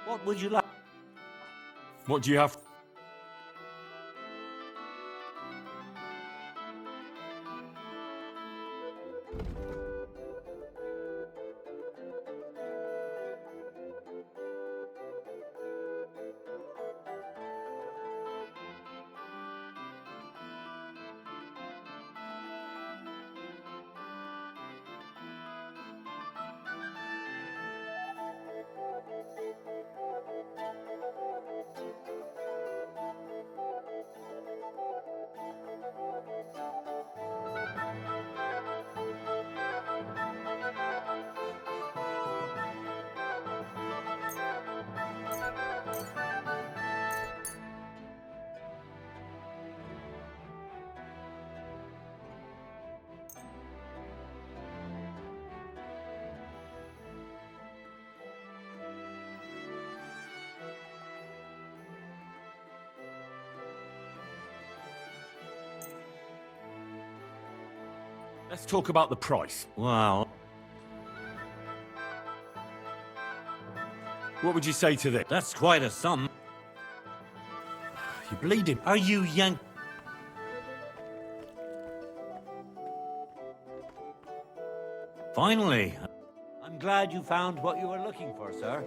What would you like? What do you have? Let's talk about the price. Wow. What would you say to this? That's quite a sum. You're bleeding. Are you yank? Finally. I'm glad you found what you were looking for, sir.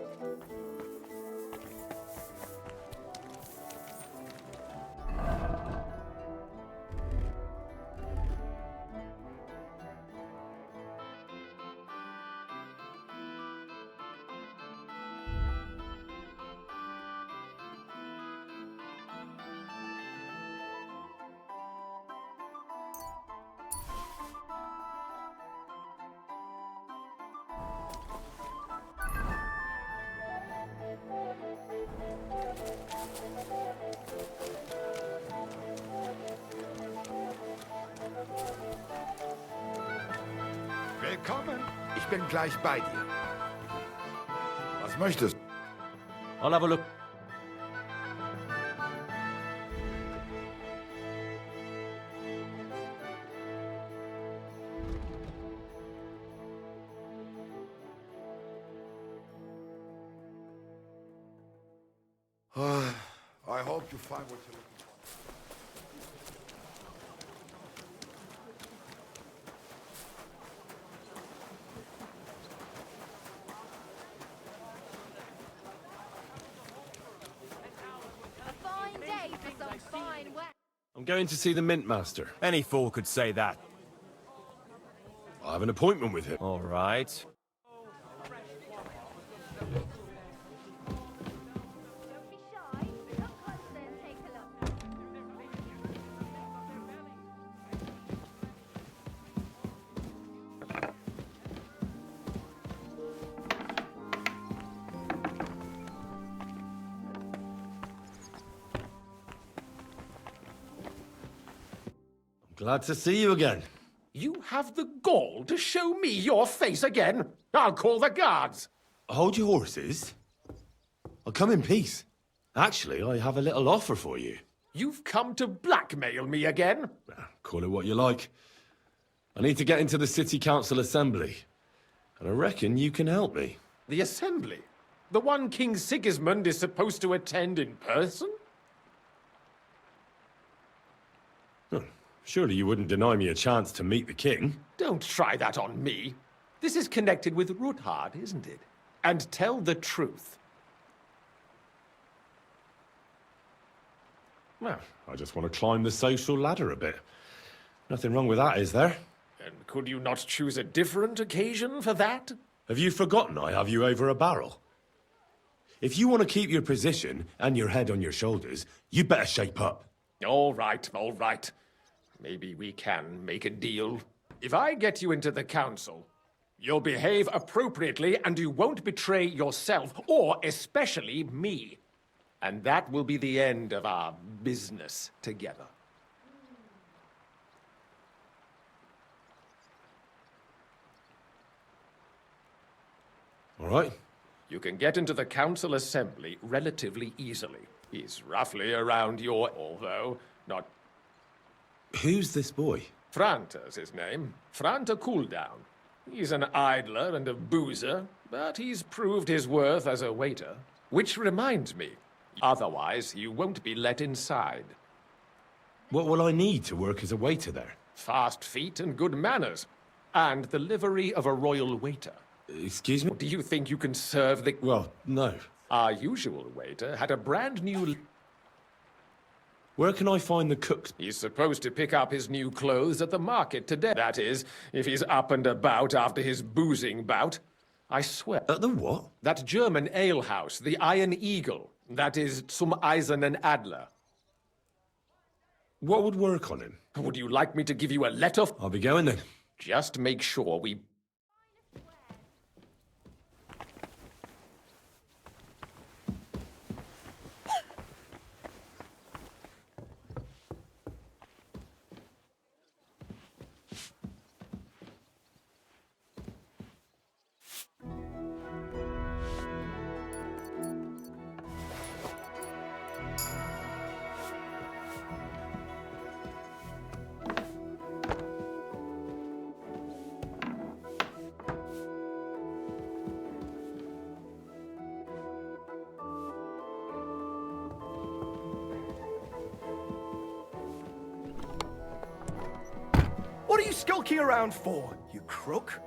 Willkommen. Ich bin gleich bei dir. Was möchtest du? I'll have a look. I hope you find what you're looking for. I'm going to see the Mint Master. Any fool could say that. I have an appointment with him. All right. Glad to see you again. You have the gall to show me your face again? I'll call the guards. Hold your horses. I'll come in peace. Actually, I have a little offer for you. You've come to blackmail me again? Call it what you like. I need to get into the City Council Assembly. And I reckon you can help me. The Assembly? The one King Sigismund is supposed to attend in person? Surely you wouldn't deny me a chance to meet the king? Don't try that on me. This is connected with Ruthard, isn't it? And tell the truth. Well, I just want to climb the social ladder a bit. Nothing wrong with that, is there? And could you not choose a different occasion for that? Have you forgotten I have you over a barrel? If you want to keep your position and your head on your shoulders, you better shape up. All right, all right. Maybe we can make a deal. If I get you into the council, you'll behave appropriately and you won't betray yourself, or especially me. And that will be the end of our business together. All right. You can get into the council assembly relatively easily. He's roughly around your, although not... Who's this boy? Franta's his name. Franta Cooldown. He's an idler and a boozer, but he's proved his worth as a waiter. Which reminds me, otherwise you won't be let inside. What will I need to work as a waiter there? Fast feet and good manners. And the livery of a royal waiter. Excuse me? Do you think you can serve the... Well, no. Our usual waiter had a brand new... Where can I find the cooks? He's supposed to pick up his new clothes at the market today. That is, if he's up and about after his boozing bout. I swear. At the what? That German alehouse, the Iron Eagle. That is zum Eisernen Adler. What would work on him? Would you like me to give you a letter? I'll be going then. Just make sure we... What are you skulking around for, you crook?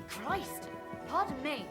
Christ! Pardon me.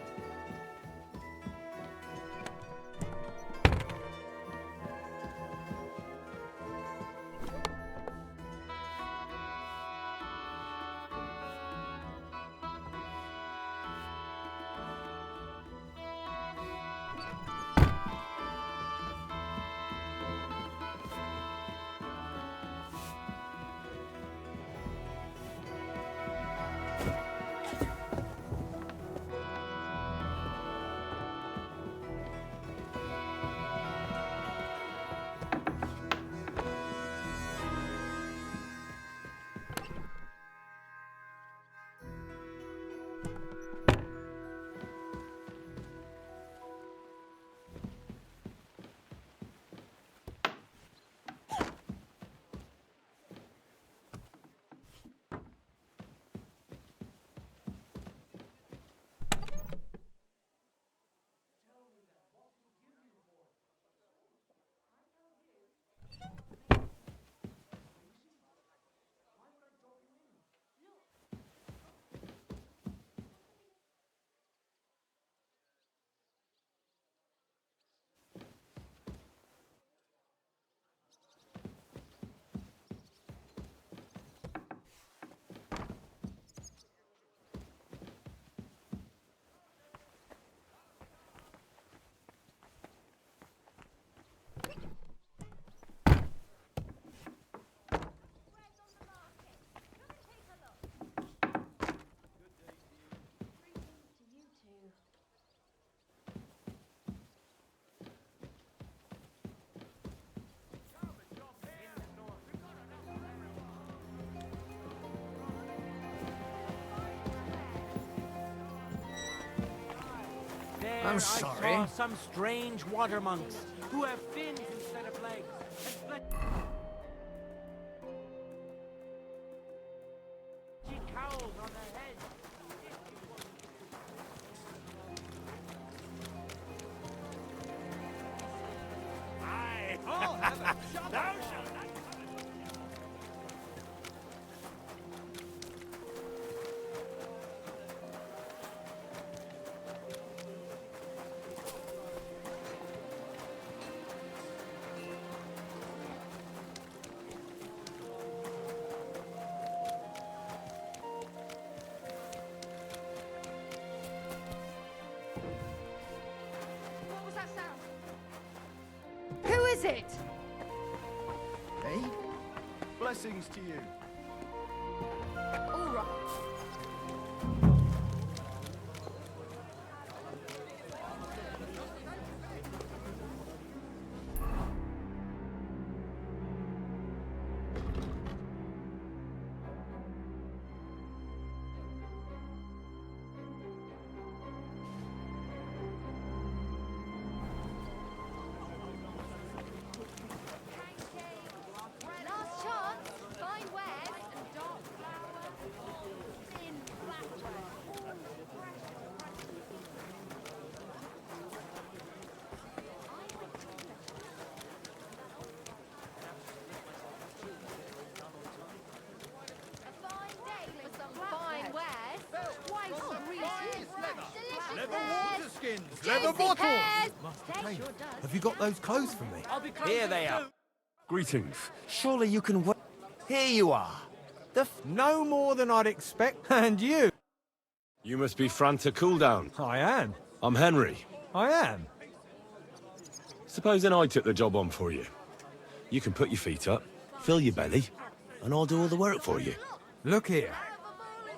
I'm I sorry. saw some strange water monks who have fins instead of legs. And fleshy cowls on their heads. Aye. Oh, thou shalt not. it? Eh? Blessings to you. All right. Last chance. Find wares and dark flour. Thin flatbread. A fine day for some fine wares. Twice greasy. Delicious pears. Skins, Juicy pears. Hey, Sure does. have you got those clothes for me? Here they are. Greetings. Surely you can wait. Here you are. No more than I'd expect. And you? You must be Franta Cooldown. I am. I'm Henry. I am. Supposing I took the job on for you. You can put your feet up, fill your belly, and I'll do all the work for you. Look here.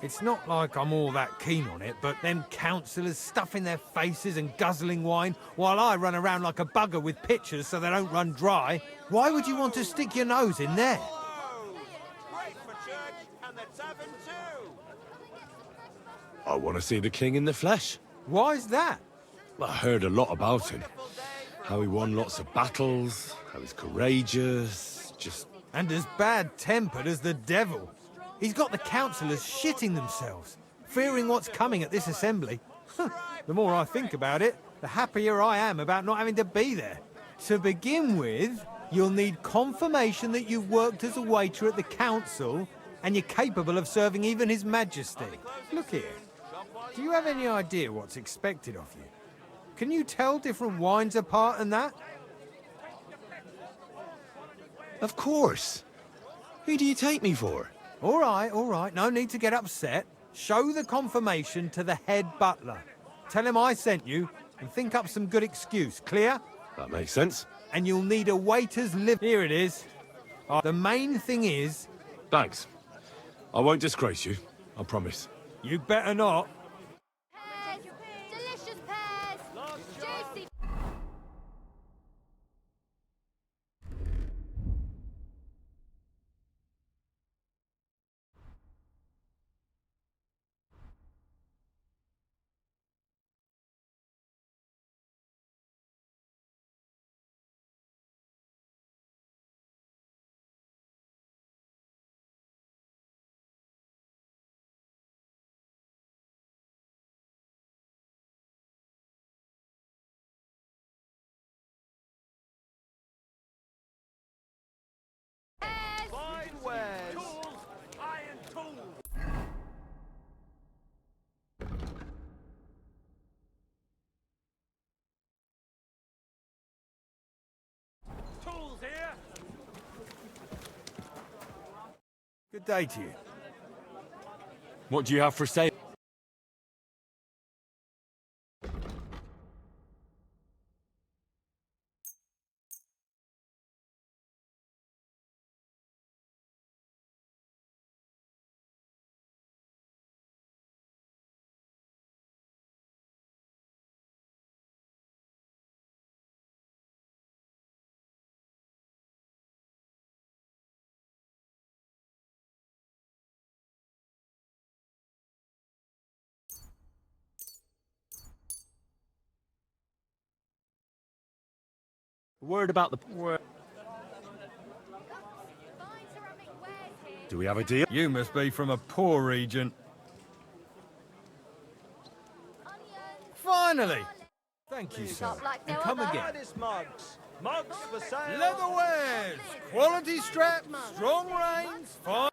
It's not like I'm all that keen on it, but them councillors stuffing their faces and guzzling wine while I run around like a bugger with pitchers so they don't run dry. Why would you want to stick your nose in there? I want to see the king in the flesh. Why's that? I heard a lot about him. How he won lots of battles, how he's courageous, just... And as bad-tempered as the devil. He's got the councillors shitting themselves, fearing what's coming at this assembly. The more I think about it, the happier I am about not having to be there. To begin with, you'll need confirmation that you've worked as a waiter at the council and you're capable of serving even His Majesty. Look here. Do you have any idea what's expected of you? Can you tell different wines apart and that? Of course. Who do you take me for? All right, no need to get upset. Show the confirmation to the head butler. Tell him I sent you and think up some good excuse, clear? That makes sense. And you'll need a waiter's lip. Here it is. The main thing is... Thanks. I won't disgrace you, I promise. You better not. Pears. Delicious pears. Juicy. Fine wares. Iron tools. Tools here. Good day to you. What do you have for sale? Word about the... Fine ceramic wares here. Do we have a deal? You must be from a poor region. Onions. Finally! Thank you, sir. Shop like no And come other. again. Mugs. Mugs for sale. Leatherwares! Quality straps, strong rains, fine...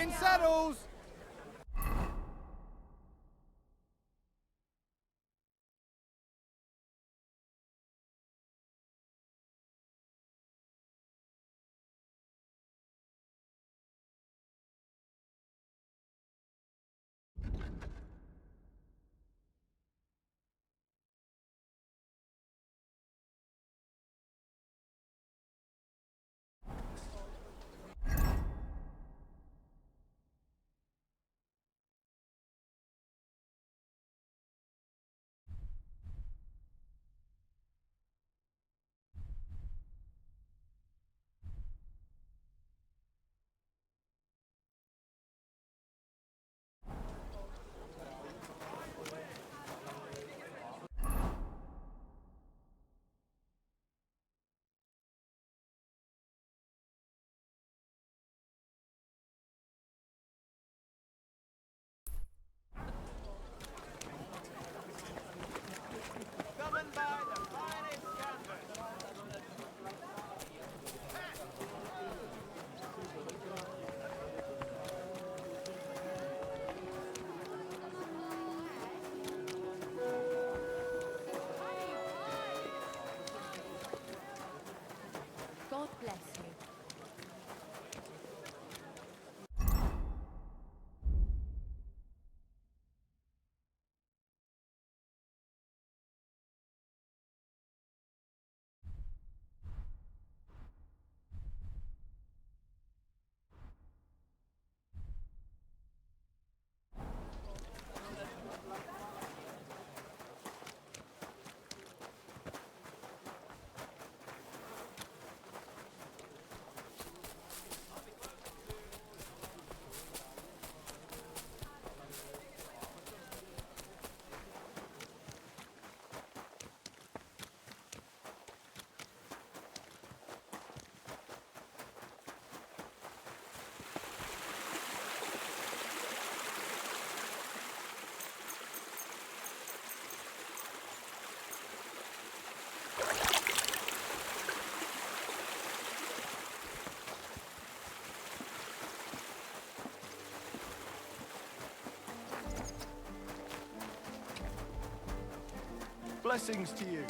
In saddles! God bless you. Blessings to you.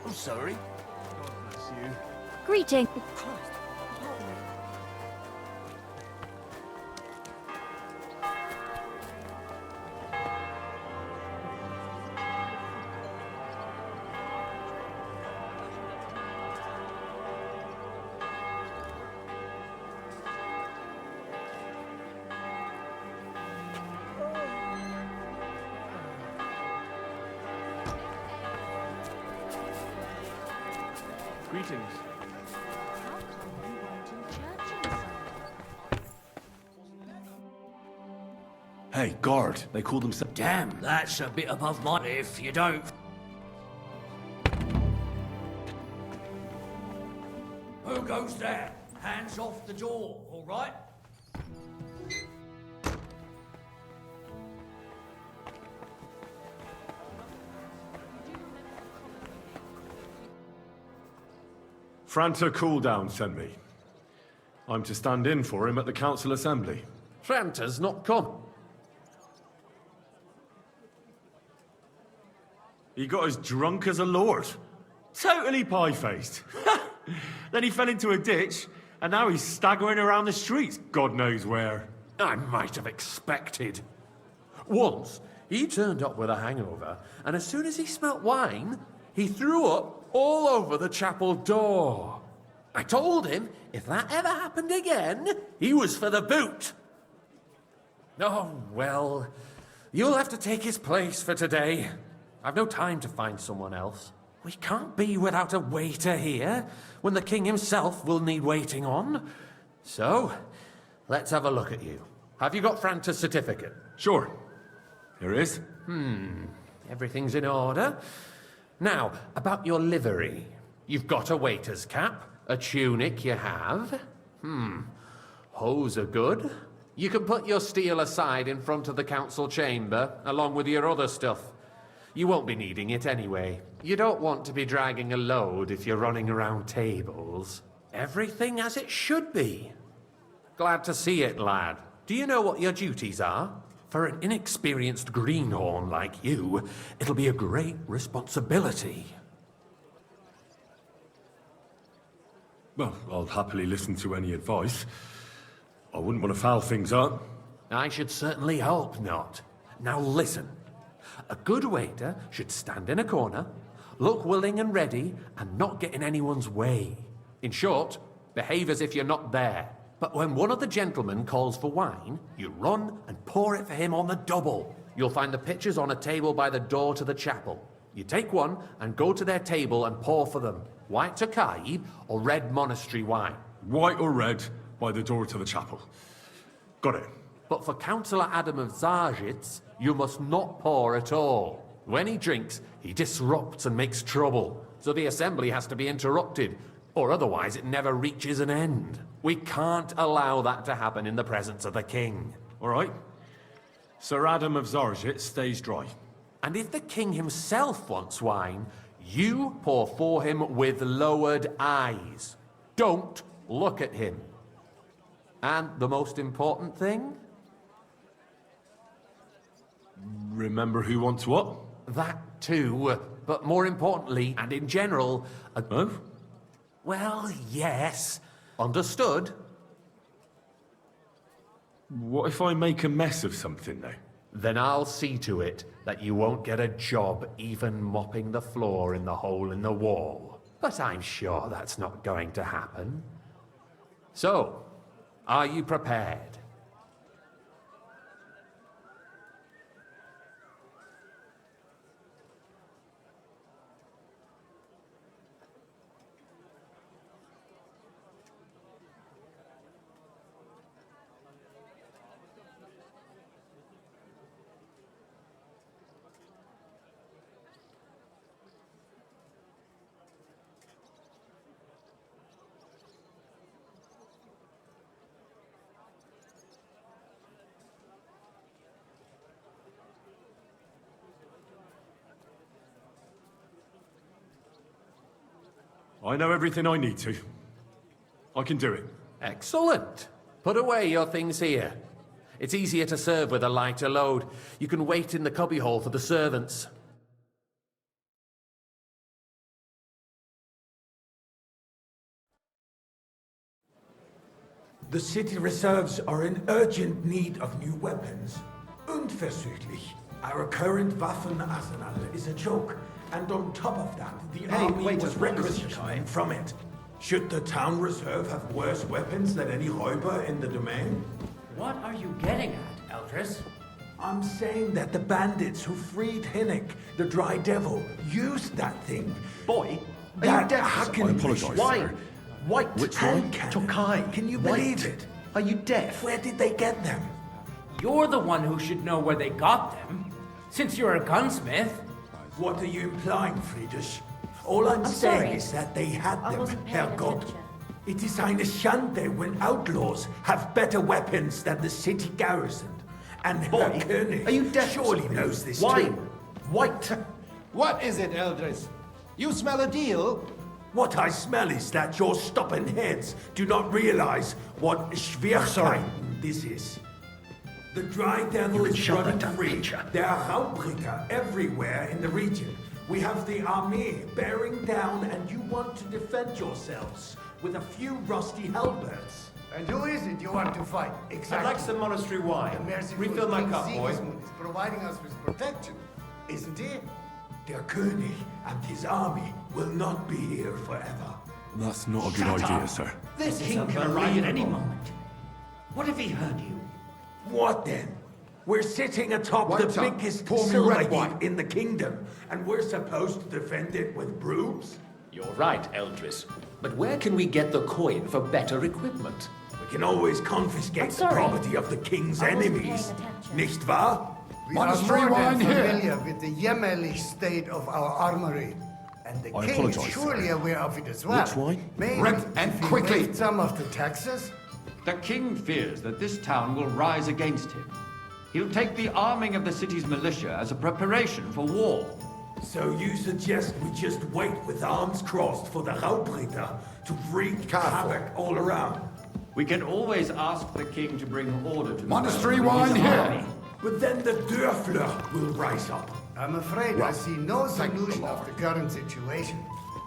I'm sorry. God bless you. Greeting. Greetings. How come you weren't in church on Sunday? Hey, guard. They call themselves... Damn, that's a bit above my... If you don't... Who goes there? Hands off the door, all right? Franta Cooldown sent me. I'm to stand in for him at the council assembly. Franta's not come. He got as drunk as a lord. Totally pie-faced. Then he fell into a ditch, and now he's staggering around the streets, God knows where. I might have expected. Once, he turned up with a hangover, and as soon as he smelt wine, he threw up all over the chapel door. I told him if that ever happened again, he was for the boot. Oh, well, you'll have to take his place for today. I've no time to find someone else. We can't be without a waiter here, when the king himself will need waiting on. So, let's have a look at you. Have you got Franta's certificate? Sure. Here it is. Everything's in order. Now, about your livery. You've got a waiter's cap, a tunic you have. Hose are good. You can put your steel aside in front of the council chamber, along with your other stuff. You won't be needing it anyway. You don't want to be dragging a load if you're running around tables. Everything as it should be. Glad to see it, lad. Do you know what your duties are? For an inexperienced greenhorn like you, it'll be a great responsibility. Well, I'll happily listen to any advice. I wouldn't want to foul things up. I should certainly hope not. Now listen. A good waiter should stand in a corner, look willing and ready, and not get in anyone's way. In short, behave as if you're not there. But when one of the gentlemen calls for wine, you run and pour it for him on the double. You'll find the pitchers on a table by the door to the chapel. You take one and go to their table and pour for them. White Tokai or red monastery wine. White or red, by the door to the chapel. Got it. But for Councillor Adam of Zarzhitz, you must not pour at all. When he drinks, he disrupts and makes trouble. So the assembly has to be interrupted, or otherwise it never reaches an end. We can't allow that to happen in the presence of the king. All right. Sir Adam of Zarzhitz stays dry. And if the king himself wants wine, you pour for him with lowered eyes. Don't look at him. And the most important thing? Remember who wants what? That too, but more importantly, and in general, Oh? well, yes. Understood? What if I make a mess of something, though? Then I'll see to it that you won't get a job even mopping the floor in the hole in the wall. But I'm sure that's not going to happen. So, are you prepared? I know everything I need to. I can do it. Excellent. Put away your things here. It's easier to serve with a lighter load. You can wait in the cubbyhole for the servants. The city reserves are in urgent need of new weapons. Unverzüglich. Our current Waffenarsenal is a joke. And on top of that, the army was requisitioning from it. Should the town reserve have worse weapons than any Räuber in the domain? What are you getting at, Eldris? I'm saying that the bandits who freed Hinnick, the Dry Devil, used that thing. Boy, are That you deaf? Hacken I apologise, Why? sir. White. Which one? Tokai. Can you White. believe it? Are you deaf? Where did they get them? You're the one who should know where they got them, since you're a gunsmith. What are you implying, Friedrich? All I'm saying is that they had them, Herrgott. It is eine Schande when outlaws have better weapons than the city garrison. And Herr König are you deaf? surely knows this Wine. too. White. What is it, Eldris? You smell a deal? What I smell is that your stubborn heads do not realize what Schwierigkeiten this is. The Dry Devil is running free. There are Raubricker everywhere in the region. We have the army bearing down, and you want to defend yourselves with a few rusty halberds. And who is it you want to fight? Exactly. I'd like some monastery wine. Refill my cup, boy. Sigismund is providing us with protection, isn't he? Der König and his army will not be here forever. That's not a good idea, sir. This king can arrive at any moment. What if he heard you? What then? We're sitting atop White the tongue, biggest pour me silver red heap wine. in the kingdom, and we're supposed to defend it with brooms? You're right, Eldris. But where can we get the coin for better equipment? We can always confiscate the property of the king's enemies. Nicht wahr? We are more than familiar with the jämmerlich state of our armory. And the I king is apologize, surely sir. aware of it as well. Which wine? Maybe Red, and if he quickly. waived some of the taxes? The king fears that this town will rise against him. He'll take the arming of the city's militia as a preparation for war. So you suggest we just wait with arms crossed for the Raubritter to wreak havoc all around? We can always ask the king to bring order to the Monastery realm of wine his here. army. But then the Dörfler will rise up. I'm afraid I see no solution of the current situation.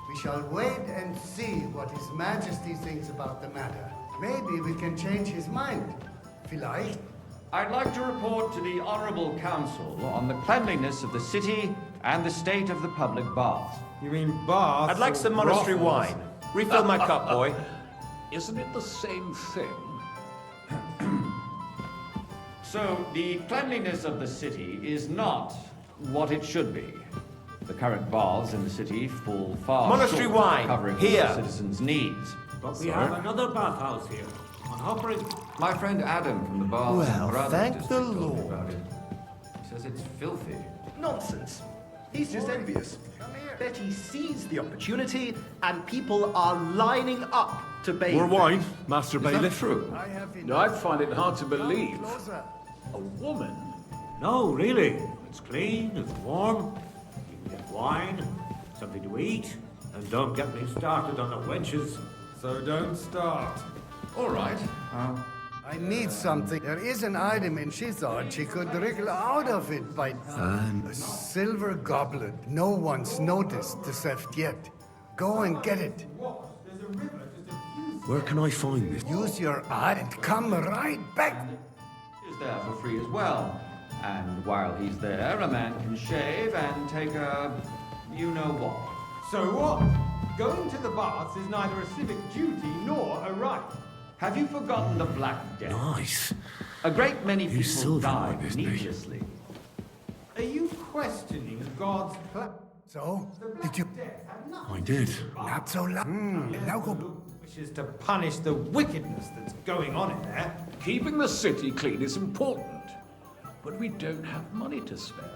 We shall wait and see what His Majesty thinks about the matter. Maybe we can change his mind. Vielleicht. I'd like to report to the Honorable Council on the cleanliness of the city and the state of the public baths. You mean baths? I'd like or some monastery brothels? wine. Refill my cup, boy. Isn't it the same thing? So, the cleanliness of the city is not what it should be. The current baths in the city fall far Monastery short wine, of covering here. all the citizens' needs. But we have another bathhouse here, on Hopper. My friend Adam from the Baths and Well, Brothers thank district the told me Lord. about it. He says it's filthy. Nonsense. He's just envious. Betty seized the opportunity, and people are lining up to bathe. More wine, Master Is that Bailiff? true? I have I find it hard to believe. Closer. A woman? No, really. It's clean, it's warm. You can get wine, something to eat, and don't get me started on the wenches. So don't start. All right. I need something. There is an item, and she thought she could wriggle out of it by a silver goblet. No one's noticed the theft yet. Go and get it. Where can I find this? Use your eye and come right back. Is there for free as well. And while he's there, a man can shave and take a you-know-what. So what? Going to the baths is neither a civic duty nor a right. Have you forgotten the Black Death? Nice. A great many He's people silver died like this, mate. needlessly. Are you questioning God's plan? So, did you? I did. Not so loud. Now go. Which is to punish the wickedness that's going on in there. Keeping the city clean is important, but we don't have money to spare.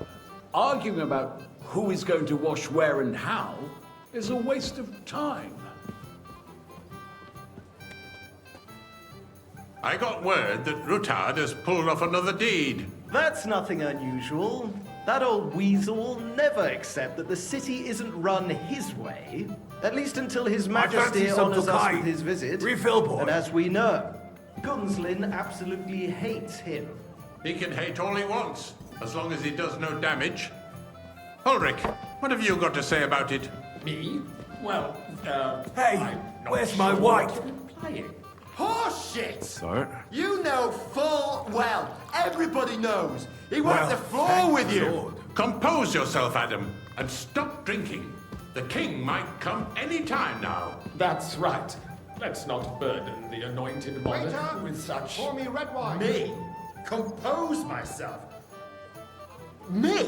Arguing about who is going to wash where and how is a waste of time. I got word that Rutard has pulled off another deed. That's nothing unusual. That old weasel will never accept that the city isn't run his way. At least until His Majesty fancy some honors us Tokai. with his visit. Refill, boy. And as we know, Gunslin absolutely hates him. He can hate all he wants, as long as he does no damage. Ulrich, what have you got to say about it? Me? Well, Hey, where's my wife? Implying. Horseshit! Sir? You know full well. Everybody knows. He Well, wiped the floor thank with the you. Lord. Compose yourself, Adam, and stop drinking. The king might come any time now. That's right. Let's not burden the anointed monarch Waiter, with such... pour me red wine. Me? Compose myself? Me?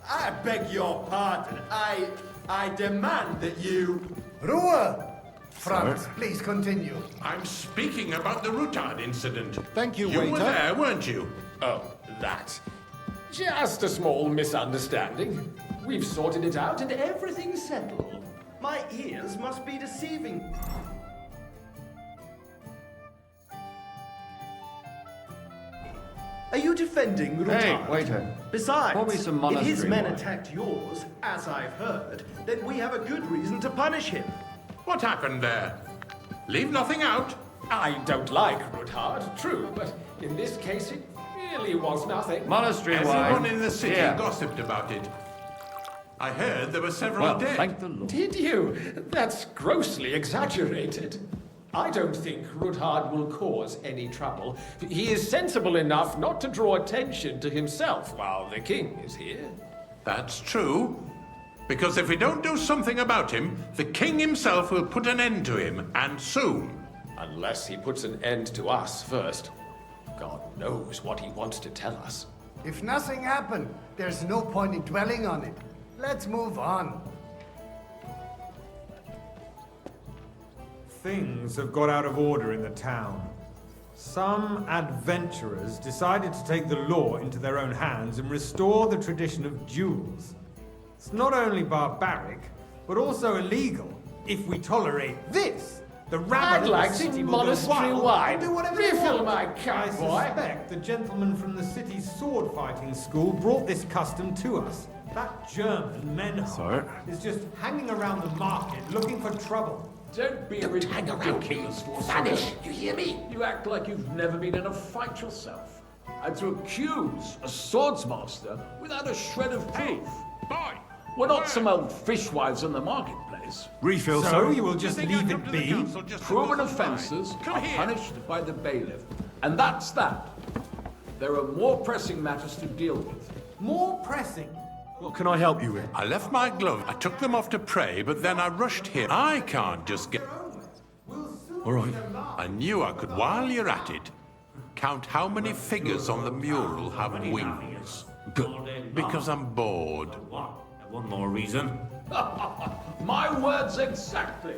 I beg your pardon. I demand that you... Ruhe! Franz, please continue. I'm speaking about the Rutard incident. Thank you, You waiter. were there, weren't you? Oh, that. Just a small misunderstanding. We've sorted it out and everything's settled. My ears must be deceiving. Are you defending Rutard? Hey, waiter. Besides, Pour me some if monastery his men wine. attacked yours, as I've heard, then we have a good reason to punish him. What happened there? Leave nothing out. I don't like Rutard, true, but in this case it really was nothing. Monastery Everyone wine. in the city Here. gossiped about it. I heard there were several Well, dead. thank the Lord. Did you? That's grossly exaggerated. I don't think Rutard will cause any trouble. He is sensible enough not to draw attention to himself while the king is here. That's true. Because if we don't do something about him, the king himself will put an end to him, and soon. Unless he puts an end to us first. God knows what he wants to tell us. If nothing happened, there's no point in dwelling on it. Let's move on. Things have got out of order in the town. Some adventurers decided to take the law into their own hands and restore the tradition of duels. It's not only barbaric, but also illegal. If we tolerate this, the rabble I'd of like the city some will go monastery wild wine. and do whatever they Refill want. my cup, I boy. suspect the gentleman from the city's sword fighting school brought this custom to us. That German Menhard is just hanging around the market looking for trouble. Don't be ridiculous, Vanish, you hear me? You act like you've never been in a fight yourself. And to accuse a swordsmaster without a shred of proof. Boy! We're not some old fishwives in the marketplace. Refill, So sir. you will just Think I'll leave come it to the be? council just to Proven lose the offences line? Come are here. punished by the bailiff. And that's that. There are more pressing matters to deal with. More pressing. What can I help you with? I left my gloves. I took them off to pray, but then I rushed here. I can't just get... All right. I knew I could, while you're at it, count how many figures on the mural have wings. Because I'm bored. What? One more reason. My words exactly.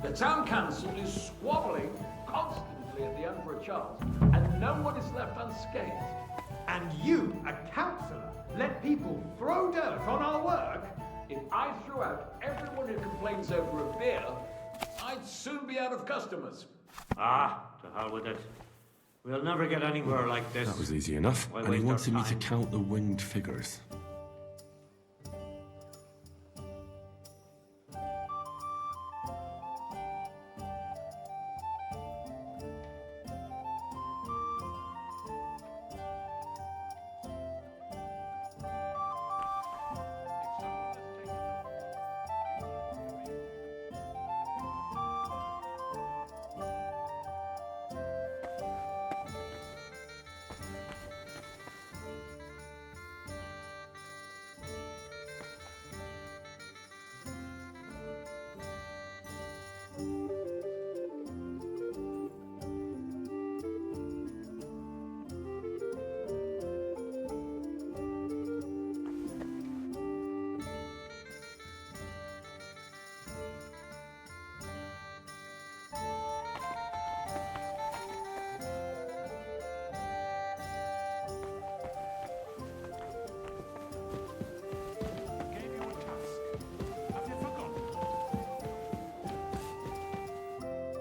The town council is squabbling constantly at the Emperor Charles, and no one is left unscathed. And you, a councillor, let people throw dirt on our work? If I threw out everyone who complains over a beer, I'd soon be out of customers. Ah, to hell with it. We'll never get anywhere like this. That was easy enough. Why And he waste our wanted me to time? count the winged figures.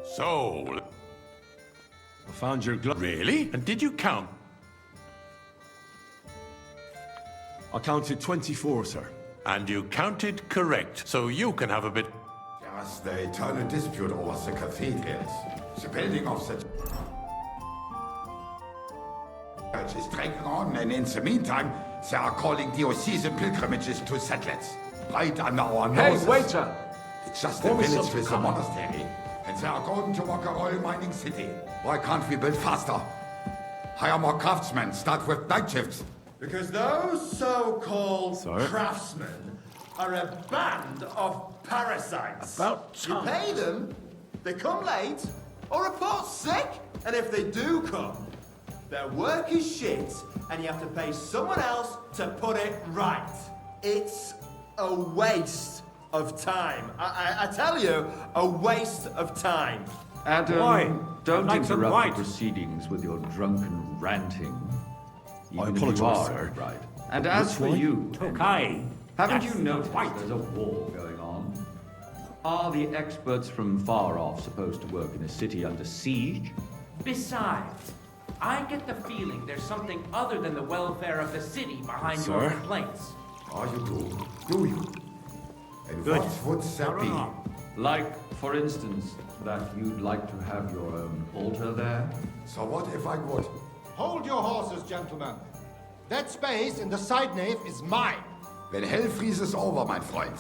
So, I found your glove. really? And did you count? I counted 24, sir. And you counted correct, so you can have a bit... Yes, the eternal dispute over the cathedrals. The building of the church is dragging on, and in the meantime, they are calling diocesan pilgrimages to settlers. Right under our noses. Hey, waiter! It's just a Pour me village some with a coffee. monastery, and they are going to work a oil mining city. Why can't we build faster? Hire more craftsmen, start with night shifts. Because those so-called Sorry? craftsmen are a band of parasites. About You time. pay them, they come late, or report sick, and if they do come, their work is shit, and you have to pay someone else to put it right. It's a waste of time. I tell you, a waste of time. Adam, Why? don't Like some interrupt white. the proceedings with your drunken ranting. I Even if you apologise, are sir. right. And as for you, Okay. haven't That's you noticed white. there's a war going on? Are the experts from far off supposed to work in a city under siege? Besides, I get the feeling there's something other than the welfare of the city behind your Sir? complaints. Are you do? Do you? And Good. what would that be? Like, for instance, that you'd like to have your own altar there? So what if I would? Hold your horses, gentlemen. That space in the side nave is mine. When hell freezes over, my friend,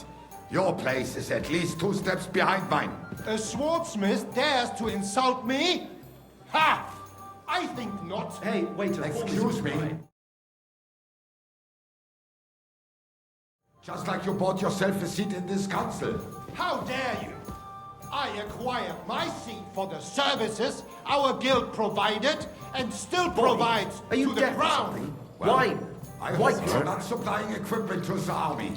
your place is at least 2 steps behind mine. A swordsmith dares to insult me? Ha! I think not. Hey, waiter. Excuse me. Just like you bought yourself a seat in this council. How dare you? I acquired my seat for the services our guild provided and still provides Are you to the deaf or crown. something? Well, Wine. I White. hope you're not supplying equipment to the army.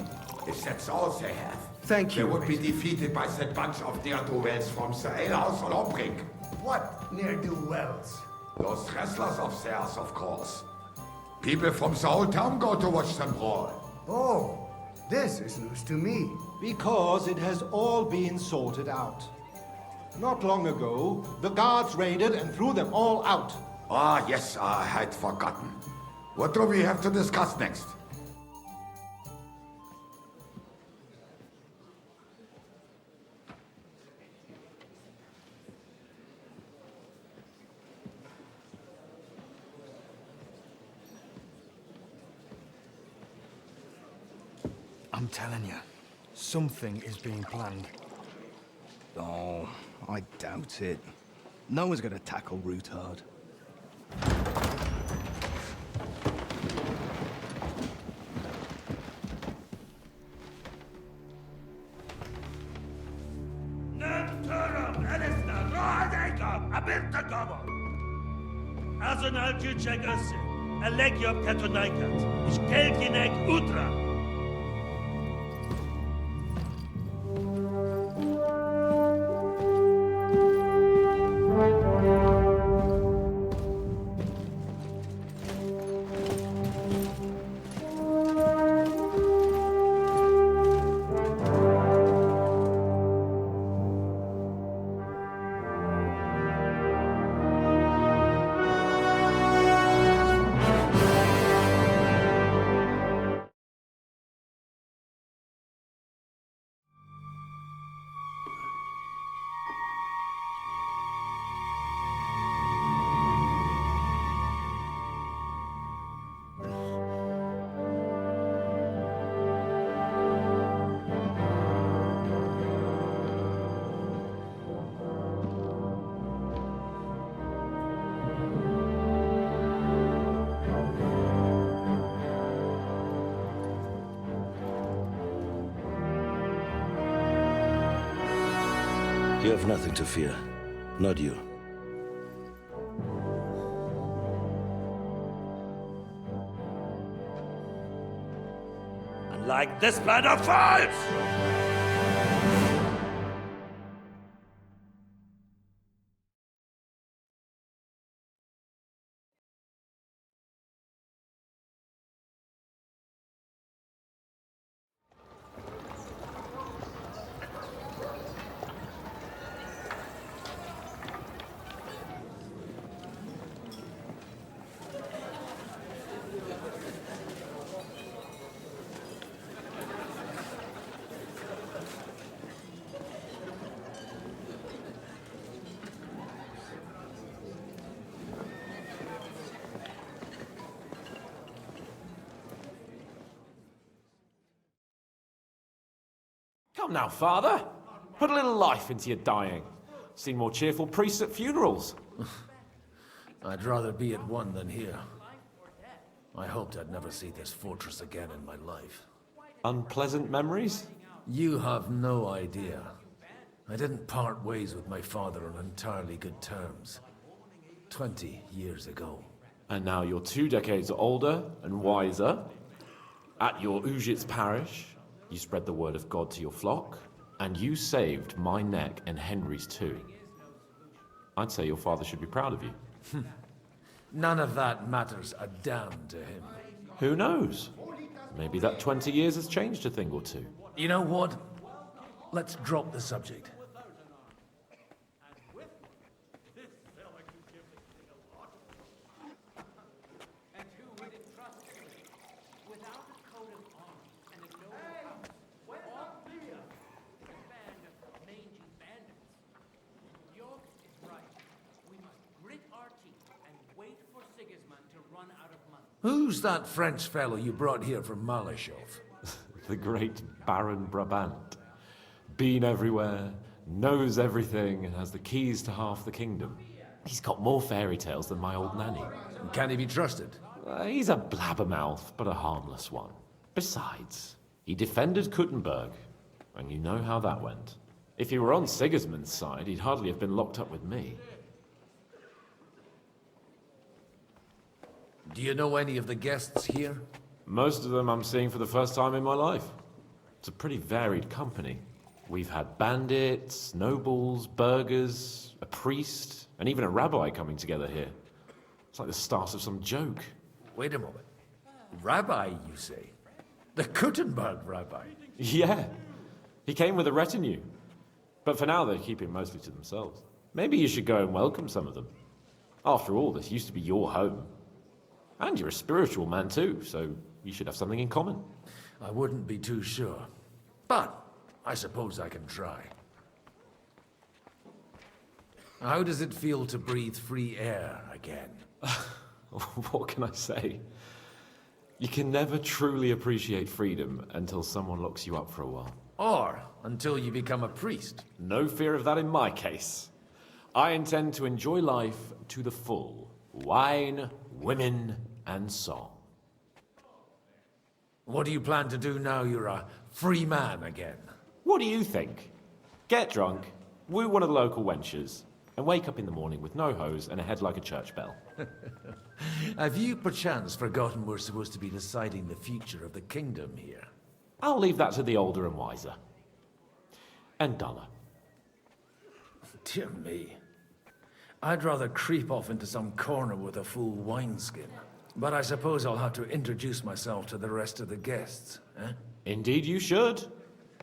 If that's all they have. Thank you. They would be defeated by that bunch of ne'er-do-wells from the alehouse on Obrink. What ne'er-do-wells? Those wrestlers of theirs, of course. People from the whole town go to watch them brawl. Oh, this is news to me. Because it has all been sorted out. Not long ago, the guards raided and threw them all out. Ah, yes, I had forgotten. What do we have to discuss next? I'm telling you, something is being planned. Oh, I doubt it. No one's gonna tackle Rootard. Azonal Gyurcsák össze, a legjobb katonákat, és keljenek útra! You have nothing to fear. Not you. And like this plan of falls! Come now, Father. Put a little life into your dying. Seen more cheerful priests at funerals. I'd rather be at one than here. I hoped I'd never see this fortress again in my life. Unpleasant memories? You have no idea. I didn't part ways with my father on entirely good terms. 20 years ago. And now you're 2 decades older and wiser, at your Ujit's parish, You spread the word of God to your flock, and you saved my neck and Henry's too. I'd say your father should be proud of you. None of that matters a damn to him. Who knows? Maybe that 20 years has changed a thing or two. You know what? Let's drop the subject. Who's that French fellow you brought here from Malashov? The great Baron Brabant. Been everywhere, knows everything, and has the keys to half the kingdom. He's got more fairy tales than my old nanny. Can he be trusted? He's a blabbermouth, but a harmless one. Besides, he defended Kuttenberg, and you know how that went. If he were on Sigismund's side, he'd hardly have been locked up with me. Do you know any of the guests here? Most of them I'm seeing for the first time in my life. It's a pretty varied company. We've had bandits, nobles, burghers, a priest, and even a rabbi coming together here. It's like the start of some joke. Wait a moment. Rabbi, you say? The Kuttenberg rabbi? Yeah. He came with a retinue. But for now, they keep him mostly to themselves. Maybe you should go and welcome some of them. After all, this used to be your home. And you're a spiritual man too, so you should have something in common. I wouldn't be too sure. But I suppose I can try. How does it feel to breathe free air again? What can I say? You can never truly appreciate freedom until someone locks you up for a while. Or until you become a priest. No fear of that in my case. I intend to enjoy life to the full. Wine, women, and song. What do you plan to do now you're a free man again? What do you think? Get drunk, woo one of the local wenches, and wake up in the morning with no hose and a head like a church bell. Have you perchance forgotten we're supposed to be deciding the future of the kingdom here? I'll leave that to the older and wiser. And duller. Dear me. I'd rather creep off into some corner with a full wineskin. But I suppose I'll have to introduce myself to the rest of the guests, eh? Indeed you should.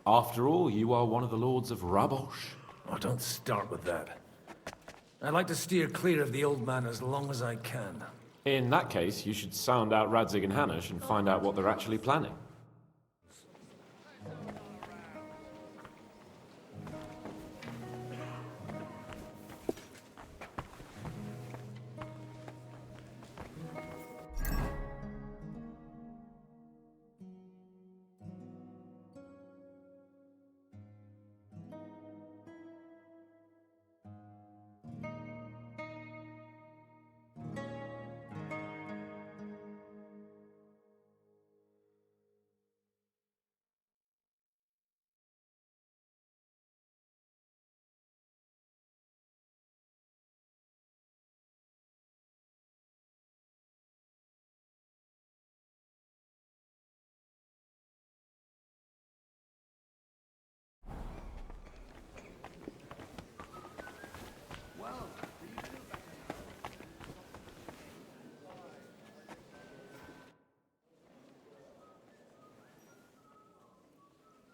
After all, you are one of the lords of Rabosh. Oh, don't start with that. I'd like to steer clear of the old man as long as I can. In that case, you should sound out Radzig and Hanush and find out what they're actually planning.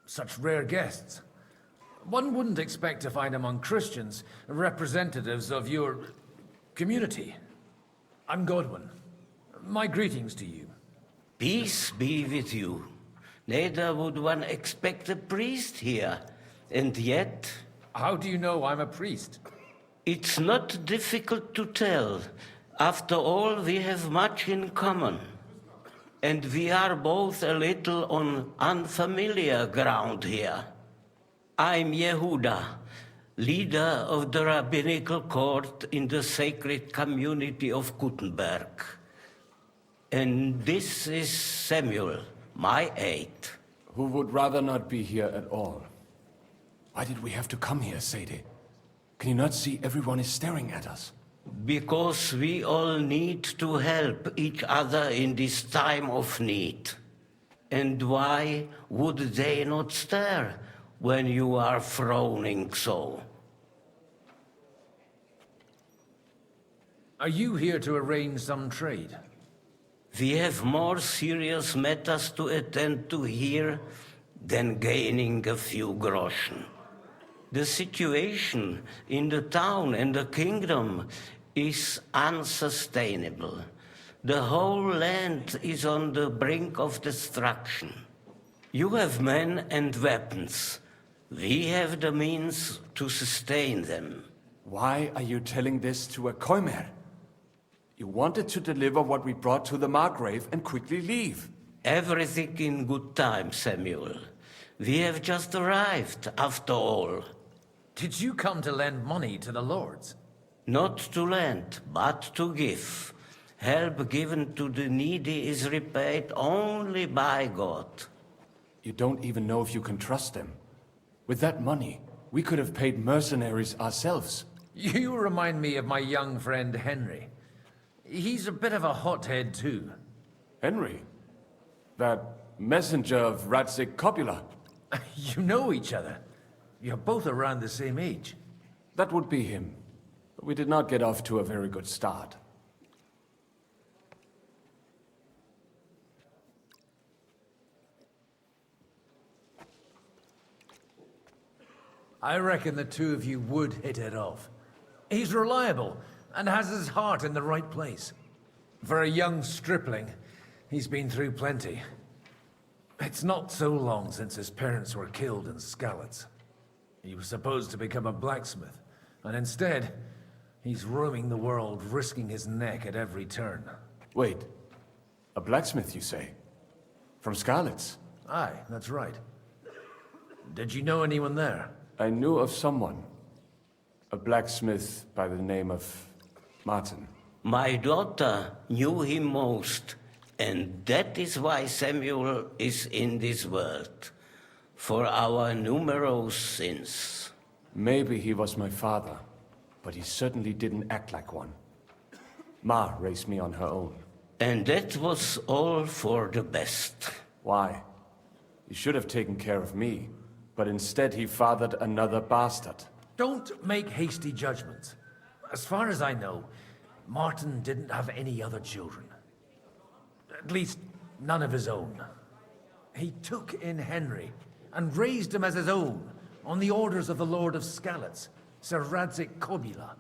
Such rare guests. One wouldn't expect to find among Christians representatives of your community. I'm Godwin. My greetings to you. Peace be with you. Neither would one expect a priest here, and yet... How do you know I'm a priest? It's not difficult to tell. After all, we have much in common. And we are both a little on unfamiliar ground here. I'm Yehuda, leader of the rabbinical court in the sacred community of Kuttenberg. And this is Samuel, my aide. Who would rather not be here at all. Why did we have to come here, Sadie? Can you not see everyone is staring at us? Because we all need to help each other in this time of need. And why would they not stare when you are frowning so? Are you here to arrange some trade? We have more serious matters to attend to here than gaining a few groschen. The situation in the town and the kingdom is unsustainable. The whole land is on the brink of destruction. You have men and weapons. We have the means to sustain them. Why are you telling this to a koimer? You wanted to deliver what we brought to the Margrave and quickly leave. Everything in good time, Samuel. We have just arrived, after all. Did you come to lend money to the lords? Not to lend, but to give. Help given to the needy is repaid only by God. You don't even know if you can trust them. With that money, we could have paid mercenaries ourselves. You remind me of my young friend Henry. He's a bit of a hothead too. Henry? That messenger of Radzik Copula? You know each other. You're both around the same age. That would be him. But we did not get off to a very good start. I reckon the two of you would hit it off. He's reliable and has his heart in the right place. For a young stripling, he's been through plenty. It's not so long since his parents were killed in Skalitz. He was supposed to become a blacksmith, and instead, he's roaming the world, risking his neck at every turn. Wait, a blacksmith, you say? From Skalitz? Aye, that's right. Did you know anyone there? I knew of someone. A blacksmith by the name of Martin. My daughter knew him most, and that is why Samuel is in this world. For our numerous sins. Maybe he was my father, but he certainly didn't act like one. Ma raised me on her own. And that was all for the best. Why? He should have taken care of me, but instead he fathered another bastard. Don't make hasty judgments. As far as I know, Martin didn't have any other children. At least, none of his own. He took in Henry and raised him as his own on the orders of the Lord of Skalitz, Sir Radzik Copula,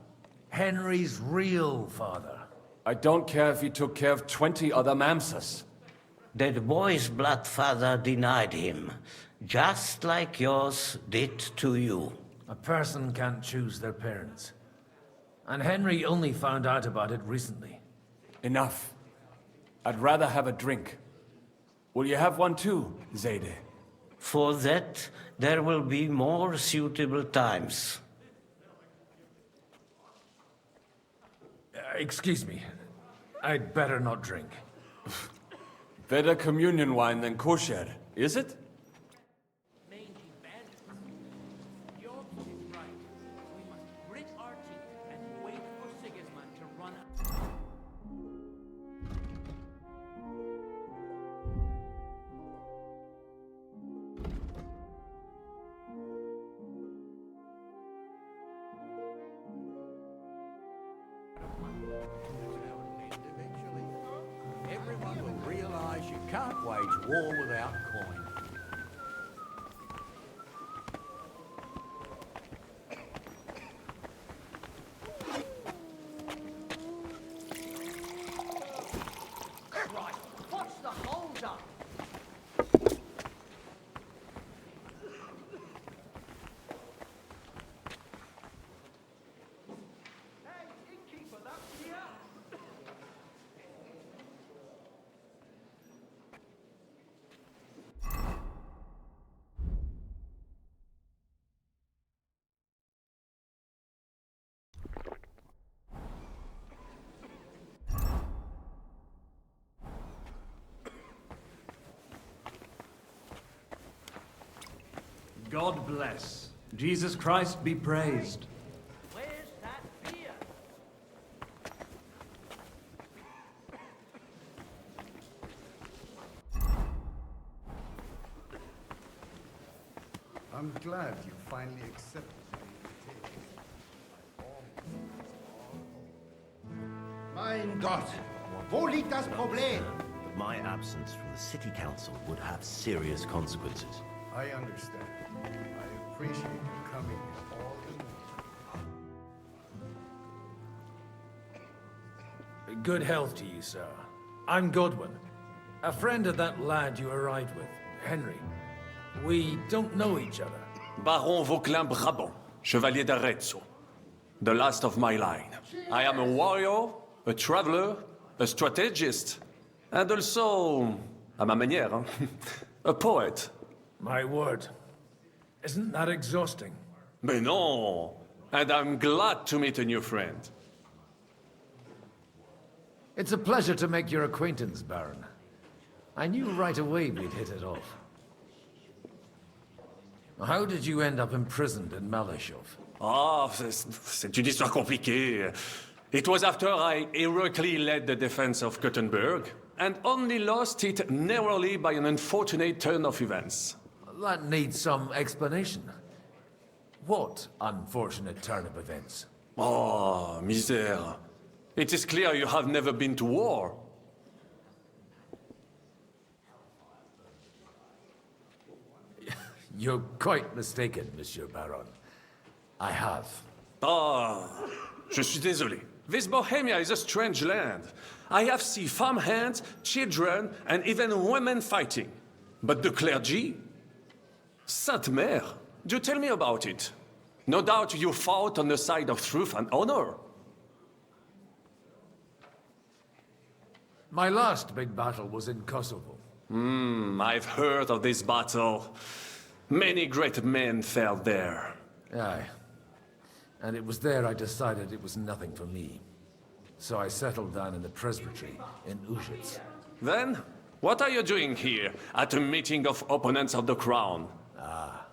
Henry's real father. I don't care if he took care of 20 other mamsas. That boy's blood father denied him, just like yours did to you. A person can't choose their parents. And Henry only found out about it recently. Enough. I'd rather have a drink. Will you have one too, Zayde? For that, there will be more suitable times. Excuse me. I'd better not drink. Better communion wine than kosher, is it? Everyone will realize you can't wage war without coin. Right, what's the hold up? God bless. Jesus Christ be praised. Where's that beer? I'm glad you finally accepted my invitation. Mein Gott, wo liegt das Problem? My absence from the city council would have serious consequences. I understand. I appreciate you coming all the more. Good health to you, sir. I'm Godwin, a friend of that lad you arrived with, Henry. We don't know each other. Baron Vauquelin Brabant, Chevalier d'Arezzo. The last of my line. I am a warrior, a traveler, a strategist, and also, à ma manière, a poet. My word. Isn't that exhausting? Mais non! And I'm glad to meet a new friend. It's a pleasure to make your acquaintance, Baron. I knew right away we'd hit it off. How did you end up imprisoned in Malashov? Ah, c'est une histoire compliquée. It was after I heroically led the defense of Gothenburg, and only lost it narrowly by an unfortunate turn of events. That needs some explanation. What unfortunate turn of events? Oh, misère. It is clear you have never been to war. You're quite mistaken, Monsieur Baron. I have. Ah, je suis désolé. This Bohemia is a strange land. I have seen farmhands, children, and even women fighting. But the clergy? Sainte Mère, do tell me about it. No doubt you fought on the side of truth and honor. My last big battle was in Kosovo. I've heard of this battle. Many great men fell there. Aye. And it was there I decided it was nothing for me. So I settled down in the presbytery in Ujits. Then, what are you doing here at a meeting of opponents of the crown? Ah,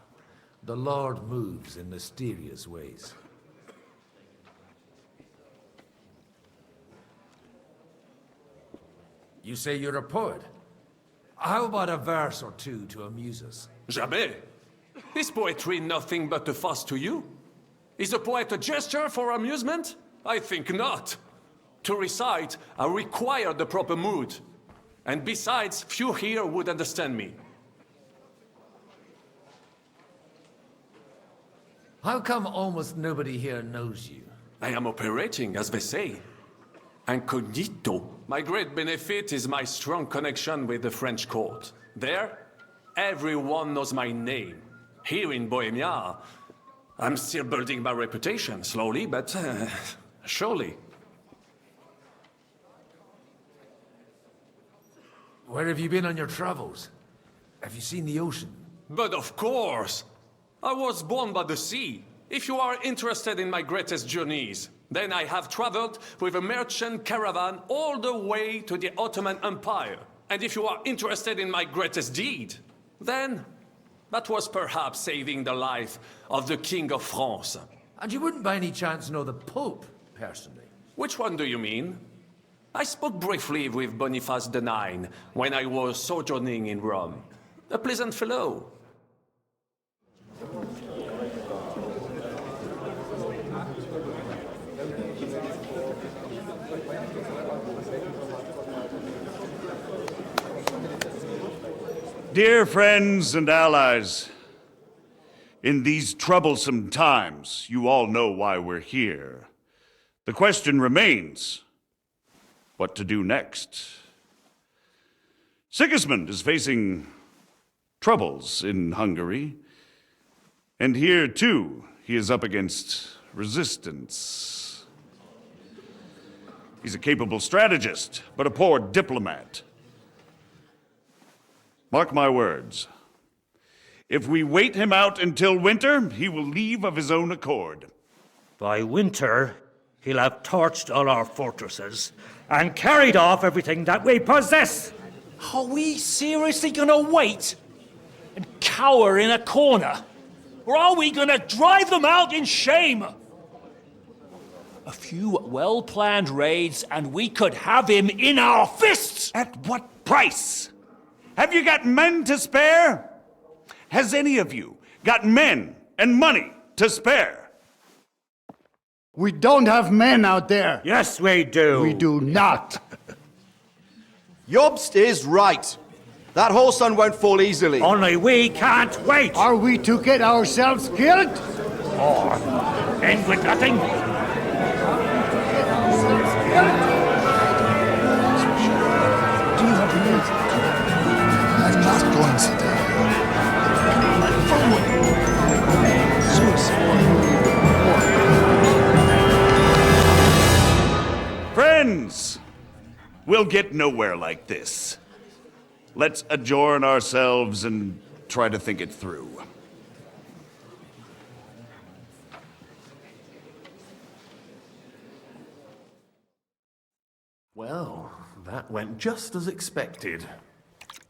the Lord moves in mysterious ways. You say you're a poet? How about a verse or two to amuse us? Jamais. Is poetry nothing but a fuss to you? Is a poet a gesture for amusement? I think not. To recite, I require the proper mood. And besides, few here would understand me. How come almost nobody here knows you? I am operating, as they say. Incognito. My great benefit is my strong connection with the French court. There, everyone knows my name. Here in Bohemia, I'm still building my reputation, slowly, but surely. Where have you been on your travels? Have you seen the ocean? But of course! I was born by the sea. If you are interested in my greatest journeys, then I have traveled with a merchant caravan all the way to the Ottoman Empire. And if you are interested in my greatest deed, then that was perhaps saving the life of the King of France. And you wouldn't by any chance know the Pope, personally? Which one do you mean? I spoke briefly with Boniface IX when I was sojourning in Rome. A pleasant fellow. Dear friends and allies, in these troublesome times, you all know why we're here. The question remains, what to do next? Sigismund is facing troubles in Hungary, and here, too, he is up against resistance. He's a capable strategist, but a poor diplomat. Mark my words. If we wait him out until winter, he will leave of his own accord. By winter, he'll have torched all our fortresses and carried off everything that we possess. Are we seriously gonna wait and cower in a corner? Or are we gonna drive them out in shame? A few well-planned raids and we could have him in our fists! At what price? Have you got men to spare? Has any of you got men and money to spare. We don't have men out there. Yes, we do. We do not. Jobst is right. That whole sun won't fall easily. Only we can't wait. Are we to get ourselves killed? Or end with nothing? I'm not going to die. Friends, we'll get nowhere like this. Let's adjourn ourselves and try to think it through. Well, that went just as expected.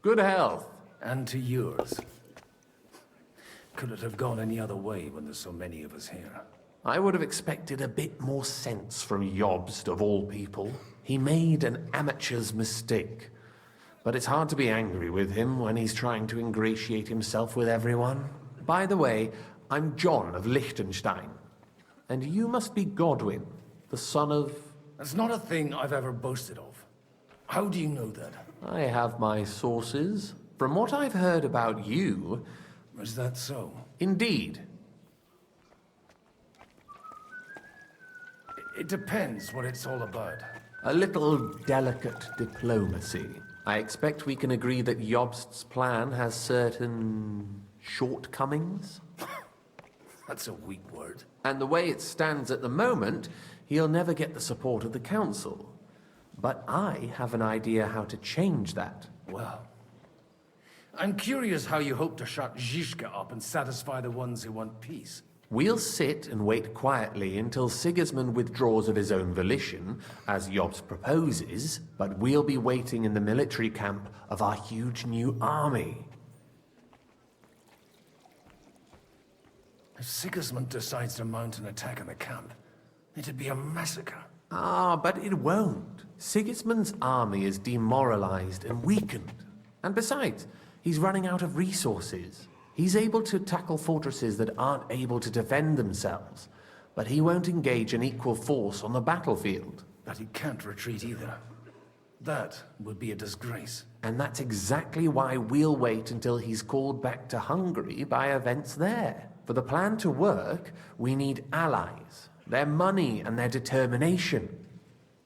Good health. And to yours. Could it have gone any other way when there's so many of us here? I would have expected a bit more sense from Jobst, of all people. He made an amateur's mistake. But it's hard to be angry with him when he's trying to ingratiate himself with everyone. By the way, I'm John of Liechtenstein. And you must be Godwin, the son of... That's not a thing I've ever boasted of. How do you know that? I have my sources. From what I've heard about you... Is that so? Indeed. It depends what it's all about. A little delicate diplomacy. I expect we can agree that Jobst's plan has certain shortcomings. That's a weak word. And the way it stands at the moment, he'll never get the support of the council. But I have an idea how to change that. Well, I'm curious how you hope to shut Zizka up and satisfy the ones who want peace. We'll sit and wait quietly until Sigismund withdraws of his own volition, as Jobst proposes, but we'll be waiting in the military camp of our huge new army. If Sigismund decides to mount an attack on the camp, it'd be a massacre. Ah, but it won't. Sigismund's army is demoralized and weakened. And besides, he's running out of resources. He's able to tackle fortresses that aren't able to defend themselves, but he won't engage in equal force on the battlefield. But he can't retreat either. That would be a disgrace. And that's exactly why we'll wait until he's called back to Hungary by events there. For the plan to work, we need allies, their money and their determination.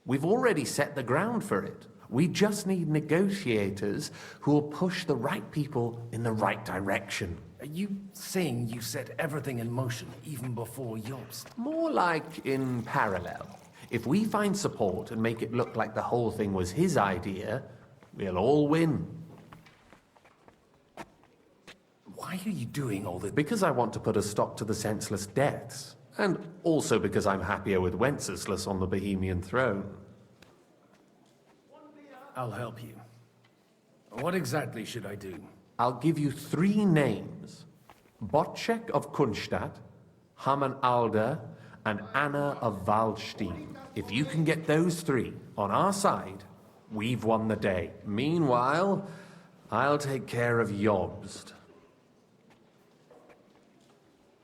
We've already set the ground for it. We just need negotiators who will push the right people in the right direction. Are you saying you set everything in motion even before Jobst? More like in parallel. If we find support and make it look like the whole thing was his idea, we'll all win. Why are you doing all this? Because I want to put a stop to the senseless deaths. And also because I'm happier with Wenceslas on the Bohemian throne. I'll help you. What exactly should I do? I'll give you 3 names. Botczek of Kunstadt, Hamann Alder, and Anna of Waldstein. If you can get those 3 on our side, we've won the day. Meanwhile, I'll take care of Jobst.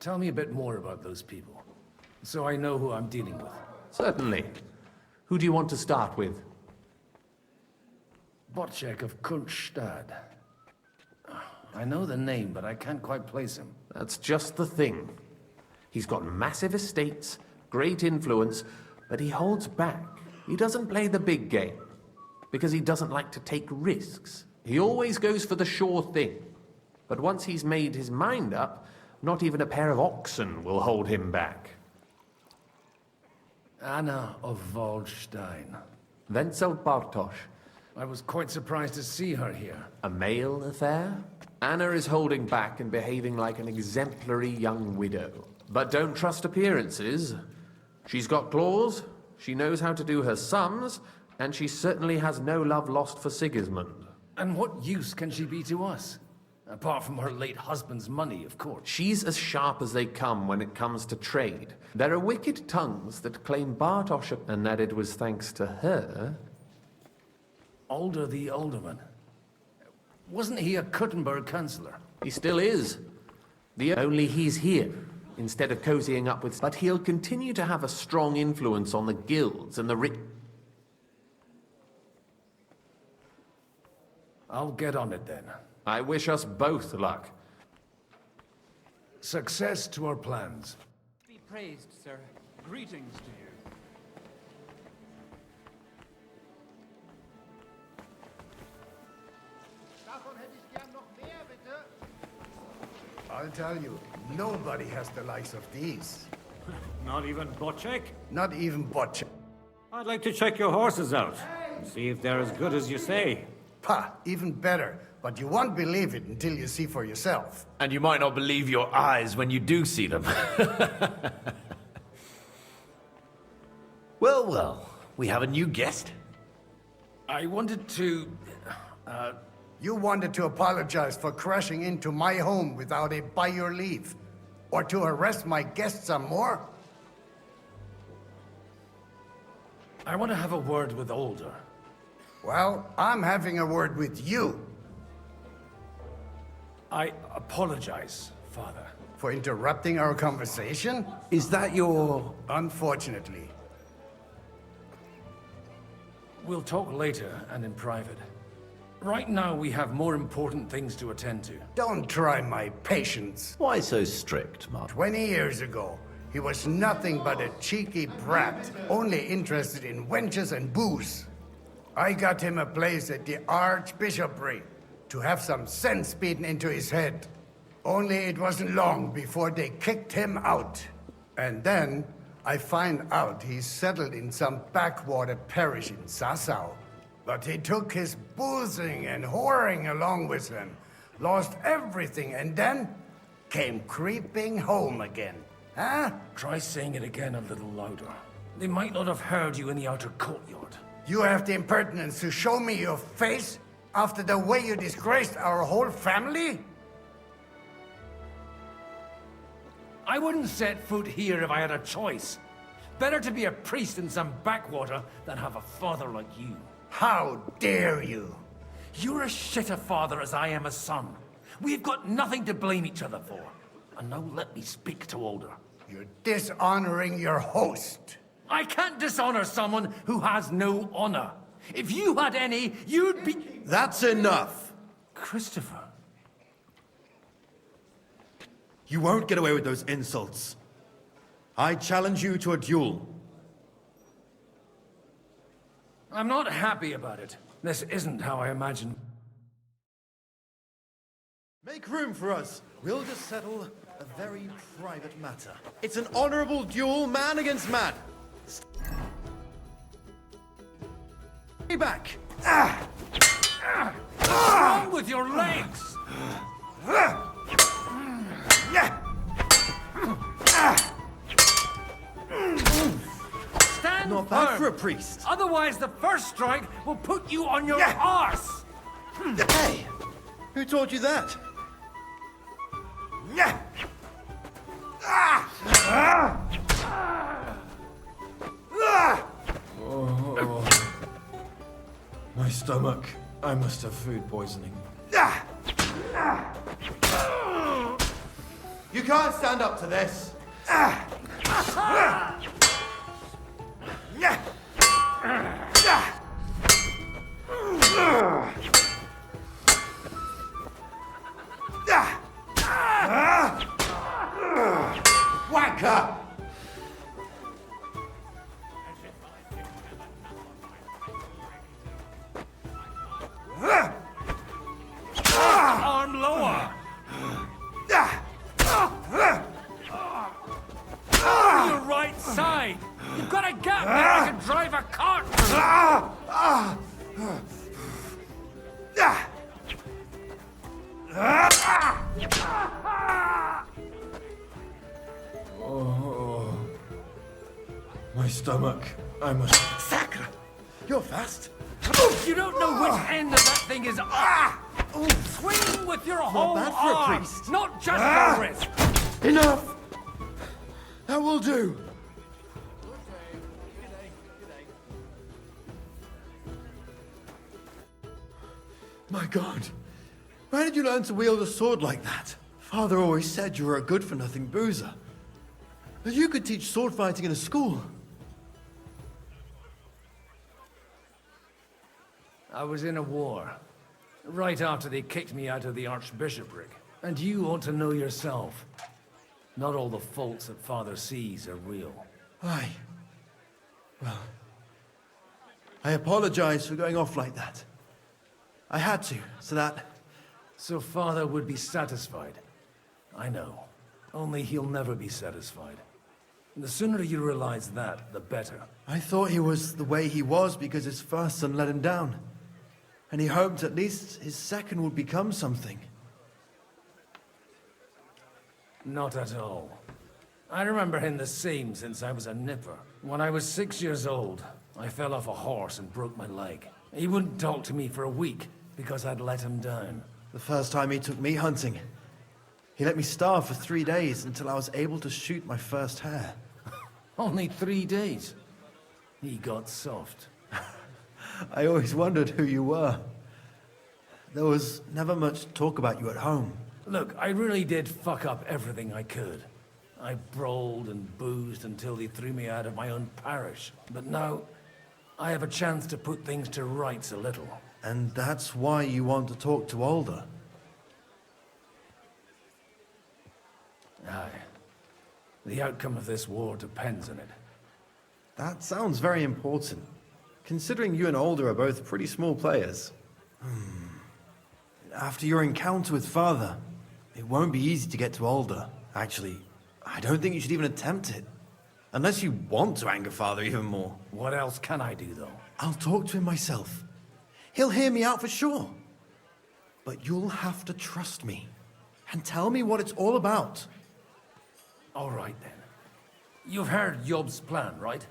Tell me a bit more about those people, so I know who I'm dealing with. Certainly. Who do you want to start with? Botczek of Kunstadt. I know the name, but I can't quite place him. That's just the thing. He's got massive estates, great influence, but he holds back. He doesn't play the big game, because he doesn't like to take risks. He always goes for the sure thing. But once he's made his mind up, not even a pair of oxen will hold him back. Anna of Waldstein. Wenzel Bartosz. I was quite surprised to see her here. A male affair? Anna is holding back and behaving like an exemplary young widow. But don't trust appearances. She's got claws, she knows how to do her sums, and she certainly has no love lost for Sigismund. And what use can she be to us? Apart from her late husband's money, of course. She's as sharp as they come when it comes to trade. There are wicked tongues that claim Bartosz, and that it was thanks to her. Alder the Alderman. Wasn't he a Kuttenberg councillor? He still is. Only he's here, instead of cozying up with... But he'll continue to have a strong influence on the guilds and the rich... I'll get on it then. I wish us both luck. Success to our plans. Be praised, sir. Greetings to you. I'll tell you, nobody has the likes of these. Not even Bocek? Not even Bocek. I'd like to check your horses out and see if they're as good as you say. Pah, even better. But you won't believe it until you see for yourself. And you might not believe your eyes when you do see them. Well, well, we have a new guest. I wanted to... You wanted to apologize for crashing into my home without a by your leave. Or to harass my guests some more? I want to have a word with Older. Well, I'm having a word with you. I apologize, Father. For interrupting our conversation? Is that your... Unfortunately. We'll talk later and in private. Right now, we have more important things to attend to. Don't try my patience. Why so strict, Mark? 20 years ago, he was nothing but a cheeky brat, only interested in wenches and booze. I got him a place at the Archbishopric to have some sense beaten into his head. Only it wasn't long before they kicked him out. And then I find out he's settled in some backwater parish in Sassau. But he took his boozing and whoring along with him, lost everything, and then came creeping home again. Huh? Try saying it again a little louder. They might not have heard you in the outer courtyard. You have the impertinence to show me your face after the way you disgraced our whole family? I wouldn't set foot here if I had a choice. Better to be a priest in some backwater than have a father like you. How dare you? You're as shit a father as I am a son. We've got nothing to blame each other for. And now let me speak to Older. You're dishonoring your host. I can't dishonor someone who has no honor. If you had any, you'd be... That's enough. Christopher. You won't get away with those insults. I challenge you to a duel. I'm not happy about it. This isn't how I imagined. Make room for us. We'll just settle a very private matter. It's an honorable duel, man against man. Stay back. What's wrong with your legs? Stand Not bad firm. for a priest. Otherwise, the first strike will put you on your arse. Hey, who taught you that? Oh. My stomach. I must have food poisoning. You can't stand up to this. Wanker! Arm lower! Your right side! You've got a gap there I can drive a cart Oh, my stomach. I must... Sacre! You're fast. You don't know which end of that thing is up! Swing with your whole bad for a arm, priest. not just your wrist! Enough! That will do. My God. Where did you learn to wield a sword like that? Father always said you were a good-for-nothing boozer. That you could teach sword fighting in a school. I was in a war. Right after they kicked me out of the archbishopric. And you ought to know yourself. Not all the faults that Father sees are real. Aye. Well, I apologize for going off like that. I had to, so that... So Father would be satisfied. I know. Only he'll never be satisfied. And the sooner you realize that, the better. I thought he was the way he was because his first son let him down. And he hoped at least his second would become something. Not at all. I remember him the same since I was a nipper. When I was 6 years old, I fell off a horse and broke my leg. He wouldn't talk to me for a week because I'd let him down. The first time he took me hunting, he let me starve for 3 days until I was able to shoot my first hare. Only 3 days? He got soft. I always wondered who you were. There was never much talk about you at home. Look, I really did fuck up everything I could. I brawled and boozed until they threw me out of my own parish. But now, I have a chance to put things to rights a little. And that's why you want to talk to Alder? Aye. The outcome of this war depends on it. That sounds very important, considering you and Alder are both pretty small players. After your encounter with Father, it won't be easy to get to Alder. Actually, I don't think you should even attempt it. Unless you want to anger Father even more. What else can I do, though? I'll talk to him myself. He'll hear me out for sure. But you'll have to trust me and tell me what it's all about. All right, then. You've heard Yob's plan, right?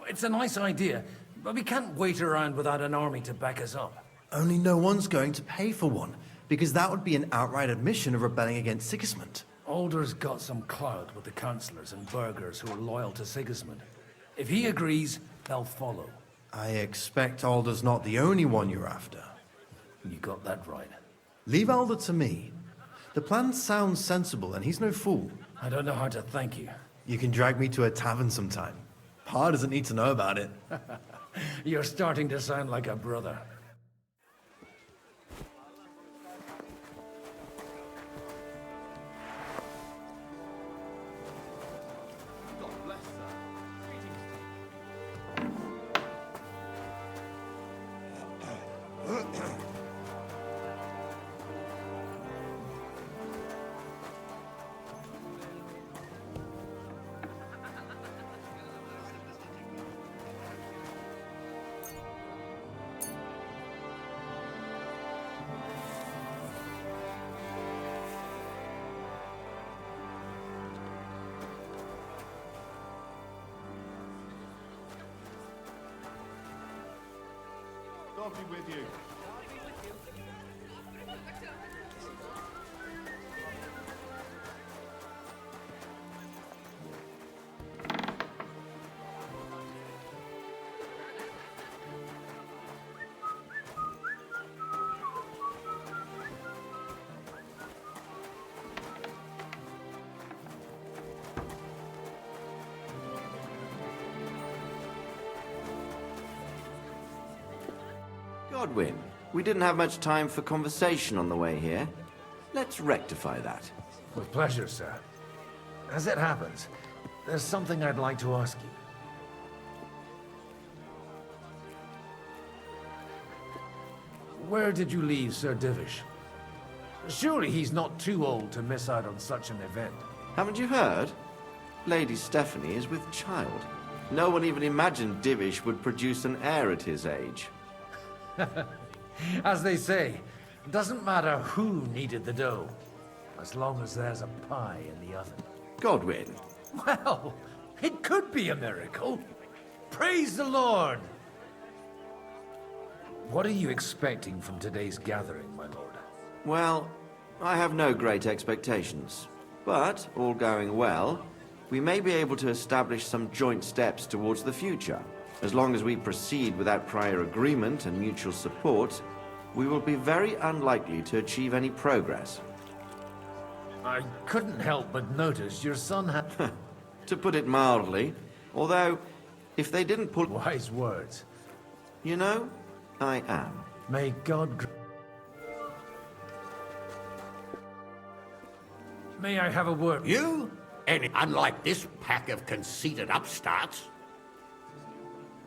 It's a nice idea, but we can't wait around without an army to back us up. Only no one's going to pay for one, because that would be an outright admission of rebelling against Sigismund. Alder's got some clout with the councillors and burghers who are loyal to Sigismund. If he agrees, they'll follow. I expect Alder's not the only one you're after. You got that right. Leave Alder to me. The plan sounds sensible, and he's no fool. I don't know how to thank you. You can drag me to a tavern sometime. Pa doesn't need to know about it. You're starting to sound like a brother. God be with you. Godwin, we didn't have much time for conversation on the way here. Let's rectify that. With pleasure, sir. As it happens, there's something I'd like to ask you. Where did you leave Sir Divish? Surely he's not too old to miss out on such an event. Haven't you heard? Lady Stephanie is with child. No one even imagined Divish would produce an heir at his age. As they say, it doesn't matter who kneaded the dough, as long as there's a pie in the oven. Godwin. Well, it could be a miracle. Praise the Lord! What are you expecting from today's gathering, my lord? Well, I have no great expectations. But, all going well, we may be able to establish some joint steps towards the future. As long as we proceed without prior agreement and mutual support, we will be very unlikely to achieve any progress. I couldn't help but notice your son had... To put it mildly, although, if they didn't pull... Wise words. You know, I am. May God... May I have a word? You? Unlike this pack of conceited upstarts.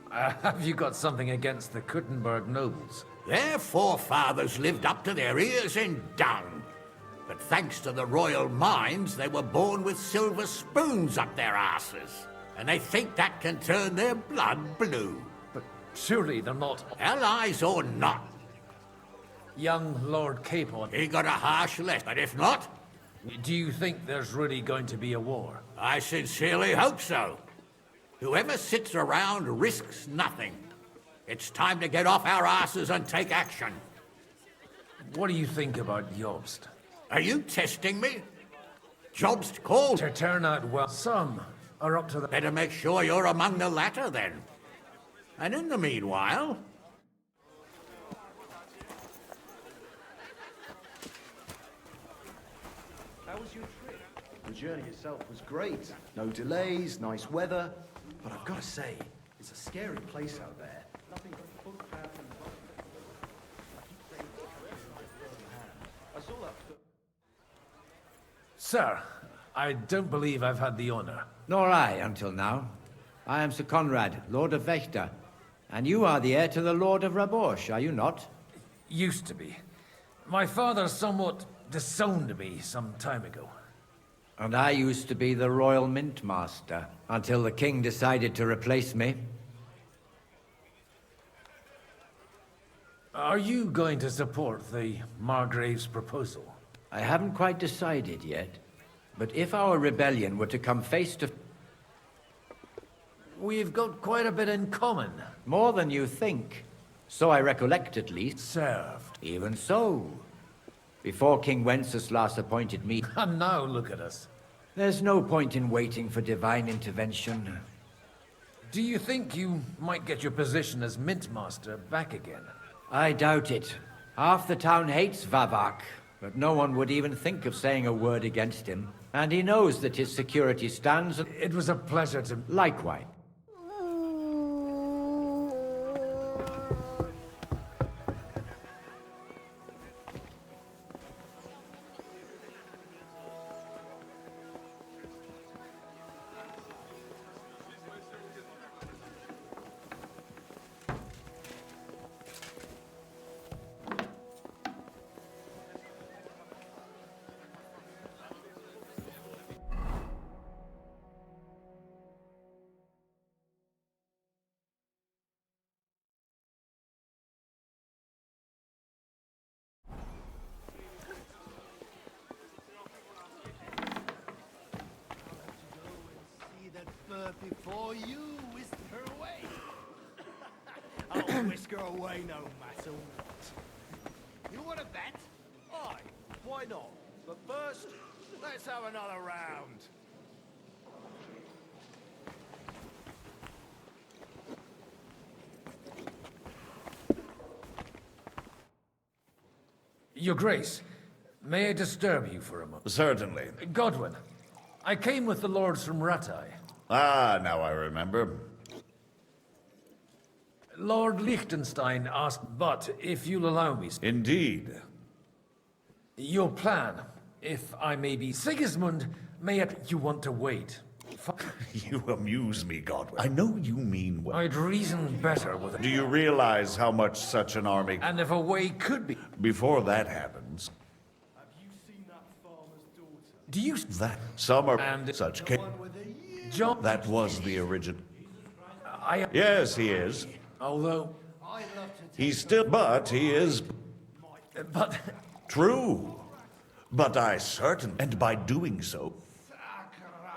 Have you got something against the Kuttenberg nobles? Their forefathers lived up to their ears in dung. But thanks to the royal mines, they were born with silver spoons up their asses. And they think that can turn their blood blue. But surely they're not... Allies or not. Young Lord Capon... He got a harsh lesson, but if not... Do you think there's really going to be a war? I sincerely hope so. Whoever sits around risks nothing. It's time to get off our asses and take action. What do you think about Jobst? Are you testing me? Jobst called. To turn out well. Some are up to the... Better make sure you're among the latter, then. And in the meanwhile... How was your trip? The journey itself was great. No delays, nice weather. But I've got to say, it's a scary place out there. Nothing but footpath and... I saw that... Sir, I don't believe I've had the honor. Nor I, until now. I am Sir Conrad, Lord of Wächter. And you are the heir to the Lord of Rabosh, are you not? Used to be. My father somewhat disowned me some time ago. And I used to be the Royal Mint Master, until the King decided to replace me. Are you going to support the Margrave's proposal? I haven't quite decided yet. But if our rebellion were to come face to... We've got quite a bit in common. More than you think. So I recollect, at least. Served. Even so. Before King Wenceslas appointed me... And now look at us. There's no point in waiting for divine intervention. Do you think you might get your position as Mint Master back again? I doubt it. Half the town hates Vavak, but no one would even think of saying a word against him. And he knows that his security stands... It was a pleasure to... Likewise. Before you whisk her away. I'll whisk her away no matter what. You want to bet? Aye, why not? But first, let's have another round. Your Grace, may I disturb you for a moment? Certainly. Godwin, I came with the lords from Rattay. Ah, now I remember. Lord Liechtenstein asked, but if you'll allow me... Indeed. Your plan, if I may be... Sigismund, may it... You want to wait. You amuse me, Godwin. I know you mean well. I'd reason better with it. Do you realize how much such an army... And if a way could be... Before that happens... Have you seen that farmer's daughter? Do you... That... Some are... And... Such... John... That was the original... I... Yes, he is. Although... He's still... But he is... But... True. But I certain... And by doing so...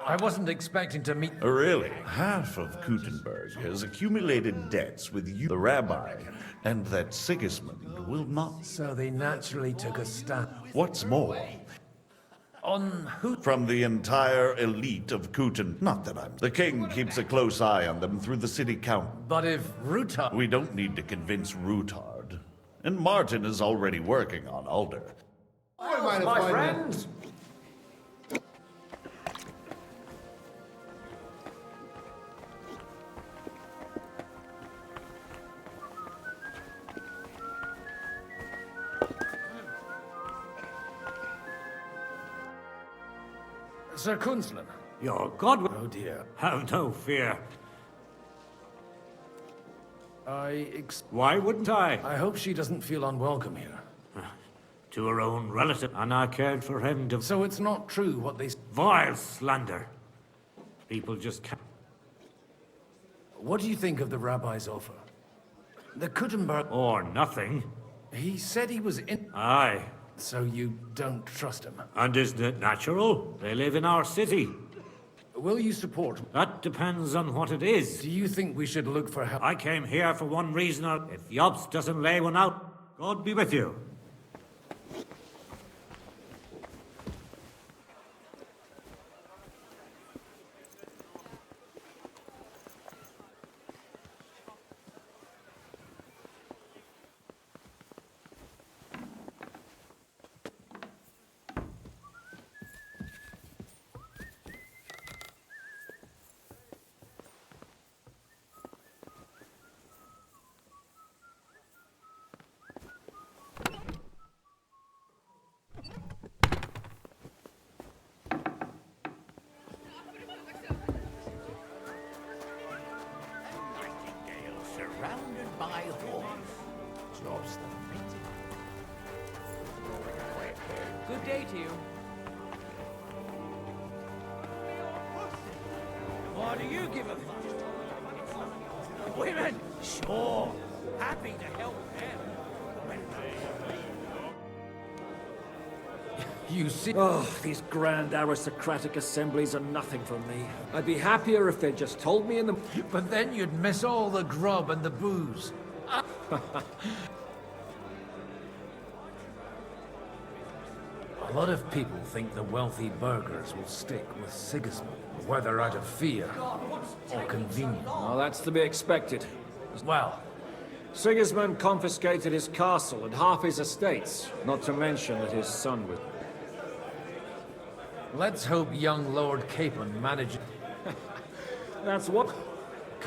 I wasn't expecting to meet... Really? Half of Kuttenberg has accumulated debts with you, the rabbi, and that Sigismund will not... So they naturally took a stand. What's more... On who? From the entire elite of Kuten. Not that I'm... The king keeps a close eye on them through the city council. But if Rutard... We don't need to convince Rutard. And Martin is already working on Alder. I might have my friends! Sir Kunzman. Your God. Oh dear. Have no fear. Why wouldn't I? I hope she doesn't feel unwelcome here. To her own relative, and I cared for him to... So it's not true what they... Vile slander. People just can't... What do you think of the rabbi's offer? The Kuttenberg... Or nothing. He said he was in... Aye. So you don't trust him? And isn't it natural? They live in our city. Will you support? That depends on what it is. Do you think we should look for help? I came here for one reason, or if Yobst doesn't lay one out, God be with you. Surrounded by horns. Job's the meeting. Good day to you. Why do you give a fuck? Women? Sure. Happy to help them. You see... Oh, these grand aristocratic assemblies are nothing for me. I'd be happier if they just told me in the... But then you'd miss all the grub and the booze. A lot of people think the wealthy burghers will stick with Sigismund, whether out of fear or convenience. Well, that's to be expected. Well, Sigismund confiscated his castle and half his estates, not to mention that his son was... let's hope young Lord Capon manages... That's what...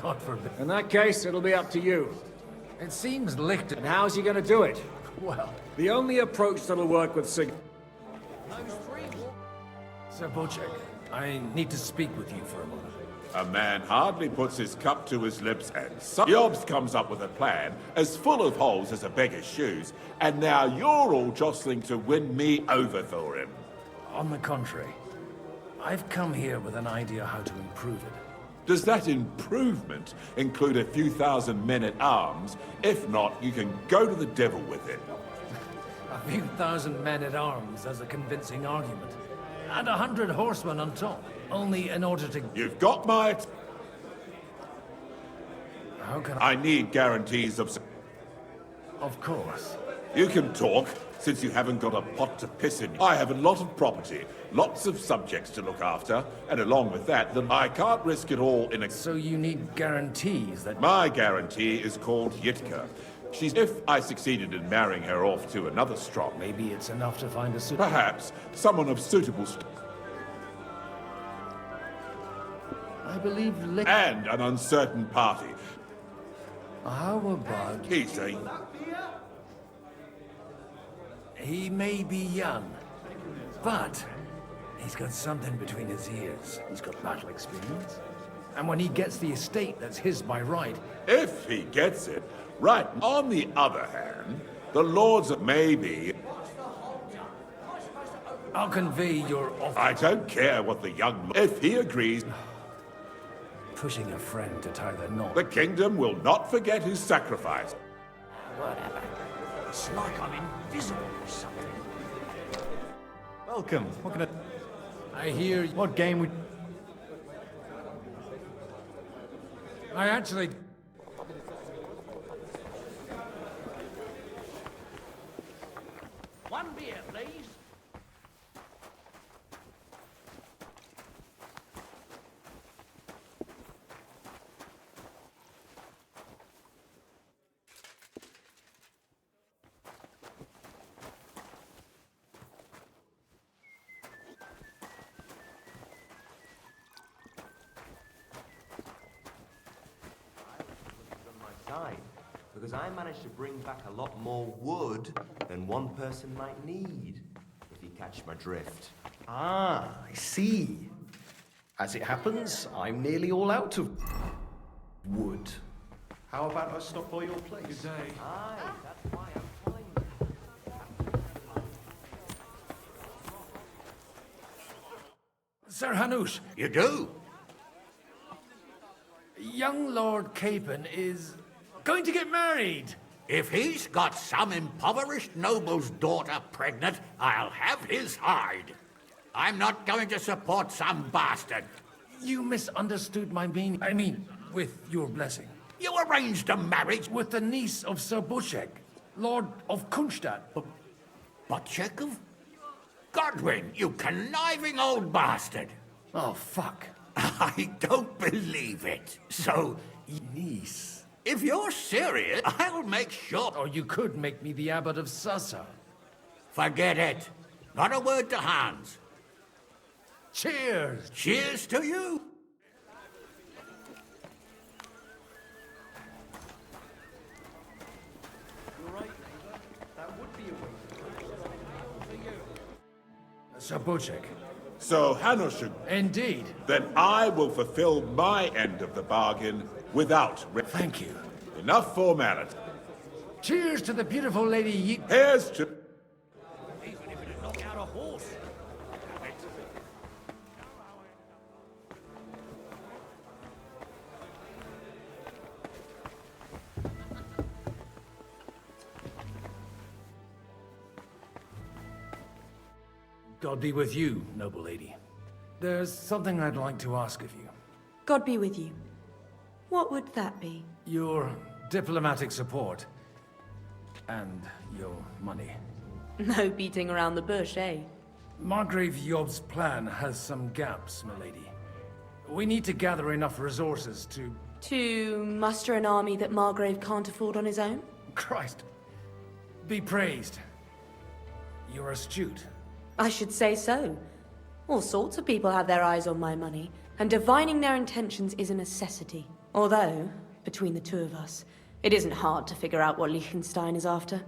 God forbid. In that case, it'll be up to you. It seems Lichten... And how's he gonna do it? Well... The only approach that'll work with Sir Bocek, I need to speak with you for a moment. A man hardly puts his cup to his lips, and Jobs comes up with a plan as full of holes as a beggar's shoes, and now you're all jostling to win me over for him. On the contrary, I've come here with an idea how to improve it. Does that improvement include a few thousand men-at-arms? If not, you can go to the devil with it. A few thousand men-at-arms as a convincing argument. And 100 horsemen on top. Only in order to... You've got my... How can I need guarantees of... Of course. You can talk, since you haven't got a pot to piss in. I have a lot of property, lots of subjects to look after, and along with that, then I can't risk it all in a... So you need guarantees that... My guarantee is called Yitka. She's... If I succeeded in marrying her off to another strong... Maybe it's enough to find a suit... Perhaps someone of suitable... I believe... And an uncertain party. How about... Easy. He may be young, but he's got something between his ears. He's got battle experience. And when he gets the estate that's his by right... If he gets it, right. On the other hand, the lords of maybe... I'll convey your offer. I don't care what the young... If he agrees... Pushing a friend to tie the knot. The kingdom will not forget his sacrifice. Whatever. It's like I'm invisible or something. Welcome. What can I hear... What game would... I actually... One beer, please. Because I managed to bring back a lot more wood than one person might need, if you catch my drift. Ah, I see. As it happens, I'm nearly all out of wood. How about I stop by your place? Good day. Aye, that's why I'm fine. Sir Hanush. You do? Young Lord Capon is going to get married. If he's got some impoverished noble's daughter pregnant, I'll have his hide. I'm not going to support some bastard. You misunderstood my meaning. I mean, with your blessing. You arranged a marriage with the niece of Sir Bushek, Lord of Kunstadt. Bushek of Godwin, you conniving old bastard. Oh, fuck. I don't believe it. So, niece. If you're serious, I'll make sure. Or you could make me the abbot of Sassa. Forget it. Not a word to Hans. Cheers. Cheers to you. You're right, neighbor. That would be a way. Sir Bushek. So, Hanush, indeed. Then I will fulfill my end of the bargain without... Thank you. Enough formality. Cheers to the beautiful lady Here's to... Even if it'd knock out a horse. God be with you, noble lady. There's something I'd like to ask of you. God be with you. What would that be? Your diplomatic support. And your money. No beating around the bush, eh? Margrave Yob's plan has some gaps, milady. We need to gather enough resources to... To muster an army that Margrave can't afford on his own? Christ. Be praised. You're astute. I should say so. All sorts of people have their eyes on my money, and divining their intentions is a necessity. Although, between the two of us, it isn't hard to figure out what Liechtenstein is after.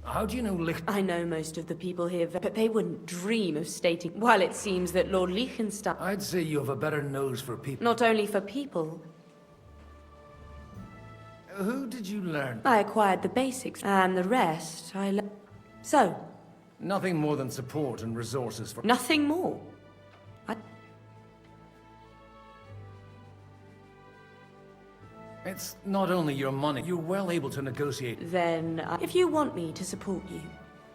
How do you know I know most of the people here, but they wouldn't dream of stating... While it seems that Lord Liechtenstein... I'd say you have a better nose for people. Not only for people. Who did you learn? I acquired the basics, and the rest I learned. So? Nothing more than support and resources for... Nothing more? It's not only your money. You're well able to negotiate. Then, if you want me to support you...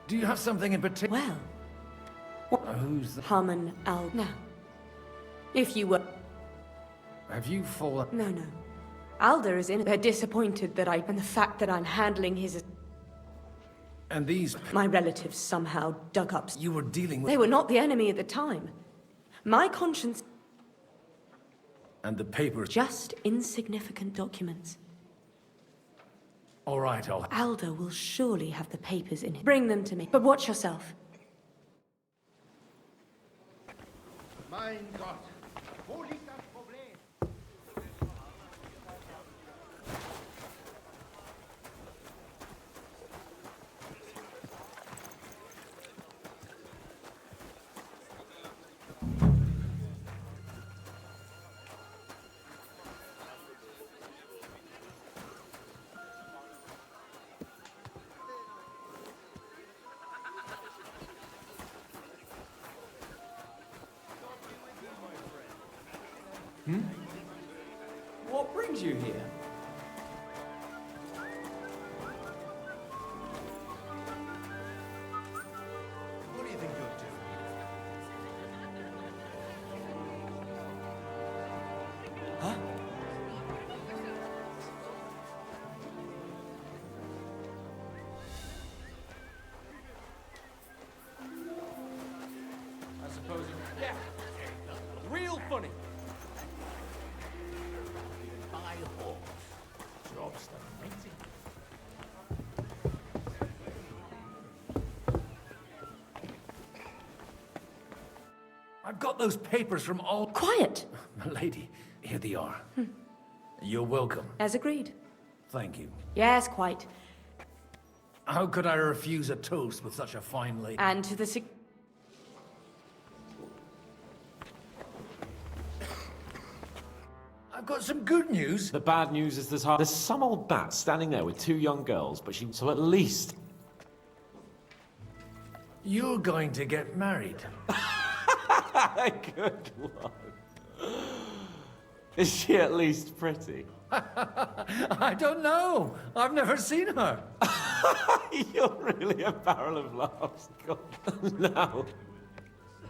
Do you have something in particular? Well... Who's the... Haman Al... Now, if you were... Have you fallen... No. Alder is in... They're disappointed that And the fact that I'm handling his... And these... My relatives somehow dug up... You were dealing with... They were not the enemy at the time. My conscience... And the papers... Just insignificant documents. All right, Alder will surely have the papers in it. Bring them to me. But watch yourself. Mein Gott. Wo liegt das Problem? What brings you here? What do you think you're doing? Huh? I suppose you... Yeah. Real funny. My horse. Job's done. I've got those papers from all... Quiet! Milady, here they are. You're welcome. As agreed. Thank you. Yes, quite. How could I refuse a toast with such a fine lady? And to the... some good news? The bad news is there's some old bat standing there with two young girls, but so at least... You're going to get married. Good one. Is she at least pretty? I don't know. I've never seen her. You're really a barrel of laughs. God. No.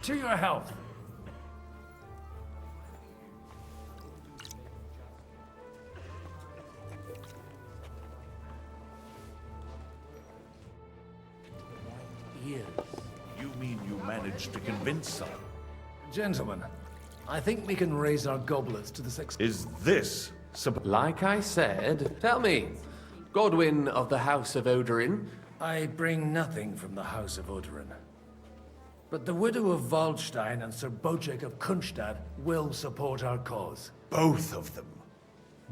To your health. Years. You mean you managed to convince some? Gentlemen, I think we can raise our goblets to the success. Is this... Like I said, tell me, Godwin of the House of Odorin? I bring nothing from the House of Odorin. But the widow of Waldstein and Sir Bojek of Kunstad will support our cause. Both of them?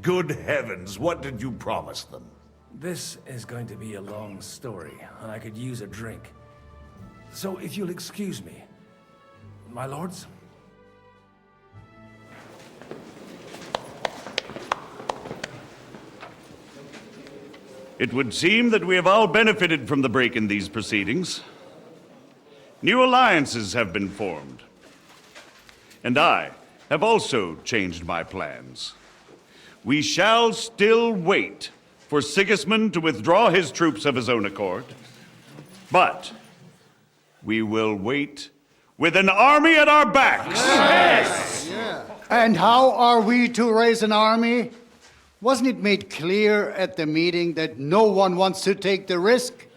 Good heavens, what did you promise them? This is going to be a long story, and I could use a drink. So if you'll excuse me, my lords? It would seem that we have all benefited from the break in these proceedings. New alliances have been formed. And I have also changed my plans. We shall still wait for Sigismund to withdraw his troops of his own accord, but we will wait with an army at our backs. Yes! Yeah. And how are we to raise an army? Wasn't it made clear at the meeting that no one wants to take the risk?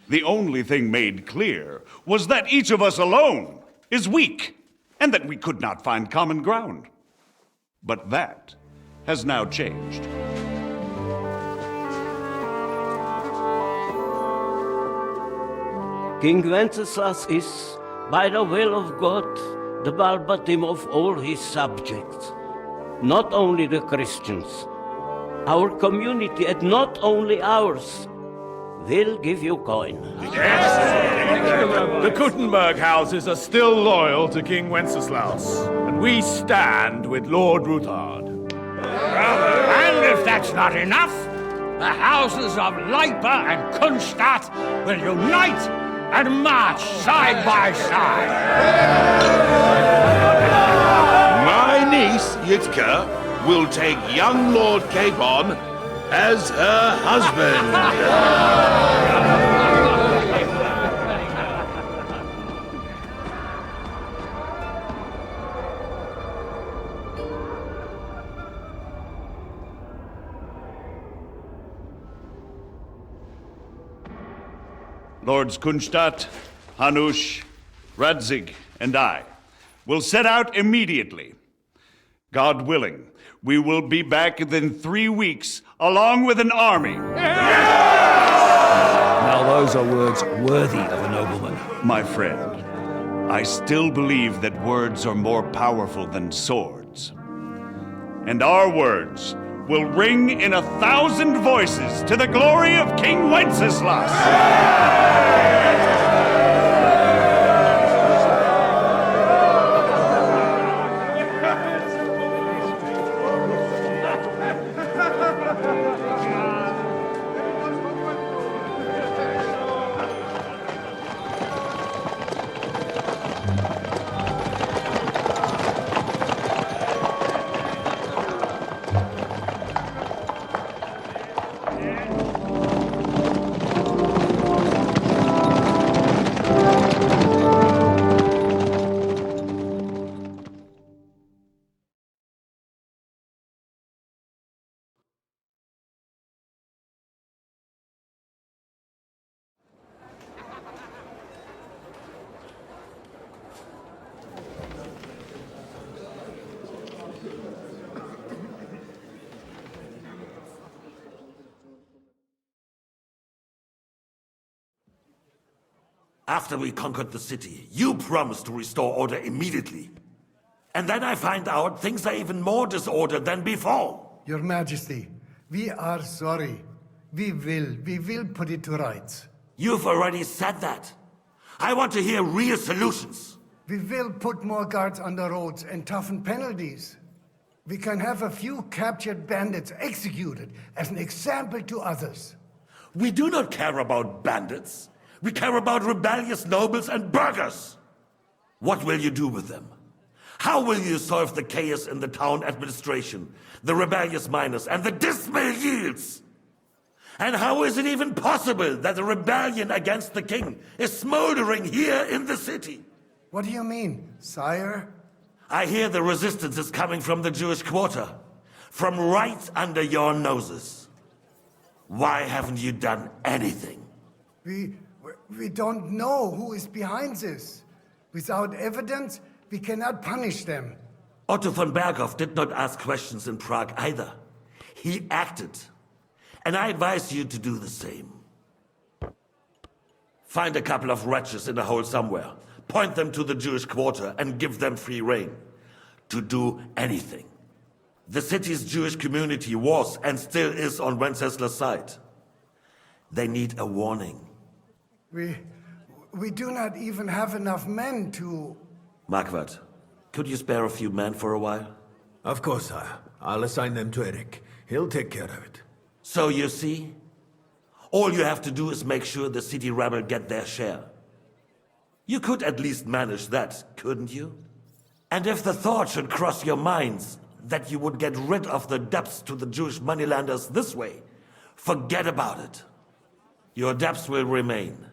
The only thing made clear was that each of us alone is weak, and that we could not find common ground. But that has now changed. King Wenceslas is, by the will of God, the Balbatim of all his subjects. Not only the Christians, our community, and not only ours, will give you coin. The Kuttenberg houses are still loyal to King Wenceslaus, and we stand with Lord Ruthard. And if that's not enough, the houses of Leipa and Kunstadt will unite and march side by side. My niece, Yitka, will take young Lord Capon as her husband. Lords Kunstadt, Hanush, Radzig, and I will set out immediately. God willing, we will be back within 3 weeks, along with an army. Now those are words worthy of a nobleman. My friend, I still believe that words are more powerful than swords. And our words will ring in 1,000 voices to the glory of King Wenceslas. After we conquered the city, you promised to restore order immediately. And then I find out things are even more disordered than before. Your Majesty, we are sorry. We will put it to rights. You've already said that. I want to hear real solutions. We will put more guards on the roads and toughen penalties. We can have a few captured bandits executed as an example to others. We do not care about bandits. We care about rebellious nobles and burghers. What will you do with them? How will you solve the chaos in the town administration, the rebellious miners, and the dismal yields? And how is it even possible that a rebellion against the king is smoldering here in the city? What do you mean, sire? I hear the resistance is coming from the Jewish quarter, from right under your noses. Why haven't you done anything? We don't know who is behind this. Without evidence, we cannot punish them. Otto von Berghoff did not ask questions in Prague either. He acted. And I advise you to do the same. Find a couple of wretches in a hole somewhere. Point them to the Jewish quarter and give them free rein to do anything. The city's Jewish community was and still is on Wencesla's side. They need a warning. We do not even have enough men to... Marquardt, could you spare a few men for a while? Of course, sire. I'll assign them to Eric. He'll take care of it. So you see, all you have to do is make sure the city rebel get their share. You could at least manage that, couldn't you? And if the thought should cross your minds that you would get rid of the debts to the Jewish moneylenders this way, forget about it. Your debts will remain,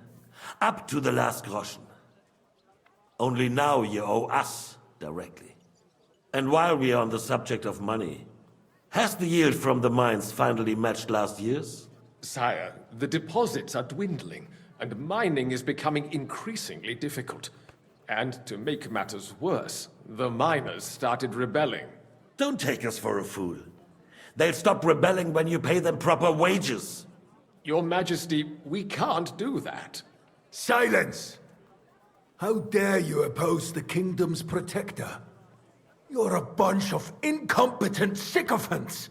up to the last groschen. Only now you owe us directly. And while we are on the subject of money, has the yield from the mines finally matched last year's? Sire, the deposits are dwindling, and mining is becoming increasingly difficult. And to make matters worse, the miners started rebelling. Don't take us for a fool. They'll stop rebelling when you pay them proper wages. Your Majesty, we can't do that. Silence! How dare you oppose the kingdom's protector? You're a bunch of incompetent sycophants!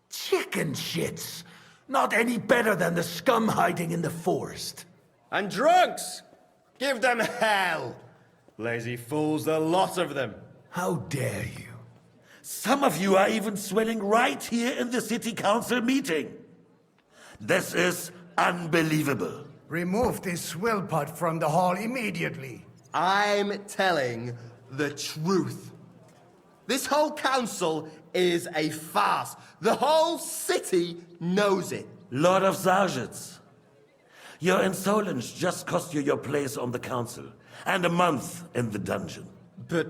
Chicken shits! Not any better than the scum hiding in the forest. And drunks! Give them hell! Lazy fools, the lot of them. How dare you? Some of you are even swilling right here in the city council meeting. This is unbelievable. Remove this swill pot from the hall immediately. I'm telling the truth. This whole council is a farce. The whole city knows it. Lord of Sargitz, your insolence just cost you your place on the council, and a month in the dungeon. But...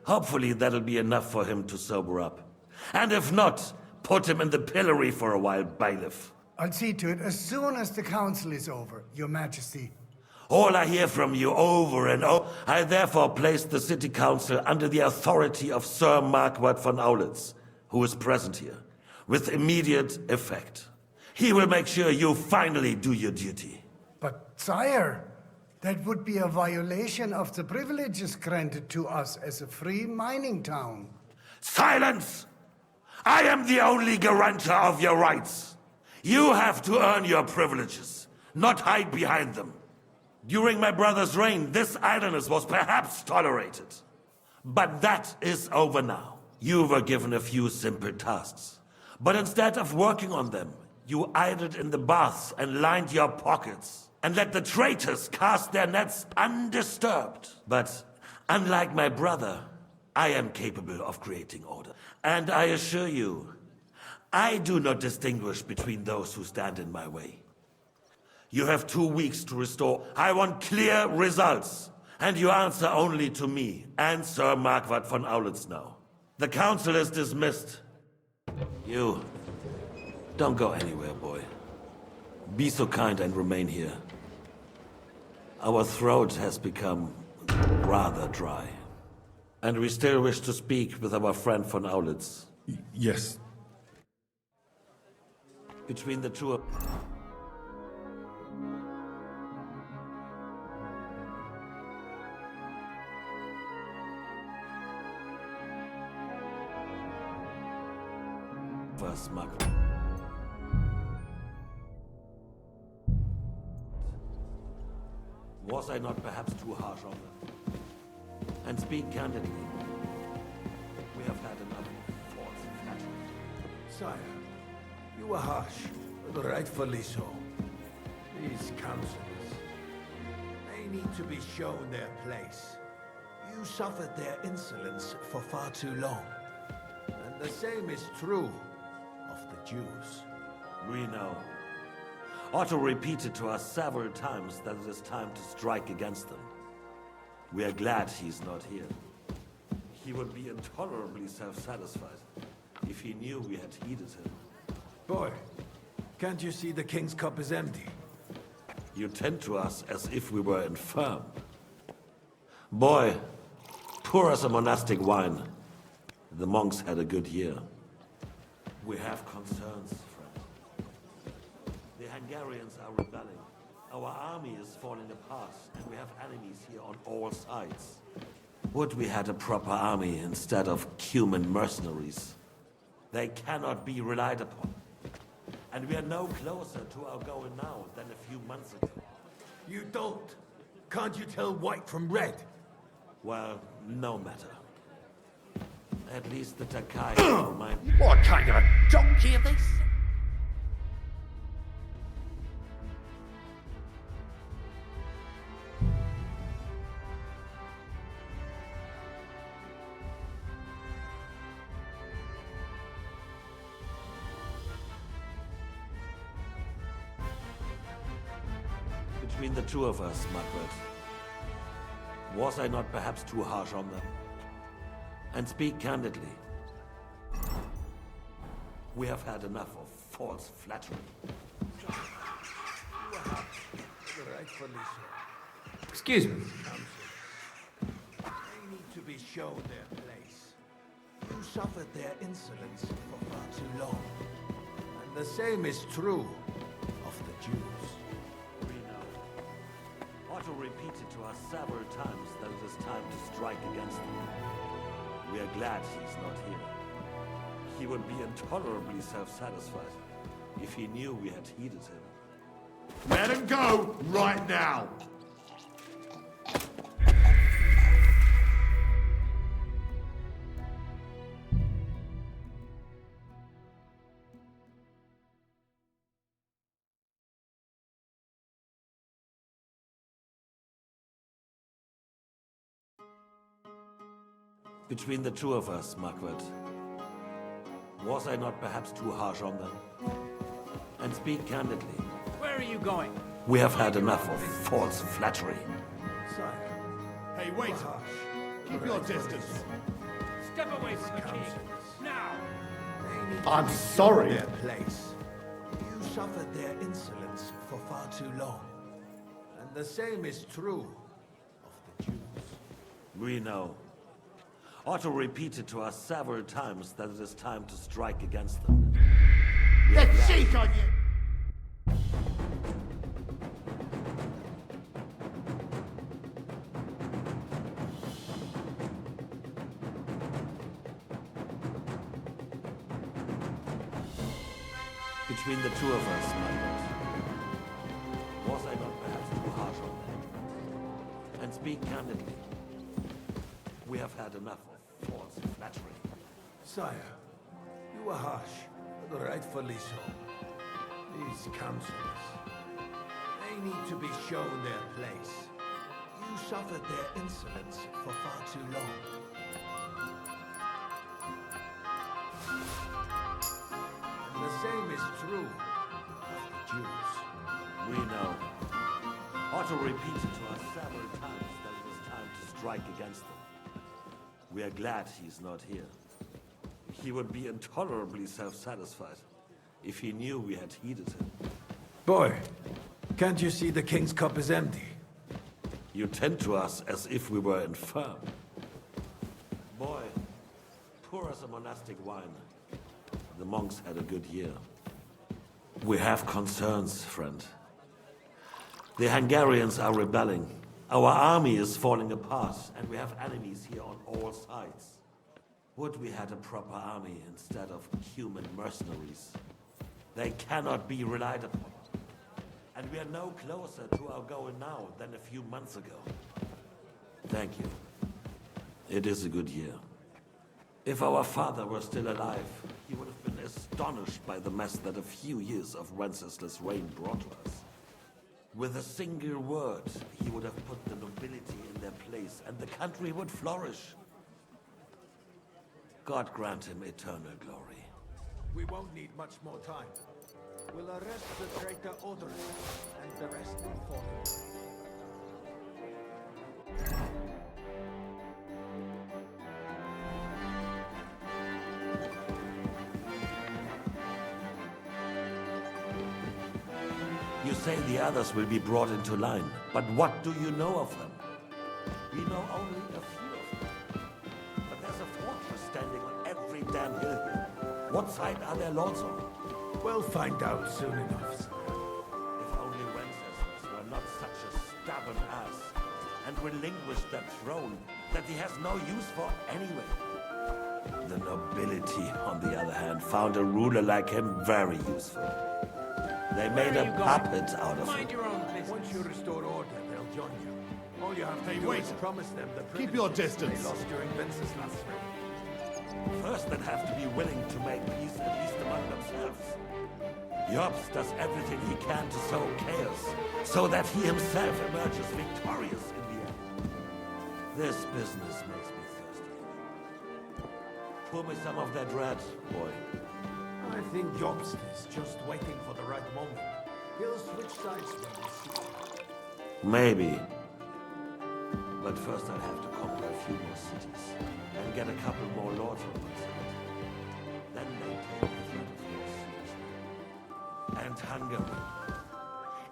Hopefully that'll be enough for him to sober up. And if not, put him in the pillory for a while, bailiff. I'll see to it as soon as the council is over, Your Majesty. All I hear from you over and over. I therefore place the city council under the authority of Sir Marquardt von Aulitz, who is present here, with immediate effect. He will make sure you finally do your duty. But, sire, that would be a violation of the privileges granted to us as a free mining town. Silence! I am the only guarantor of your rights. You have to earn your privileges, not hide behind them. During my brother's reign, this idleness was perhaps tolerated. But that is over now. You were given a few simple tasks. But instead of working on them, you idled in the baths and lined your pockets, and let the traitors cast their nets undisturbed. But unlike my brother, I am capable of creating order. And I assure you, I do not distinguish between those who stand in my way. You have 2 weeks to restore. I want clear results. And you answer only to me and Sir Marquardt von Aulitz now. The council is dismissed. You, don't go anywhere, boy. Be so kind and remain here. Our throat has become rather dry. And we still wish to speak with our friend von Aulitz. Yes. Between the two of... First, Marquardt. Was I not perhaps too harsh on them? And speak candidly. We have Sire, you were harsh, but rightfully so. These councillors, they need to be shown their place. You suffered their insolence for far too long. And the same is true of the Jews. We know. Otto repeated to us several times that it is time to strike against them. We are glad he's not here. He would be intolerably self-satisfied if he knew we had heeded him. Boy, can't you see the king's cup is empty? You tend to us as if we were infirm. Boy, pour us a monastic wine. The monks had a good year. We have concerns, friend. The Hungarians are rebelling. Our army is falling apart, and we have enemies here on all sides. Would we had a proper army instead of human mercenaries? They cannot be relied upon. And we are no closer to our goal now than a few months ago. You don't. Can't you tell white from red? Well, no matter. At least the Takai might... What kind of a donkey is this? Between the two of us, Margaret, was I not perhaps too harsh on them? And speak candidly, we have had enough of false flattery. Excuse me. They need to be shown their place. You suffered their insolence for far too long. And the same is true of the Jews. We know. Otto repeated to us several times that it is time to strike against them. We are glad he's not here. He would be intolerably self-satisfied if he knew we had heeded him. Let him go right now! Between the two of us, Margaret, was I not perhaps too harsh on them? And speak candidly, Where are you going? we have had enough of false flattery. Hey, wait! Keep your distance. Step away from the king. Now! I'm sorry. Their place. You suffered their insolence for far too long. And the same is true of the Jews. We know. Otto repeated to us several times that it is time to strike against them. The cheek on you! Between the two of us, Margaret, was I not perhaps too harsh on them? And speak candidly, we have had enough of false flattery. Sire, you were harsh, but rightfully so. These councillors, they need to be shown their place. You suffered their insolence for far too long. And the same is true of the Jews. We know. Otto repeated to us several times that it is time to strike against them. We are glad he's not here. He would be intolerably self-satisfied if he knew we had heeded him. Boy, can't you see the king's cup is empty? You tend to us as if we were infirm. Boy, pour us a monastic wine. The monks had a good year. We have concerns, friend. The Hungarians are rebelling. Our army is falling apart, and we have enemies here on all sides. Would we had a proper army instead of human mercenaries? They cannot be relied upon. And we are no closer to our goal now than a few months ago. Thank you. It is a good year. If our father were still alive, he would have been astonished astonished by the mess that a few years of Wenceslas' reign brought to us. With a single word, he would have put the nobility in their place, and the country would flourish. God grant him eternal glory. We won't need much more time. We'll arrest the traitor Odorous, and the rest will follow. You say the others will be brought into line, but what do you know of them? We know only a few of them. But there's a fortress standing on every damn hill here. What side are their lords on? We'll find out soon enough. If only Wenceslas were not such a stubborn ass, and relinquished that throne that he has no use for anyway. The nobility, on the other hand, found a ruler like him very useful. They made a puppet out of him. Once you restore order, they'll join you. All you have to do is promise them the Keep your privileges distance. they lost during Wenceslas' reign. First, they'd have to be willing to make peace, at least among themselves. Jobs does everything he can to sow chaos, so that he himself emerges victorious in the end. This business makes me thirsty. Pour me some of that red, boy. I think Jobst is just waiting for the right moment. He'll switch sides when he sees it. Maybe. But first I'll have to conquer a few more cities, and get a couple more lords on my side. Then they take the threat of yours seriously. And Hungary.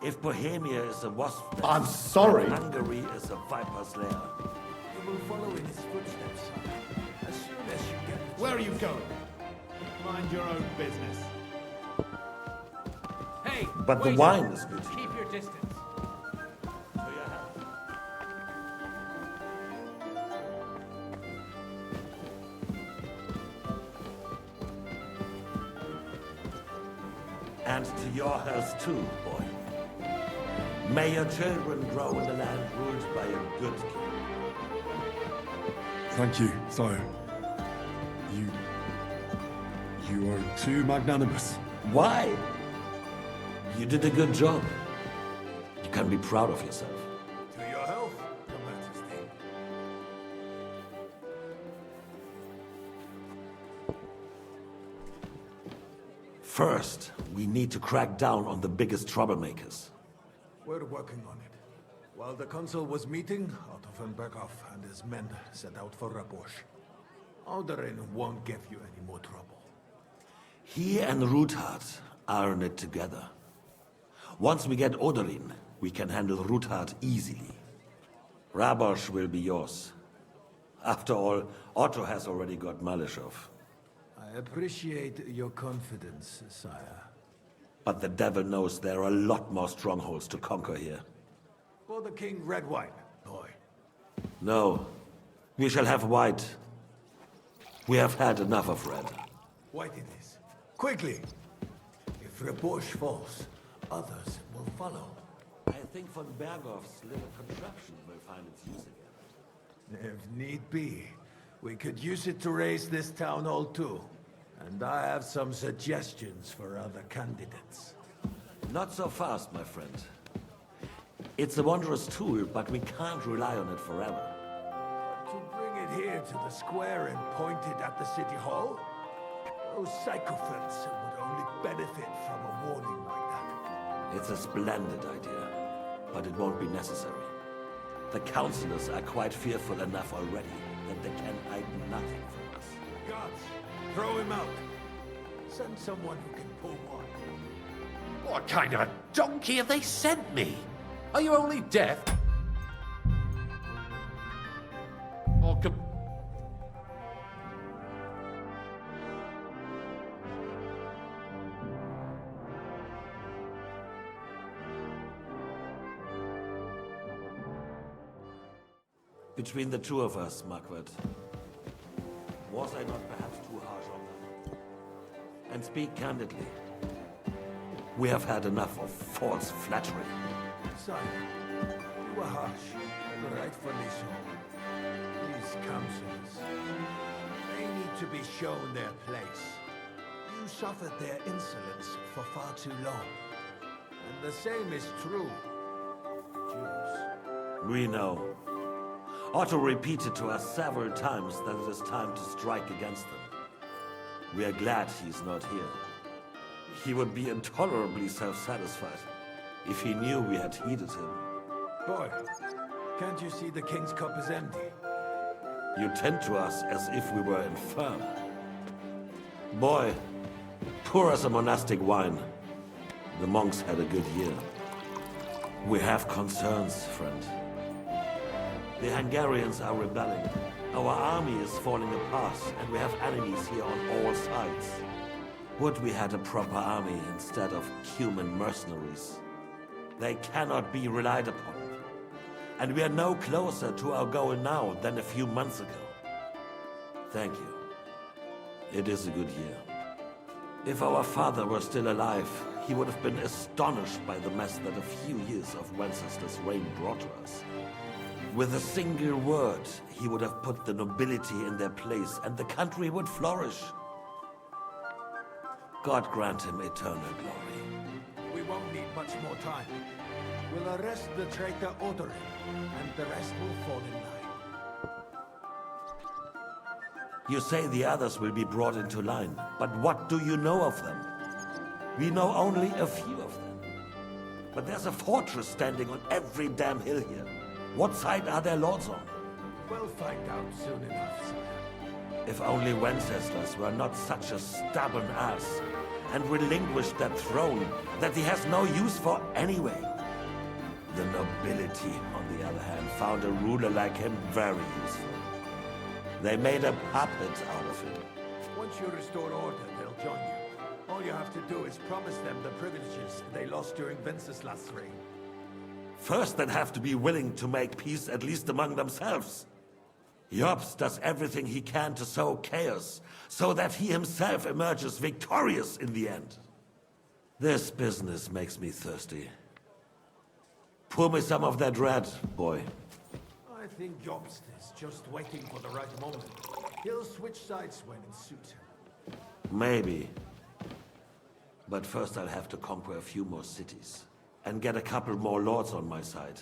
If Bohemia is a wasp nest, I'm sorry. then Hungary is a viper's lair. You will follow in his footsteps, sire. As soon as you get the Where are you going? Mind your own business. Hey! But the wait. wine is good. Keep your distance. And to your health too, boy. May your children grow in a land ruled by a good king. Thank you, sire. You are too magnanimous. Why? You did a good job. You can be proud of yourself. To your health, Your Majesty. First, we need to crack down on the biggest troublemakers. We're working on it. While the consul was meeting, Otto von Berghoff and his men set out for Rabosch. Alderin won't give you any more trouble. He and Ruthard are in it together. Once we get Odorin, we can handle Ruthard easily. Rabosch will be yours. After all, Otto has already got Malishov. I appreciate your confidence, sire. But the devil knows there are a lot more strongholds to conquer here. For the king, red wine, boy. No, we shall have white. We have had enough of red. White it is. Quickly! If Rabosch falls, others will follow. I think von Berghoff's little contraption will find its use again. If need be, we could use it to raise this town hall too. And I have some suggestions for other candidates. Not so fast, my friend. It's a wondrous tool, but we can't rely on it forever. To bring it here to the square and point it at the city hall? Those sycophants would only benefit from a warning like that. It's a splendid idea, but it won't be necessary. The councillors are quite fearful enough already that they can hide nothing from us. Guards, throw him out. Send someone who can pull one. What kind of a donkey have they sent me? Are you only deaf? Or Between the two of us, Marquardt, was I not perhaps too harsh on them? And speak candidly, we have had enough of false flattery. Sire, you were harsh, rightfully so. These councillors, they need to be shown their place. You suffered their insolence for far too long. And the same is true, Jews. We know. Otto repeated to us several times that it is time to strike against them. We are glad he's not here. He would be intolerably self-satisfied if he knew we had heeded him. Boy, can't you see the king's cup is empty? You tend to us as if we were infirm. Boy, pour us a monastic wine. The monks had a good year. We have concerns, friend. The Hungarians are rebelling. Our army is falling apart, and we have enemies here on all sides. Would we had a proper army instead of human mercenaries? They cannot be relied upon. And we are no closer to our goal now than a few months ago. Thank you. It is a good year. If our father were still alive, he would have been astonished by the mess that a few years of Wenceslaus' reign brought to us. With a single word, he would have put the nobility in their place, and the country would flourish. God grant him eternal glory. We won't need much more time. We'll arrest the traitor Odorin, and the rest will fall in line. You say the others will be brought into line, but what do you know of them? We know only a few of them. But there's a fortress standing on every damn hill here. What side are their lords on? We'll find out soon enough, sire. If only Wenceslas were not such a stubborn ass, and relinquished that throne that he has no use for anyway. The nobility, on the other hand, found a ruler like him very useful. They made a puppet out of him. Once you restore order, they'll join you. All you have to do is promise them the privileges they lost during Wenceslas' reign. First, they'd have to be willing to make peace at least among themselves. Jobst does everything he can to sow chaos, so that he himself emerges victorious in the end. This business makes me thirsty. Pour me some of that red, boy. I think Jobst is just waiting for the right moment. He'll switch sides when it suits him. Maybe. But first I'll have to conquer a few more cities, and get a couple more lords on my side.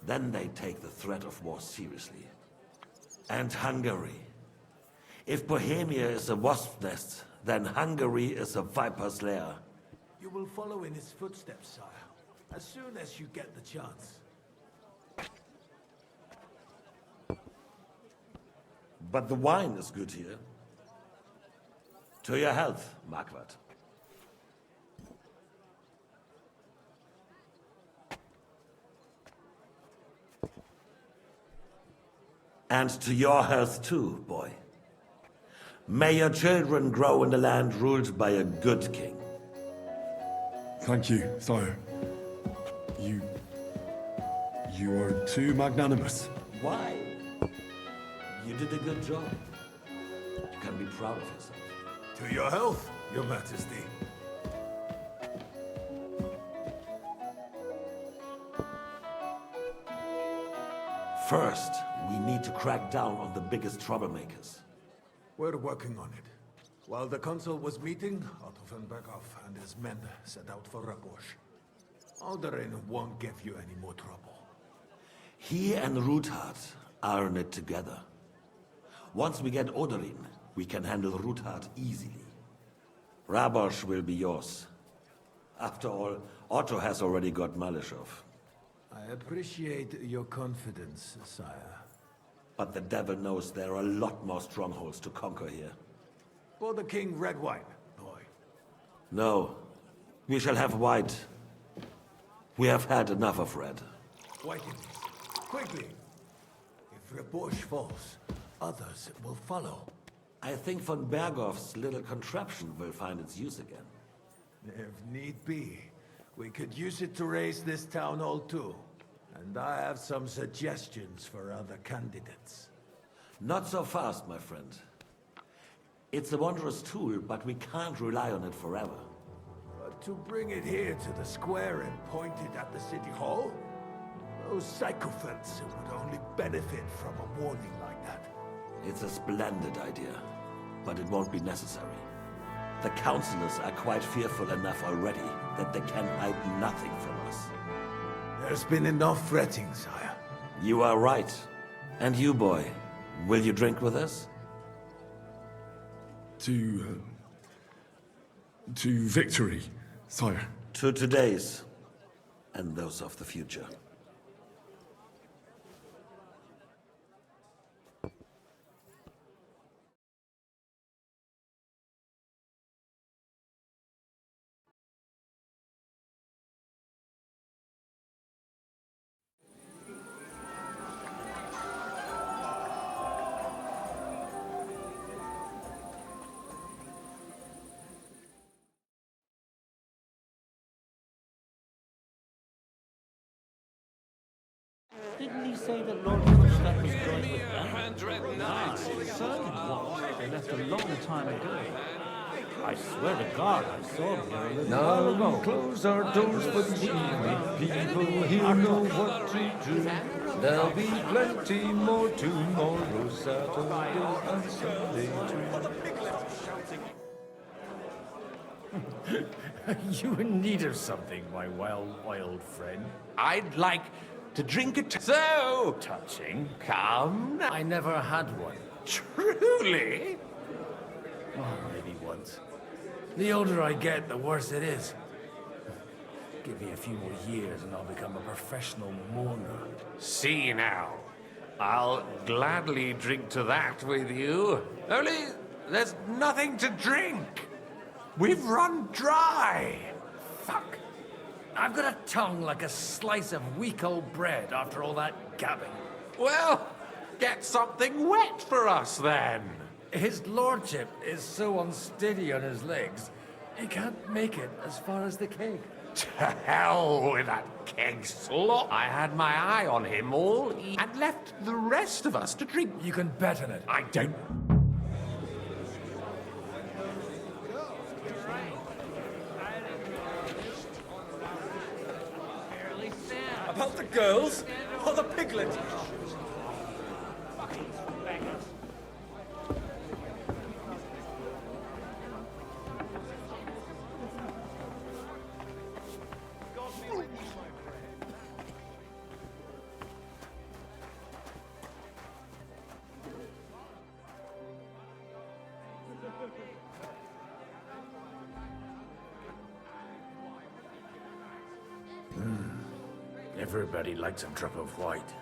Then they take the threat of war seriously. And Hungary. If Bohemia is a wasp's nest, then Hungary is a viper's lair. You will follow in his footsteps, sire, as soon as you get the chance. But the wine is good here. To your health, Marquardt. And to your health too, boy. May your children grow in a land ruled by a good king. Thank you, sire. You are too magnanimous. Why? You did a good job. You can be proud of yourself. To your health, your majesty. First, we need to crack down on the biggest troublemakers. We're working on it. While the consul was meeting, Otto von Berghoff and his men set out for Rabosch. Alderin won't give you any more trouble. He and Ruthard are in it together. Once we get Odorin, we can handle Ruthard easily. Rabosch will be yours. After all, Otto has already got Malishov. I appreciate your confidence, sire. But the devil knows there are a lot more strongholds to conquer here. For the king, red wine, boy. No, we shall have white. We have had enough of red. White it is. Quickly. If Rabosch falls, others will follow. I think von Berghoff's little contraption will find its use again. If need be, we could use it to raise this town hall too. And I have some suggestions for other candidates. Not so fast, my friend. It's a wondrous tool, but we can't rely on it forever. But to bring it here to the square and point it at the city hall? Those sycophants would only benefit from a warning like that. It's a splendid idea, but it won't be necessary. The councillors are quite fearful enough already that they can hide nothing from us. There's been enough fretting, sire. You are right. And you, boy, will you drink with us? To victory, sire. To today's, and those of the future. Didn't he say that Lord Kutná was going with them? 100 knights. So what? They left a long time ago. I swear to God, I saw them here a little while ago. Now we close our doors for the evening. People here know what to do. There'll be plenty more tomorrow, Saturday and Sunday too. You in need of something, my wild friend? I'd like to drink a so touching. Come. I never had one. Truly? Oh, maybe once. The older I get, the worse it is. Give me a few more years and I'll become a professional mourner. See now. I'll gladly drink to that with you. Only there's nothing to drink. We've run dry. Fuck. I've got a tongue like a slice of week-old bread after all that gabbing. Well, get something wet for us then. His lordship is so unsteady on his legs, he can't make it as far as the keg. To hell with that keg slop. I had my eye on him all and left the rest of us to drink. You can bet on it. I don't. About the girls or the piglet? Everybody likes a drop of white.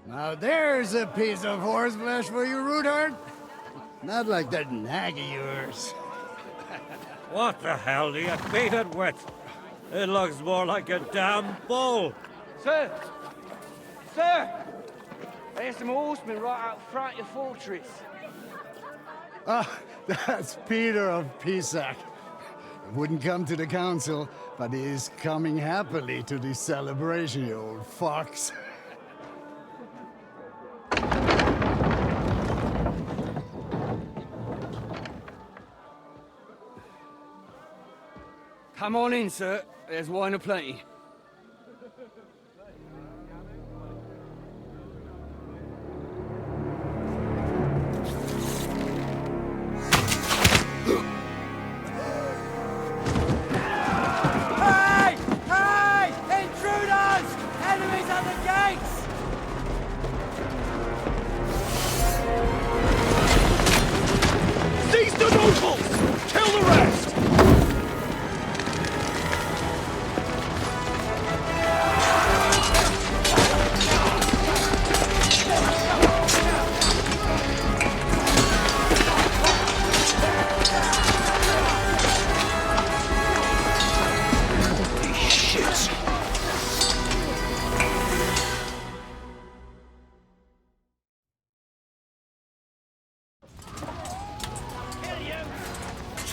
Now there's a piece of horseflesh for you, Rootard. Not like that nag of yours. What the hell do you beat it with? It looks more like a damn bull. Sir! Sir! There's some horsemen right out front of your fortress. Ah, that's Peter of Pisac. Wouldn't come to the council, but is coming happily to the celebration, you old fox. Come on in, sir. There's wine aplenty. Hey! Hey! Intruders! Enemies at the gates! Seize the nobles! Kill the rest!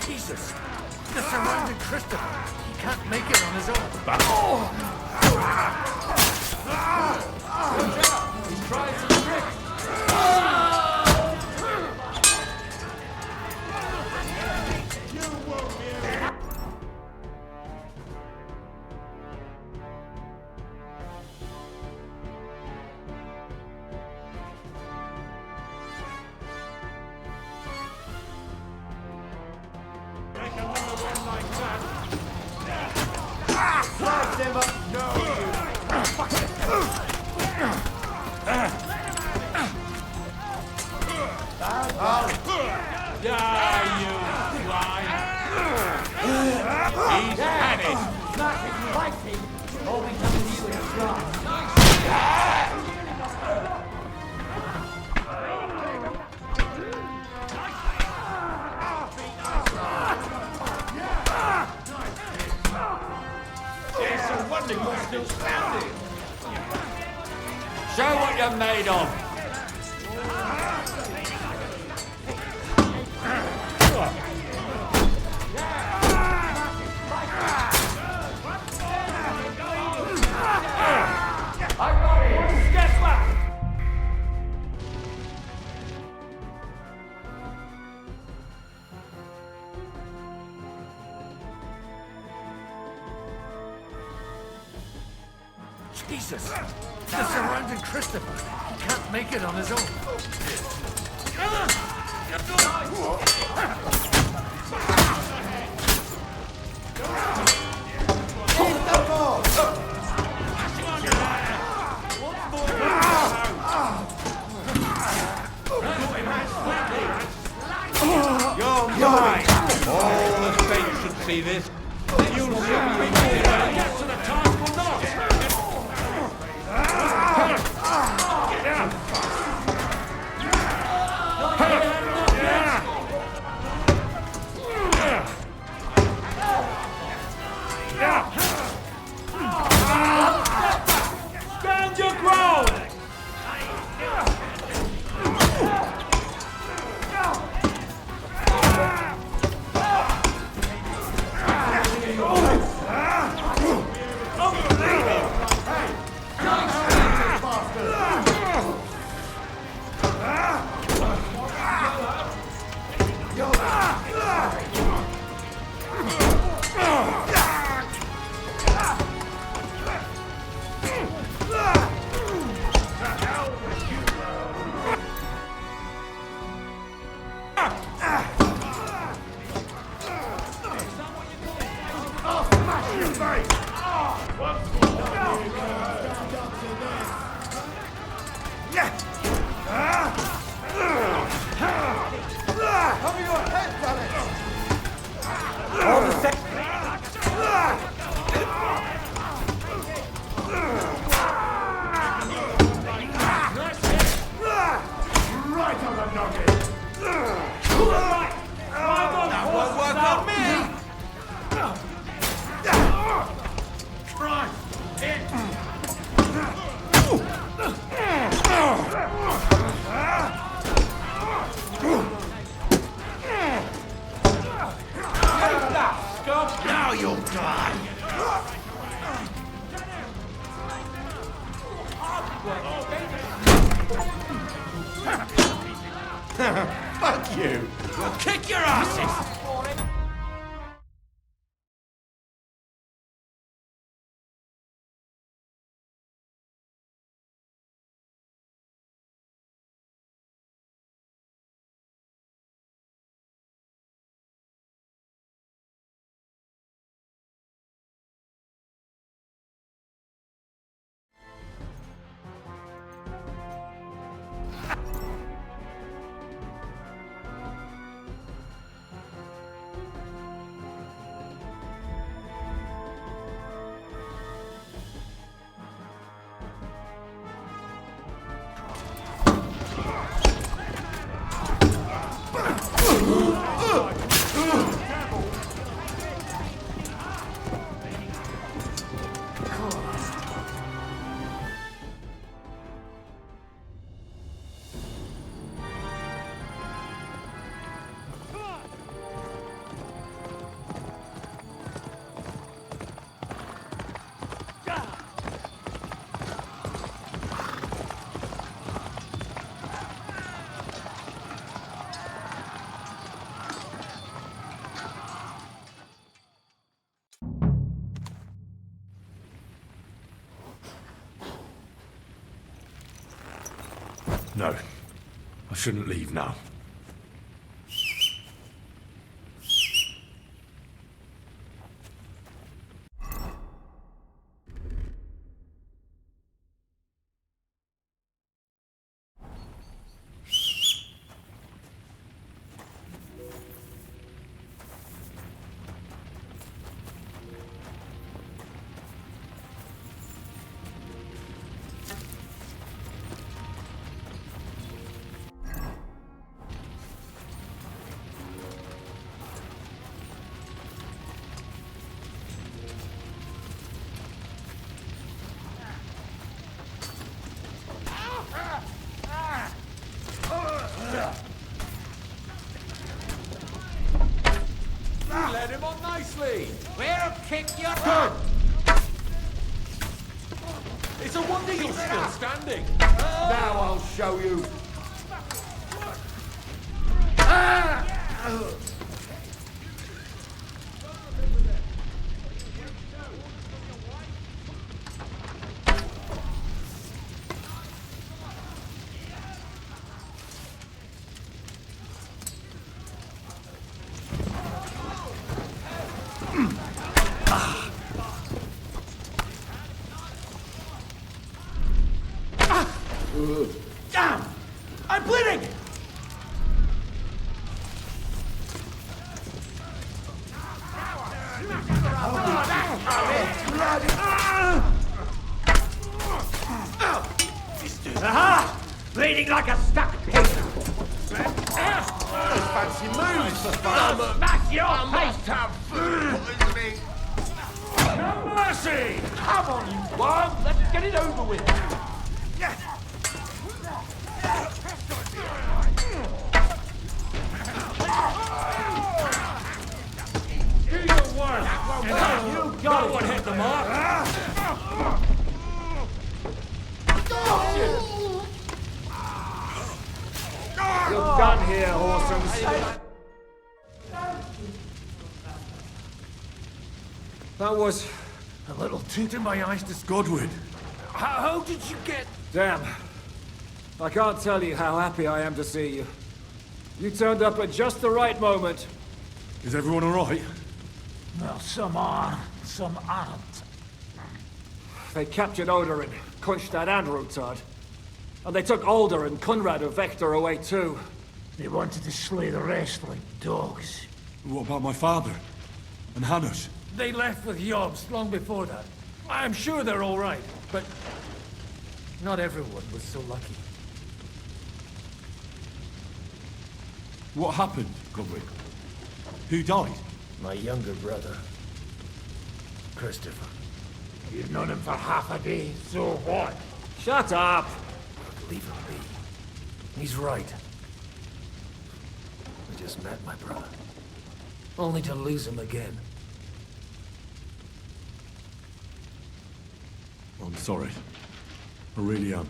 Jesus! They're surrounding Christopher! He can't make it on his own! He's trying some tricks! You won't be He's had it! It's a wonder you're still standing. Show what you're made of! Jesus! They're surrounding Christopher. He can't make it on his own. You're mine! All the saints should see this. You'll see me get to the task or not! Stand your ground! Now you'll die! Fuck you! We'll kick your asses! No. I shouldn't leave now. He's still standing. Now I'll show you. Damn! I'm bleeding! Aha! Bleeding like a stuck pig! Fancy moves for fun. That's your I face! must have food poisoning. No mercy! Come on, you worm! Let's get it over with. Do your worst! And you got one hit the mark! You're done here, Horsens. That was a little toot in my eyes to Godwin. How did you get... Damn. I can't tell you how happy I am to see you. You turned up at just the right moment. Is everyone alright? Well, some are, some aren't. They captured Oder and Kunstad and Rutard. And they took Alder and Kunrad of Vector away too. They wanted to slay the rest like dogs. What about my father? And Hanush? They left with Yobs long before that. I'm sure they're all right, but not everyone was so lucky. What happened, Godwin? Who died? My younger brother, Christopher. You've known him for half a day, so what? Shut up! Leave him be. He's right. I just met my brother. Only to lose him again. I'm sorry. I really am.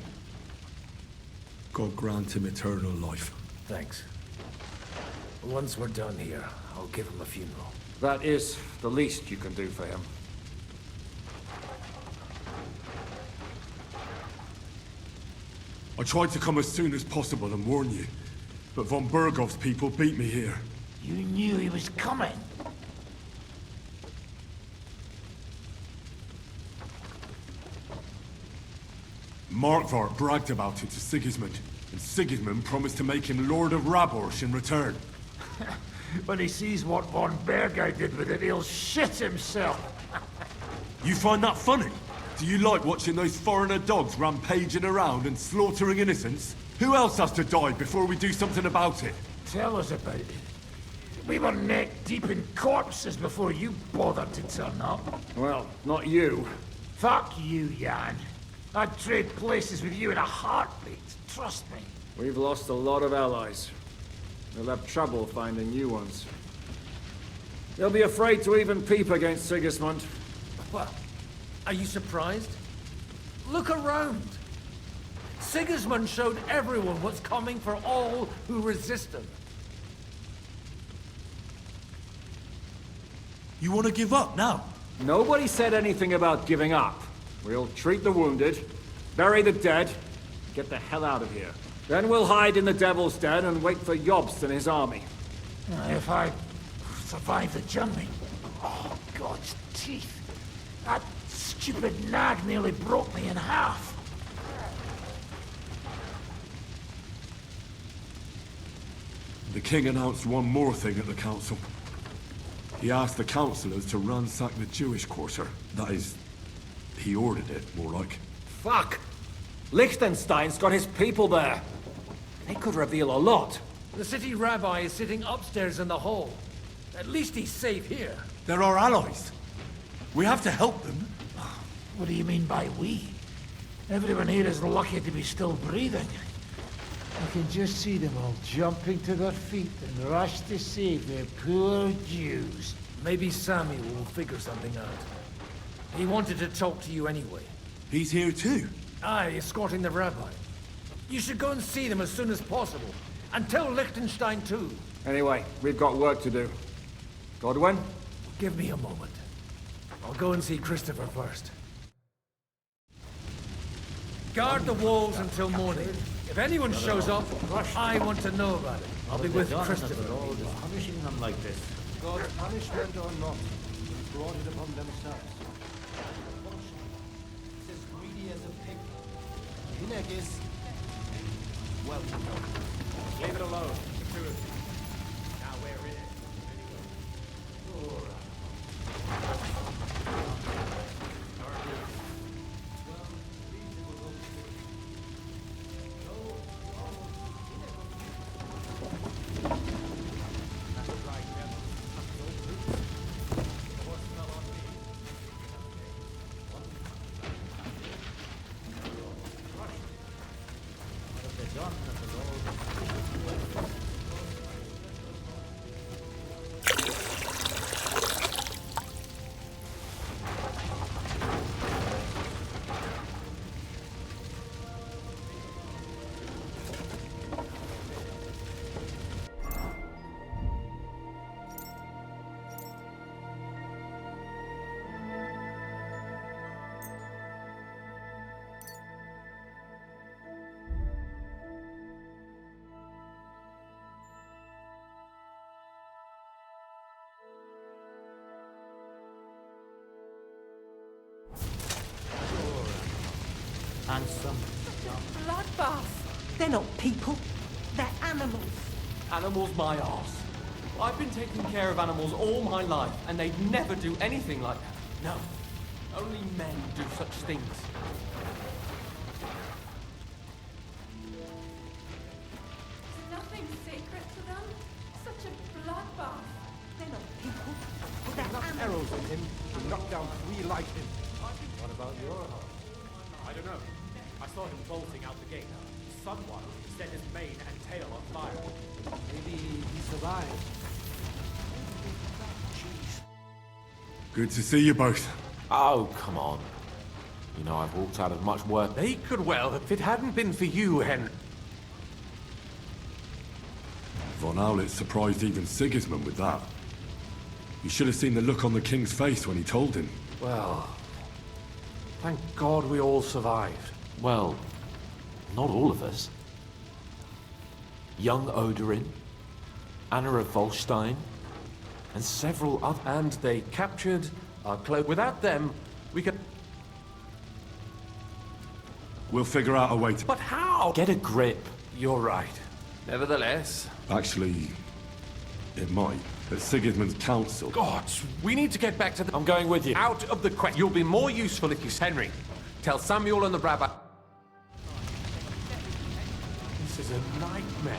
God grant him eternal life. Thanks. Once we're done here, I'll give him a funeral. That is the least you can do for him. I tried to come as soon as possible and warn you, but von Bergov's people beat me here. You knew he was coming. Markvart bragged about it to Sigismund, and Sigismund promised to make him Lord of Raborsh in return. When he sees what von Bergau did with it, he'll shit himself. You find that funny? Do you like watching those foreigner dogs rampaging around and slaughtering innocents? Who else has to die before we do something about it? Tell us about it. We were neck deep in corpses before you bothered to turn up. Well, not you. Fuck you, Jan. I'd trade places with you in a heartbeat. Trust me. We've lost a lot of allies. They'll have trouble finding new ones. They'll be afraid to even peep against Sigismund. Well, are you surprised? Look around. Sigismund showed everyone what's coming for all who resist him. You want to give up now? Nobody said anything about giving up. We'll treat the wounded, bury the dead, get the hell out of here. Then we'll hide in the Devil's Den and wait for Jobst and his army. If I survive the journey... Oh, God's teeth. That stupid nag nearly broke me in half. The king announced one more thing at the council. He asked the councillors to ransack the Jewish quarter. That is, he ordered it, more like. Fuck! Liechtenstein's got his people there. They could reveal a lot. The city rabbi is sitting upstairs in the hall. At least he's safe here. They're our allies. We have to help them. What do you mean by we? Everyone here is lucky to be still breathing. I can just see them all jumping to their feet and rush to save their poor Jews. Maybe Samuel will figure something out. He wanted to talk to you anyway. He's here too. Aye, escorting the rabbi. You should go and see them as soon as possible. And tell Liechtenstein too. Anyway, we've got work to do. Godwin? Give me a moment. I'll go and see Christopher first. Guard the walls until morning. If anyone shows up, I want to know about it. I'll be with Christopher. Punishing them like this. God's punishment or not, they brought it upon themselves. It's as greedy as a pig. Hinegis, well to know. Leave it alone, the two of you. Now we're in it. Handsome. Bloodbath. They're not people. They're animals. Animals my arse. I've been taking care of animals all my life, and they'd never do anything like that. No. Only men do such things. Nothing sacred to them. Such a bloodbath. They're not people. They're animals. Arrows in him to knock down 3 like him. What about your heart? I don't know. I saw him bolting out the gate. Someone set his mane and tail on fire. Maybe he survived. Good to see you both. Oh, come on. You know, I've walked out of much work. They could well, if it hadn't been for you, Henry. Von Aulitz surprised even Sigismund with that. You should have seen the look on the king's face when he told him. Well, thank God we all survived. Well, not all of us. Young Odorin, Anna of Volstein, and several others. And they captured our cloak. Without them, we could... We'll figure out a way to... But how? Get a grip. You're right. Nevertheless... Actually, it might. At Sigismund's council... Gods, we need to get back to the... I'm going with you. Out of the question. You'll be more useful if you... Henry, tell Samuel and the rabbi... This is a nightmare.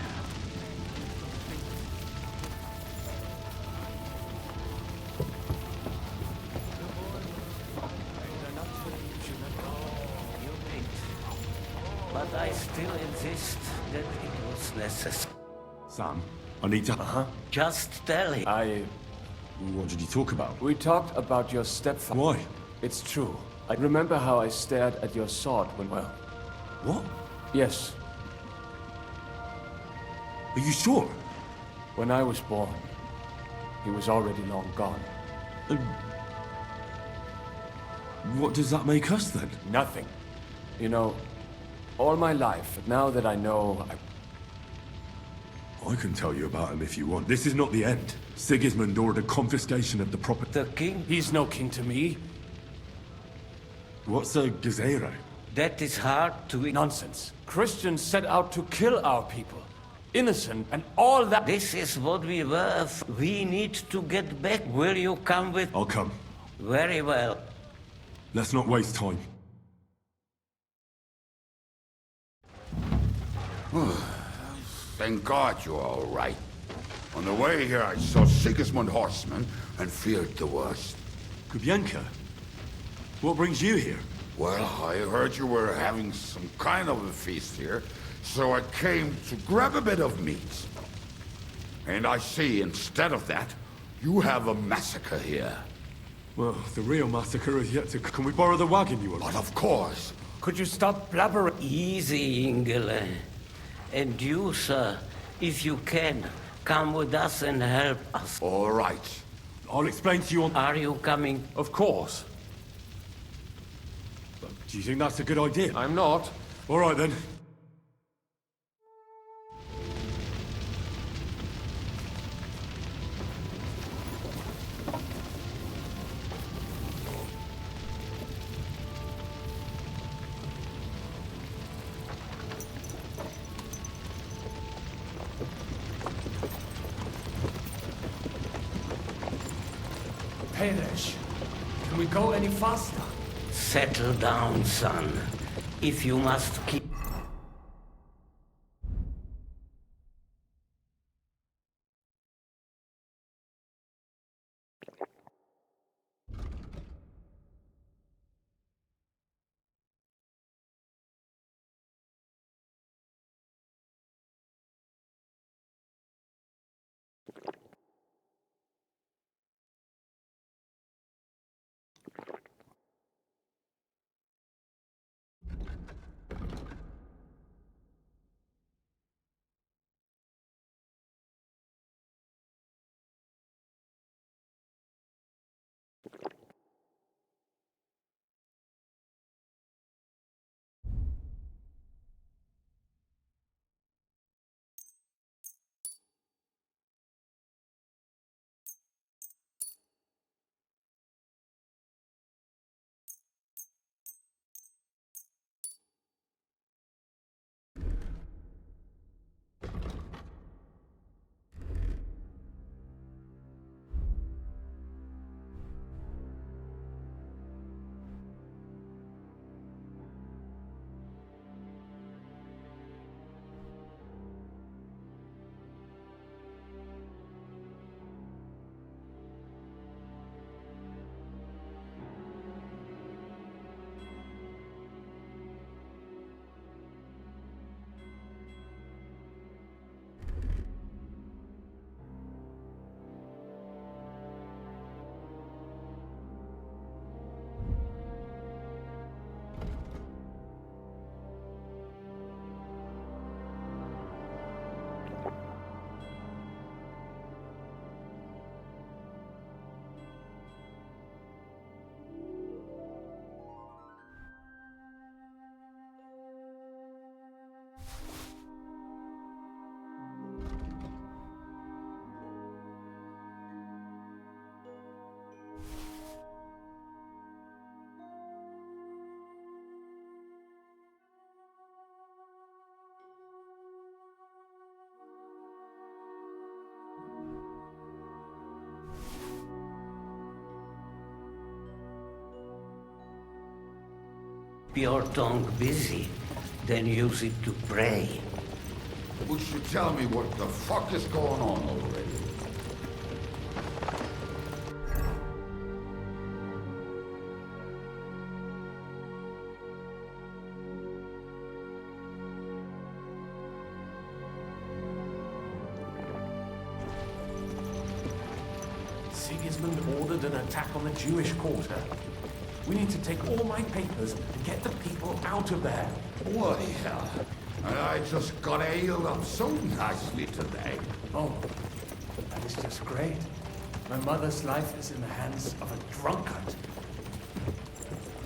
But I still insist that it was necessary. Sam, I need to... Just tell him. What did you talk about? We talked about your stepfather. Why? It's true. I remember how I stared at your sword when... Well... What? Yes. Are you sure? When I was born, he was already long gone. What does that make us then? Nothing. You know, all my life, now that I know, I can tell you about him if you want. This is not the end. Sigismund ordered confiscation of the property. The king? He's no king to me. What's a gazera? That is hard to... Nonsense. Christians set out to kill our people. Innocent and all that... This is what we were. We need to get back. Will you come with... I'll come. Very well. Let's not waste time. Thank God you're all right. On the way here, I saw Sigismund horsemen and feared the worst. Kubienka? What brings you here? Well, I heard you were having some kind of a feast here, so I came to grab a bit of meat. And I see, instead of that, you have a massacre here. Well, the real massacre is yet to... Can we borrow the wagon you were... But of course. Could you stop blabbering? Easy, Ingele. And you, sir, if you can, come with us and help us. All right. I'll explain to you on... Are you coming? Of course. Do you think that's a good idea? I'm not. All right, then. Hamish, can we go any faster? Settle down, son. If you must keep... Your tongue busy, then use it to pray. Would you tell me what the fuck is going on already? Sigismund ordered an attack on the Jewish quarter. We need to take all my papers and get the people out of there. Bloody hell. I just got ailed up so nicely today. Oh, that is just great. My mother's life is in the hands of a drunkard.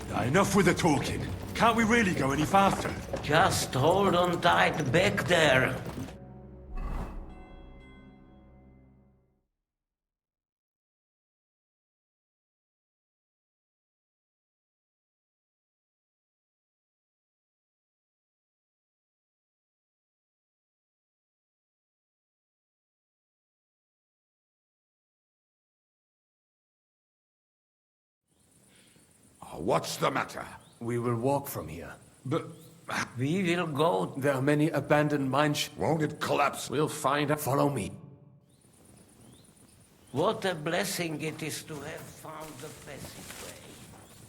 Now, enough with the talking. Can't we really go any faster? Just hold on tight back there. What's the matter? We will walk from here. But we will go. There are many abandoned mines. Won't it collapse? We'll find out. Follow me. What a blessing it is to have found the passageway.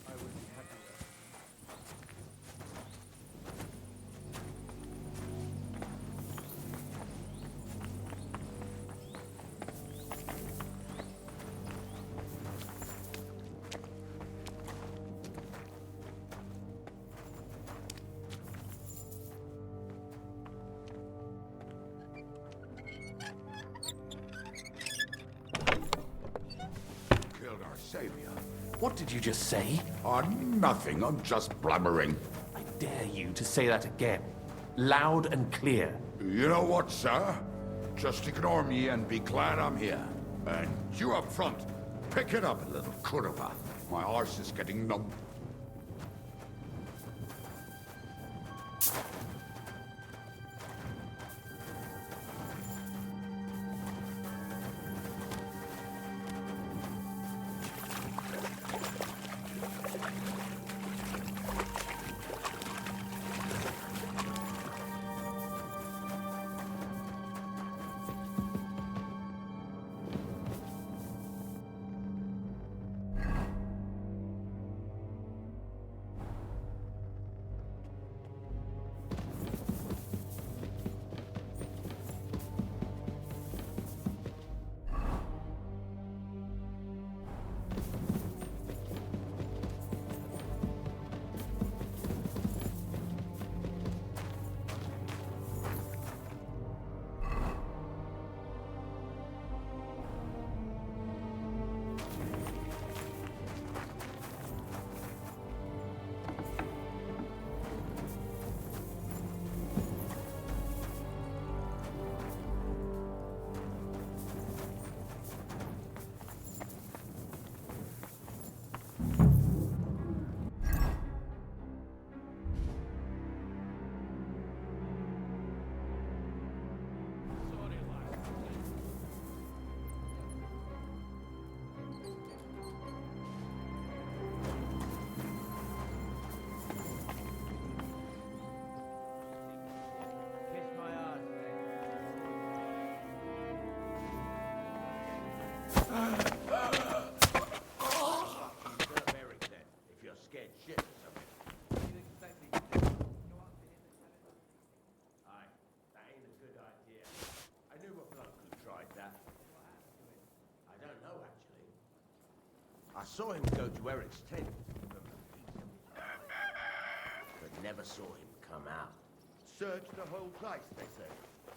I would be happy. Savior. What did you just say? Nothing. I'm just blabbering. I dare you to say that again. Loud and clear. You know what, sir? Just ignore me and be glad I'm here. And you up front, pick it up a little, Kurva. My arse is getting numb. I saw him go to Eric's tent, but never saw him come out. Search the whole place, they say.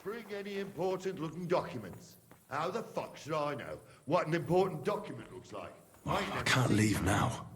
Bring any important-looking documents. How the fuck should I know what an important document looks like? I can't leave now.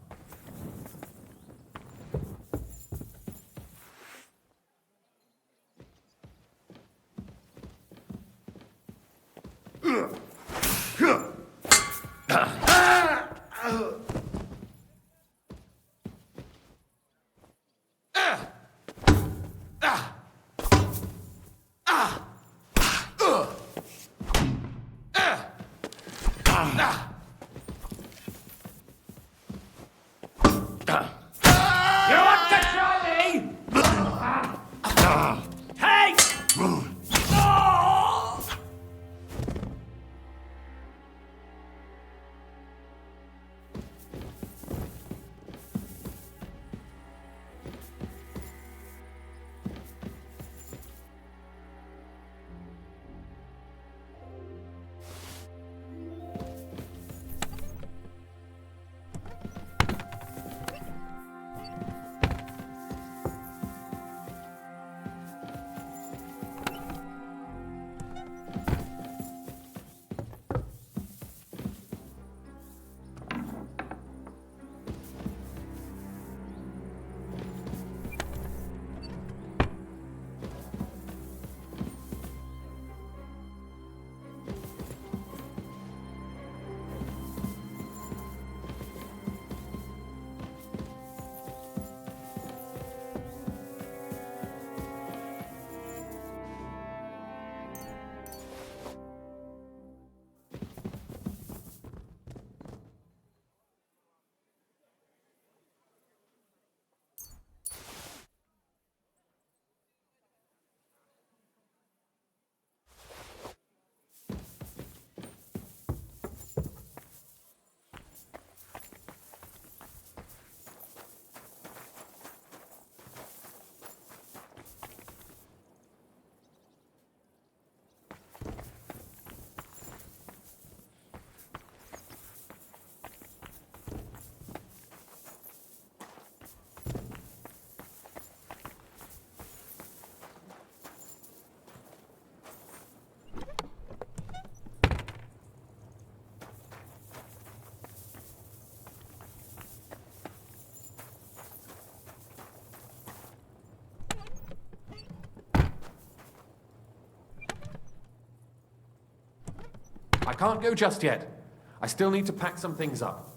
I can't go just yet. I still need to pack some things up.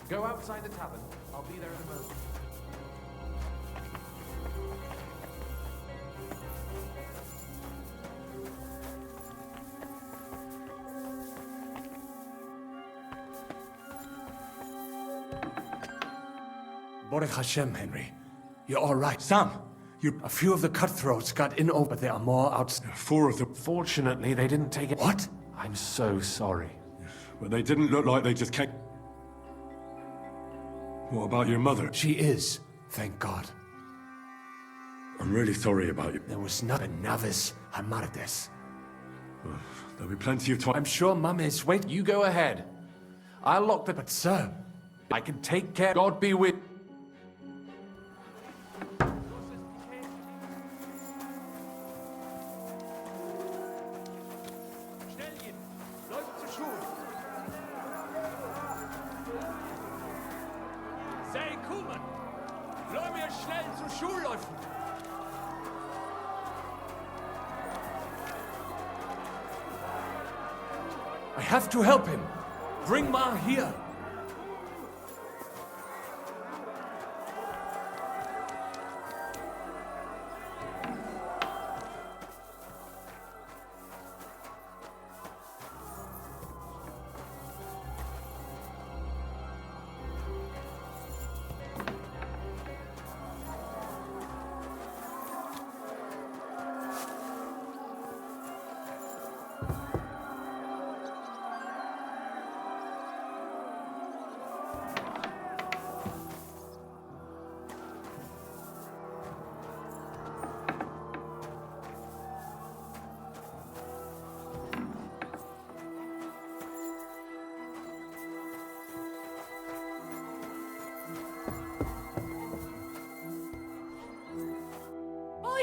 Go outside the tavern. I'll be there in a moment. Baruch Hashem, Henry. You're all right. Sam, a few of the cutthroats got in over, but there are more out. 4 of them. Fortunately, they didn't take it. What? I'm so sorry. But they didn't look like they just came... What about your mother? She is, thank God. I'm really sorry about you. There was nothing navis hamartes. There'll be plenty of time. I'm sure Mum is. Wait, You go ahead. I'll lock the... but sir, I can take care. God be with... Sei kommen! Lass mir schnell zur Schule laufen! I have to help him. Bring Ma here.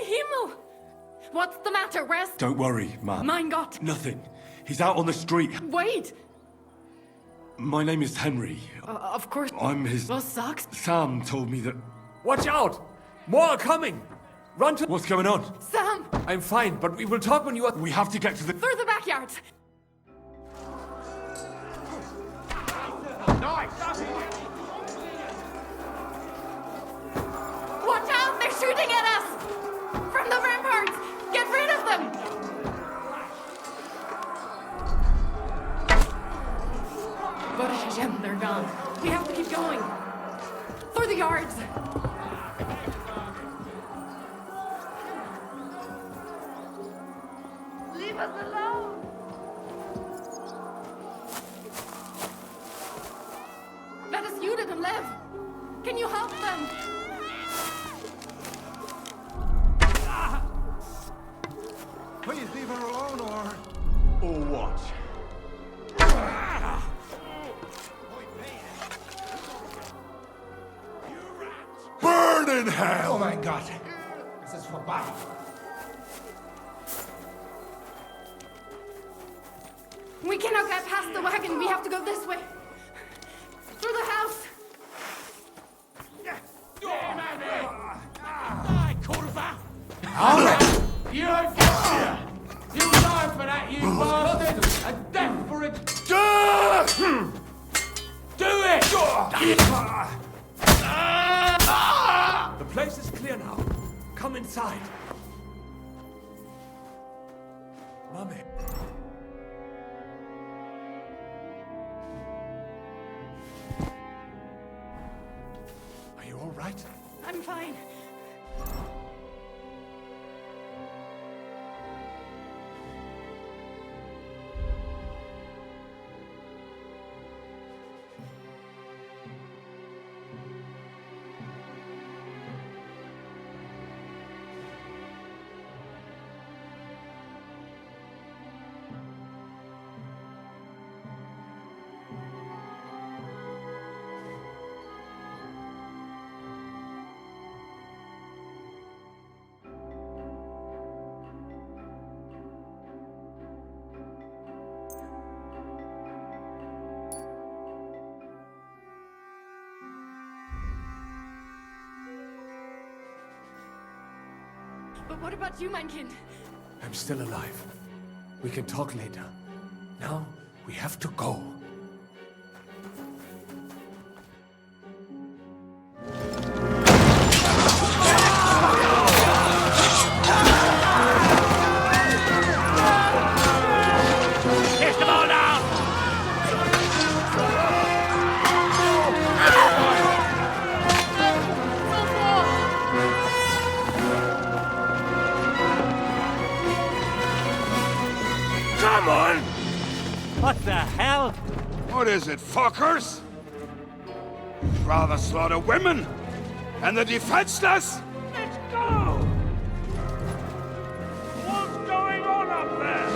Himmel! What's the matter? Where's... Don't worry, Ma. Mein Gott! Nothing. He's out on the street. Wait! My name is Henry. Of course. I'm his... Was sagst? Sam told me that... Watch out! More are coming! Run to... What's going on? Sam! I'm fine, but we will talk when you are... We have to get to the... Through the backyard! Watch out! They're shooting at us! From the ramparts! Get rid of them! Baruch Hashem, they're gone. We have to keep going. Through the yards! Leave us alone! That is Judith and Lev. Can you help them? Please leave her alone, Or what? Burn in hell! Oh my God! This is for bad. We cannot get past the wagon. We have to go this way. Through the house. You gotcha! You die for that, you bastard! A death for it! Do it! The place is clear now. Come inside. Mummy. Are you all right? I'm fine. But what about you, mein Kind? I'm still alive. We can talk later. Now, We have to go. Take them all down! Come on! What the hell? What is it, fuckers? Rather slaughter women and the defenseless? Let's go! What's going on up there?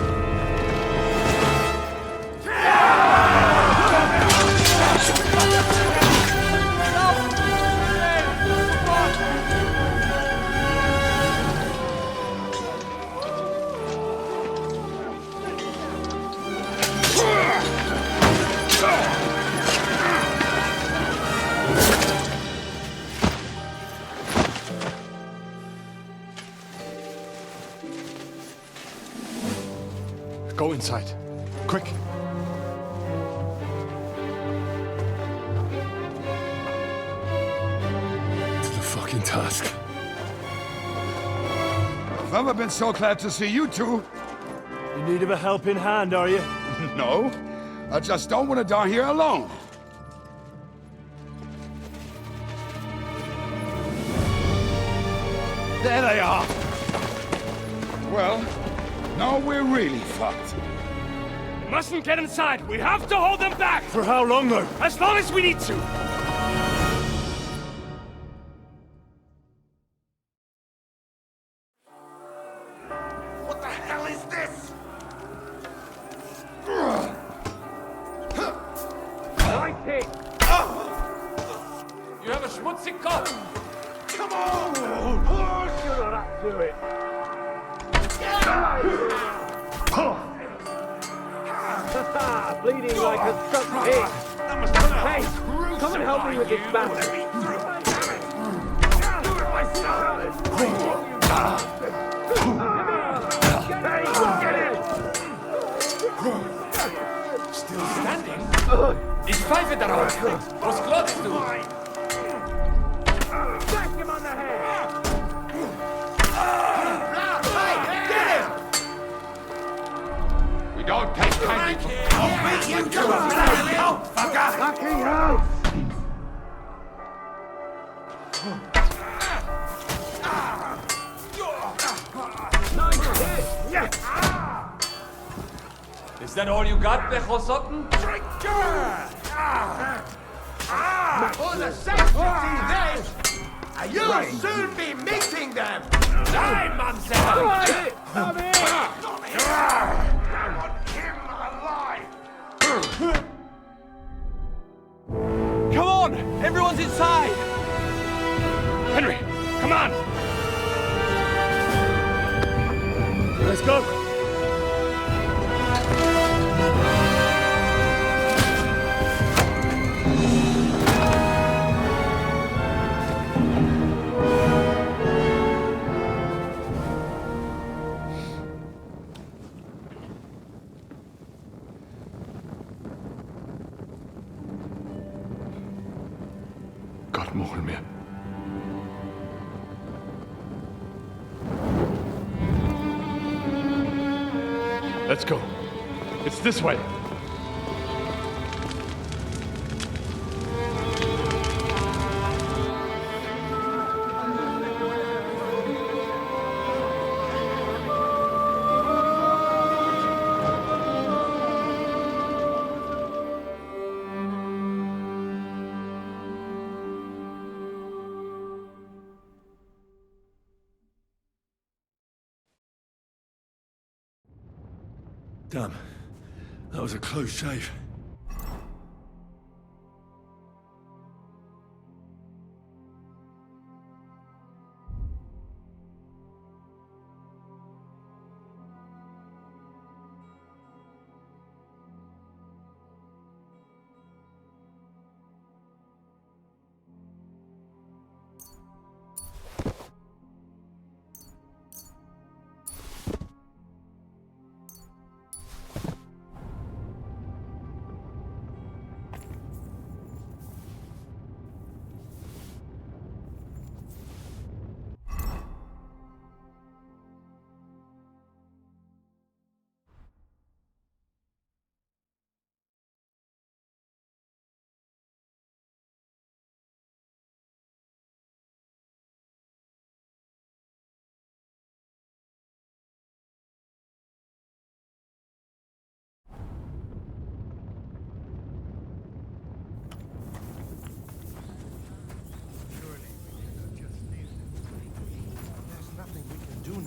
Go inside. Quick. To the fucking task. I've never been so glad to see you two. In need of a helping hand, are you? No, I just don't want to die here alone. There they are. Well, now we're really fucked. We mustn't get inside. We have to hold them back. For how long, though? As long as we need to. What the hell is this? Right here. You have a schmutzig Kopf. Come on! You're up to it. Bleeding like a stuck pig. Hey, come and help me with this bastard. Still standing? Ich pfeife darauf. Was glaubst du? Smack him on the head. We don't take kindly to... You come on, fucker! Fucking hell! Is that all you got, Bechosotten? For the sanctity then, you'll soon be meeting them! Die, Mamsell! Come here. I want him alive! Come on! Everyone's inside! Henry, come on. Let's go. Gott mohel mir. Let's go. It's this way. Damn. That was a close shave.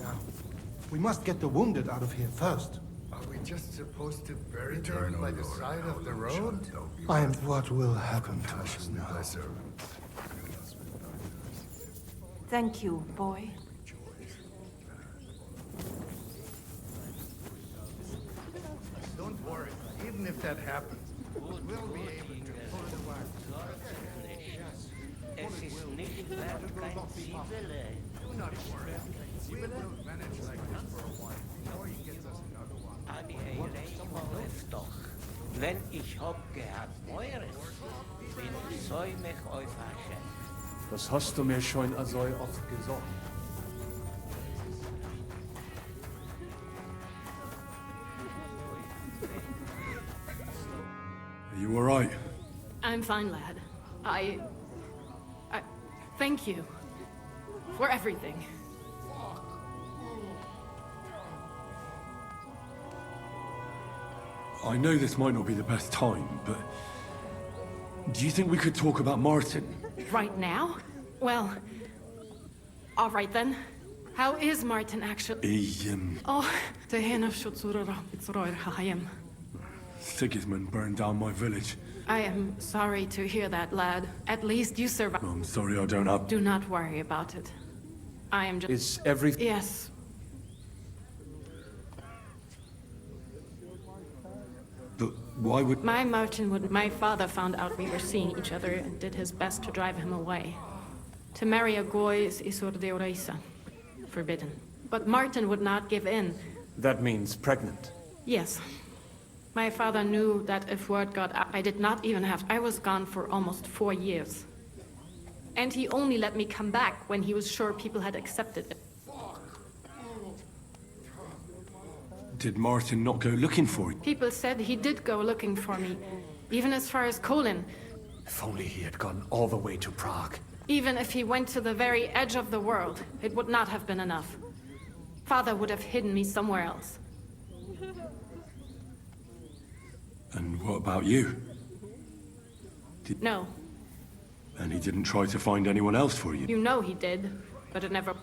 now. We must get the wounded out of here first. Are we just supposed to bury them by the side of the road? And what will happen to us now? Thank you, boy. Don't worry. Even if that happens, we'll be able to pull the wire. Do not worry. We will manage like this for a while before he gets us another one. Wenn ich hab gehabt Eures, bin ich mich euch Hashem. Das hast du mir schon also oft gesagt. Are you alright? I'm fine, lad. I thank you for everything. I know this might not be the best time, but do you think we could talk about Martin? Right now? Well, all right then. How is Martin actually? Oh, the Sigismund burned down my village. I am sorry to hear that, lad. At least you survived. I'm sorry I don't have... Do not worry about it. I am just... Is everything... Yes. But why would... My father found out we were seeing each other and did his best to drive him away. To marry a goy is isur deoreisa. Forbidden. But Martin would not give in. That means pregnant. Yes. My father knew that if word got out, I did not even have... I was gone for almost 4 years. And he only let me come back when he was sure people had accepted it. Did Martin not go looking for you? People said he did go looking for me. Even as far as Kolin. If only he had gone all the way to Prague. Even if he went to the very edge of the world, it would not have been enough. Father would have hidden me somewhere else. And what about you? No. And he didn't try to find anyone else for you? You know he did, but it never...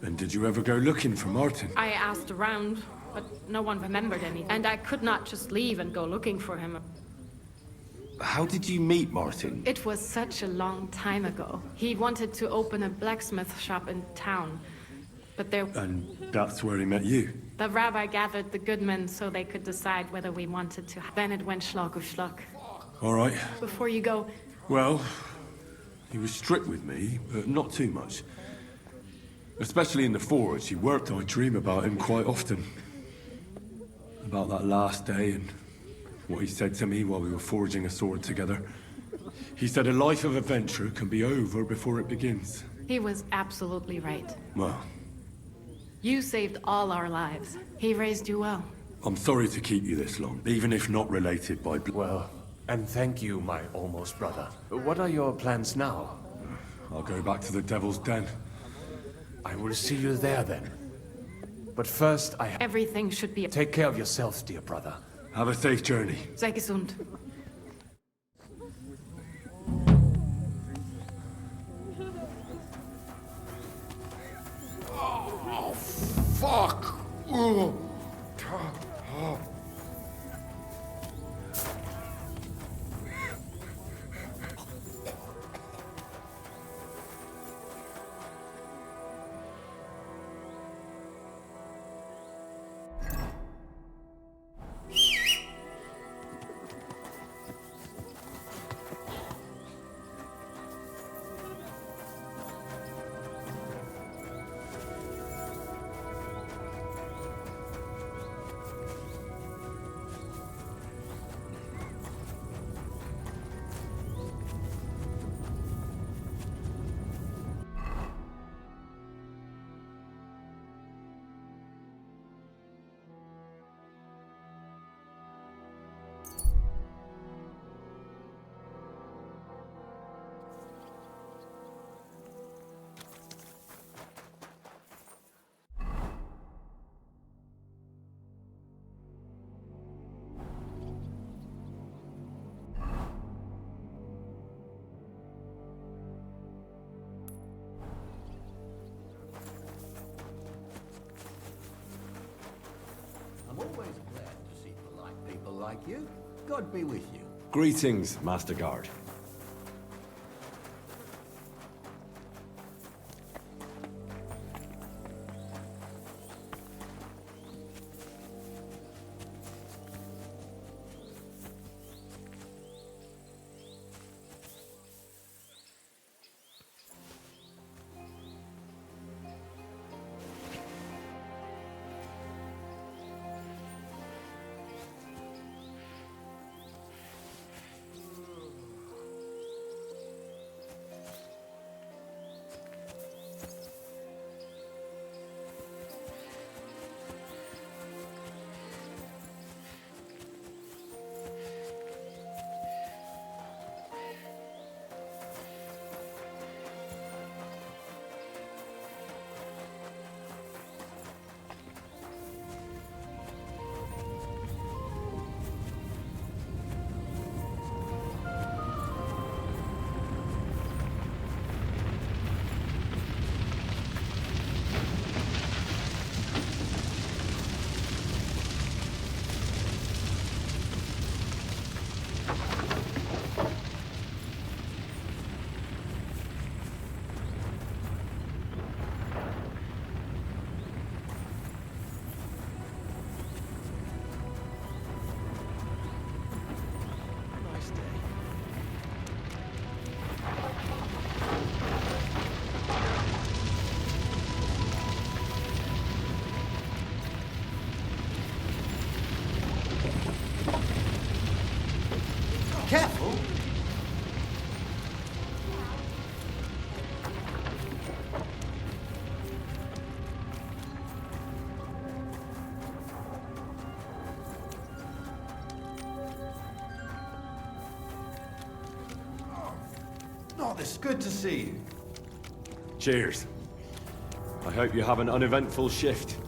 And did you ever go looking for Martin? I asked around, but no one remembered anything. And I could not just leave and go looking for him. How did you meet Martin? It was such a long time ago. He wanted to open a blacksmith shop in town, but there... And that's where he met you? The rabbi gathered the good men so they could decide whether we wanted to. Then it went schlag auf schlag. All right. Before you go... Well, he was strict with me, but not too much. Especially in the forge, he worked. I dream about him quite often. About that last day and what he said to me while we were forging a sword together. He said a life of adventure can be over before it begins. He was absolutely right. Well, You saved all our lives. He raised you well. I'm sorry to keep you this long, even if not related by blood. Well, and thank you, my almost brother. What are your plans now? I'll go back to the Devil's Den. I will see you there then. But first, Everything should be... Take care of yourself, dear brother. Have a safe journey. Sei gesund. Oh, fuck! Oh. you. God be with you. Greetings, Master Guard. Careful! Oh, it's good to see you. Cheers. I hope you have an uneventful shift.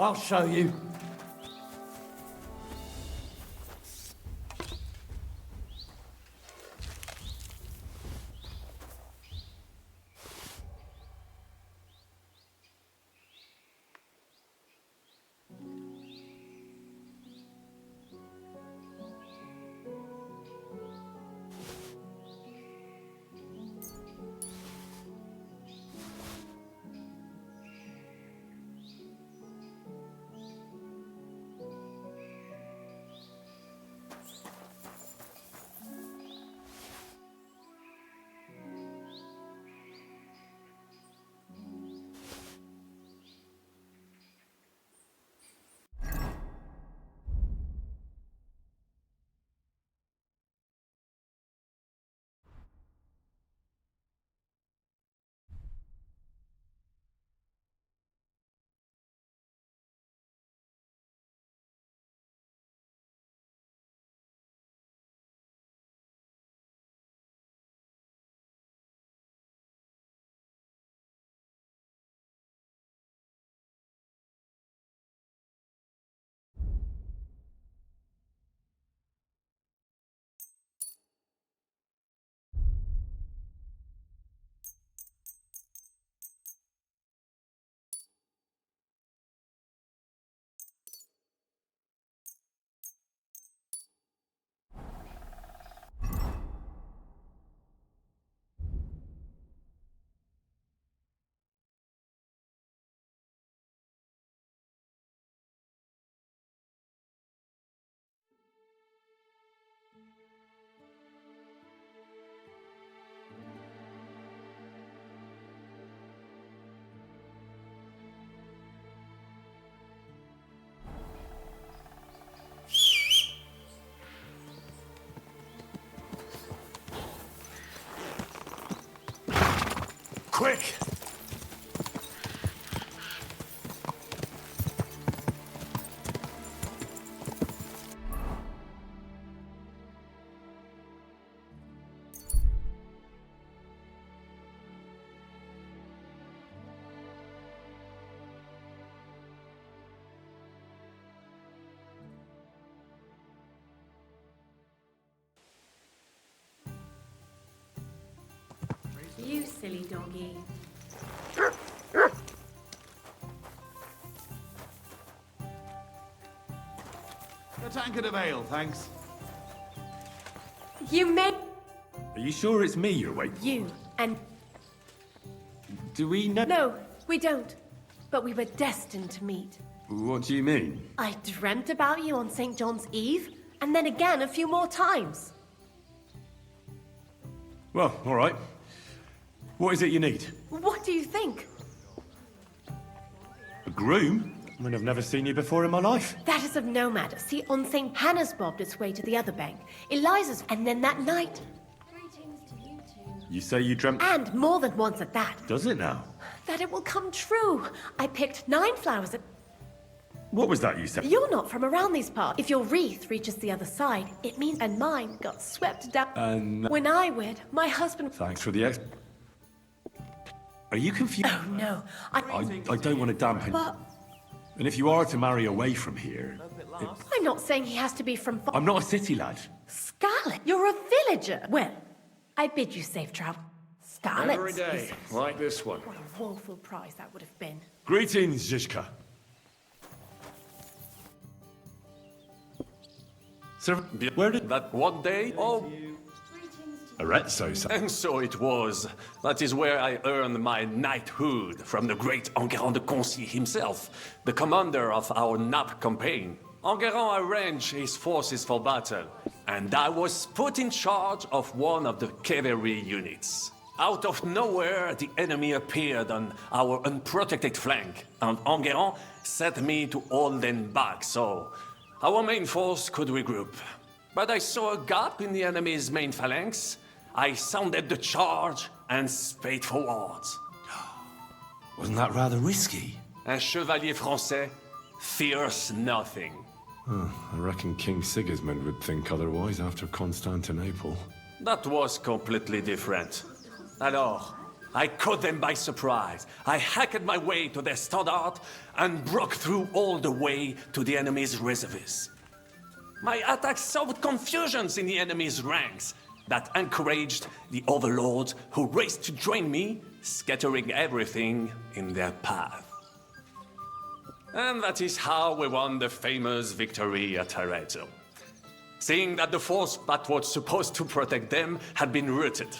I'll show you. quick! You silly doggy. A tankard of ale, thanks. You made Are you sure it's me you're waiting? you and Do we know? no, we don't. But we were destined to meet. What do you mean? I dreamt about you on St. John's Eve, and then again a few more times. Well, all right. What is it you need? What do you think? A groom? I mean, I've never seen you before in my life. That is of no matter. See, on St. Hannah's bobbed its way to the other bank. Eliza's, and then that night. You say you dreamt... And more than once at that. Does it now? That it will come true. I picked 9 flowers at... What was that you said? You're not from around these parts. If your wreath reaches the other side, it means... And mine got swept down. And... When I wed, my husband... Thanks for the ex... Are you confused? Oh, no. I don't want to dampen... But... And if you are to marry away from here... I'm not saying he has to be from... I'm not a city lad. Scarlet, you're a villager. Well, I bid you safe travel. Scarlet. Every day, like this one. What a woeful prize that would have been. Greetings, Zizka. Sir, where did... That one day? Oh, Arezzo, sir. and so it was. That is where I earned my knighthood from the great Enguerrand de Concy himself, the commander of our Naples campaign. Enguerrand arranged his forces for battle, and I was put in charge of one of the cavalry units. Out of nowhere, the enemy appeared on our unprotected flank, and Enguerrand set me to hold them back so our main force could regroup. But I saw a gap in the enemy's main phalanx. I sounded the charge and sped forwards. Wasn't that rather risky? Un chevalier français fears nothing. I reckon King Sigismund would think otherwise after Constantinople. That was completely different. Alors, I caught them by surprise. I hacked my way to their standard and broke through all the way to the enemy's reserves. My attack sowed confusions in the enemy's ranks that encouraged the overlords who raced to join me, scattering everything in their path. And that is how we won the famous victory at Arezzo. Seeing that the force that was supposed to protect them had been routed.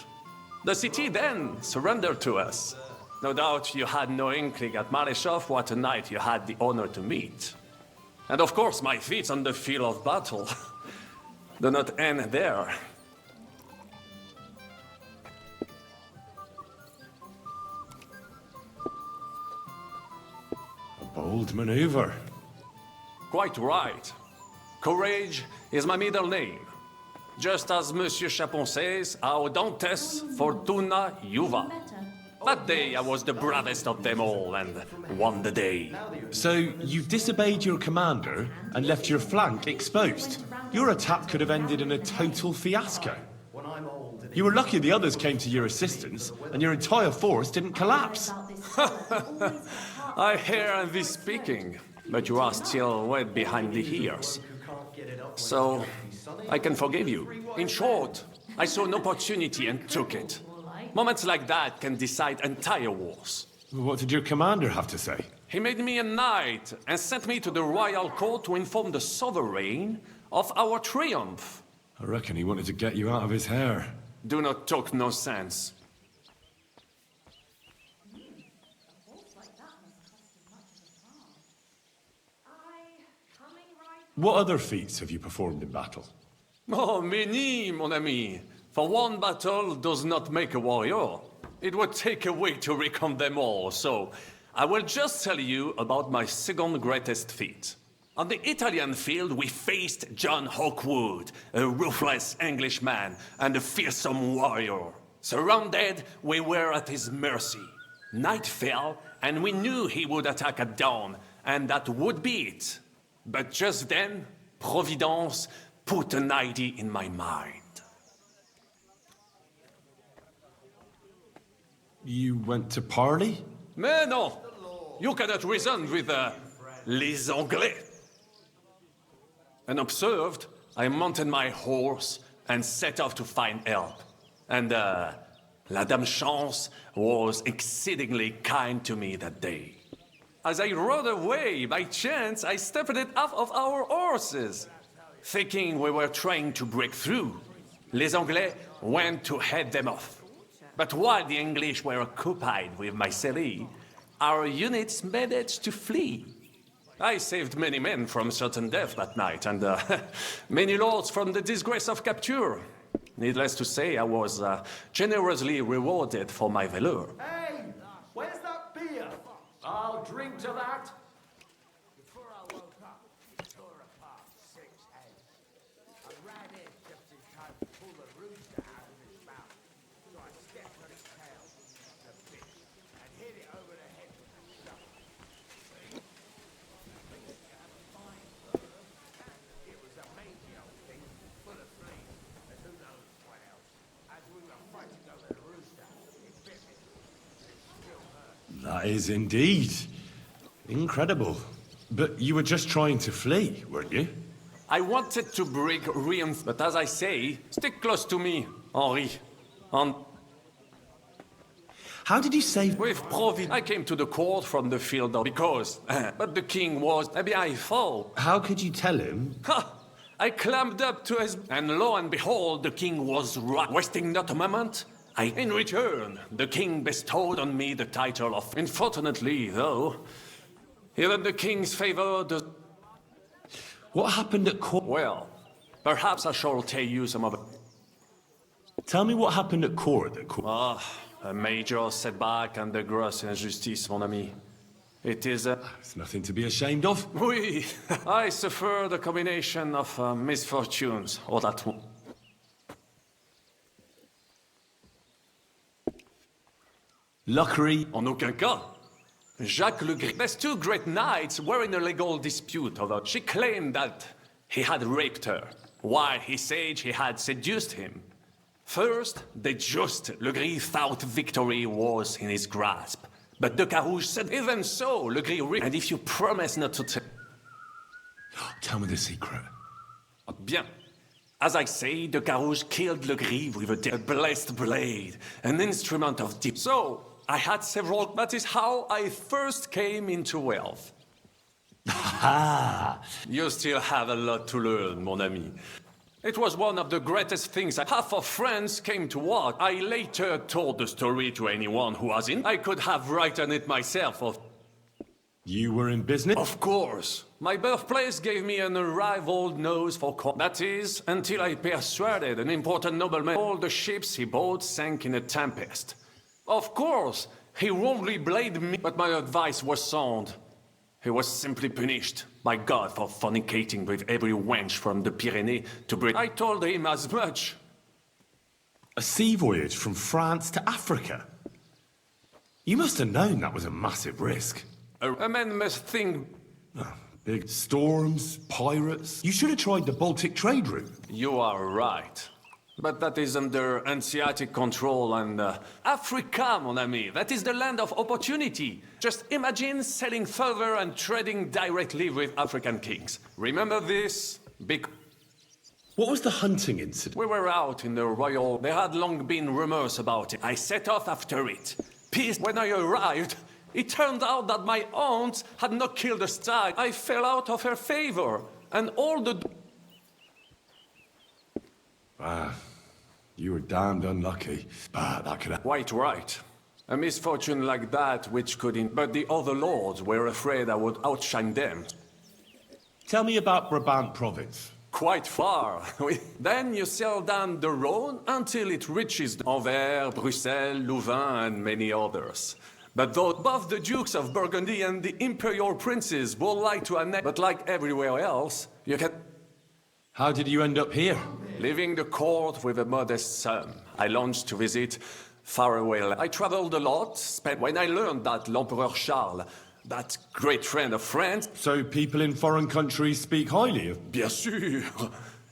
The city then surrendered to us. No doubt you had no inkling at Maleshov what a knight you had the honor to meet. And of course my feats on the field of battle do not end there. Bold maneuver. Quite right. Courage is my middle name. Just as Monsieur Chapon says, Audantes Fortuna Juva. That day I was the bravest of them all and won the day. So you've disobeyed your commander and left your flank exposed. Your attack could have ended in a total fiasco. You were lucky the others came to your assistance and your entire force didn't collapse. I hear thee speaking, but you are still wet behind the ears. So, I can forgive you. In short, I saw an opportunity and took it. Moments like that can decide entire wars. What did your commander have to say? He made me a knight and sent me to the royal court to inform the sovereign of our triumph. I reckon he wanted to get you out of his hair. Do not talk nonsense. What other feats have you performed in battle? Oh, many, mon ami. For one battle does not make a warrior. It would take a week to recount them all, so I will just tell you about my second greatest feat. On the Italian field, we faced John Hawkwood, a ruthless Englishman and a fearsome warrior. Surrounded, we were at his mercy. Night fell, and we knew he would attack at dawn, and that would be it. But just then, Providence put an idea in my mind. You went to parley? Mais non! You cannot reason with les Anglais. Unobserved, I mounted my horse and set off to find help. And La Dame Chance was exceedingly kind to me that day. As I rode away, by chance, I stepped it off of our horses. Thinking we were trying to break through, les Anglais went to head them off. But while the English were occupied with my city, our units managed to flee. I saved many men from certain death that night, and many lords from the disgrace of capture. Needless to say, I was generously rewarded for my valor. Hey! Where's that beer? I'll drink to that. Before I woke up, he tore apart 6 heads. I ran in just in time to pull the rooster out of his mouth. So I stepped on his tail, the bitch, and hit it over the head with a shovel. It was a mangy old thing, full of fleas, and who knows what else. As we were fighting over the rooster, it bit me. It still hurt. That is indeed incredible. But you were just trying to flee, weren't you? I wanted to break reinforcements, but as I say, stick close to me, Henri. How did you save... With Providence, I came to the court from the field because... but the king was... Maybe I fall. How could you tell him? Ha! I climbed up to his... And lo and behold, the king was right. Wasting not a moment, in return, the king bestowed on me the title of... Unfortunately, though, even the king's favor does... What happened at court? Well, perhaps I shall tell you some of it. Tell me what happened at court. A major setback and a gross injustice, mon ami. It is a... It's nothing to be ashamed of. Oui, I suffered a combination of misfortunes, all at once. Luckily... En aucun cas. Jacques le Gris. These 2 great knights were in a legal dispute over... She claimed that he had raped her, while he said he had seduced him. First, they just... Le Gris thought victory was in his grasp. But de Carouge said, even so, Le Gris... And if you promise not to tell... Tell me the secret. Bien. As I say, de Carouge killed Le Gris with a blessed blade, an instrument of deep... So, I had several... That is how I first came into wealth. Ha! You still have a lot to learn, mon ami. It was one of the greatest things. Half of France came to watch. I later told the story to anyone who was in. I could have written it myself. You were in business? Of course. My birthplace gave me an unrivaled nose for that is, until I persuaded an important nobleman. All the ships he bought sank in a tempest. Of course, he wrongly blamed me, but my advice was sound. He was simply punished by God for fornicating with every wench from the Pyrenees to Britain. I told him as much. A sea voyage from France to Africa? You must have known that was a massive risk. A man must think... Big storms, pirates... You should have tried the Baltic trade route. You are right. But that is under Hanseatic control and... Africa, mon ami, that is the land of opportunity. Just imagine sailing further and trading directly with African kings. Remember this? What was the hunting incident? We were out in the royal... There had long been rumors about it. I set off after it. Pissed when I arrived, it turned out that my aunt had not killed a stag. I fell out of her favor, and all the... You were damned unlucky. That could have... Quite right. A misfortune like that which could... But the other lords were afraid I would outshine them. Tell me about Brabant province. Quite far. Then you sail down the Rhone until it reaches Anvers, Bruxelles, Louvain, and many others. But though both the Dukes of Burgundy and the Imperial Princes would like to annex, but like everywhere else, you can... How did you end up here? leaving the court with a modest sum. I launched to visit faraway. I traveled a lot, when I learned that l'Empereur Charles, that great friend of France... So people in foreign countries speak highly of... Bien sûr!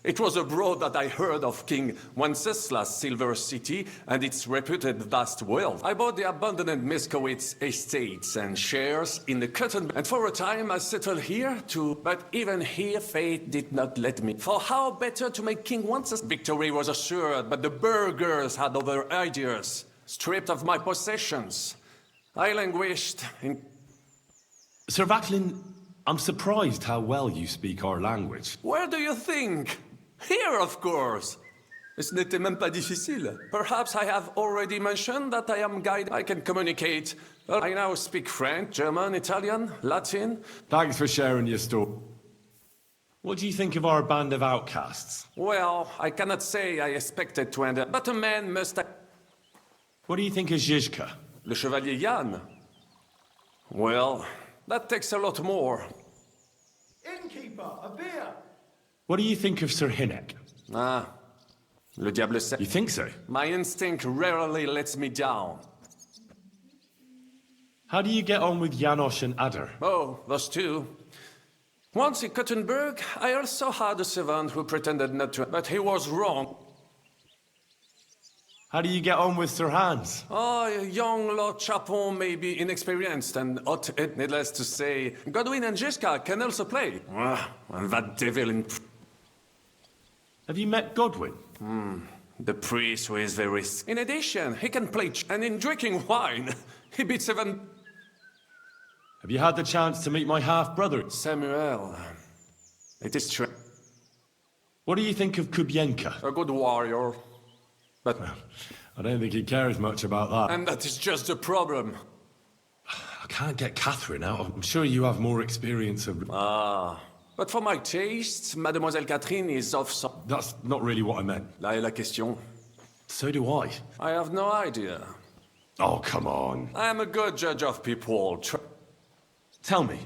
It was abroad that I heard of King Wenceslaus' silver city and its reputed vast wealth. I bought the abandoned Miskowitz estates and shares in the cotton, and for a time I settled here too. But even here, fate did not let me. For how better to make King Wenceslas? Victory was assured, but the burghers had other ideas. Stripped of my possessions, I languished in... Sir Vaclin, I'm surprised how well you speak our language. Where do you think? Here, of course. Ce n'était même pas difficile. Perhaps I have already mentioned that I am guided. I can communicate. I now speak French, German, Italian, Latin. Thanks for sharing your story. What do you think of our band of outcasts? Well, I cannot say I expected to end up, but a man must... What do you think of Zizka? Le Chevalier Yann? Well, that takes a lot more. Innkeeper, a beer! What do you think of Sir Hinnek? Ah, le diable sait. You think so? My instinct rarely lets me down. How do you get on with Janosch and Adder? Oh, those two. Once in Kuttenberg, I also had a servant who pretended not to, but he was wrong. How do you get on with Sir Hans? Oh, young Lord Chapon may be inexperienced and ought, needless to say. Godwin and Jiska can also play. And that devil in... Have you met Godwin? The priest who is very... In addition, he can play and in drinking wine, he beats even... Have you had the chance to meet my half-brother? Samuel. It is true. What do you think of Kubienka? A good warrior. But... I don't think he cares much about that. And that is just the problem. I can't get Catherine out. I'm sure you have more experience of... Ah... But for my taste, Mademoiselle Catherine is of some... That's not really what I meant. Là est la question. So do I. I have no idea. Oh, come on. I am a good judge of people. Tell me,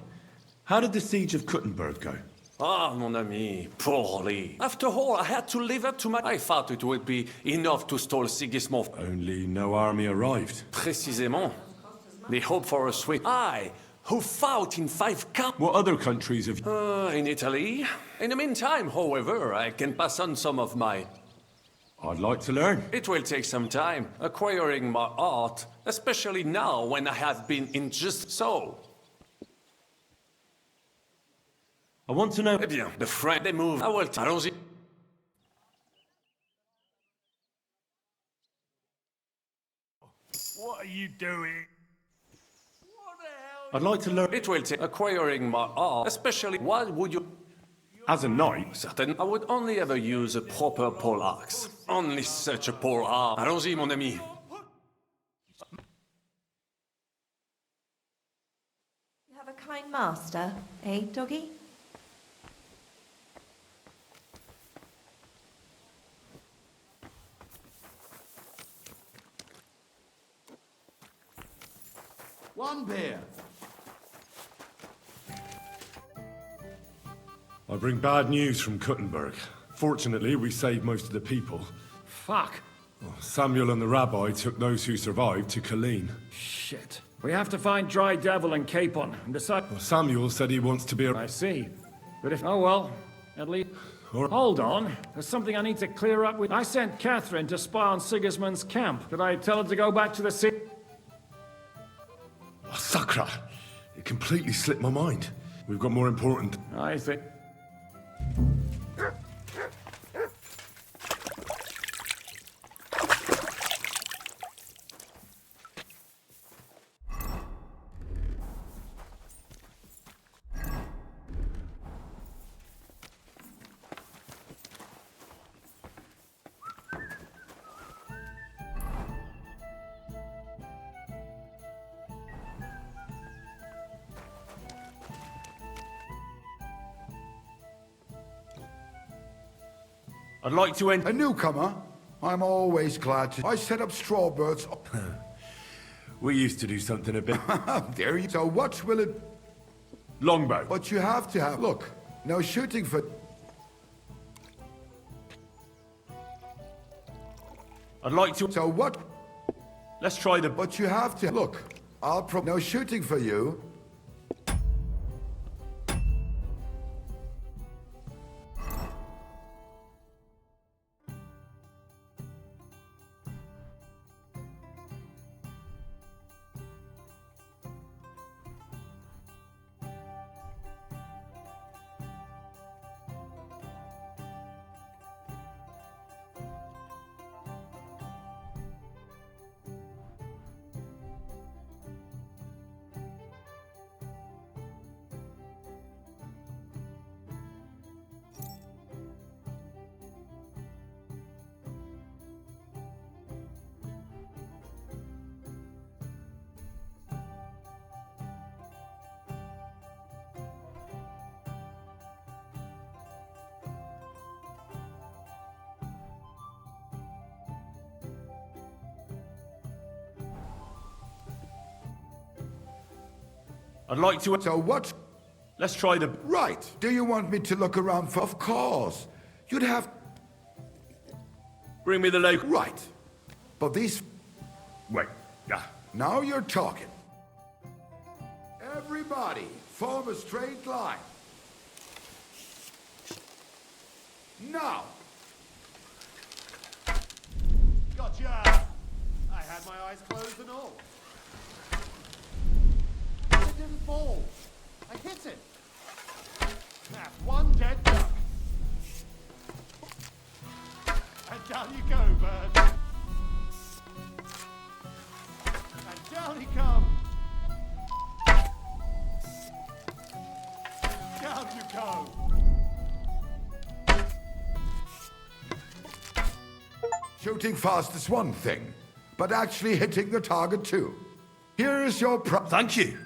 how did the siege of Kuttenberg go? Ah, mon ami, poorly. After all, I had to live up to my... I thought it would be enough to stall Sigismund. Only no army arrived. Précisément. They hope for a sweep. Who fought in 5 camps. What other countries have... In Italy. In the meantime, however, I can pass on some of my... I'd like to learn. It will take some time, acquiring my art, especially now when I have been in just so. I want to know... Eh bien, the French, they move. Allons-y. What are you doing? I'd like to learn... It will take acquiring my art, especially what would you... As a knight? Certain. I would only ever use a proper pole axe. Only such a pole axe. Allons-y, mon ami. You have a kind master, eh, doggy? One beer. I bring bad news from Kuttenberg. Fortunately, we saved most of the people. Fuck. Samuel and the rabbi took those who survived to Colleen. Shit. We have to find Dry Devil and Capon and decide... Samuel said he wants to be a... I see. But if... Oh well. At least... Hold on. There's something I need to clear up with... I sent Catherine to spy on Sigismund's camp. Did I tell her to go back to the city? Oh, Sakra! It completely slipped my mind. We've got more important... I think... I'd like to end... A newcomer? I'm always glad to... I set up strawbirds... We used to do something a bit... There you... So what will it... Longbow. But you have to have... Look, no shooting for... I'd like to... So what? Let's try the... But you have to... Look, no shooting for you. I'd like to... So what? Let's try the... Right. Do you want me to look around for... Of course. You'd have... Bring me the lake. Right. But these... Wait. Now you're talking. Everybody, form a straight line. Now. Gotcha! I had my eyes closed and all. It didn't fall. I hit it. That's one dead duck. And down you go, bird. And down he comes. Down you go. Shooting fast is one thing, but actually hitting the target too. Here is your Thank you.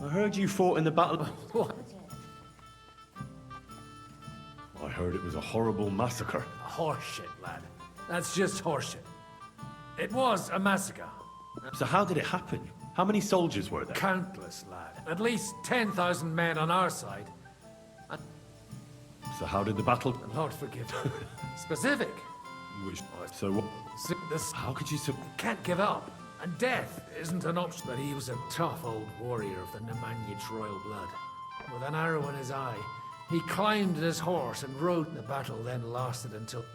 I heard you fought in the battle... What? I heard it was a horrible massacre. Horseshit, lad. That's just horseshit. It was a massacre. So how did it happen? How many soldiers were there? Countless, lad. At least 10,000 men on our side. So how did the battle... Lord forgive me. Specific. So what... How could you... Can't give up. And death isn't an option. But he was a tough old warrior of the Nemanja royal blood. With an arrow in his eye, he climbed his horse and rode. The battle then lasted until...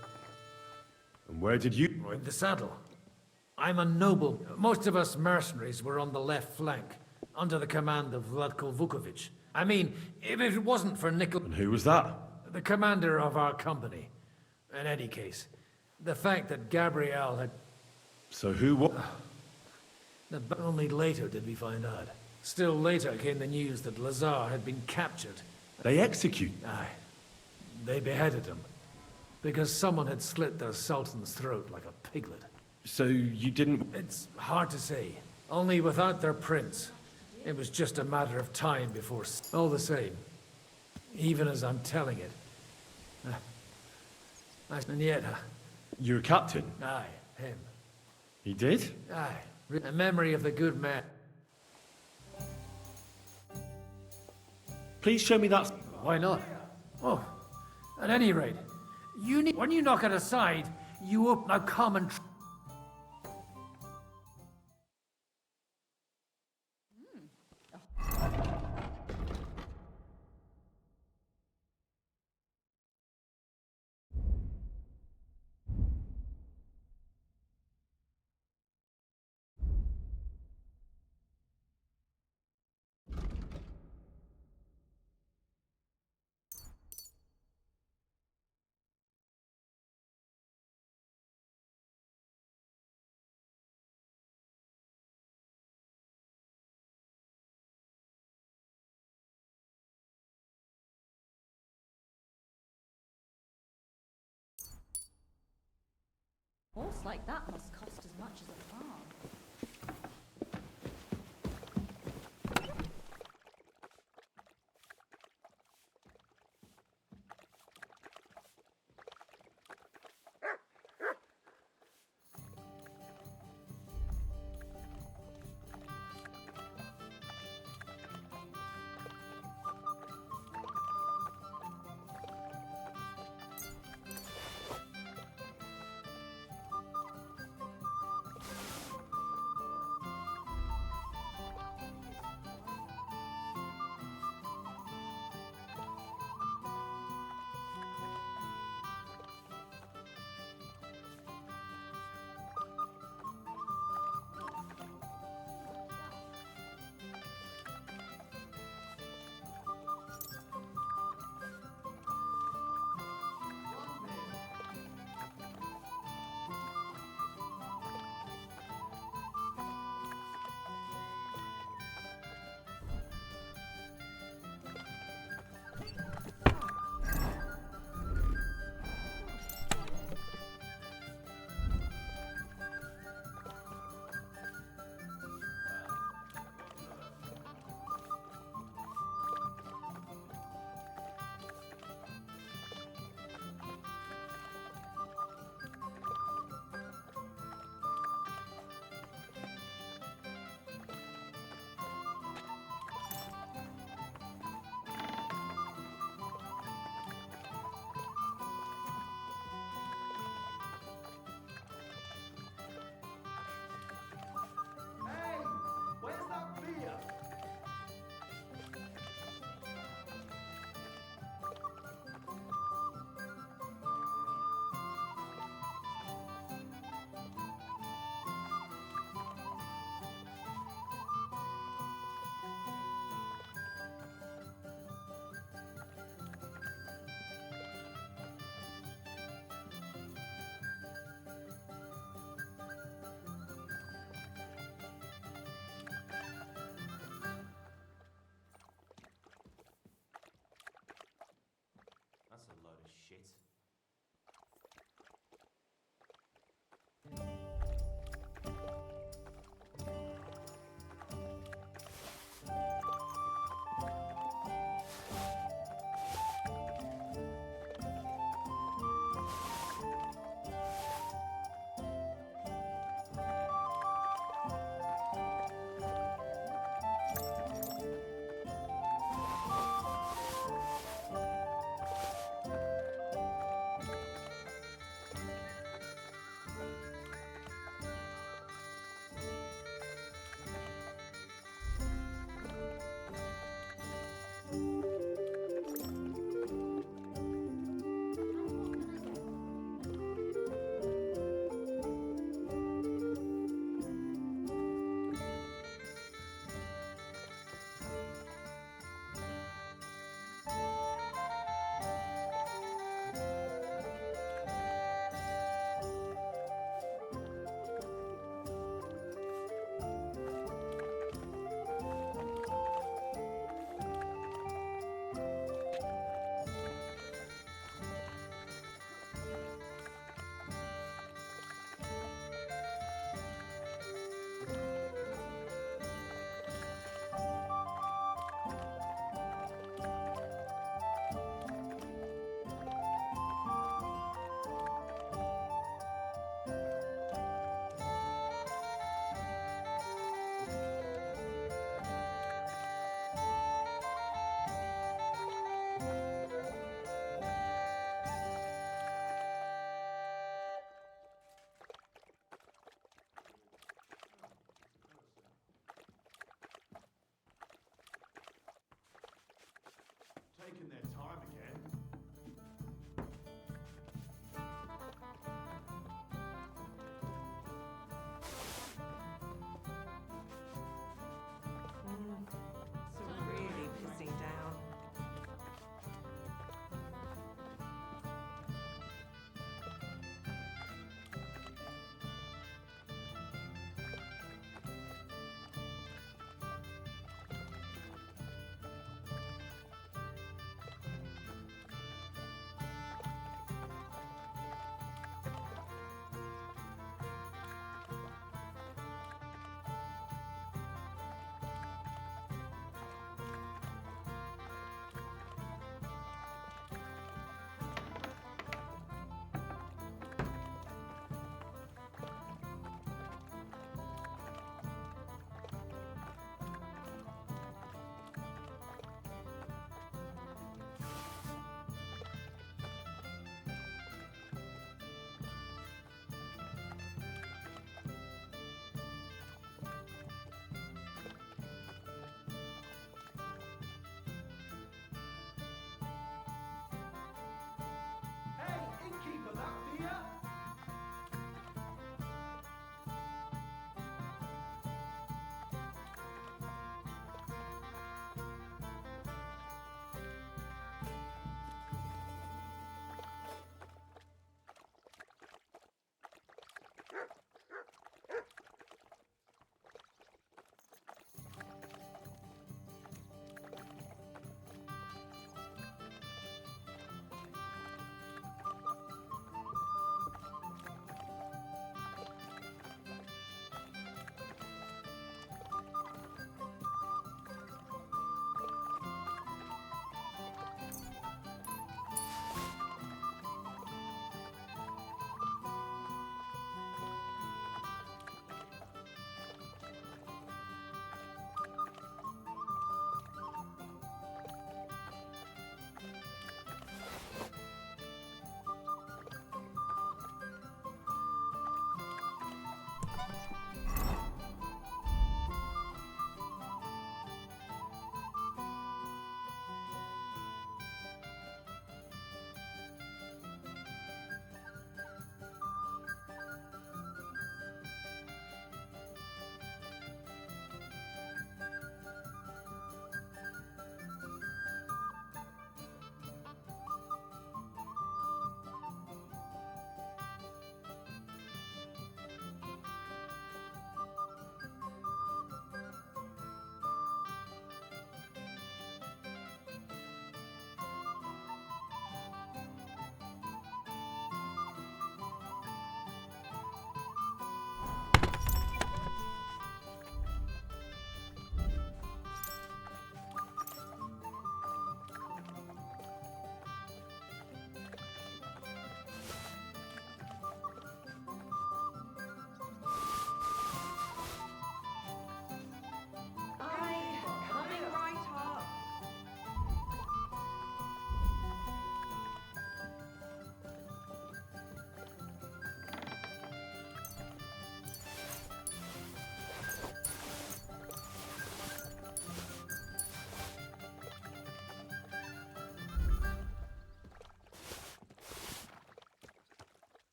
And where did you... In the saddle. I'm a noble. Most of us mercenaries were on the left flank, under the command of Vladko Vukovic. I mean, if it wasn't for Nicol... And who was that? The commander of our company. In any case, the fact that Gabrielle had... So who what? Only later did we find out. Still later came the news that Lazar had been captured. They execute? Aye. They beheaded him. Because someone had slit their sultan's throat like a piglet. So you didn't... It's hard to say. Only without their prince, it was just a matter of time before... All the same, even as I'm telling it... and yet... You're a captain? Aye, him. He did? Aye. A memory of the good man. Please show me that... Why not? Oh, at any rate, when you knock it aside, you open a common... A horse like that must cost as much as a farm.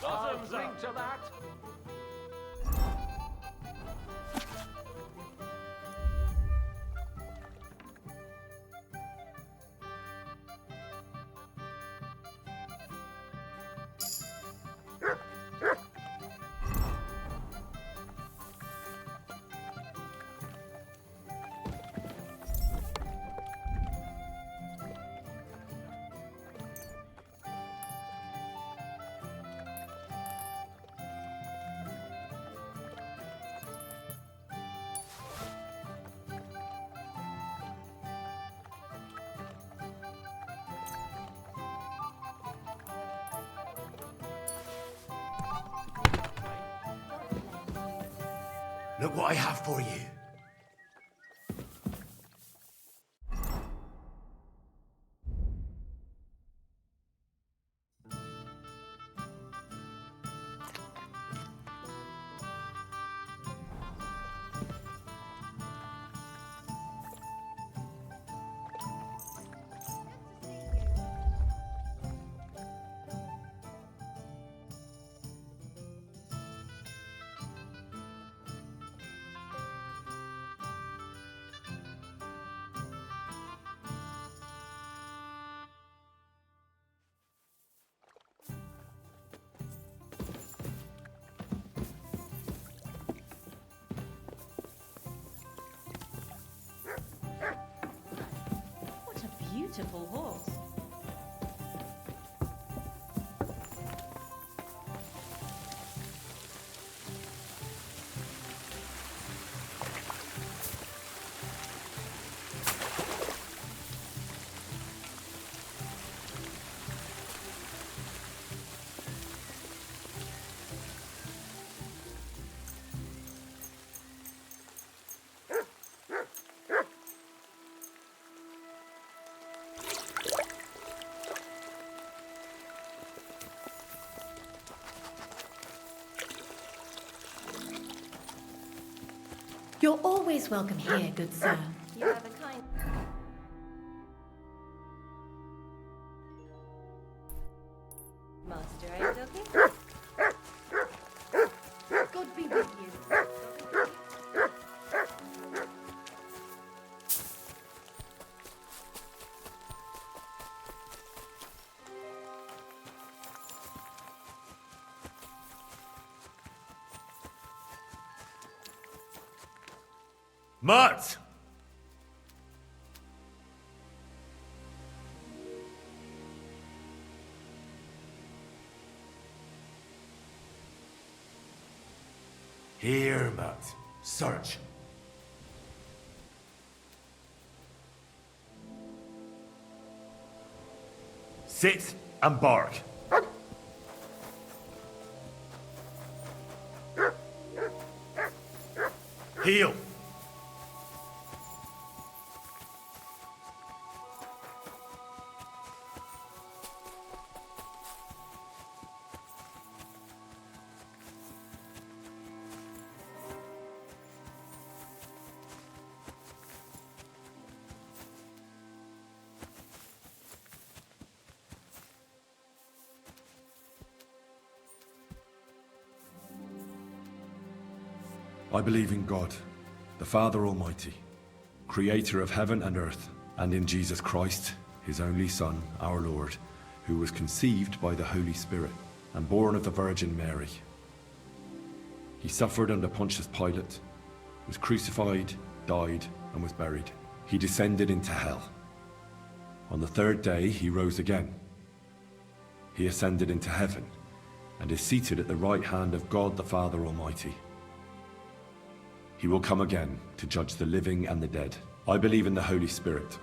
I'll drink to that. Look what I have for you. What a beautiful horse. You're always welcome here, good sir. You have a kind... Master, are you looking? God be with you. Mutt! Here, Mutt. Search. Sit and bark. Heel. I believe in God, the Father Almighty, creator of heaven and earth, and in Jesus Christ, his only Son, our Lord, who was conceived by the Holy Spirit and born of the Virgin Mary. He suffered under Pontius Pilate, was crucified, died, and was buried. He descended into hell. On the third day, he rose again. He ascended into heaven and is seated at the right hand of God the Father Almighty. He will come again to judge the living and the dead. I believe in the Holy Spirit,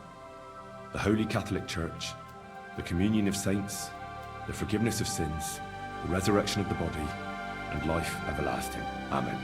the Holy Catholic Church, the communion of saints, the forgiveness of sins, the resurrection of the body, and life everlasting. Amen.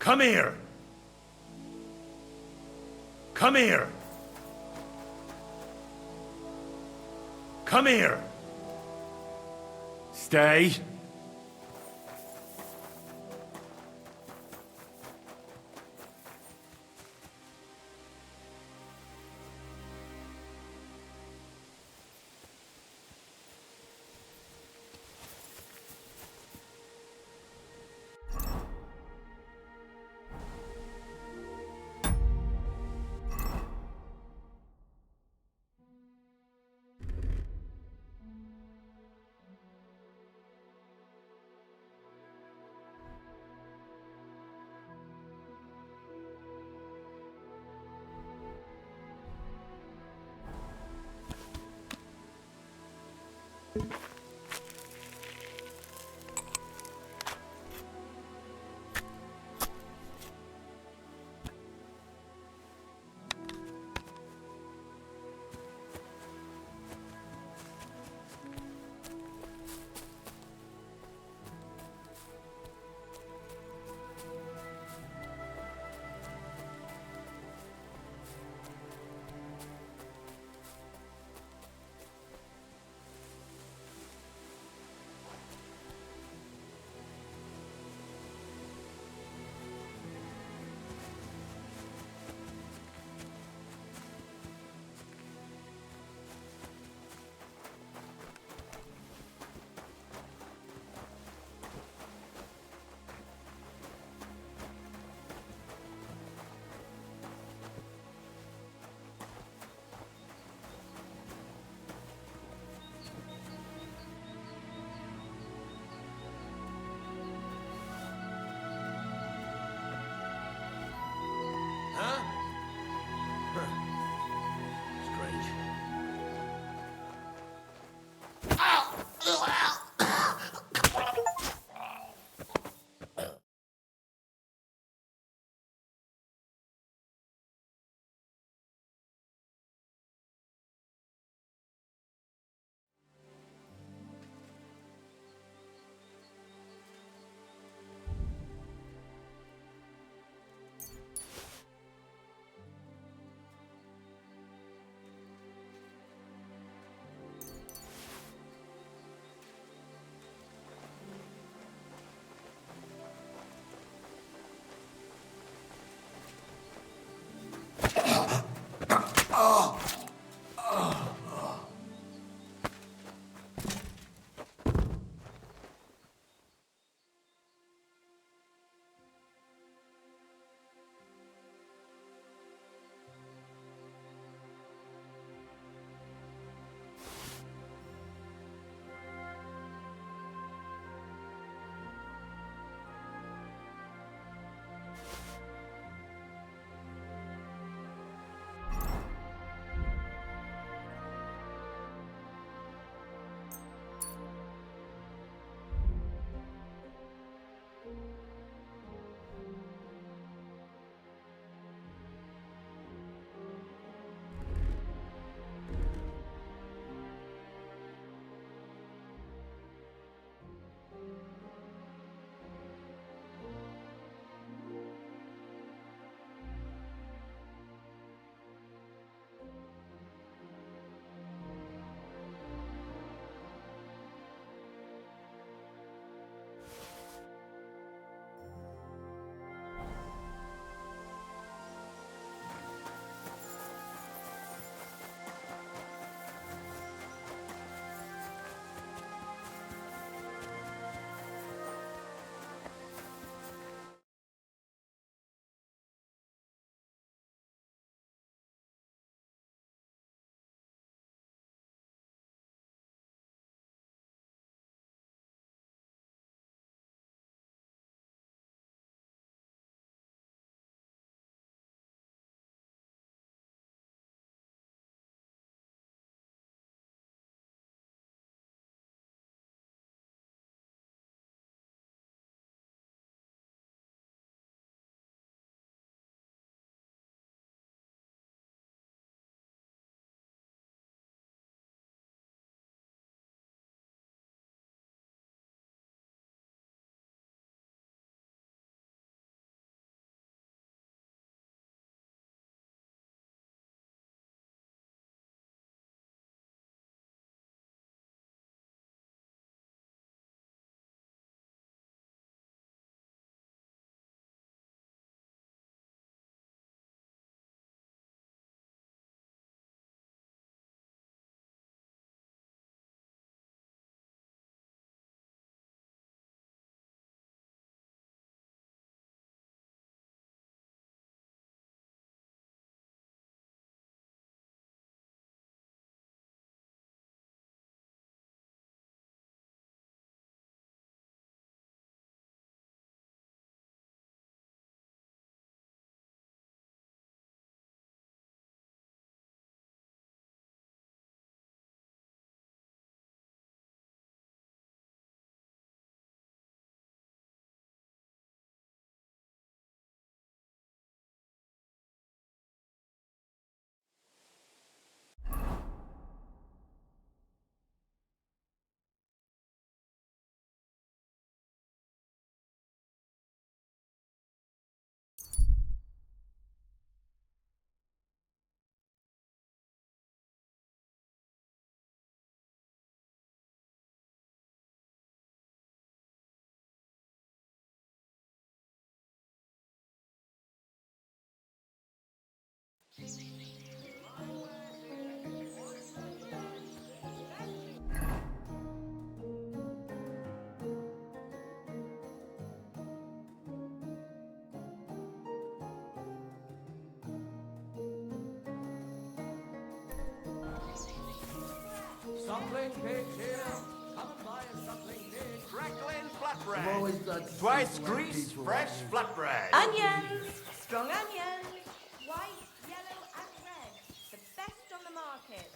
Come here. Come here. Come here. Stay. Suckling pigs here. Come and buy a suckling pig. Crackling flatbread. I've always got Twice greased, fresh flatbread. Onions! Strong onions! White, yellow, and red. The best on the market.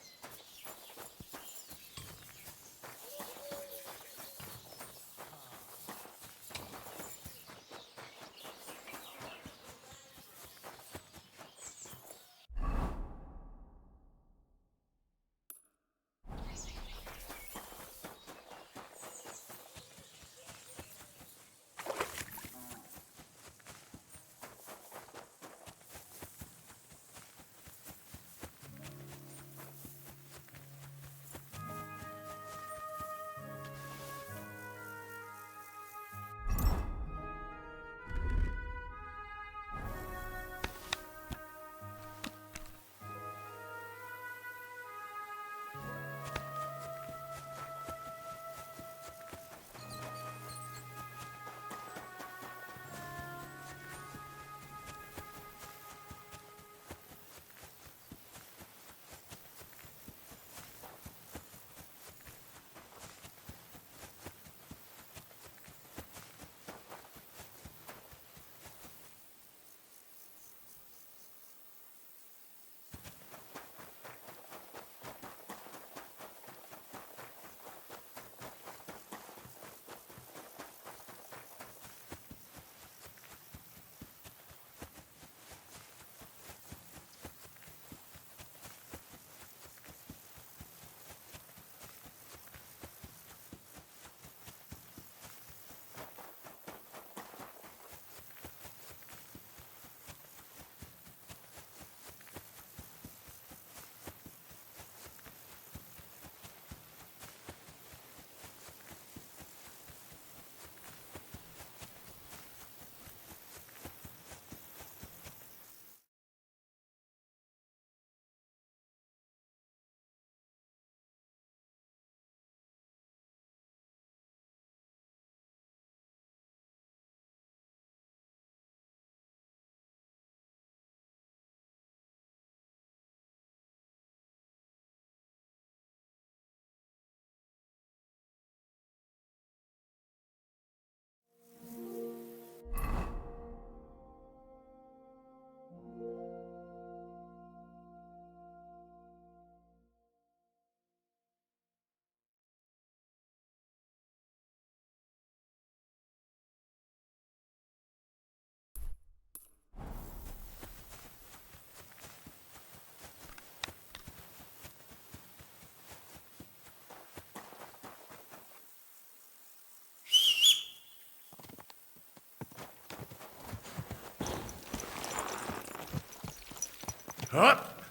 Up!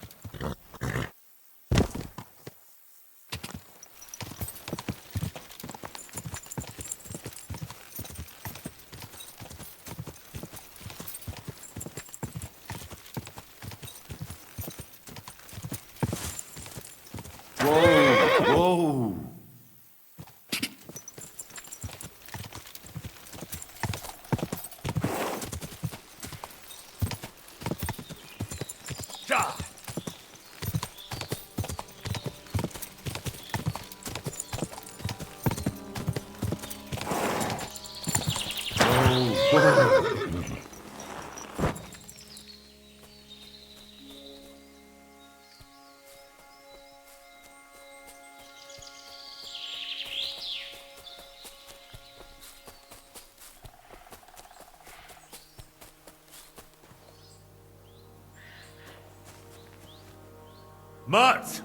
Whoa! Whoa! Mutt!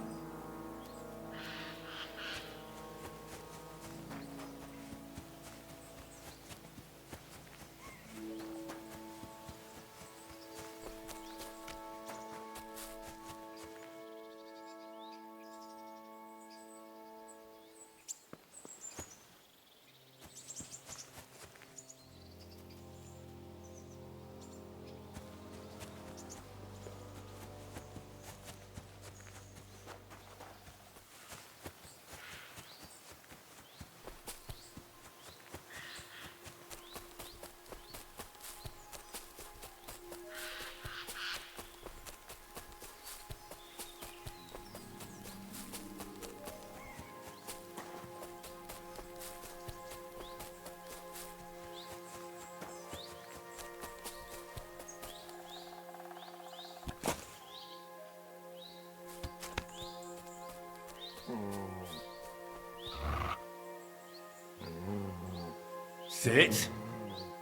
Sit.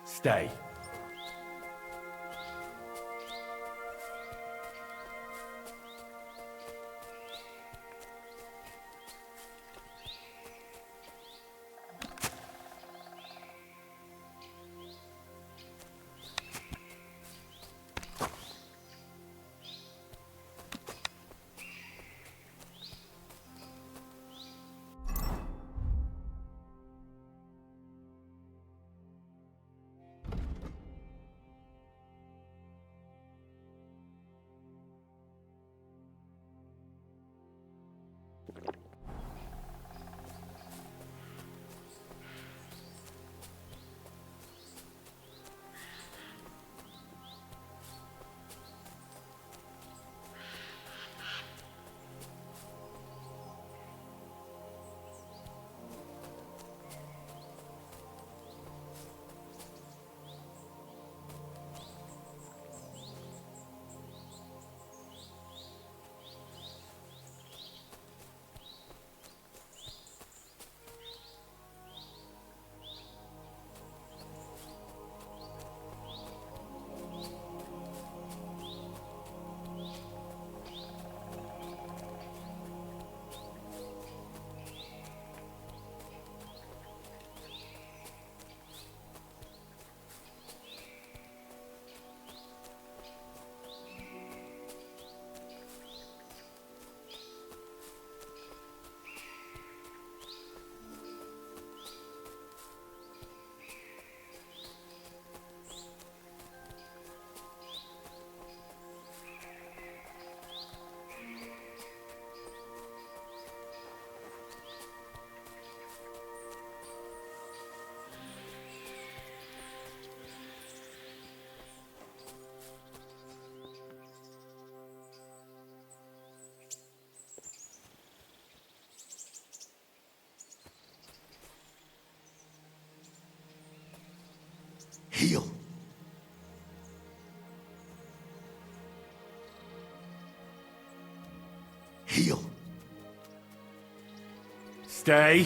Stay. Heal. Heal. Stay.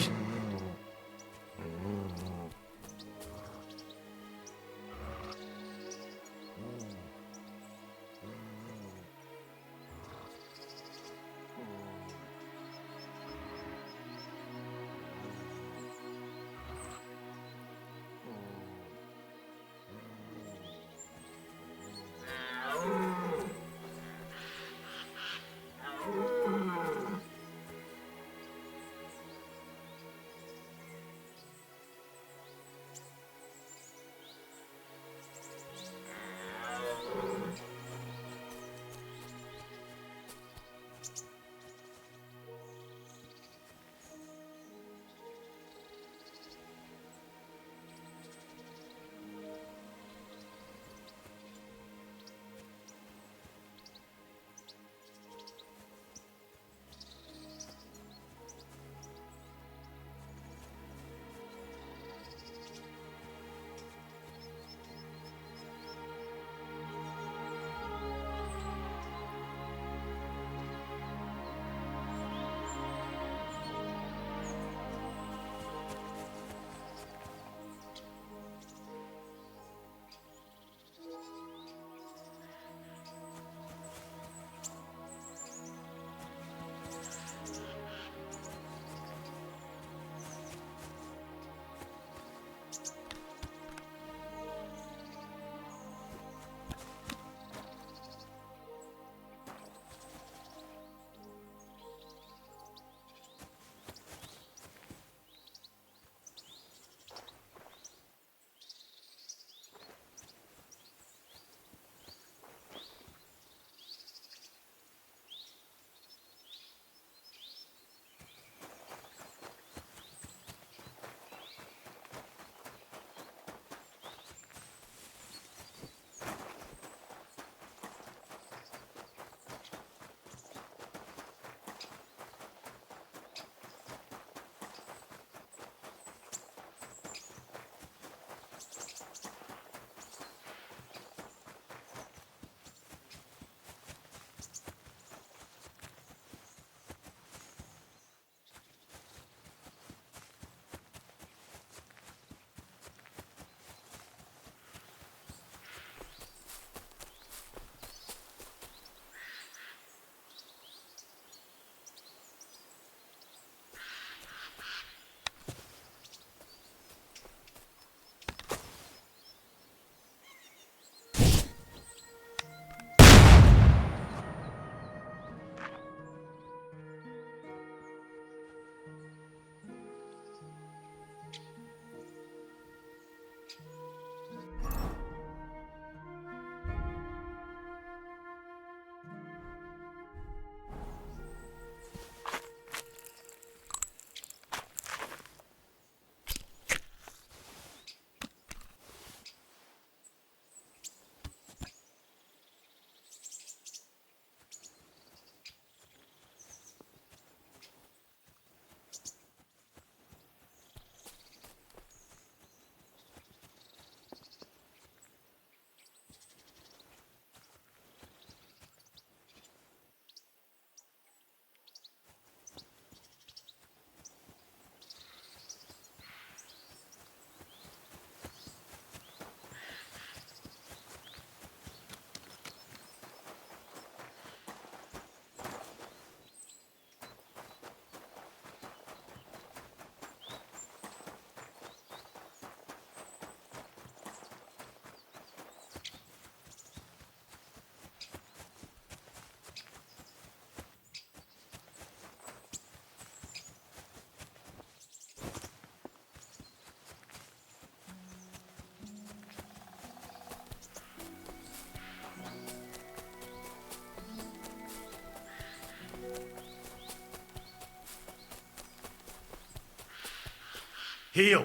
Heal.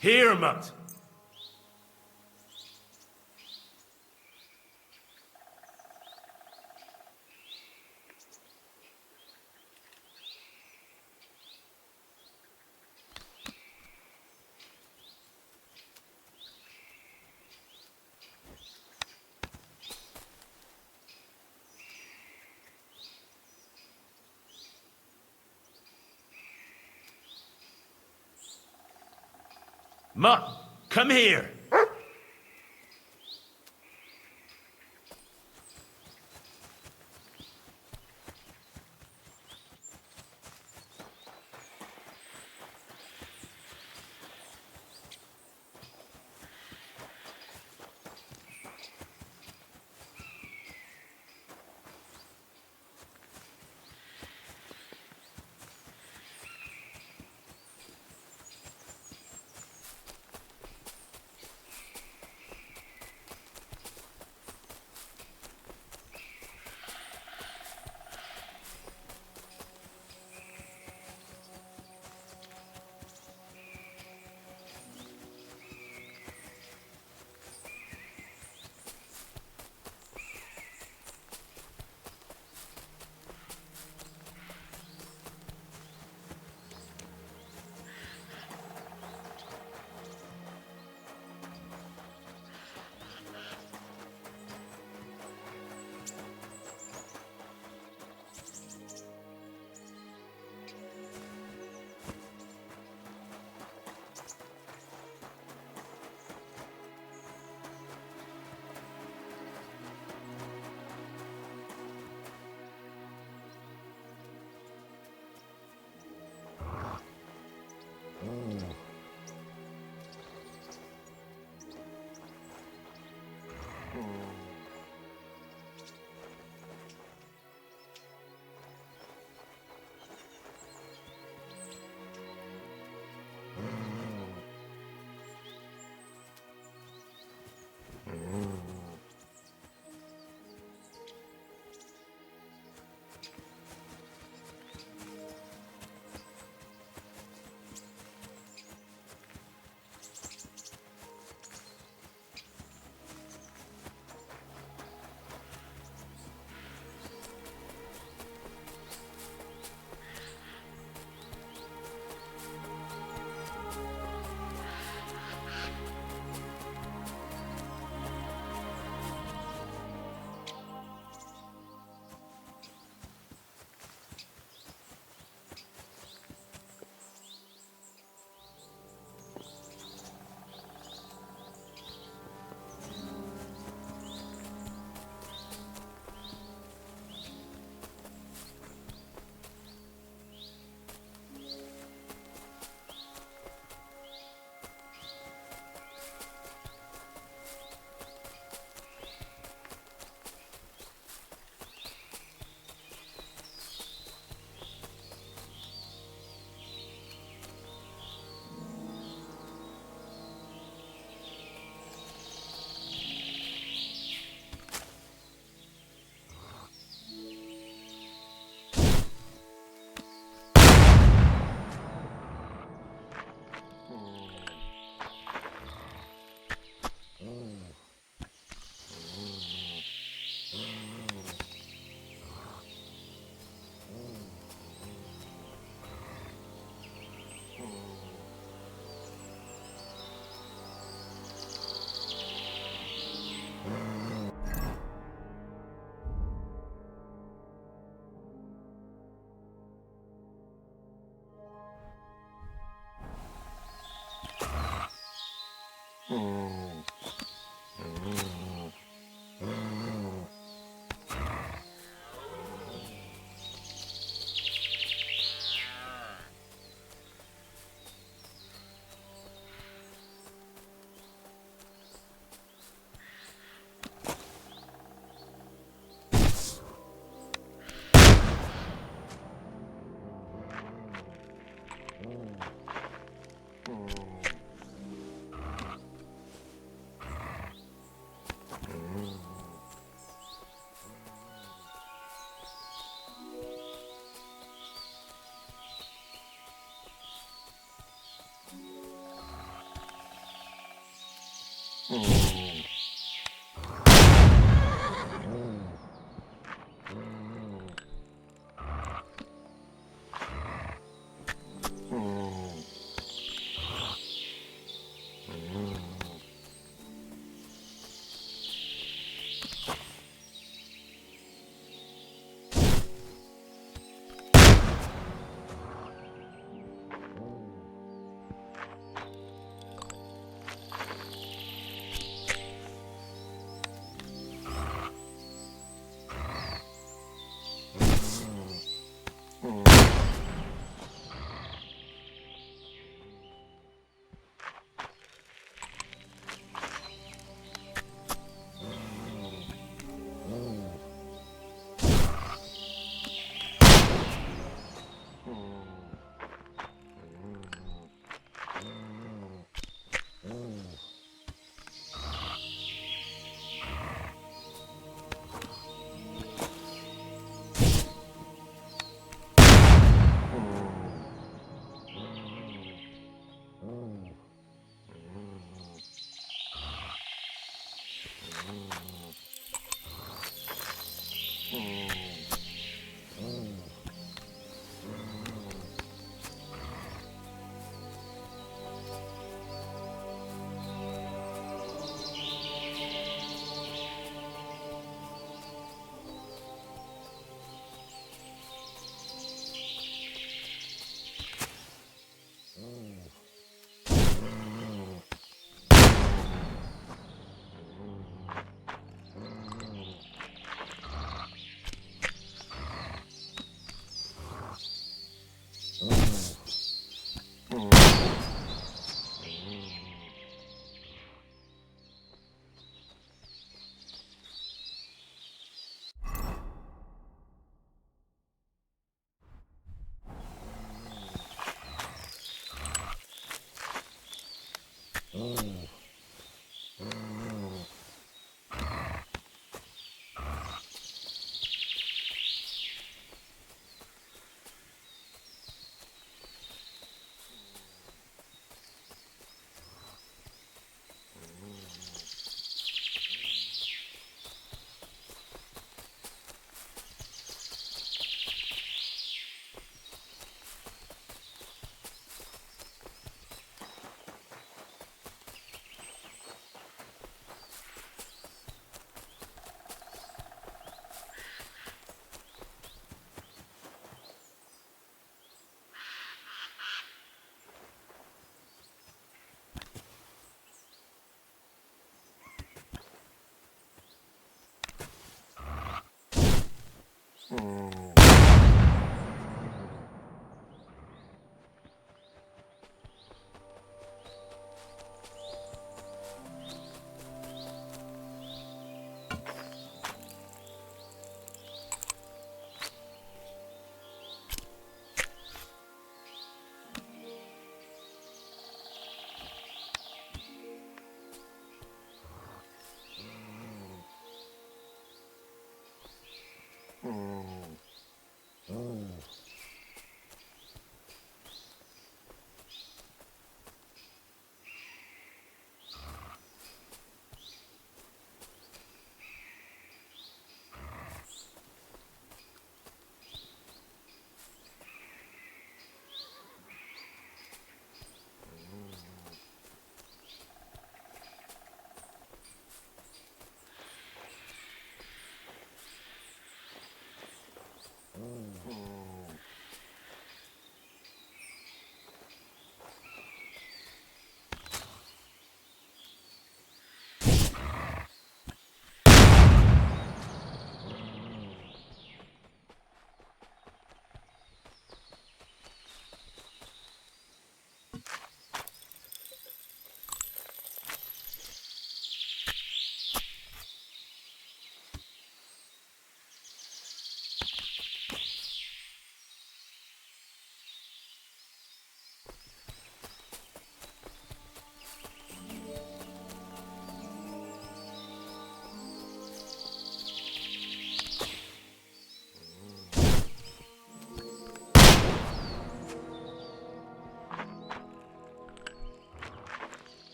Here, Mutt. Mutt, come here.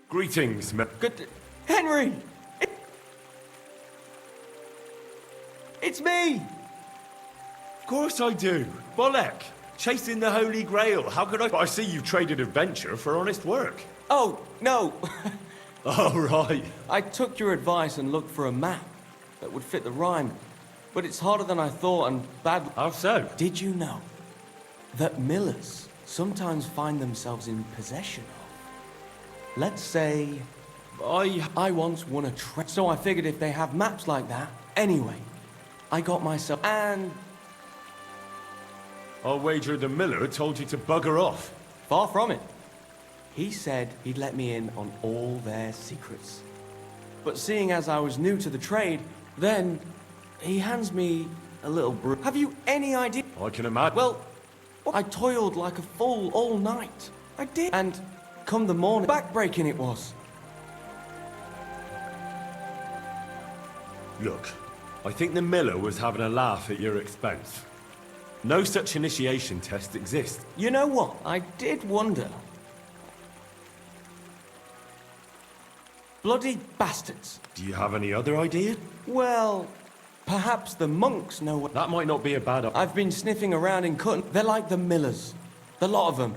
Greetings, Good... Henry! It's me! Of course I do. Bolek, chasing the Holy Grail. How could I... But I see you traded adventure for honest work. Oh, no. Oh, right. I took your advice and looked for a map that would fit the rhyme. But it's harder than I thought and bad... How so? Did you know that millers sometimes find themselves in possession of... Let's say... I once won a trade, so I figured if they have maps like that... Anyway, I got myself... And... I'll wager the miller told you to bugger off. Far from it. He said he'd let me in on all their secrets. But seeing as I was new to the trade, then he hands me a little brew. Have you any idea? I can imagine. Well, I toiled like a fool all night. I did. And come the morning, backbreaking it was. Look, I think the miller was having a laugh at your expense. No such initiation test exists. You know what? I did wonder. Bloody bastards. Do you have any other idea? Well, perhaps the monks know what... That might not be a bad idea. I've been sniffing around in Kutná. They're like the millers. The lot of them.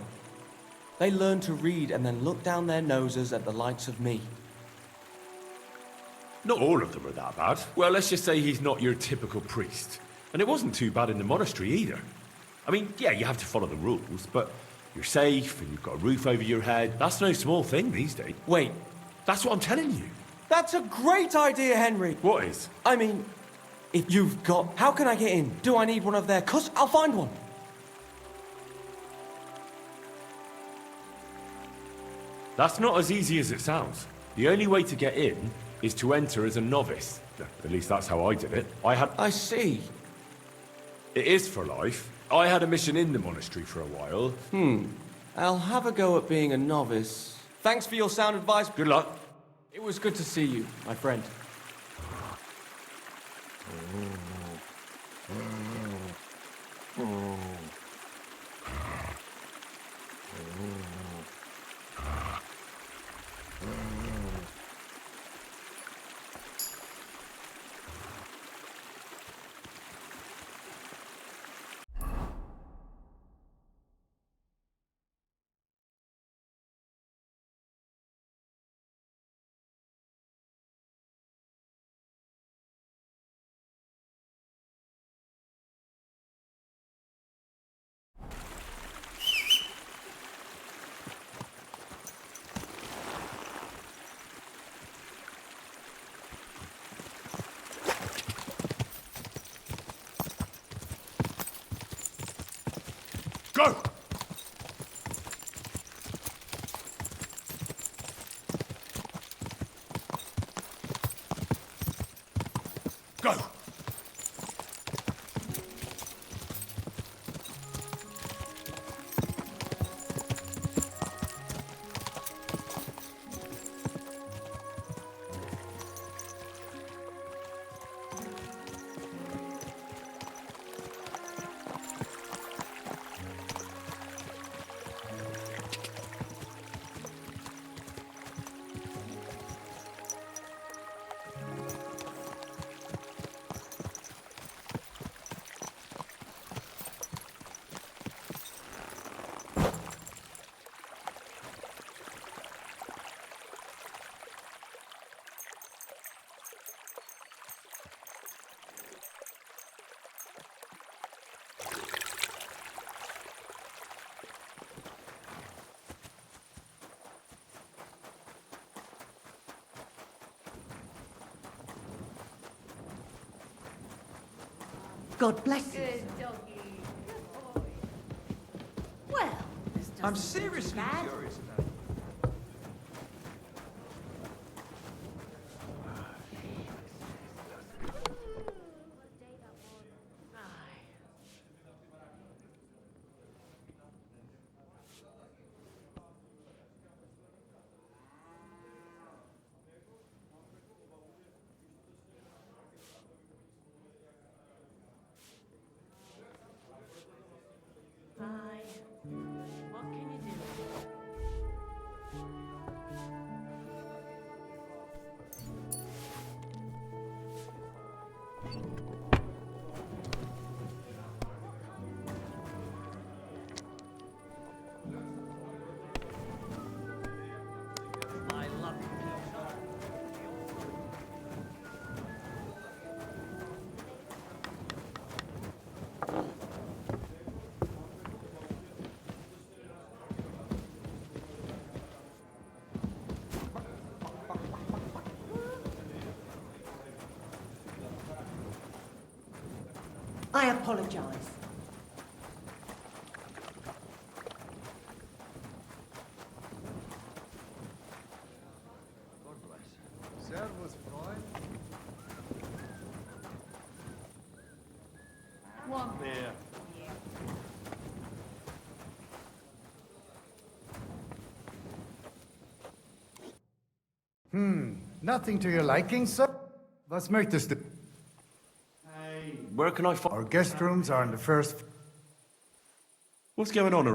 They learn to read and then look down their noses at the likes of me. Not all of them are that bad. Well, let's just say he's not your typical priest. And it wasn't too bad in the monastery either. I mean, yeah, you have to follow the rules, but you're safe and you've got a roof over your head. That's no small thing these days. Wait. That's what I'm telling you. That's a great idea, Henry. What is? I mean, if you've got... How can I get in? Do I need one of their... I'll find one. That's not as easy as it sounds. The only way to get in is to enter as a novice. At least that's how I did it. I see. It is for life. I had a mission in the monastery for a while. I'll have a go at being a novice. Thanks for your sound advice. Good luck. It was good to see you, my friend. Go! Go! God bless you. Good doggy. Good boy. Well, this doesn't I'm seem too seriously bad. curious about it. Hi. What can you do? I apologize. Servus, Freund. One beer. Nothing to your liking, sir? Was möchtest du? Hey. Where can I find... Our guest rooms are on the first... What's going on?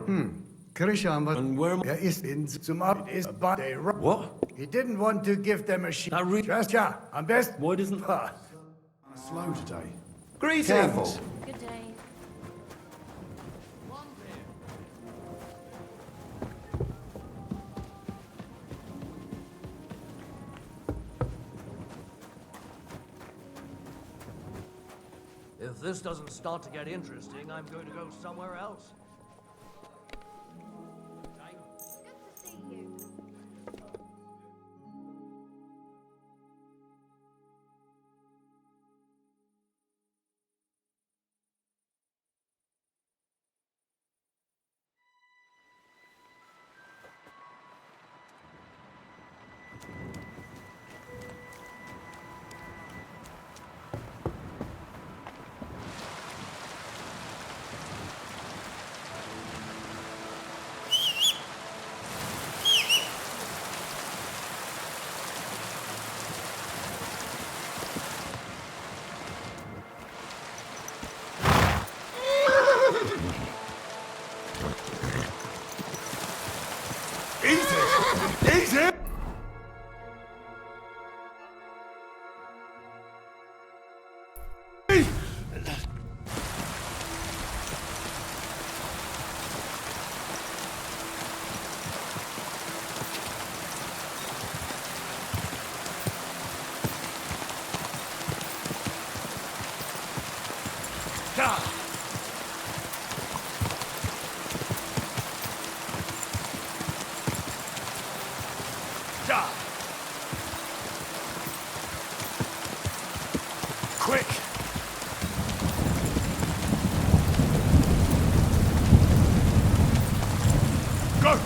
Christian, And where am I... is in zum Abend is but they... What? He didn't want to give them a shit. Just, yeah, am best... Why doesn't... Slow today. Greetings! Careful. Good day. If this doesn't start to get interesting, I'm going to go somewhere else. Easy! Quick! Go!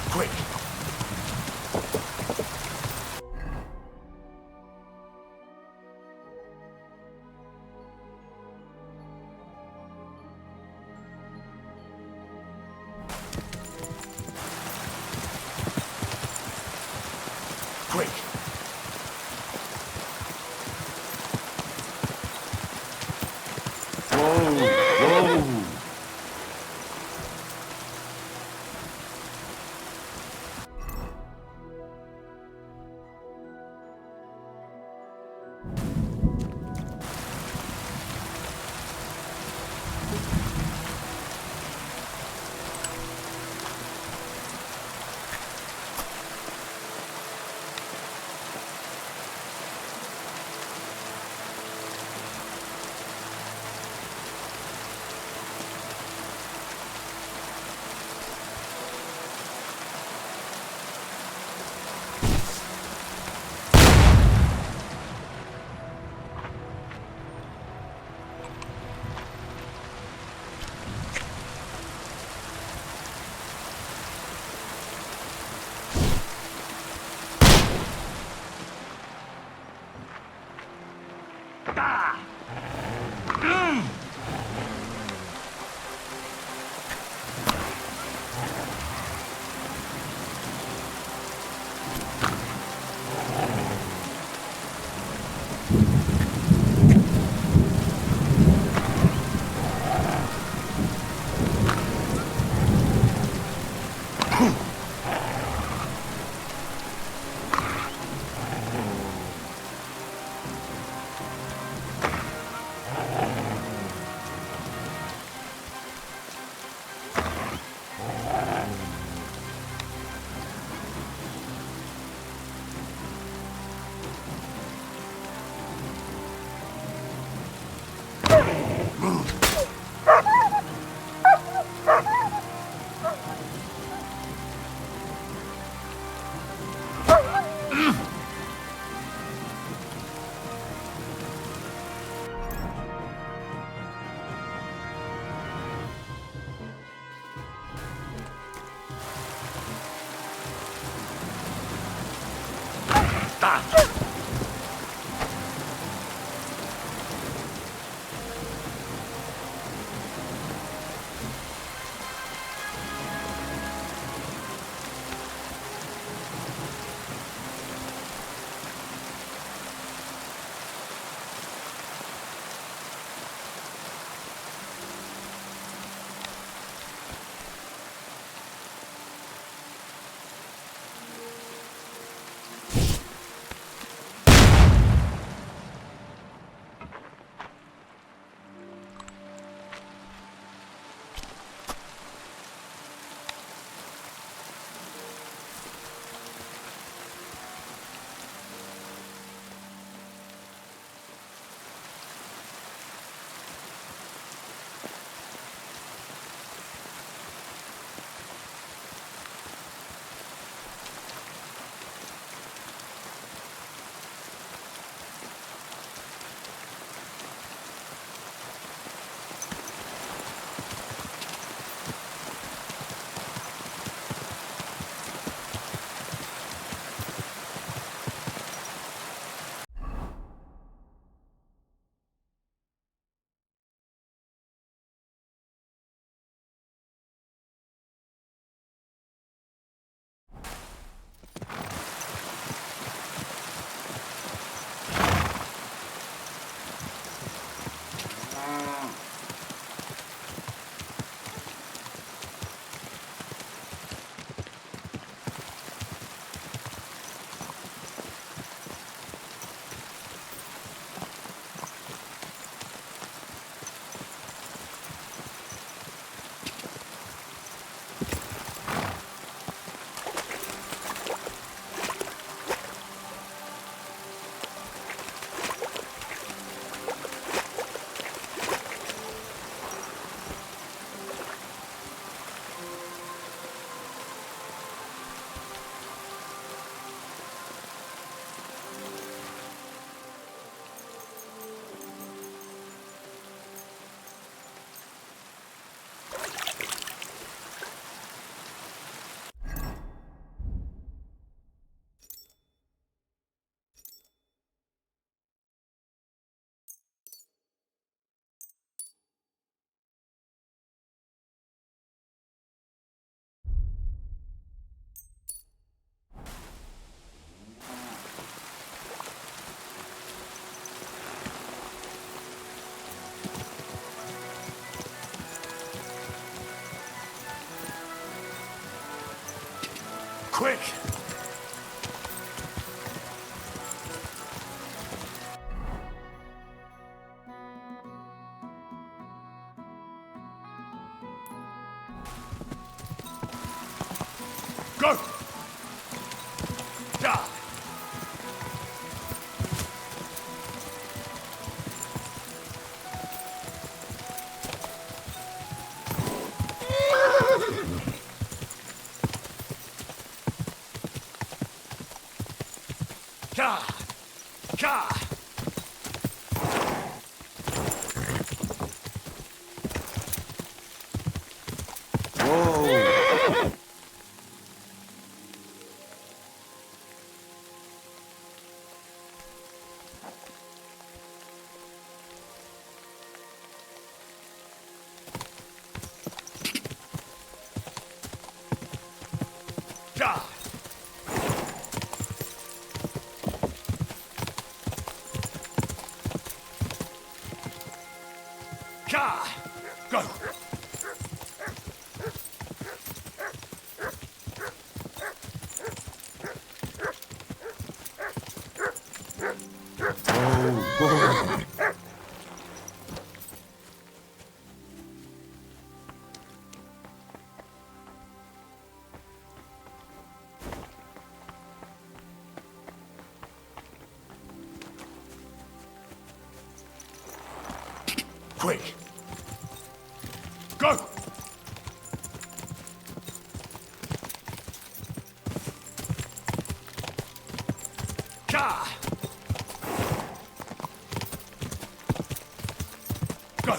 Quick! Quick! Go! Ja! Ja! Ja! Whoa! Ja! Ja! Go! Oh, whoa. Quick! Go! Ja! Go!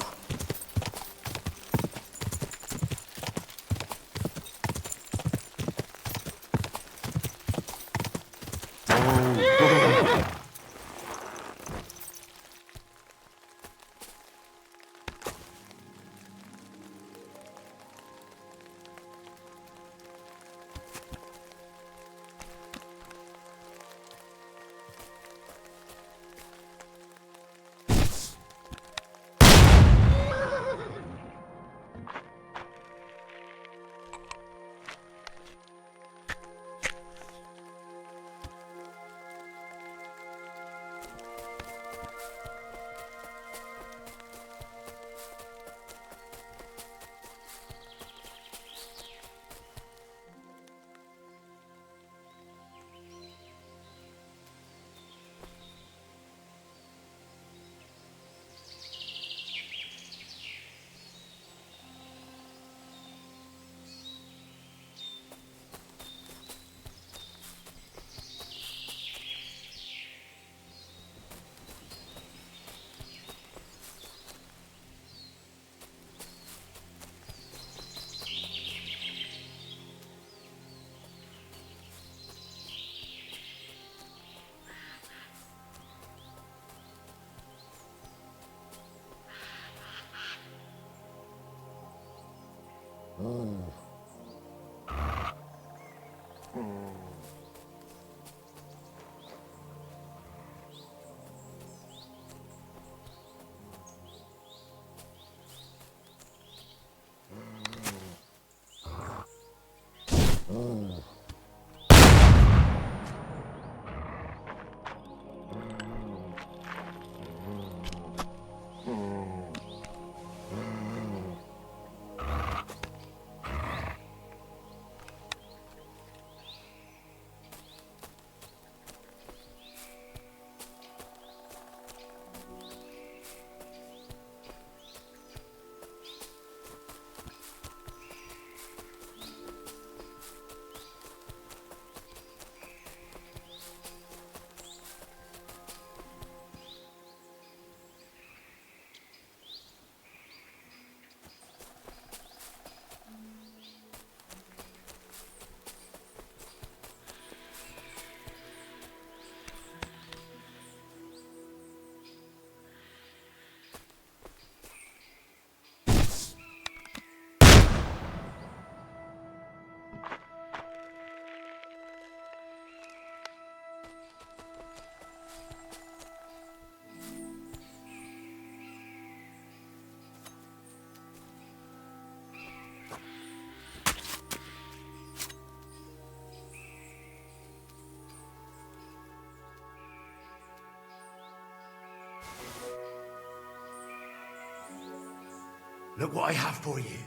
Look what I have for you.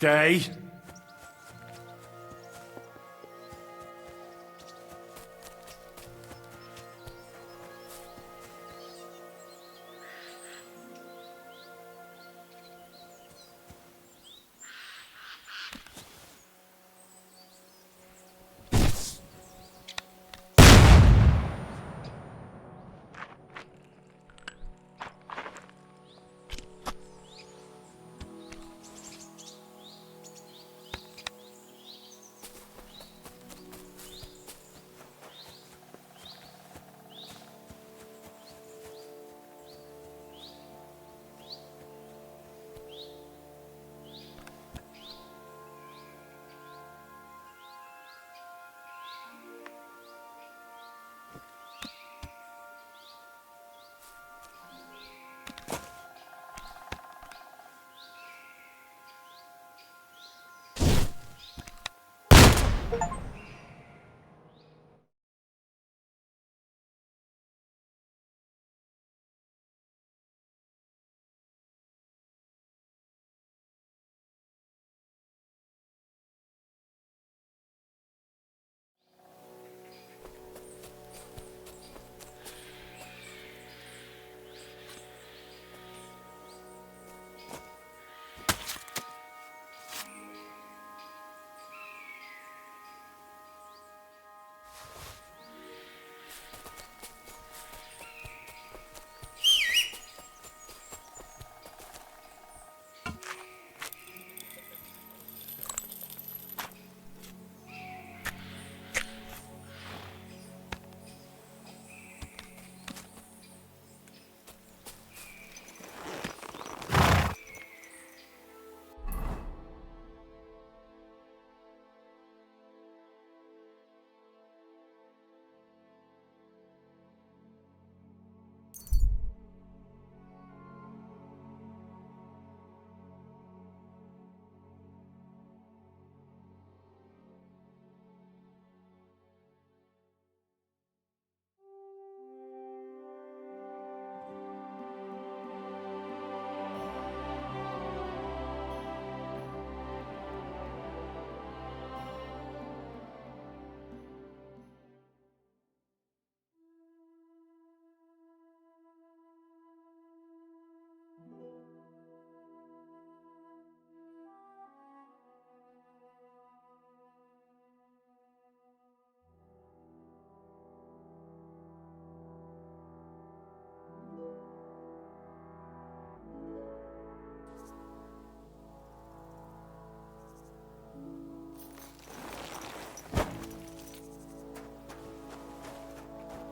Stay.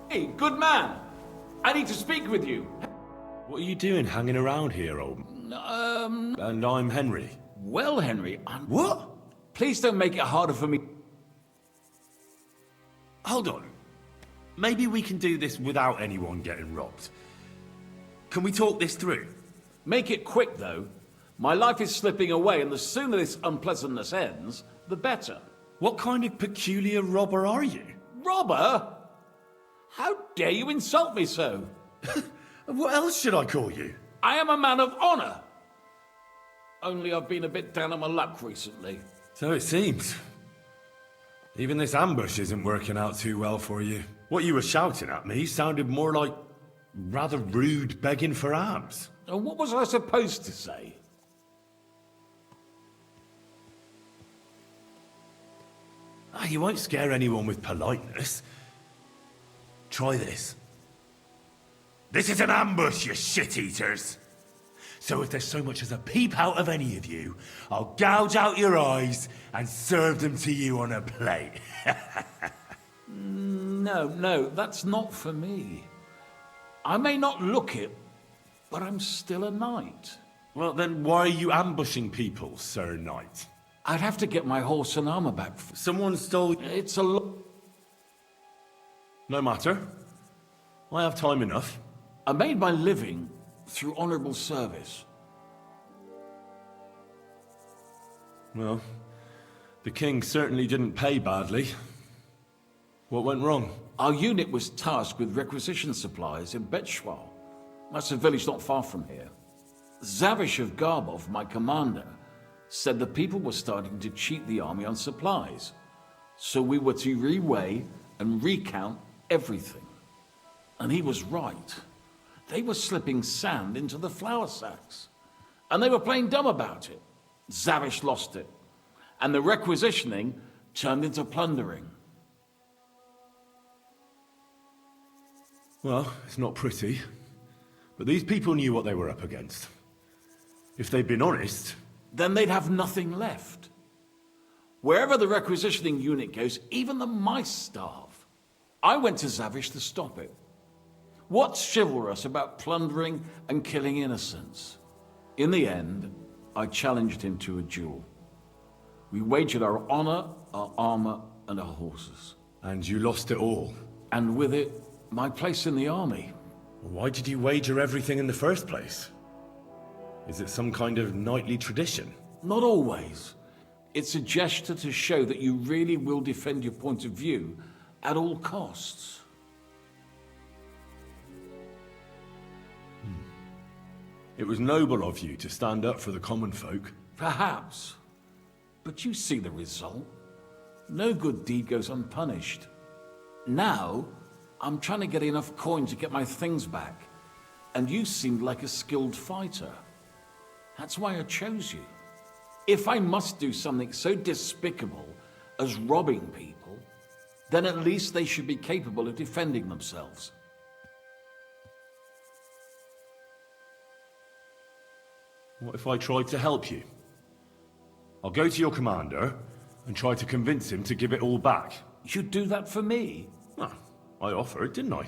Hey, good man! I need to speak with you. What are you doing hanging around here, old... And I'm Henry. Well, Henry, What? Please don't make it harder for me. Hold on. Maybe we can do this without anyone getting robbed. Can we talk this through? Make it quick, though. My life is slipping away, and the sooner this unpleasantness ends, the better. What kind of peculiar robber are you? Robber? How dare you insult me so? What else should I call you? I am a man of honor. Only I've been a bit down on my luck recently. So it seems. Even this ambush isn't working out too well for you. What you were shouting at me sounded more like rather rude begging for alms. And what was I supposed to say? You won't scare anyone with politeness. Try this. This is an ambush, you shit-eaters. So if there's so much as a peep out of any of you, I'll gouge out your eyes and serve them to you on a plate. No, that's not for me. I may not look it, but I'm still a knight. Well, then why are you ambushing people, Sir Knight? I'd have to get my horse and armor back. Someone stole... It's a lot. No matter. I have time enough. I made my living through honorable service. Well, the king certainly didn't pay badly. What went wrong? Our unit was tasked with requisition supplies in Betshwal. That's a village not far from here. Zavish of Garbov, my commander, said the people were starting to cheat the army on supplies. So we were to reweigh and recount everything. And he was right. They were slipping sand into the flour sacks. And they were playing dumb about it. Zavish lost it. And the requisitioning turned into plundering. Well, it's not pretty. But these people knew what they were up against. If they'd been honest... Then they'd have nothing left. Wherever the requisitioning unit goes, even the mice starve. I went to Zavish to stop it. What's chivalrous about plundering and killing innocents? In the end, I challenged him to a duel. We wagered our honor, our armor, and our horses. And you lost it all? And with it, my place in the army. Why did you wager everything in the first place? Is it some kind of knightly tradition? Not always. It's a gesture to show that you really will defend your point of view at all costs. It was noble of you to stand up for the common folk. Perhaps. But you see the result. No good deed goes unpunished. Now, I'm trying to get enough coin to get my things back. And you seemed like a skilled fighter. That's why I chose you. If I must do something so despicable as robbing people, then at least they should be capable of defending themselves. What if I tried to help you? I'll go to your commander and try to convince him to give it all back. You'd do that for me? Well, I offered, didn't I?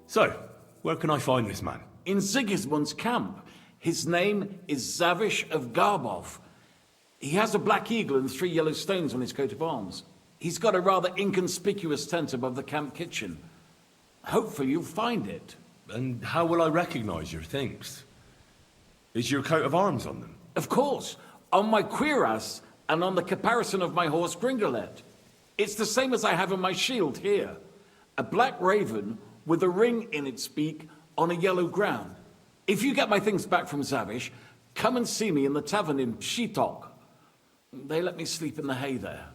So, where can I find this man? In Sigismund's camp. His name is Zavish of Garbov. He has a black eagle and 3 yellow stones on his coat of arms. He's got a rather inconspicuous tent above the camp kitchen. Hopefully you'll find it. And how will I recognize your things? Is your coat of arms on them? Of course. On my cuirass and on the caparison of my horse Gringolet. It's the same as I have on my shield here. A black raven with a ring in its beak on a yellow ground. If you get my things back from Zavish, come and see me in the tavern in Pshitok. They let me sleep in the hay there.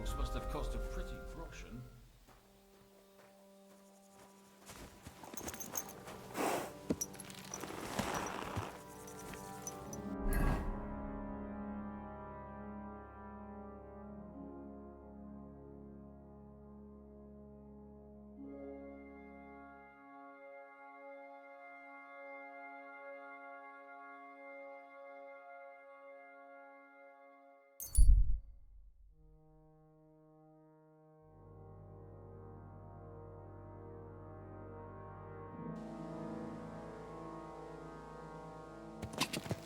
This must have cost a pretty groschen.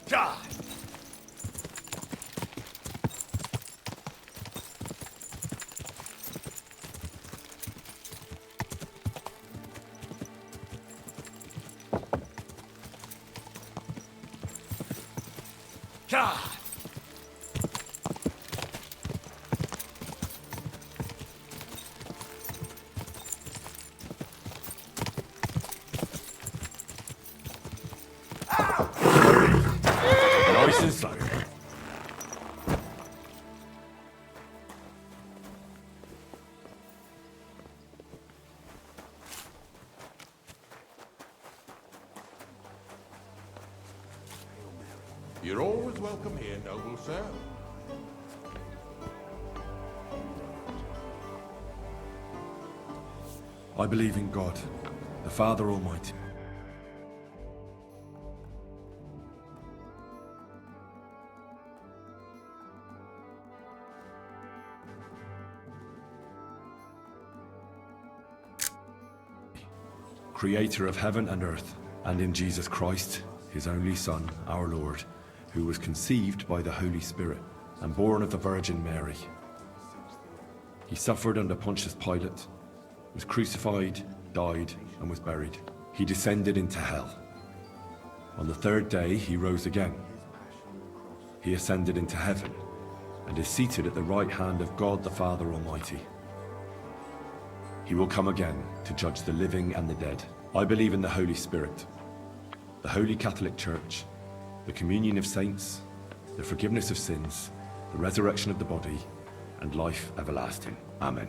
God! God! Nice and slow. You're always welcome here, noble sir. I believe in God, the Father Almighty. Creator of heaven and earth, and in Jesus Christ, his only Son, our Lord, who was conceived by the Holy Spirit and born of the Virgin Mary. He suffered under Pontius Pilate, was crucified, died, and was buried. He descended into hell. On the third day, he rose again. He ascended into heaven and is seated at the right hand of God the Father Almighty. He will come again to judge the living and the dead. I believe in the Holy Spirit, the Holy Catholic Church, the communion of saints, the forgiveness of sins, the resurrection of the body, and life everlasting. Amen.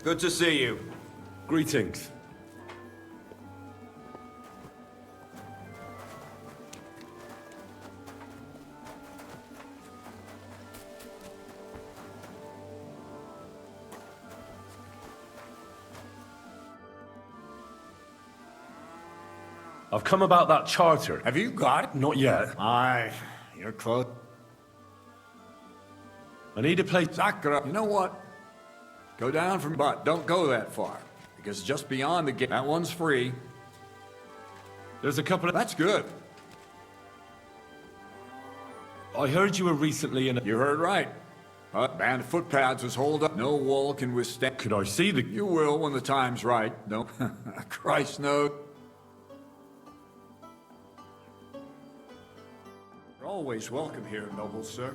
Good to see you. Greetings. I've come about that charter. Have you got it? Not yet. Aye, you're close. I need a place. Sakura, you know what? Go down from, but don't go that far. Because just beyond the gate, that one's free. There's a couple of... That's good. I heard you were recently in a... You heard right. A band of footpads was holed up. No wall can withstand... Could I see the... You will when the time's right. No, Christ knows. You're always welcome here, noble sir.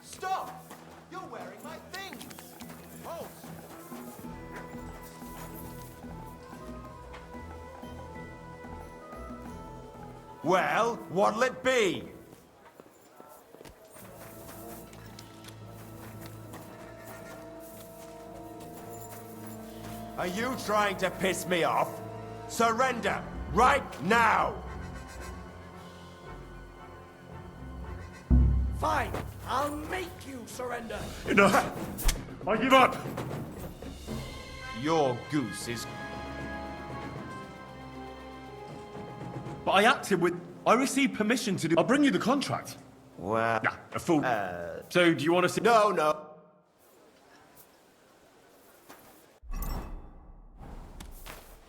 Stop! You're wearing my things! Halt! Well, what'll it be? Are you trying to piss me off? Surrender, right now! Fine, I'll make you surrender. Enough! I give up! Your goose is... But I acted with... I received permission to do... I'll bring you the contract. Well... Nah, a fool. So, do you want to see... No, no.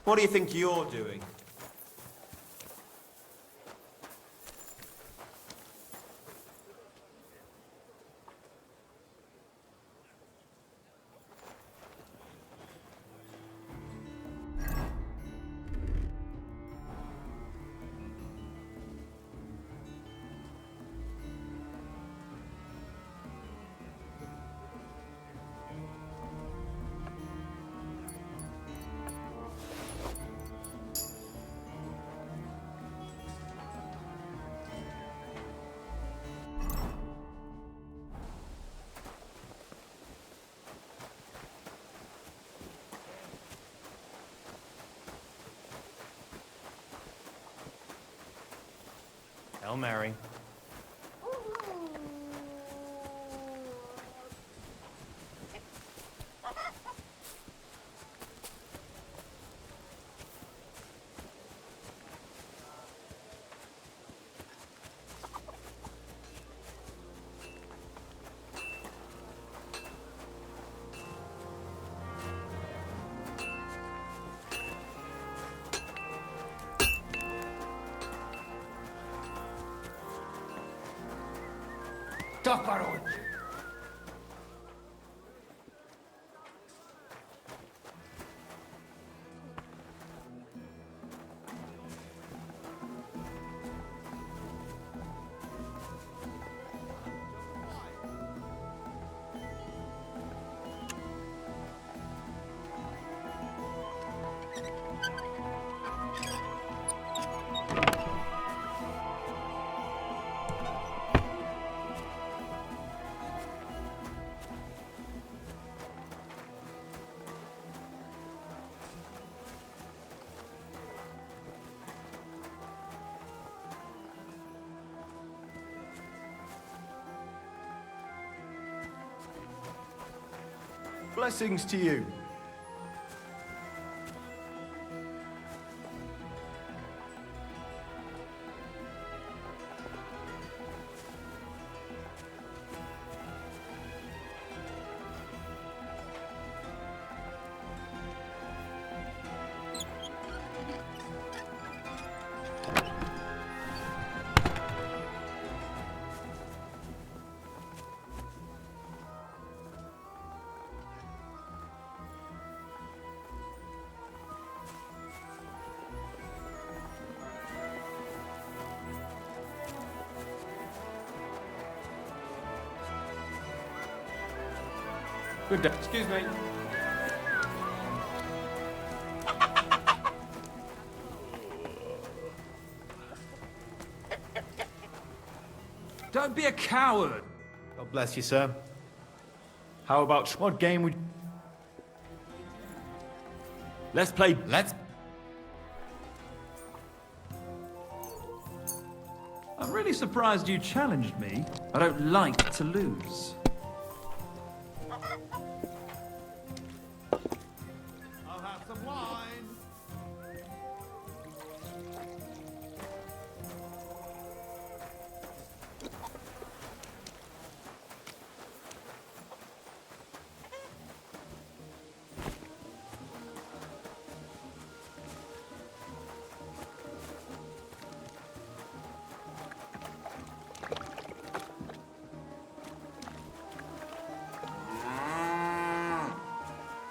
What do you think you're doing? Hail Mary. Tokarot. Blessings to you. Good day. Excuse me. Don't be a coward. God bless you, sir. How about what game would... Let's play... Let's... I'm really surprised you challenged me. I don't like to lose. I'll have some wine.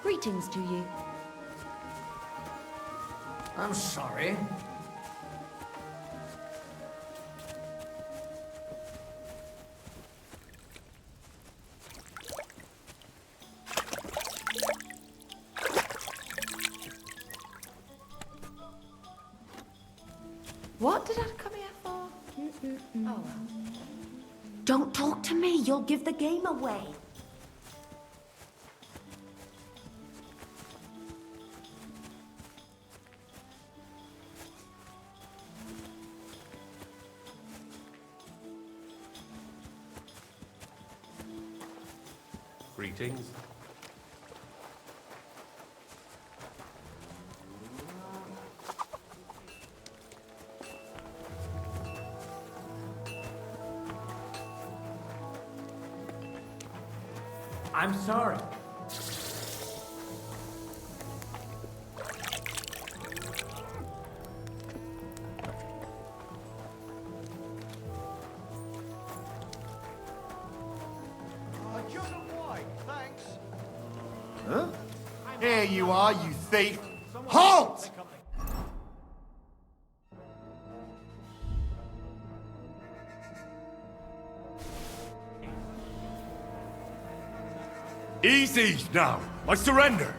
Greetings to you. I'm sorry. What did I come here for? Oh, well. Don't talk to me. You'll give the game away. Greetings. I'm sorry. A jug of wine, thanks. Huh? Here you are, you thief! Halt! Easy now. I surrender.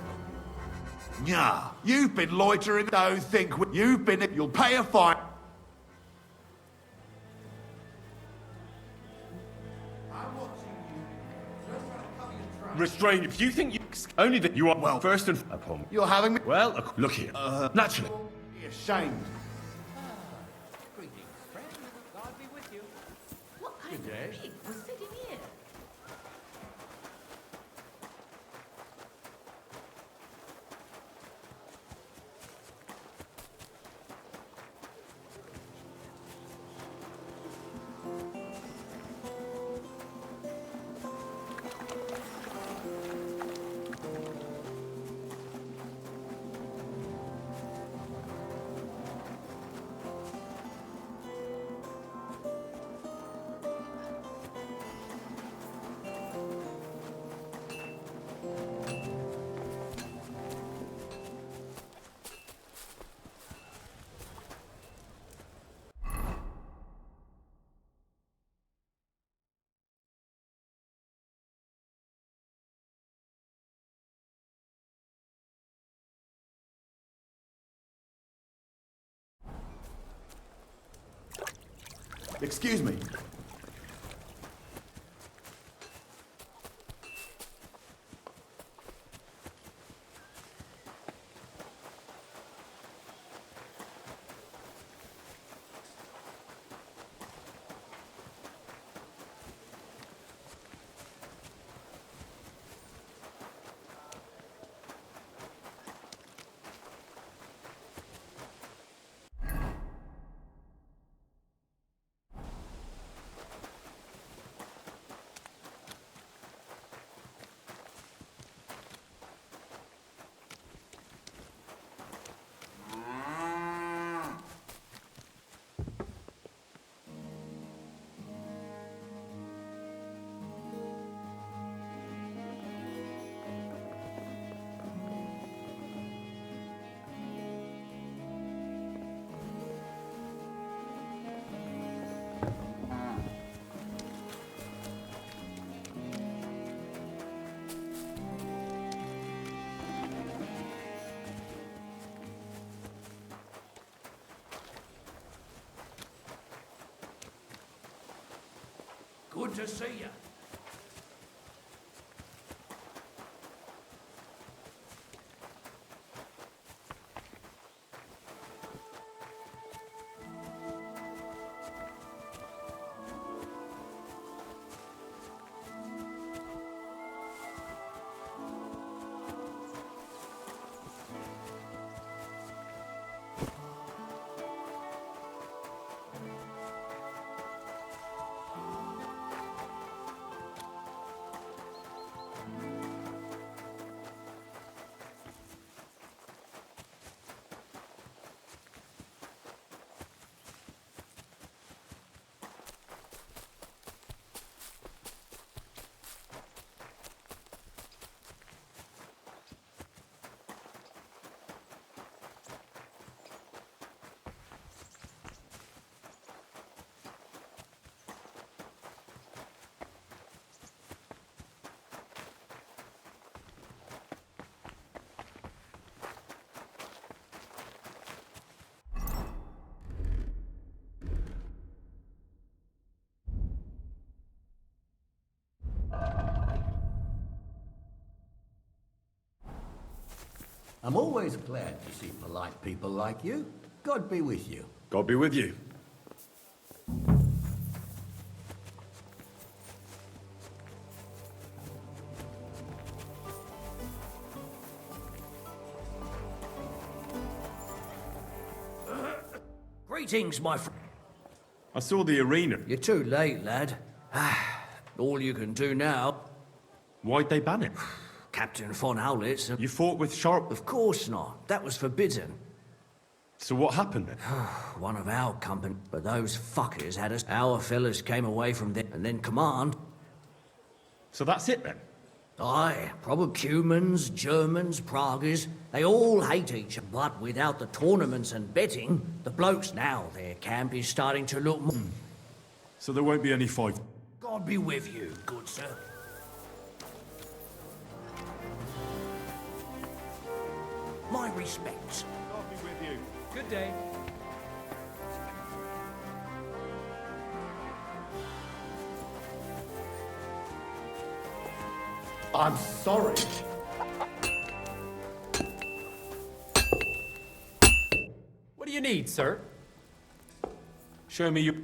Nah, you've been loitering. Don't think you've been. You'll pay a fine. Restrain. If you think you only that you are well, first and upon. You're having me. Well, look here. Naturally. Be ashamed. Greetings, friend. God be with you. What kind Good of day. pig was sitting here? Excuse me. Good to see you. I'm always glad to see polite people like you. God be with you. God be with you. Greetings, my friend. I saw the arena. You're too late, lad. All you can do now... Why'd they ban it? Captain von Howlitz... You fought with Sharp? Of course not. That was forbidden. So what happened then? One of our company, but those fuckers had us. Our fellas came away from there, and then command. So that's it then? Aye, probably humans, Germans, Praguers, they all hate each other. But without the tournaments and betting, the blokes now, their camp is starting to look more... So there won't be any fight? God be with you, good sir. My respects. God be with you. Good day. I'm sorry. What do you need, sir? Show me your...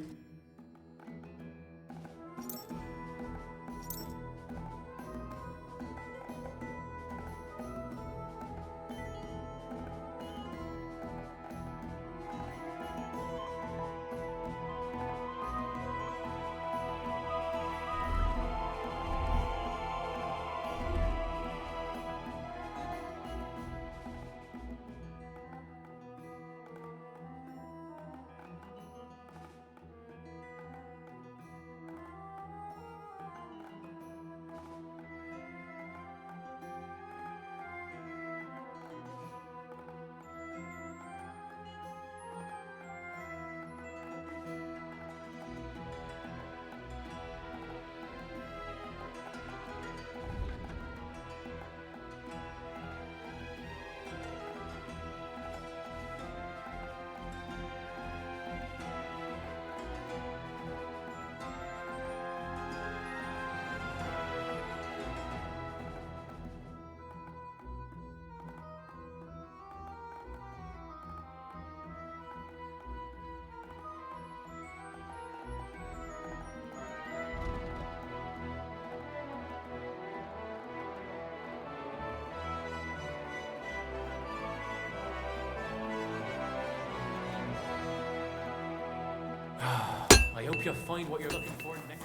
I hope you'll find what you're looking for next.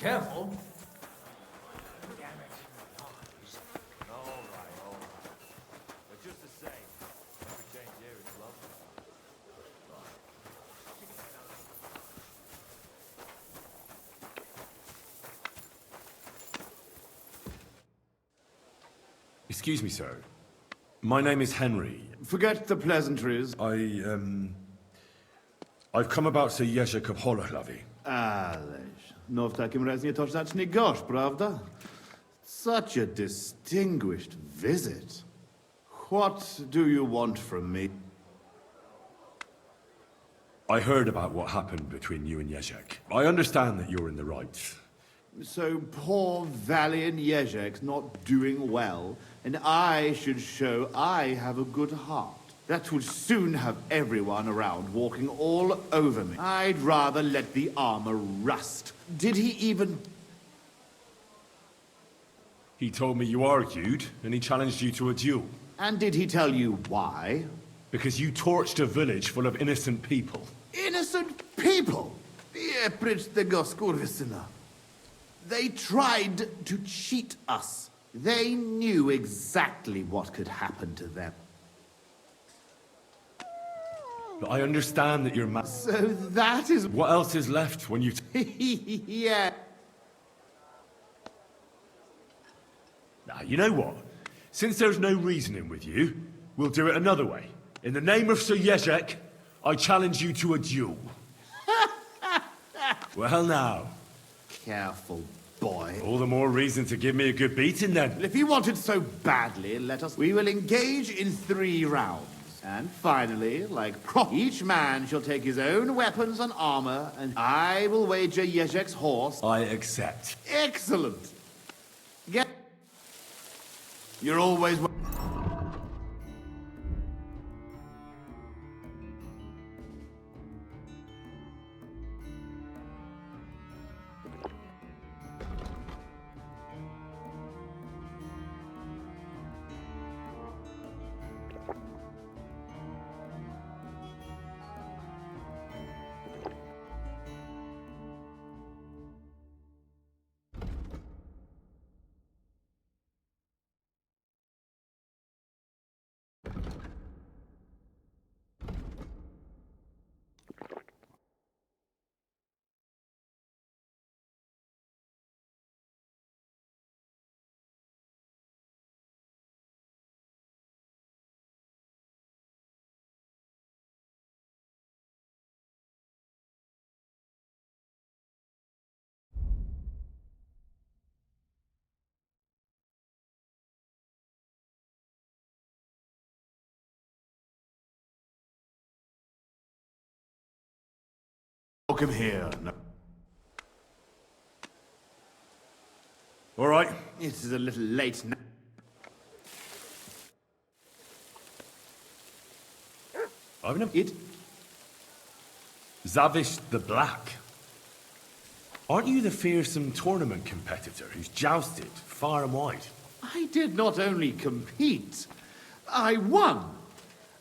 Careful. Damn it. All right. But just the same, every change here is lovely. Excuse me, sir. My name is Henry. Forget the pleasantries. I've come about Sir Jerzy Kapolahlavi. Ależ, no w takim razie to znacznie gorzej, prawda? Such a distinguished visit. What do you want from me? I heard about what happened between you and Jerzek. I understand that you're in the right. So poor valiant Jerzek's not doing well, and I should show I have a good heart. That would soon have everyone around walking all over me. I'd rather let the armor rust. Did he even... He told me you argued, and he challenged you to a duel. And did he tell you why? Because you torched a village full of innocent people. Innocent people? They tried to cheat us. They knew exactly what could happen to them. But I understand that you're mad. So that is... What else is left when you... Yeah. Now, you know what? Since there's no reasoning with you, we'll do it another way. In the name of Sir Jezek, I challenge you to a duel. Well now. Careful, boy. All the more reason to give me a good beating then. If you want it so badly, let us... We will engage in 3 rounds. And finally, like each man shall take his own weapons and armor, and I will wager Jezek's horse. I accept. Excellent. You're always... Welcome here. No. All right. It is a little late now. It... Zavish the Black. Aren't you the fearsome tournament competitor who's jousted far and wide? I did not only compete, I won.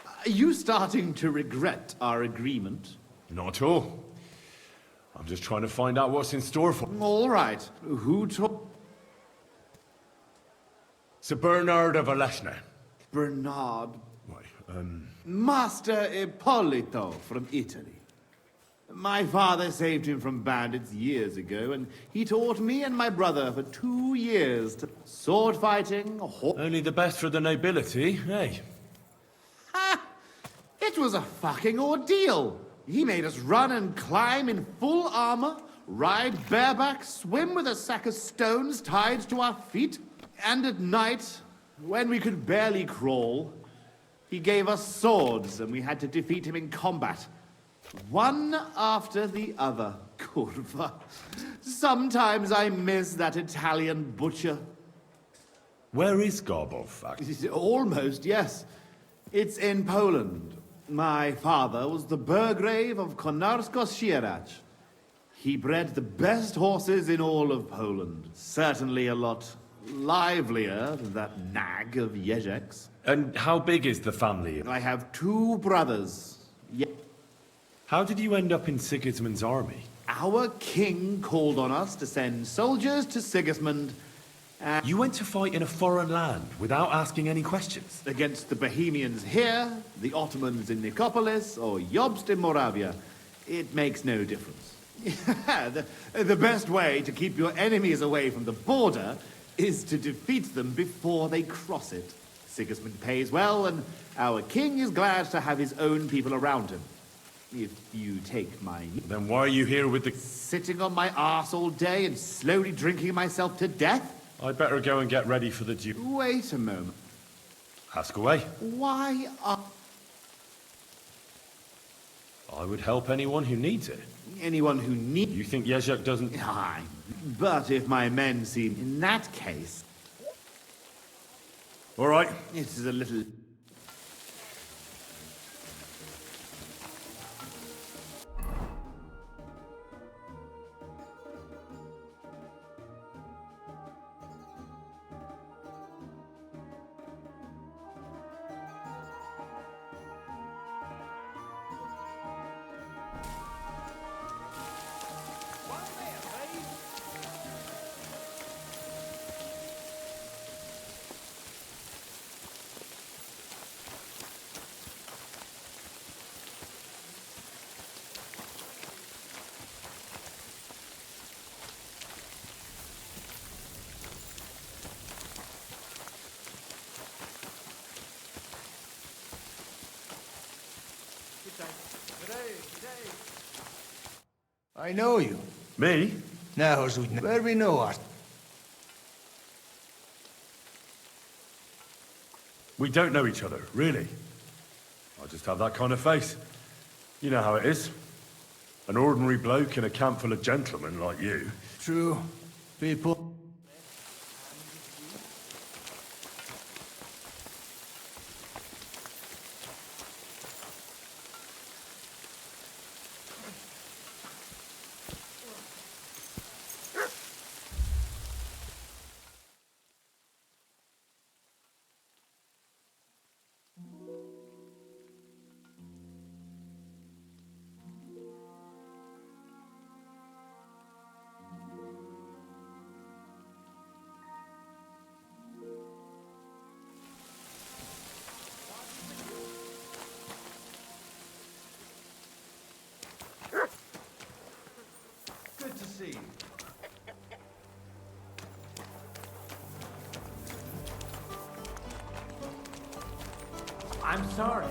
Are you starting to regret our agreement? Not at all. I'm just trying to find out what's in store for... All right. Who took... Sir Bernard of Aleshna. Bernard... Why, Master Ippolito from Italy. My father saved him from bandits years ago, and he taught me and my brother for 2 years to sword fighting, Only the best for the nobility, eh? Ha! It was a fucking ordeal. He made us run and climb in full armor, ride bareback, swim with a sack of stones tied to our feet, and at night, when we could barely crawl, he gave us swords and we had to defeat him in combat. One after the other, curva. Sometimes I miss that Italian butcher. Where is Garbov? Almost, yes. It's in Poland. My father was the Burgrave of Konarsko-Sierać. He bred the best horses in all of Poland. Certainly a lot livelier than that nag of Jezek's. And how big is the family? I have 2 brothers. How did you end up in Sigismund's army? Our king called on us to send soldiers to Sigismund. You went to fight in a foreign land without asking any questions? Against the Bohemians here, the Ottomans in Nicopolis, or Jobst in Moravia. It makes no difference. The best way to keep your enemies away from the border is to defeat them before they cross it. Sigismund pays well, and our king is glad to have his own people around him. If you take my... Then why are you here with the... Sitting on my arse all day and slowly drinking myself to death? I'd better go and get ready for the duel. Wait a moment. Ask away. Why are... I would help anyone who needs it. Anyone who needs... You think Jezek doesn't... Aye. But if my men seem... In that case... All right. It is a little... I know you. Me? No, where we know us. We don't know each other, really. I just have that kind of face. You know how it is. An ordinary bloke in a camp full of gentlemen like you. True. People. Good to see you. I'm sorry.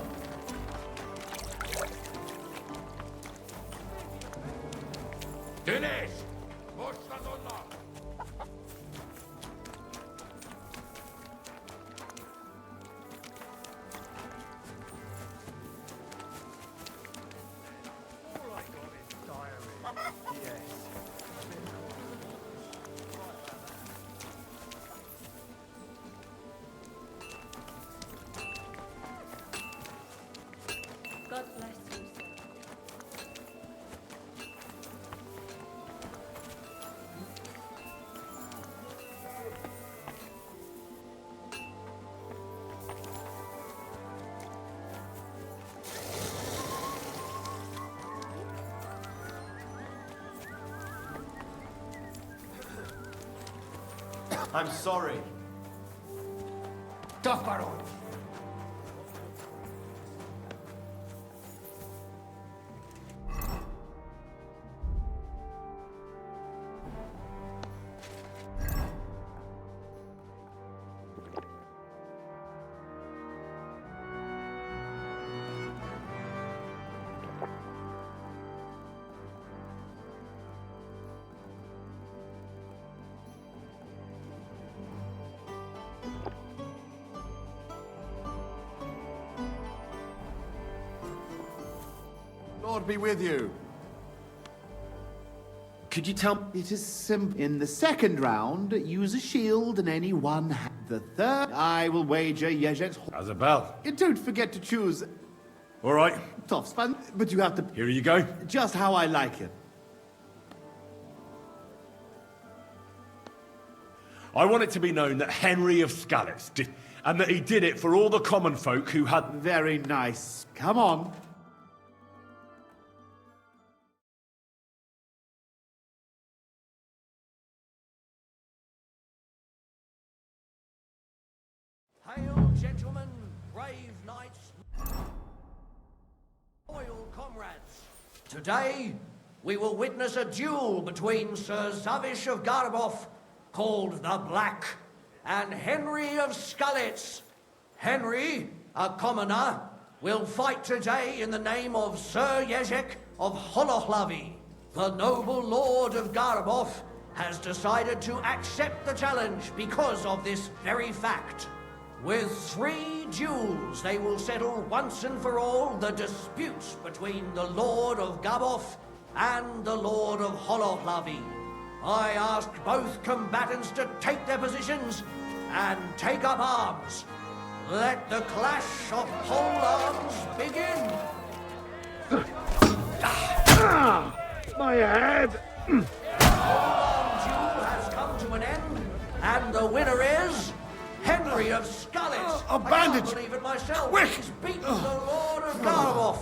Finish! Push the door. All I got is diarrhea. Yes. God bless you, sir. I'm sorry. Tough Baron. Lord be with you. Could you tell... It is simple. In the second round, use a shield in any one hand. The third, I will wager Yezhek's... How's a bell? And don't forget to choose... All right. Tough span, but you have to... Here you go. Just how I like it. I want it to be known that Henry of Skalitz did... And that he did it for all the common folk who had... Very nice. Come on. Hail, gentlemen, brave knights, loyal comrades. Today, we will witness a duel between Sir Zavish of Garbov, called the Black, and Henry of Skalitz. Henry, a commoner, will fight today in the name of Sir Yezhek of Holohlavi. The noble lord of Garbov has decided to accept the challenge because of this very fact. With 3 duels, they will settle once and for all the disputes between the Lord of Garbov and the Lord of Holohlavi. I ask both combatants to take their positions and take up arms. Let the clash of pole arms begin. My head! The pole-arm duel has come to an end, and the winner is... Henry of Skalitz. A bandage! I can't believe it myself. Quick! He's beaten the Lord of Garbov.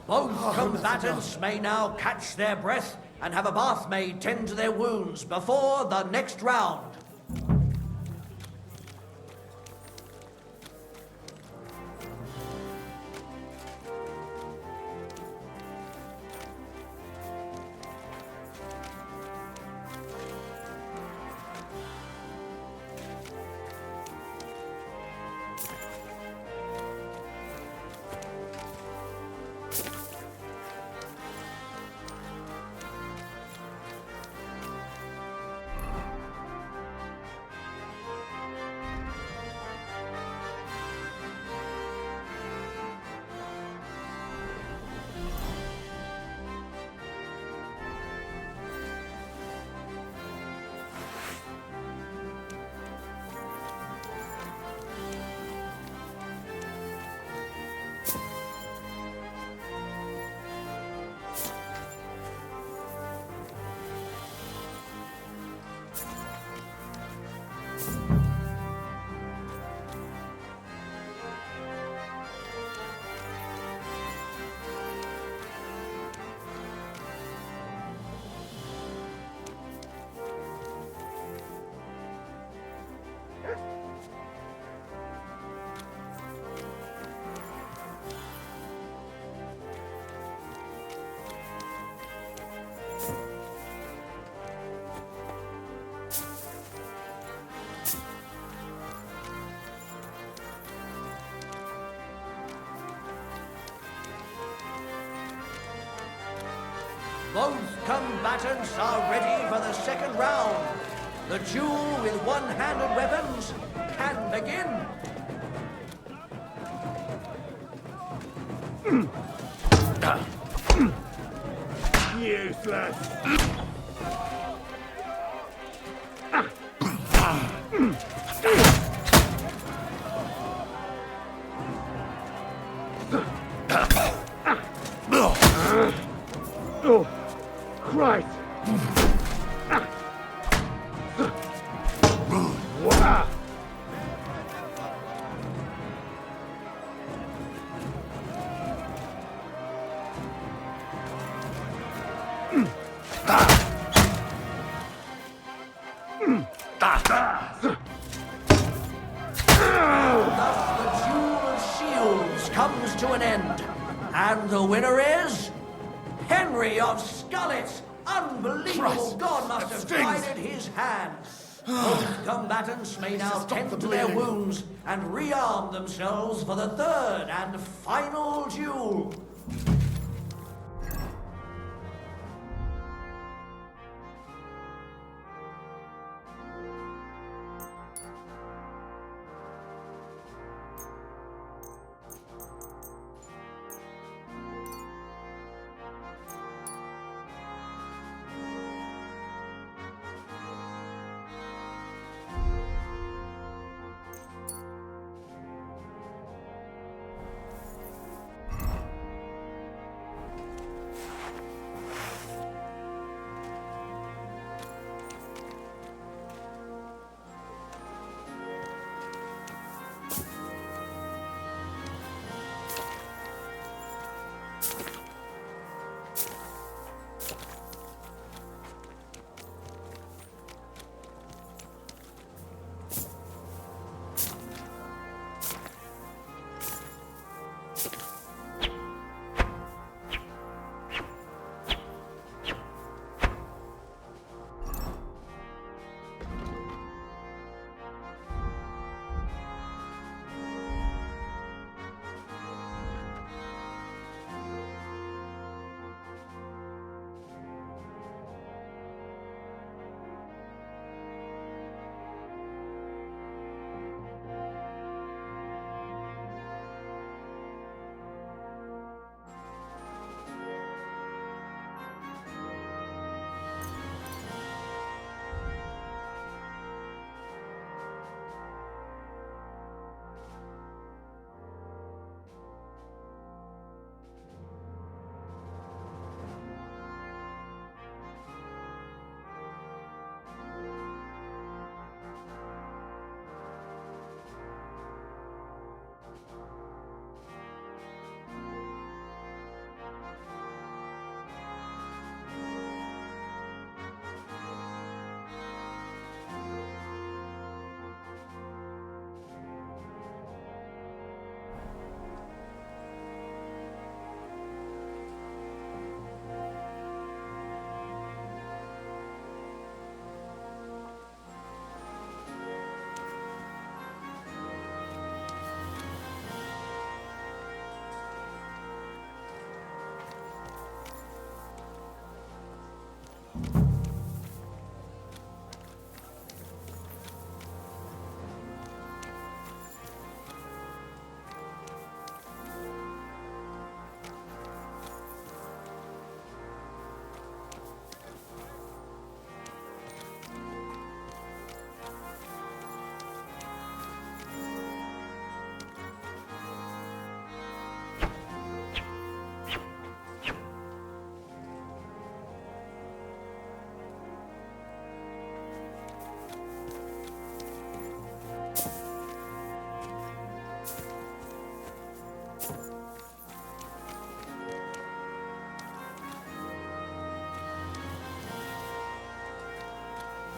Both combatants may now catch their breath and have a bath maid tend to their wounds before the next round. Both combatants are ready for the second round. The duel with one-handed weapons can begin. Useless. Oh, Christ! Wow. Thus the duel of shields comes to an end. And the winner is... Henry of Skullet! Unbelievable! Christ, God must that have stings. guided his hand. Both combatants may now tend to their wounds and rearm themselves for the third and final duel.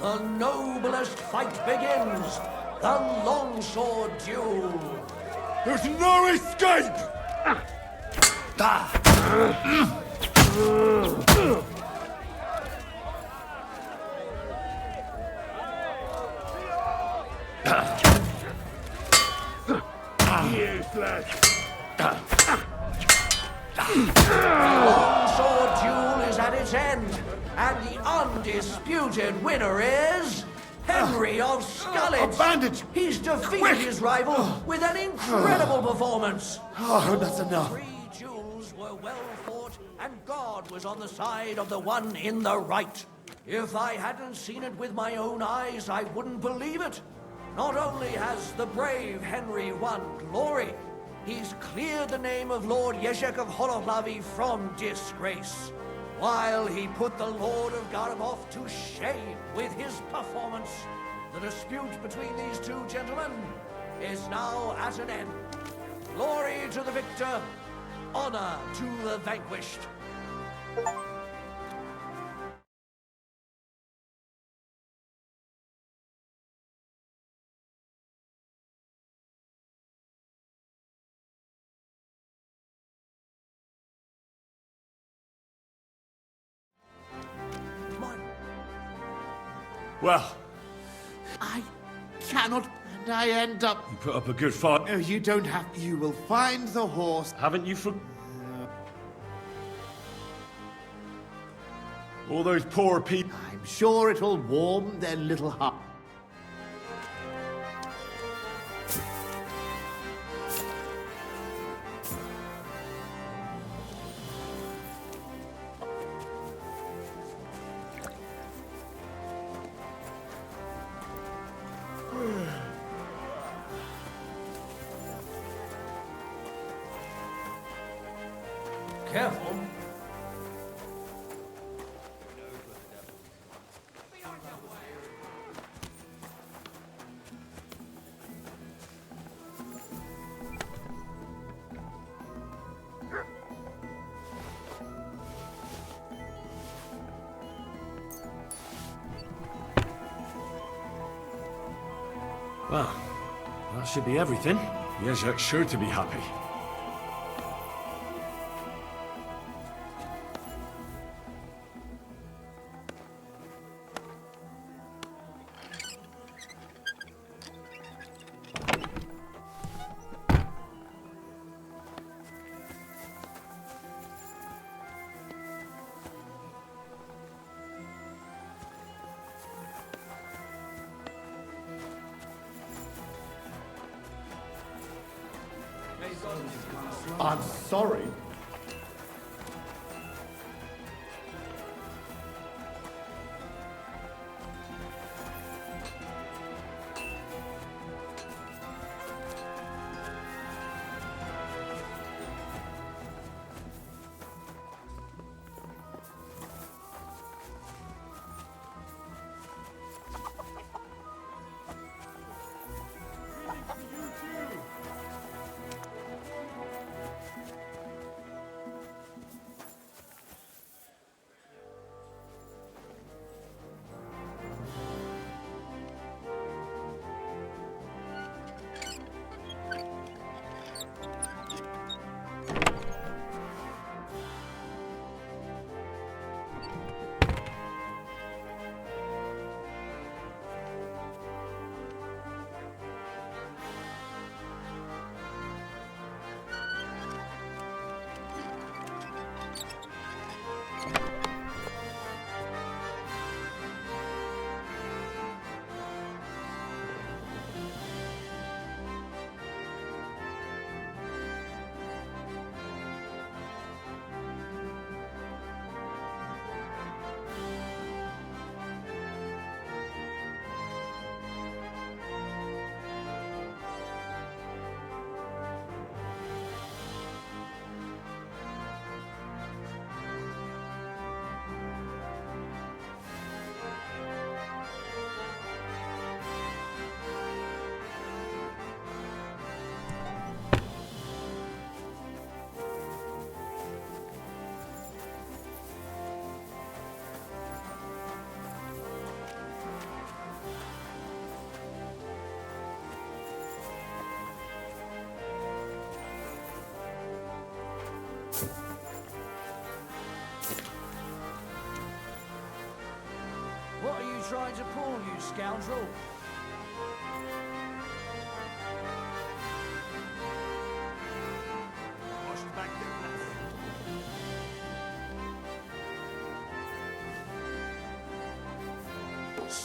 The noblest fight begins. The longsword duel. There's no escape! Useless. The longsword duel is at its end. And the undisputed winner is Henry of Scarlet. A bandage! He's defeated his rival with an incredible performance. Oh, that's enough. 3 duels were well fought, and God was on the side of the one in the right. If I hadn't seen it with my own eyes, I wouldn't believe it. Not only has the brave Henry won glory, he's cleared the name of Lord Jezek of Holohlavi from disgrace, while he put the Lord of Garabov to shame with his performance. The dispute between these two gentlemen is now at an end. Glory to the victor, honor to the vanquished. Well, I cannot, and I end up... you put up a good fight. Oh, you don't have... You will find the horse. Haven't you all those poor people? I'm sure it'll warm their little heart. Careful. Well, that should be everything. Jezek's sure to be happy. I'm sorry. What are you trying to pull, you scoundrel?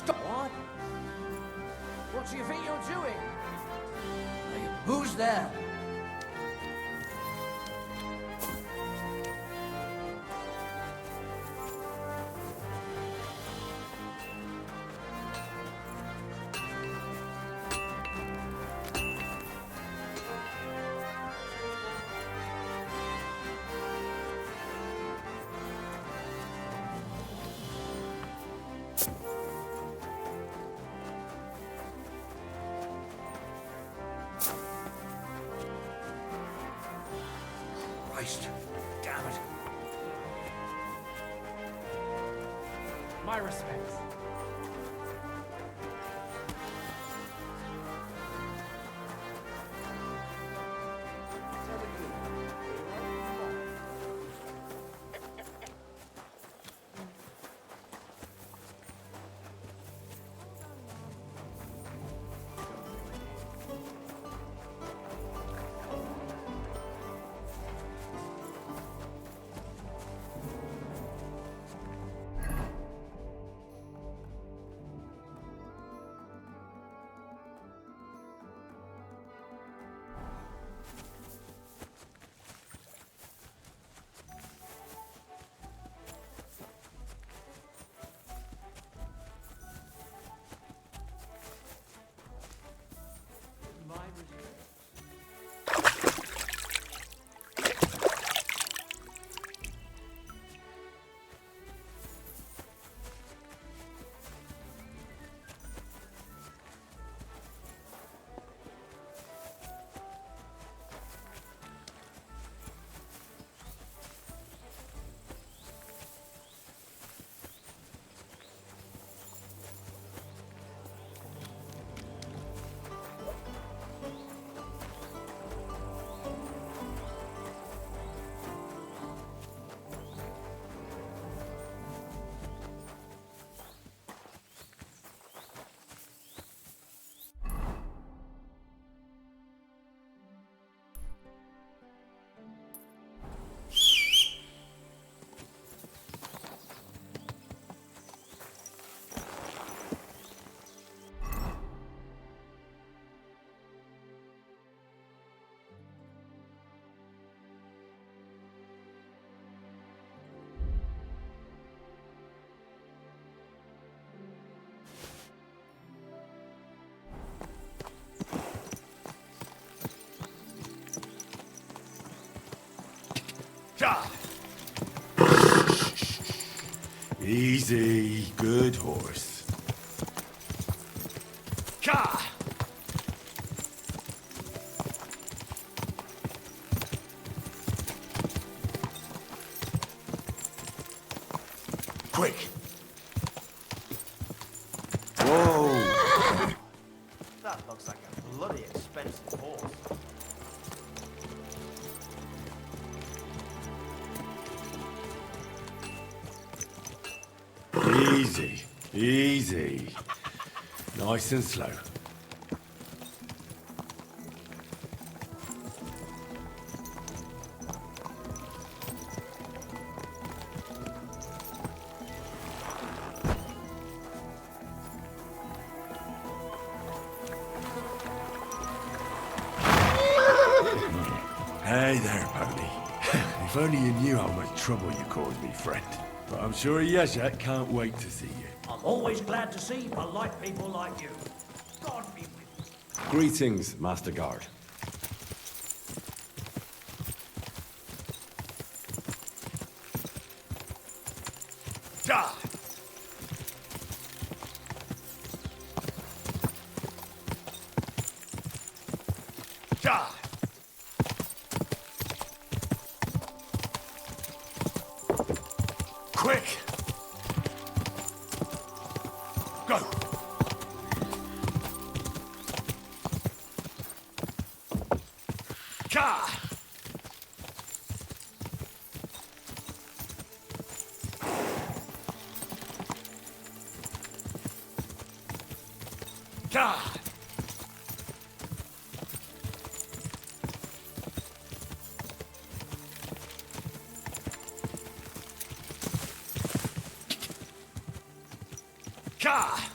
Stop! What? What do you think you're doing? Who's there? Christ. Damn it. My respects. Easy, good horse. Quick! Whoa! That looks like a bloody expensive horse. Easy, easy. Nice and slow. Hey there, pony. If only you knew how much trouble you caused me, friend. But I'm sure Yezhak can't wait to see you. I'm always glad to see polite people like you. God be with you. Greetings, Master Guard. Quick! Go! Cha! Cha! Cha!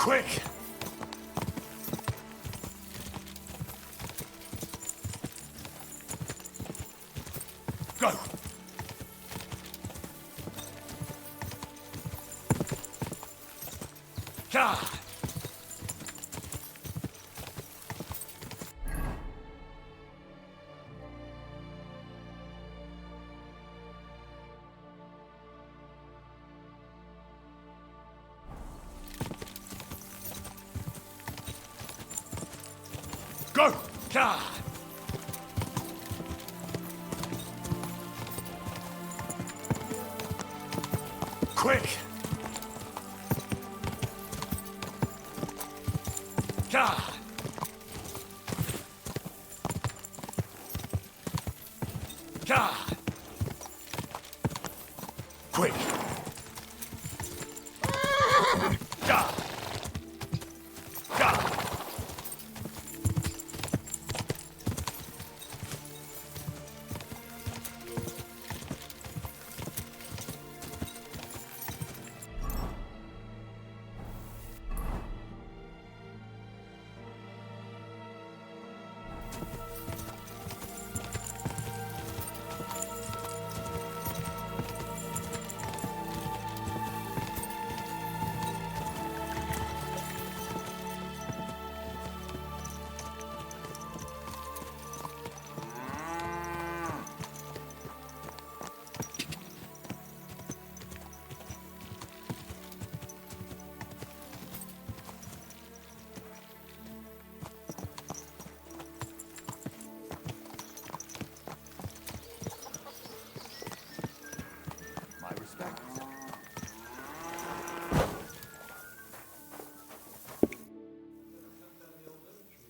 Quick! Go! God! Go! God! Quick! God! God! Quick! God! God!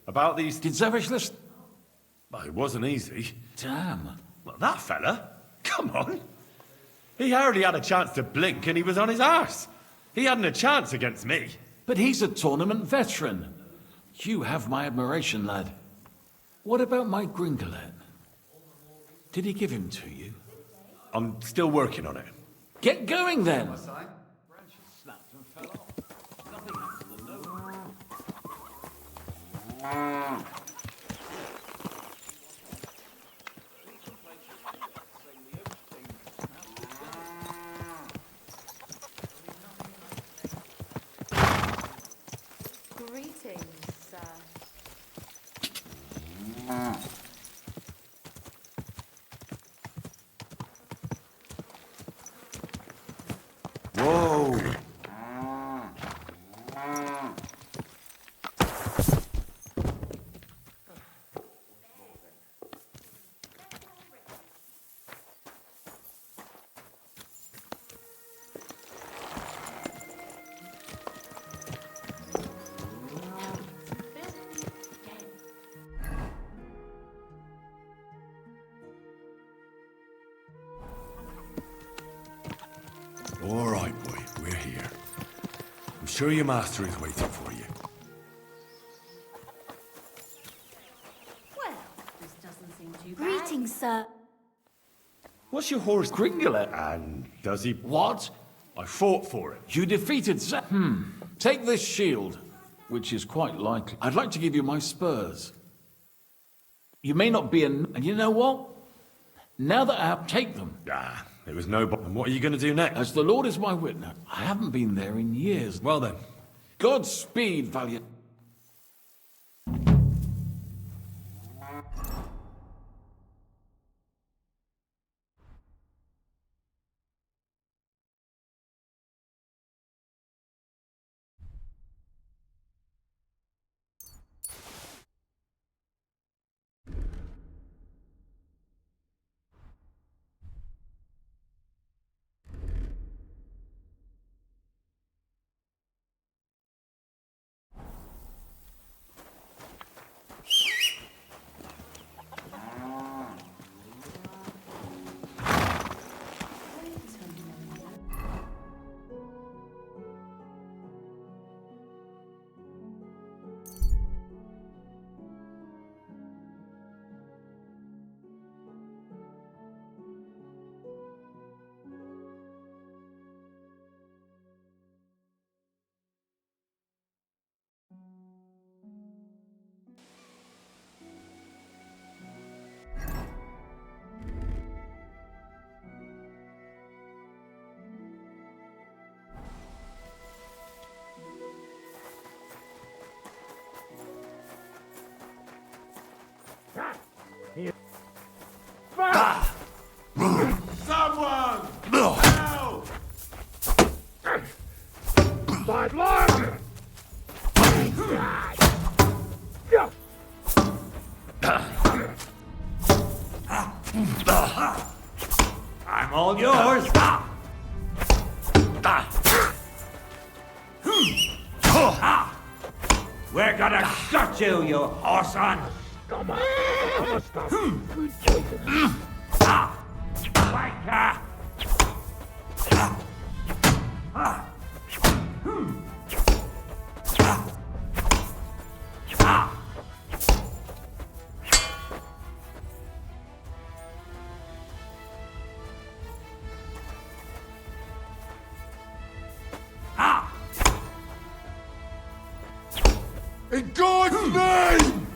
About these... Did Zavish listen? Well, it wasn't easy. Damn. Well, that fella? Come on. He hardly had a chance to blink and he was on his arse. He hadn't a chance against me. But he's a tournament veteran. You have my admiration, lad. What about my Gringolet? Did he give him to you? I'm still working on it. Get going then! Greetings, sir. Whoa! All right, boy, we're here. I'm sure your master is waiting for you. Well, this doesn't seem too bad. Greetings, sir. What's your horse? Gringolet? And does he... What? I fought for it. You defeated Take this shield, which is quite likely. I'd like to give you my spurs. You may not be and you know what? Now that I have, take them. Ah, it was no... And what are you going to do next? As the Lord is my witness, I haven't been there in years. Well then. Godspeed, valiant. Someone! Help! Sideline! I'm all yours. We're gonna gut you, you horse-on! Come on. Wanker! In God's name!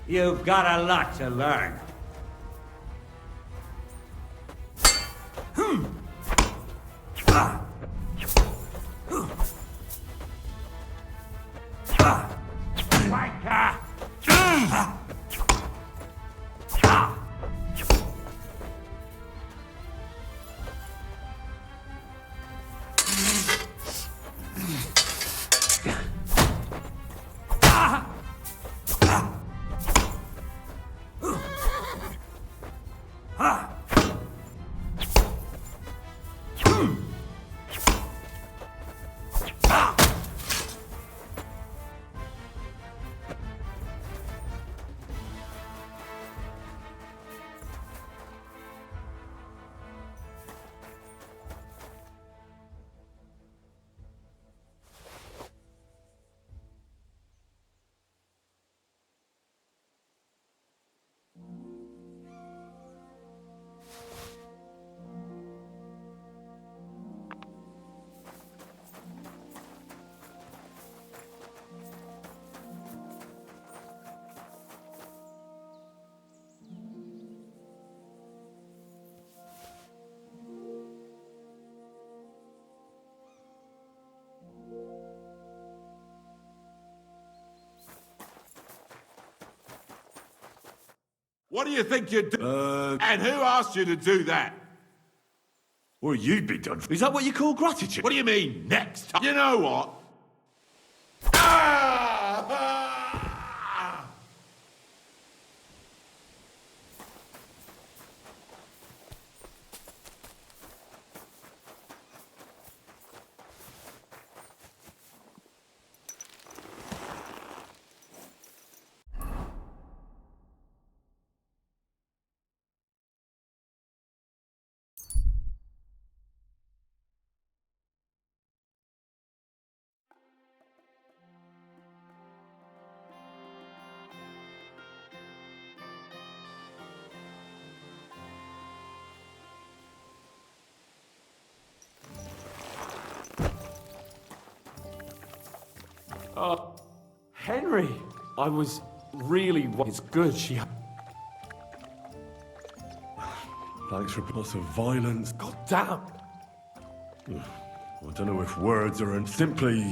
You've got a lot to learn. Wanker! What do you think you're doing? And who asked you to do that? Well, you'd be done. Is that what you call gratitude? What do you mean, next? You know what? Henry! I was really... It's good she... Thanks for lots of violence. God damn! I don't know if words are simply...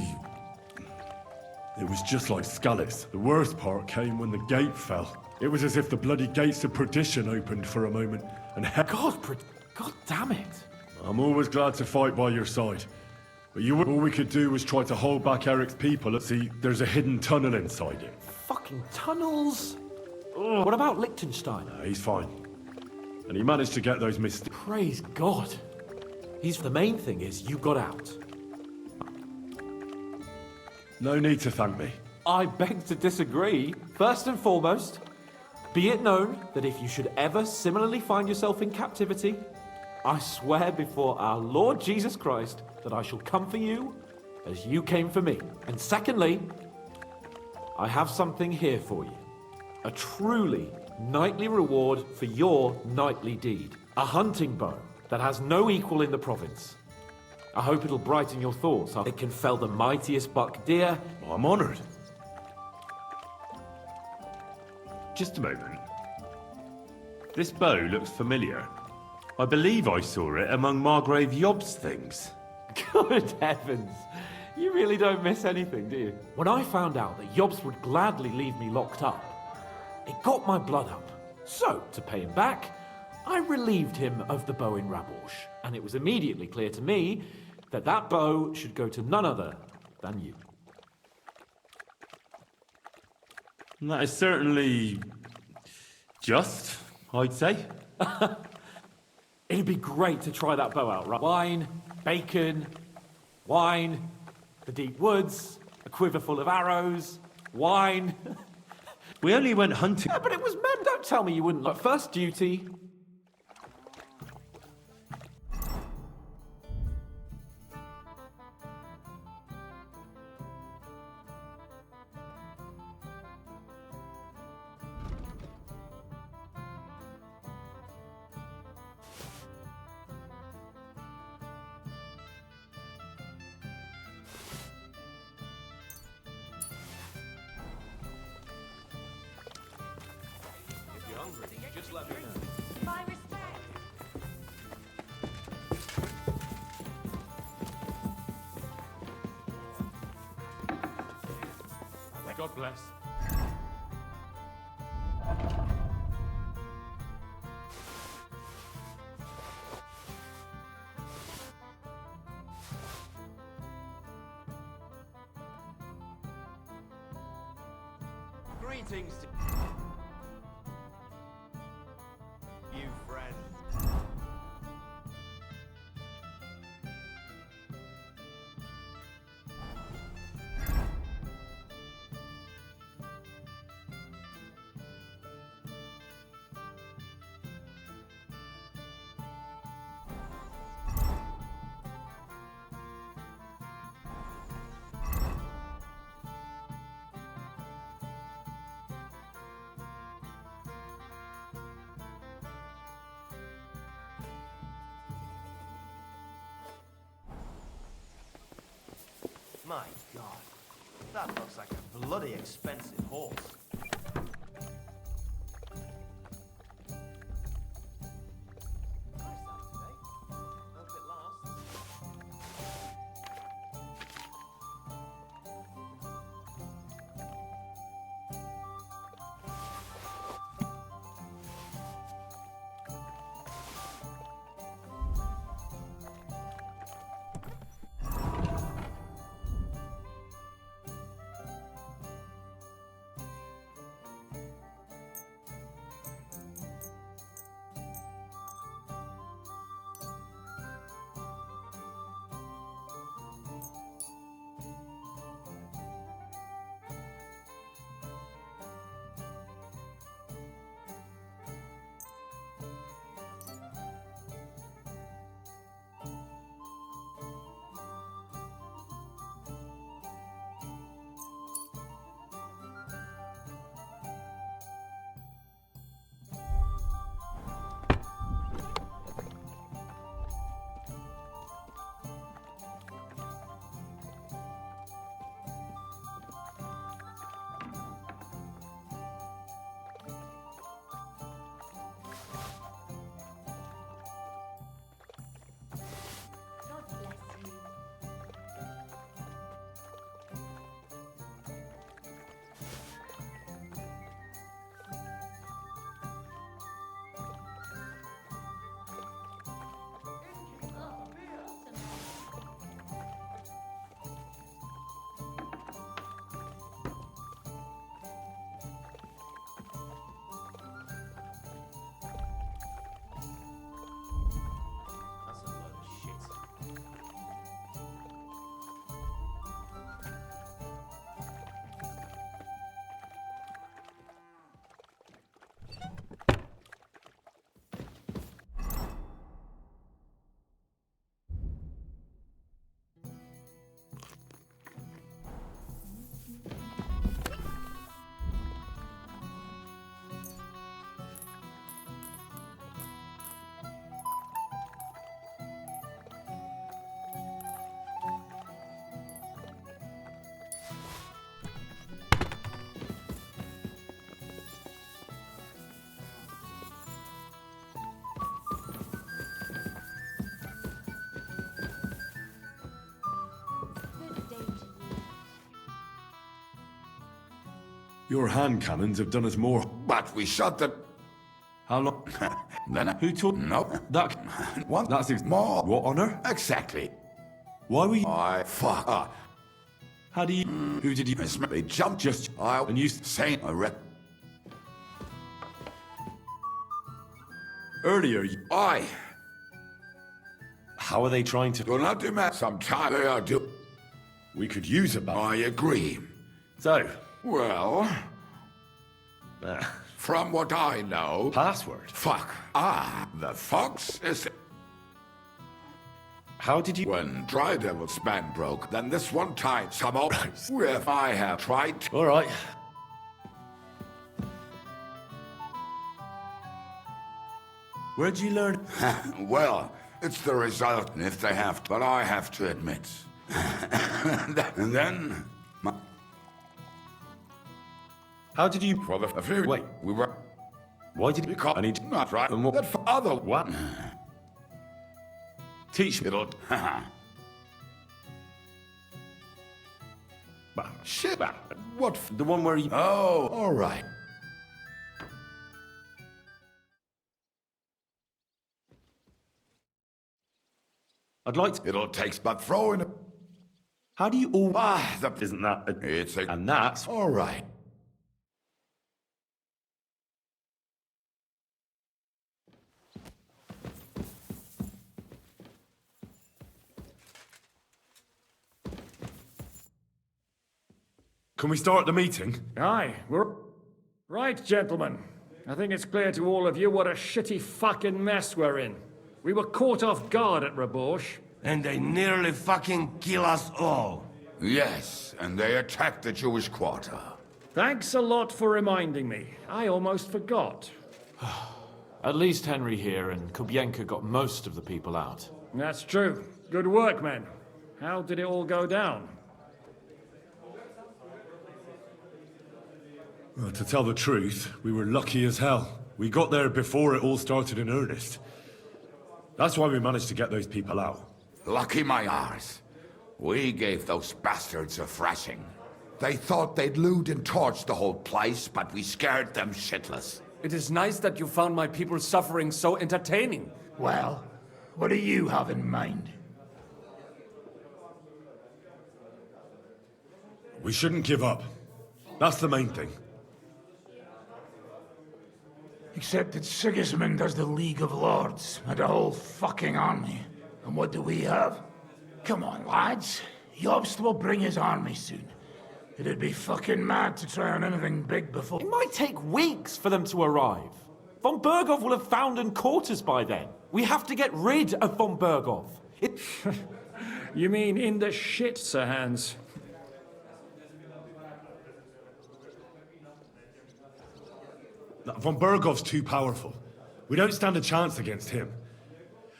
It was just like Scallis. The worst part came when the gate fell. It was as if the bloody gates of perdition opened for a moment, and God damn it! I'm always glad to fight by your side. But all we could do was try to hold back Eric's people. See, there's a hidden tunnel inside it. Fucking tunnels! Ugh. What about Liechtenstein? He's fine. And he managed to get those Praise God. The main thing is you got out. No need to thank me. I beg to disagree. First and foremost, be it known that if you should ever similarly find yourself in captivity, I swear before our Lord Jesus Christ that I shall come for you as you came for me. And secondly, I have something here for you. A truly knightly reward for your knightly deed. A hunting bow that has no equal in the province. I hope it'll brighten your thoughts. It can fell the mightiest buck deer. I'm honored. Just a moment. This bow looks familiar. I believe I saw it among Margrave Yob's things. Good heavens. You really don't miss anything, do you? When I found out that Yobs would gladly leave me locked up, it got my blood up. So, to pay him back, I relieved him of the bow in Raborsh, and it was immediately clear to me that that bow should go to none other than you. That is certainly just, I'd say. It'd be great to try that bow out, right? Wine, bacon, wine, the deep woods, a quiver full of arrows, wine. We only went hunting. Yeah, but it was men. Don't tell me you wouldn't. Like, first duty. Just let me know. My respect. God bless. Greetings to you, friend. My God, that looks like a bloody expensive horse. Your hand cannons have done us more. But we shot the... How long? Then Who took... Nope. That... What? That's more. What honor? Exactly. Why were you... Fuck. How do you... Who did you... They jumped Just... and you... saying Earlier, you... How are they trying to... Do not demand. Sometimes they are do... We could use it, but... I agree. So... Well... From what I know... Password? Fuck. The fox is... How did you... When Dry Devil's span broke, then this one time some old... If I have tried... All right. Where'd you learn? Well, it's the result if they have to, but I have to admit. And then... How did you... For the few... Wait. We were... Why did we... I need... Not right. And what... That for other... What? Teach me. It'll... Shit. What... The one where you... Oh, all right. I'd like to... It'll take but throwing it. How do you all... That... Isn't that... It's a... And that's... All right. Can we start the meeting? Aye, we're... Right, gentlemen. I think it's clear to all of you what a shitty fucking mess we're in. We were caught off guard at Rabosh. And they nearly fucking kill us all. Yes, and they attacked the Jewish quarter. Thanks a lot for reminding me. I almost forgot. At least Henry here and Kubienka got most of the people out. That's true. Good work, men. How did it all go down? Well, to tell the truth, we were lucky as hell. We got there before it all started in earnest. That's why we managed to get those people out. Lucky my arse. We gave those bastards a thrashing. They thought they'd loot and torch the whole place, but we scared them shitless. It is nice that you found my people's suffering so entertaining. Well, what do you have in mind? We shouldn't give up. That's the main thing. Except that Sigismund has the League of Lords and a whole fucking army. And what do we have? Come on, lads. Jobst will bring his army soon. It'd be fucking mad to try on anything big before... It might take weeks for them to arrive. Von Berghoff will have found quarters by then. We have to get rid of Von Berghoff. You mean in the shit, Sir Hans? Von Berghoff's too powerful. We don't stand a chance against him.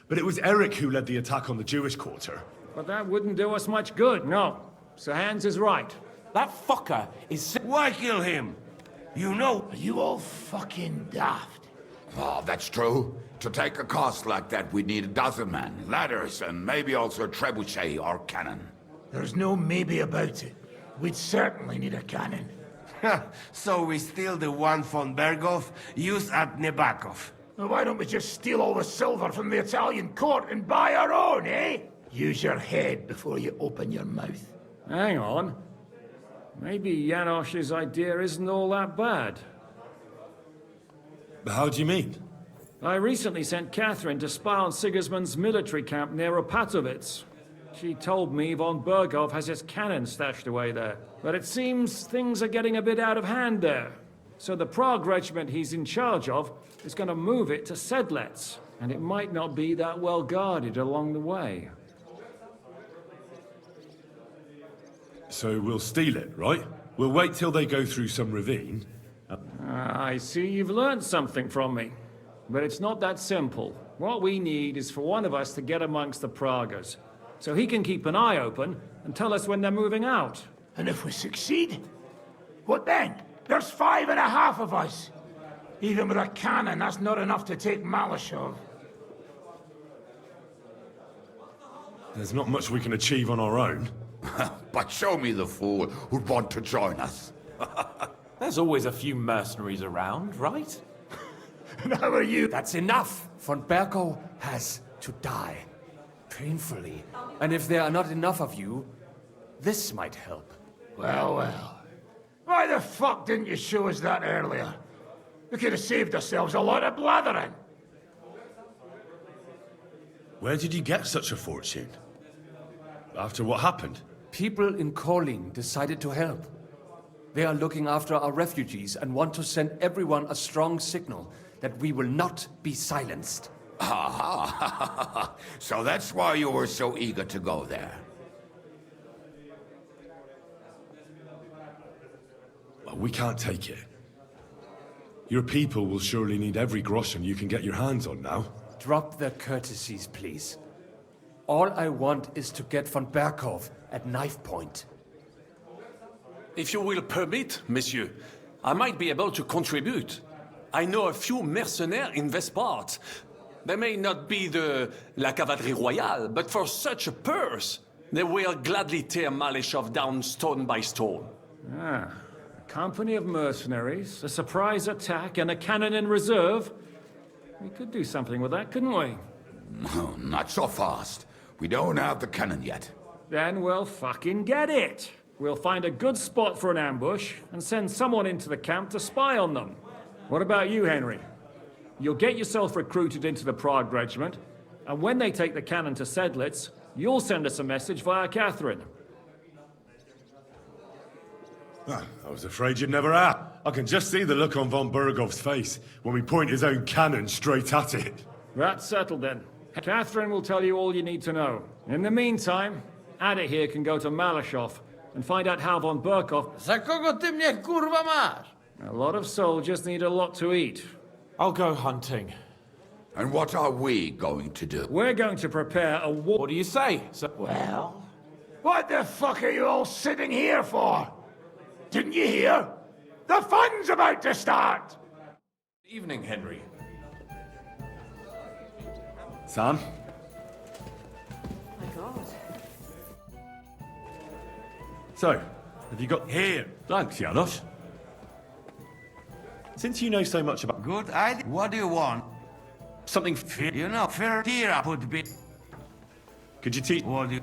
But it was Eric who led the attack on the Jewish quarter. But that wouldn't do us much good, no. Sir Hans is right. That fucker is... Why kill him? You know... Are you all fucking daft? Oh, that's true. To take a cost like that, we'd need a dozen men, ladders, and maybe also a trebuchet or cannon. There's no maybe about it. We'd certainly need a cannon. So we steal the one von Berghoff, use at Nebakov. Well, why don't we just steal all the silver from the Italian court and buy our own, eh? Use your head before you open your mouth. Hang on. Maybe Janosch's idea isn't all that bad. How do you mean? I recently sent Catherine to spy on Sigismund's military camp near Opatovitz. She told me von Berghoff has his cannon stashed away there. But it seems things are getting a bit out of hand there. So the Prague regiment he's in charge of is going to move it to Sedlec. And it might not be that well guarded along the way. So we'll steal it, right? We'll wait till they go through some ravine. I see you've learned something from me. But it's not that simple. What we need is for one of us to get amongst the Praguers, so he can keep an eye open and tell us when they're moving out. And if we succeed? What then? There's 5.5 of us. Even with a cannon, that's not enough to take Malashov. There's not much we can achieve on our own. But show me the fool who'd want to join us. There's always a few mercenaries around, right? And how are you? That's enough! Von Berko has to die. Painfully. And if there are not enough of you, this might help. Well, well. Why the fuck didn't you show us that earlier? We could have saved ourselves a lot of blathering. Where did you get such a fortune? After what happened? People in Kolin decided to help. They are looking after our refugees and want to send everyone a strong signal that we will not be silenced. Aha! So that's why you were so eager to go there. Well, we can't take it. Your people will surely need every groschen you can get your hands on now. Drop the courtesies, please. All I want is to get von Berkov at knife point. If you will permit, monsieur, I might be able to contribute. I know a few mercenaires in this part. They may not be la cavalerie royale, but for such a purse, they will gladly tear Maleshov down stone by stone. Ah, a company of mercenaries, a surprise attack, and a cannon in reserve. We could do something with that, couldn't we? No, not so fast. We don't have the cannon yet. Then we'll fucking get it. We'll find a good spot for an ambush and send someone into the camp to spy on them. What about you, Henry? You'll get yourself recruited into the Prague regiment, and when they take the cannon to Sedlitz, you'll send us a message via Catherine. I was afraid you'd never ask. I can just see the look on von Bergov's face when we point his own cannon straight at it. That's settled then. Catherine will tell you all you need to know. In the meantime, Ada here can go to Malashov and find out how von Berkov... Za kogo ty mnie kurwa masz? A lot of soldiers need a lot to eat. I'll go hunting. And what are we going to do? We're going to prepare a war... What do you say? Well, what the fuck are you all sitting here for? Didn't you hear? The fun's about to start! Evening, Henry. Sam? My God. So, have you got... Here! Thanks, Janos. Since you know so much about... Good idea. What do you want? Something... You know, Fertira would be... Could you teach... What do you...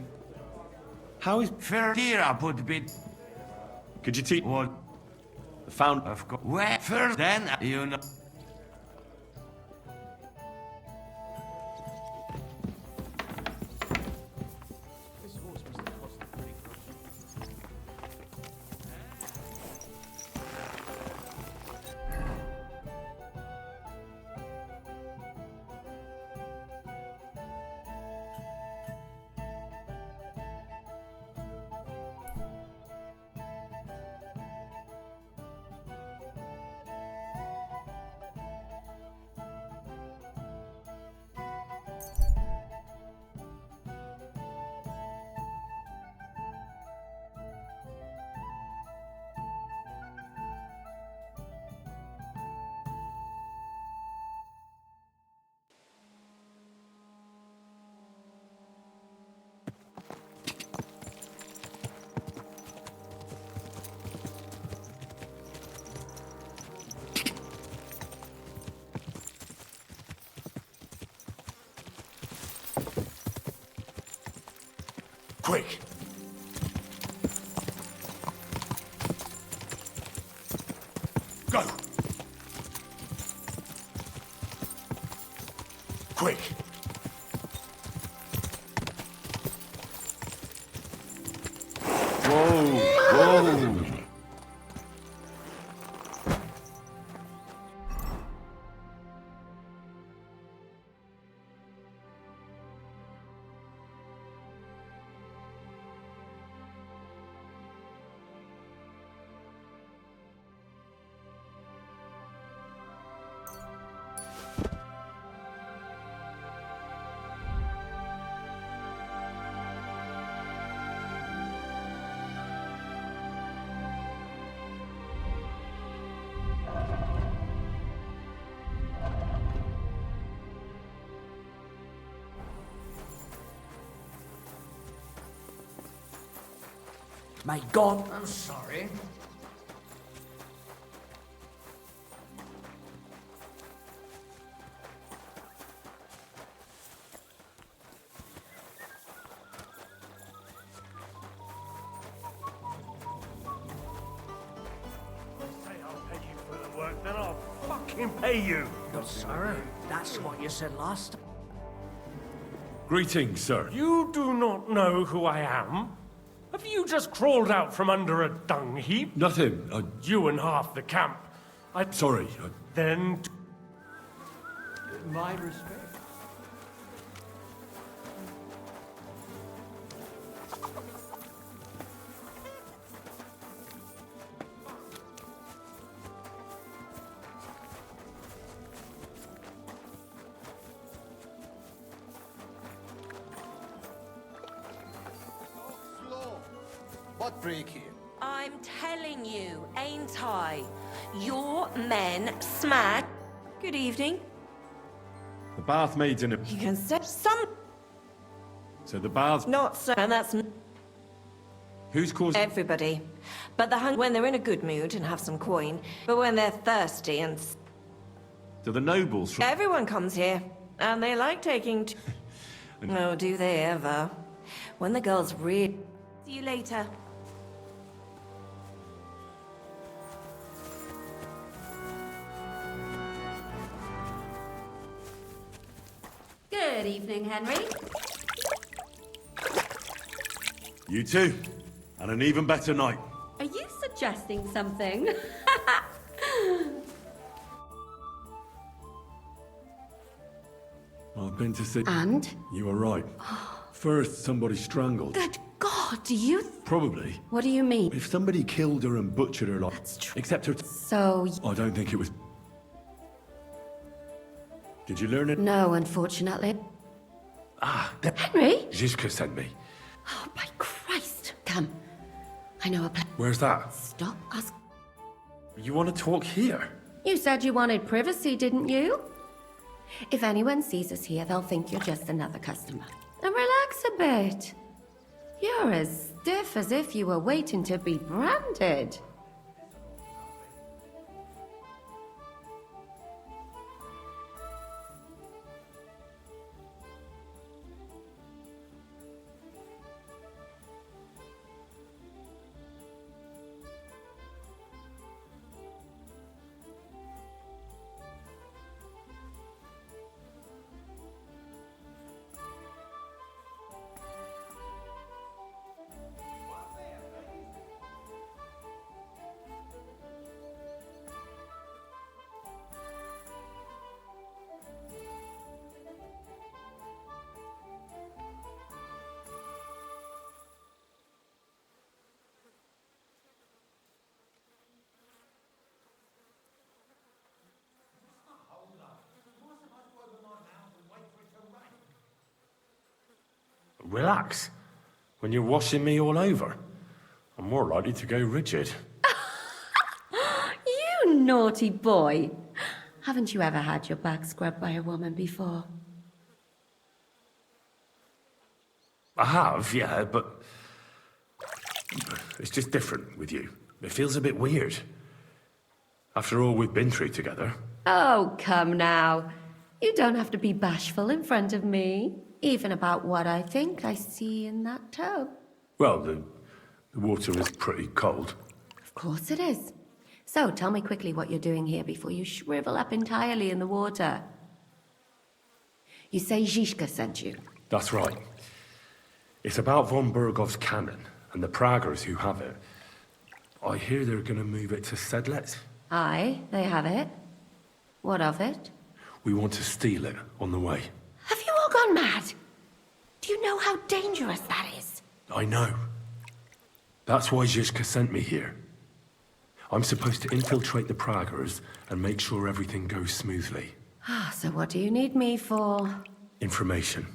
How is... Fertira would be... Could you teach... What? The found... Of course. Where first then, you know... Quick! Go! Quick! Whoa! Whoa! My God, I'm sorry. fucking pay you. But, sir, that's what you said last time. Greetings, sir. You do not know who I am? Have you just crawled out from under a dung heap? Nothing. You and half the camp. Sorry. Then... My respect. What break here? I'm telling you, ain't I? Your men smack. Good evening. The bath maid's in a... You can set some... So the bath... Not so, and that's... Who's causing... Everybody. But when they're in a good mood and have some coin, but when they're thirsty and... Do the nobles from... Everyone comes here, and they like taking... Oh, do they ever? When the girls read... See you later. Good evening, Henry. You too. And an even better night. Are you suggesting something? I've been to see... And? You were right. First, somebody strangled. Good God, do you... Probably. What do you mean? If somebody killed her and butchered her like... That's true. Except her... So... I don't think it was... Did you learn it? No, unfortunately. Ah, Henry? Zizka sent me. Oh, by Christ. Come. I know a place. Where's that? Stop us. You want to talk here? You said you wanted privacy, didn't you? If anyone sees us here, they'll think you're just another customer. Now relax a bit. You're as stiff as if you were waiting to be branded. Relax. When you're washing me all over, I'm more likely to go rigid. You naughty boy. Haven't you ever had your back scrubbed by a woman before? I have, yeah, but... It's just different with you. It feels a bit weird. After all we've been through together. Oh, come now. You don't have to be bashful in front of me. Even about what I think I see in that tub. Well, the water is pretty cold. Of course it is. So, tell me quickly what you're doing here before you shrivel up entirely in the water. You say Zizka sent you? That's right. It's about von Bergov's cannon and the Praggers who have it. I hear they're going to move it to Sedlec. Aye, they have it. What of it? We want to steal it on the way. Have you all gone mad? Do you know how dangerous that is? I know. That's why Zizka sent me here. I'm supposed to infiltrate the Praggers and make sure everything goes smoothly. Ah, so what do you need me for? Information.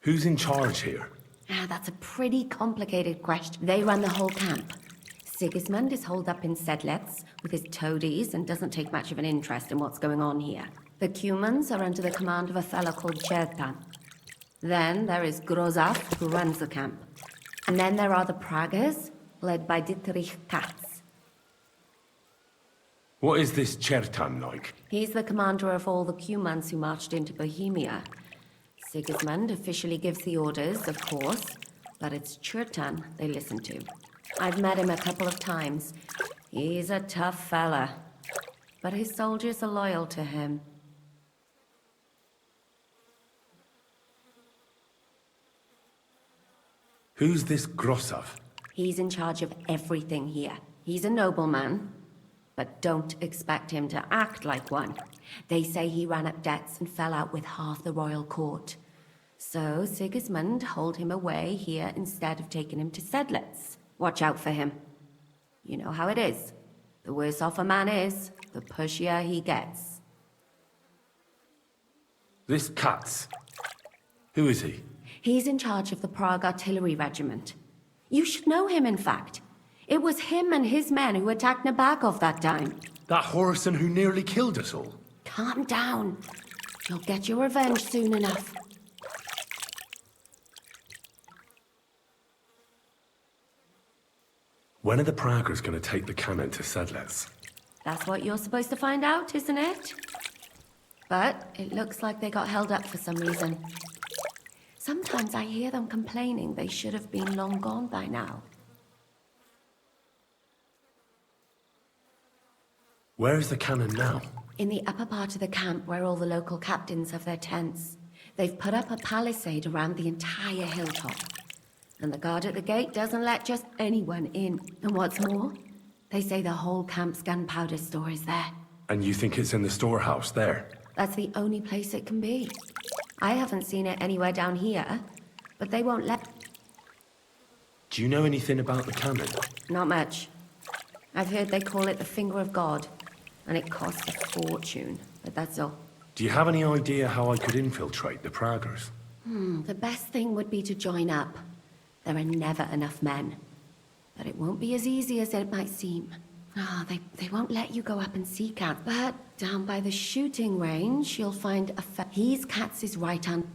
Who's in charge here? Ah, that's a pretty complicated question. They run the whole camp. Sigismund is holed up in Sedlec with his toadies and doesn't take much of an interest in what's going on here. The Cumans are under the command of a fellow called Chertan. Then there is Grozaf, who runs the camp. And then there are the Praggers, led by Dietrich Katz. What is this Chertan like? He's the commander of all the Cumans who marched into Bohemia. Sigismund officially gives the orders, of course, but it's Chertan they listen to. I've met him a couple of times. He's a tough fella, but his soldiers are loyal to him. Who's this Grosov? He's in charge of everything here. He's a nobleman, but don't expect him to act like one. They say he ran up debts and fell out with half the royal court. So Sigismund hauled him away here instead of taking him to Sedlitz. Watch out for him. You know how it is. The worse off a man is, the pushier he gets. This Katz. Who is he? He's in charge of the Prague Artillery Regiment. You should know him, in fact. It was him and his men who attacked Nabokov that time. That Horace who nearly killed us all. Calm down. You'll get your revenge soon enough. When are the Praguers going to take the cannon to Sedlitz? That's what you're supposed to find out, isn't it? But it looks like they got held up for some reason. Sometimes I hear them complaining they should have been long gone by now. Where is the cannon now? In the upper part of the camp where all the local captains have their tents. They've put up a palisade around the entire hilltop. And the guard at the gate doesn't let just anyone in. And what's more, they say the whole camp's gunpowder store is there. And you think it's in the storehouse there? That's the only place it can be. I haven't seen it anywhere down here, but they won't let... Do you know anything about the cannon? Not much. I've heard they call it the Finger of God, and it costs a fortune, but that's all. Do you have any idea how I could infiltrate the Praguers? The best thing would be to join up. There are never enough men. But it won't be as easy as it might seem. They won't let you go up and see Kat. But down by the shooting range, you'll find he's Katz's right hand.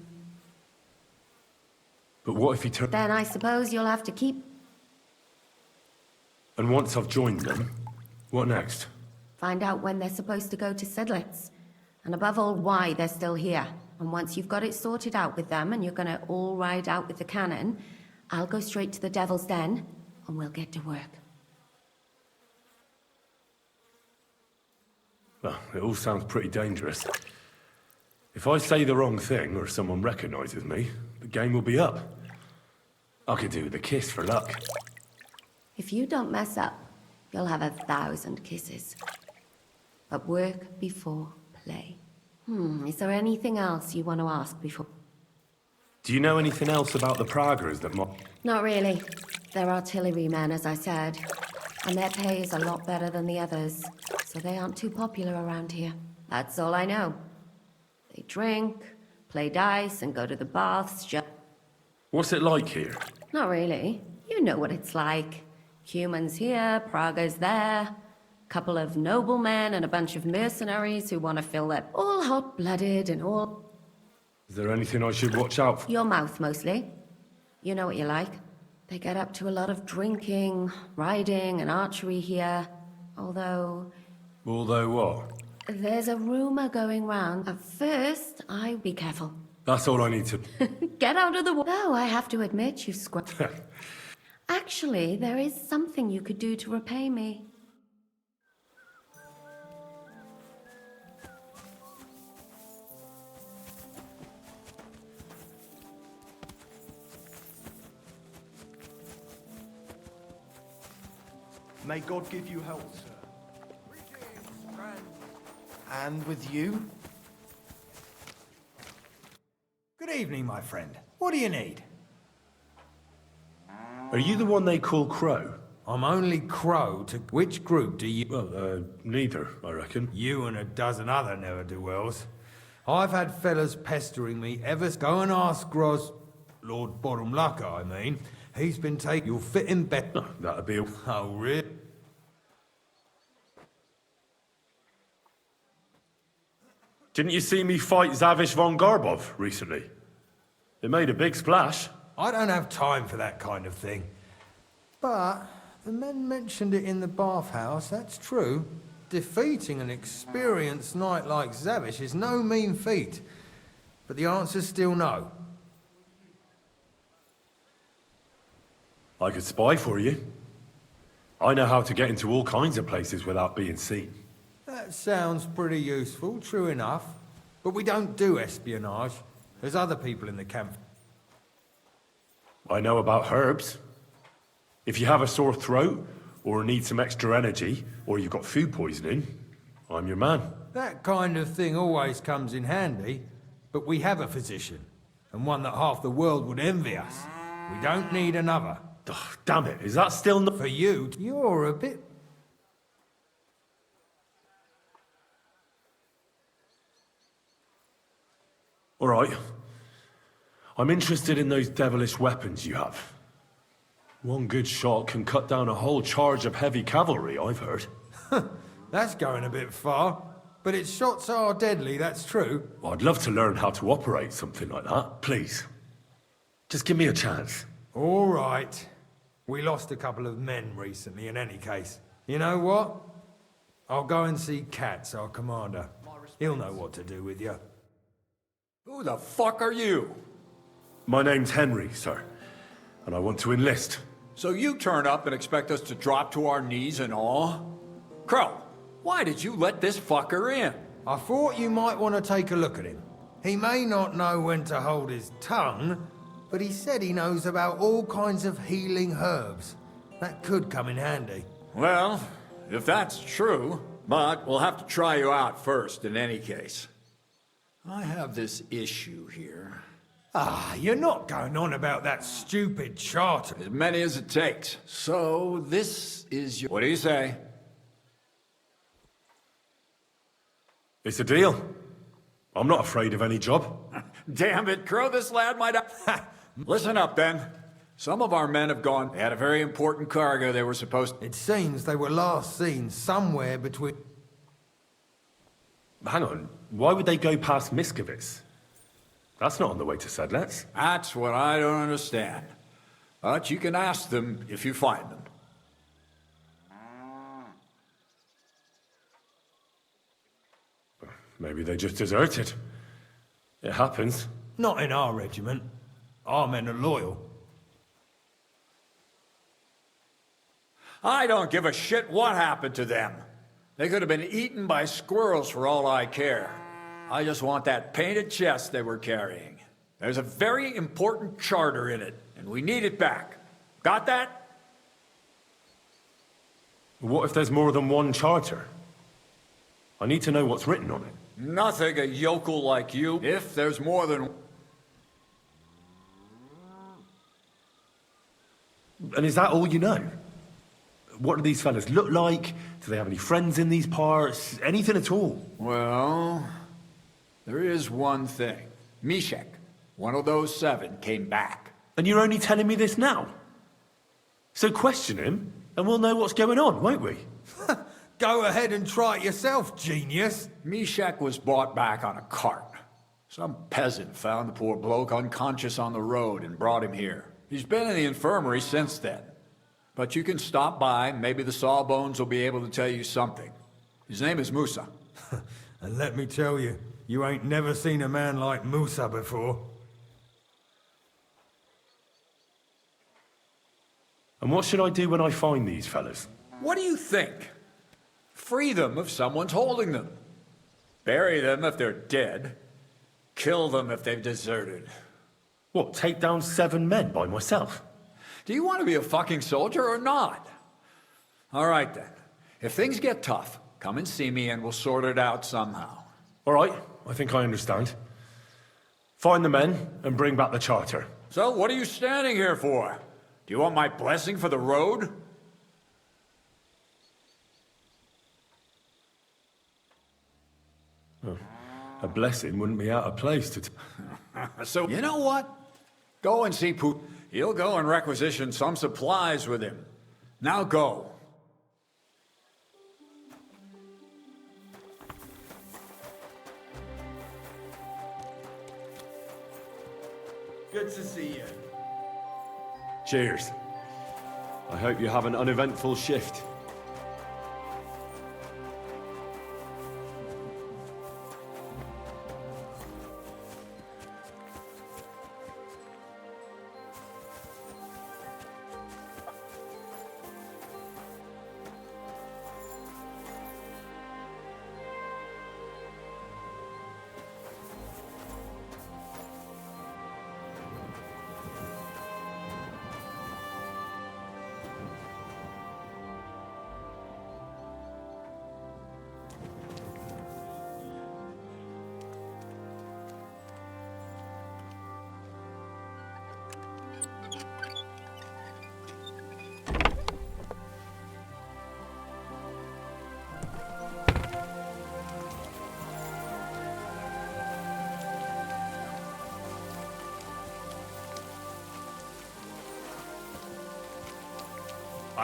But what if he turns... Then I suppose you'll have to keep... And once I've joined them, what next? Find out when they're supposed to go to Sedlitz. And above all, why they're still here. And once you've got it sorted out with them and you're gonna all ride out with the cannon, I'll go straight to the Devil's Den, and we'll get to work. Well, it all sounds pretty dangerous. If I say the wrong thing, or someone recognizes me, the game will be up. I could do with a kiss for luck. If you don't mess up, you'll have 1,000 kisses. But work before play. Is there anything else you want to ask before... Do you know anything else about the Praguers that might... Not really. They're artillerymen, as I said. And their pay is a lot better than the others, so they aren't too popular around here. That's all I know. They drink, play dice, and go to the baths What's it like here? Not really. You know what it's like. Humans here, Praguers there. Couple of noblemen and a bunch of mercenaries who want to fill their... All hot-blooded and all... Is there anything I should watch out for? Your mouth, mostly. You know what you like. They get up to a lot of drinking, riding, and archery here. Although... Although what? There's a rumor going round. At first, I'd be careful. That's all I need to... Get out of the way. Though I have to admit, you've Actually, there is something you could do to repay me. May God give you health, sir. And with you? Good evening, my friend. What do you need? Are you the one they call Crow? I'm only Crow to... Which group do you... Well, neither, I reckon. You and a dozen other ne'er-do-wells. I've had fellas pestering me ever... Go and ask Gros... Lord Bottomlucker, I mean. He's been taking... You'll fit him better. Oh, that'd be... Oh, really? Didn't you see me fight Zavish von Garbov recently? It made a big splash. I don't have time for that kind of thing. But the men mentioned it in the bathhouse, that's true. defeating an experienced knight like Zavish is no mean feat. But the answer's still no. I could spy for you. I know how to get into all kinds of places without being seen. That sounds pretty useful, true enough. But we don't do espionage. There's other people in the camp. I know about herbs. If you have a sore throat, or need some extra energy, or you've got food poisoning, I'm your man. That kind of thing always comes in handy, but we have a physician, and one that half the world would envy us. We don't need another. Oh, damn it, is that still not... For you, you're a bit... All right. I'm interested in those devilish weapons you have. One good shot can cut down a whole charge of heavy cavalry, I've heard. That's going a bit far. But its shots are deadly, that's true. Well, I'd love to learn how to operate something like that, please. Just give me a chance. All right. We lost a couple of men recently, in any case. You know what? I'll go and see Katz, our commander. He'll know what to do with you. Who the fuck are you? My name's Henry, sir. And I want to enlist. So you turn up and expect us to drop to our knees in awe? Crow, why did you let this fucker in? I thought you might want to take a look at him. He may not know when to hold his tongue, but he said he knows about all kinds of healing herbs. That could come in handy. Well, if that's true, but we'll have to try you out first in any case. I have this issue here. Ah, you're not going on about that stupid charter. As many as it takes. So, this is your... What do you say? It's a deal. I'm not afraid of any job. Damn it, Crow, this lad might have... Listen up, then. Some of our men have gone. They had a very important cargo they were supposed to... It seems they were last seen somewhere between... Hang on. Why would they go past Miskovitz? That's not on the way to Sedlets. That's what I don't understand. But you can ask them if you find them. Maybe they just deserted. It happens. Not in our regiment. Our men are loyal. I don't give a shit what happened to them. They could have been eaten by squirrels for all I care. I just want that painted chest they were carrying. There's a very important charter in it, and we need it back. Got that? What if there's more than one charter? I need to know what's written on it. Nothing a yokel like you, if there's more than... And is that all you know? What do these fellas look like? Do they have any friends in these parts? Anything at all? Well, there is one thing. Mishek, one of those 7, came back. And you're only telling me this now? So question him, and we'll know what's going on, won't we? Go ahead and try it yourself, genius. Mishek was brought back on a cart. Some peasant found the poor bloke unconscious on the road and brought him here. He's been in the infirmary since then. But you can stop by, maybe the Sawbones will be able to tell you something. His name is Musa. And let me tell you, you ain't never seen a man like Musa before. And what should I do when I find these fellas? What do you think? Free them if someone's holding them. Bury them if they're dead. Kill them if they've deserted. What, take down 7 men by myself? Do you want to be a fucking soldier or not? All right, then. If things get tough, come and see me and we'll sort it out somehow. All right, I think I understand. Find the men and bring back the charter. So, what are you standing here for? Do you want my blessing for the road? Oh, a blessing wouldn't be out of place to... So, you know what? Go and see Put. He'll go and requisition some supplies with him. Now go. Good to see you. Cheers. I hope you have an uneventful shift.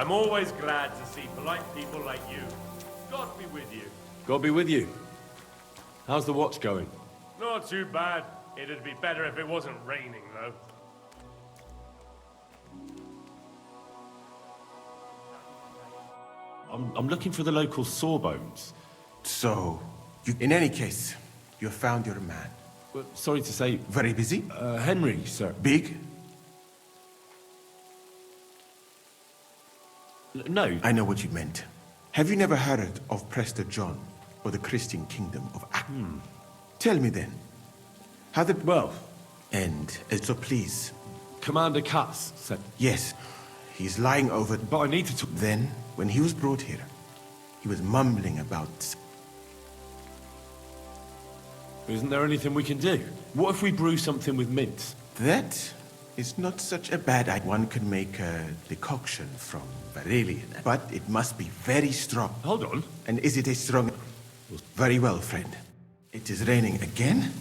I'm always glad to see polite people like you. God be with you. God be with you. How's the watch going? Not too bad. It'd be better if it wasn't raining, though. I'm looking for the local sawbones. So, in any case, you found your man. Well, sorry to say... Very busy? Henry, sir. Big? No. I know what you meant. Have you never heard of Prester John, or the Christian kingdom of Tell me then, how the... Well... And, so please... Commander Cass said... Yes, he's lying over... But I need to... Then, when he was brought here, he was mumbling about... Isn't there anything we can do? What if we brew something with mint? That is not such a bad idea. One could make a decoction from Varelian, but it must be very strong. Hold on. And is it a strong... Very well, friend. It is raining again?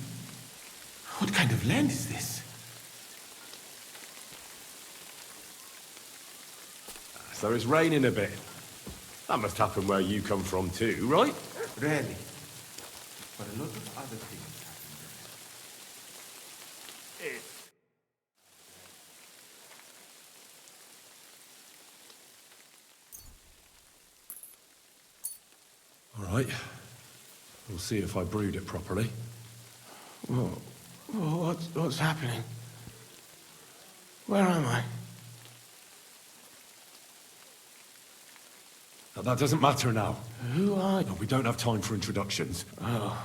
What kind of land is this? So it's raining a bit. That must happen where you come from too, right? Rarely. But a lot of other things happen. All right. We'll see if I brewed it properly. What's happening? Where am I? That doesn't matter now. Who are you? No, we don't have time for introductions. Oh.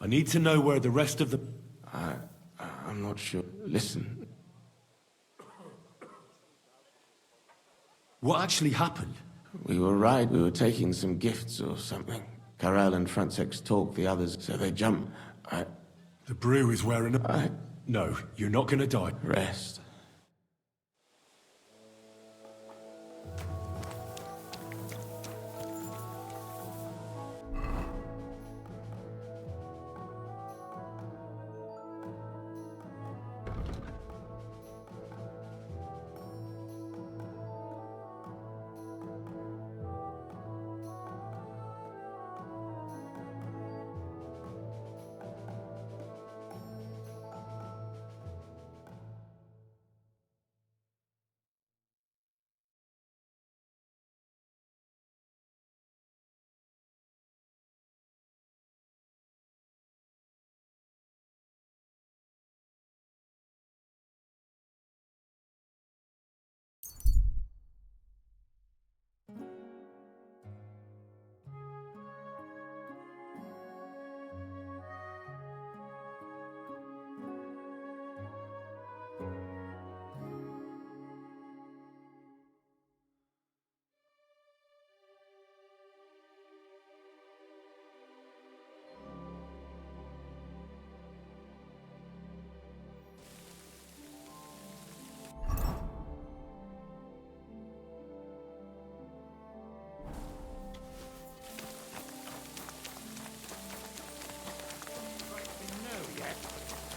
I need to know where the rest of the... I'm not sure. Listen. What actually happened? We were right. We were taking some gifts or something. Karel and Francex talked, the others, so they jumped. The brew is wearing a... No, you're not gonna die. Rest.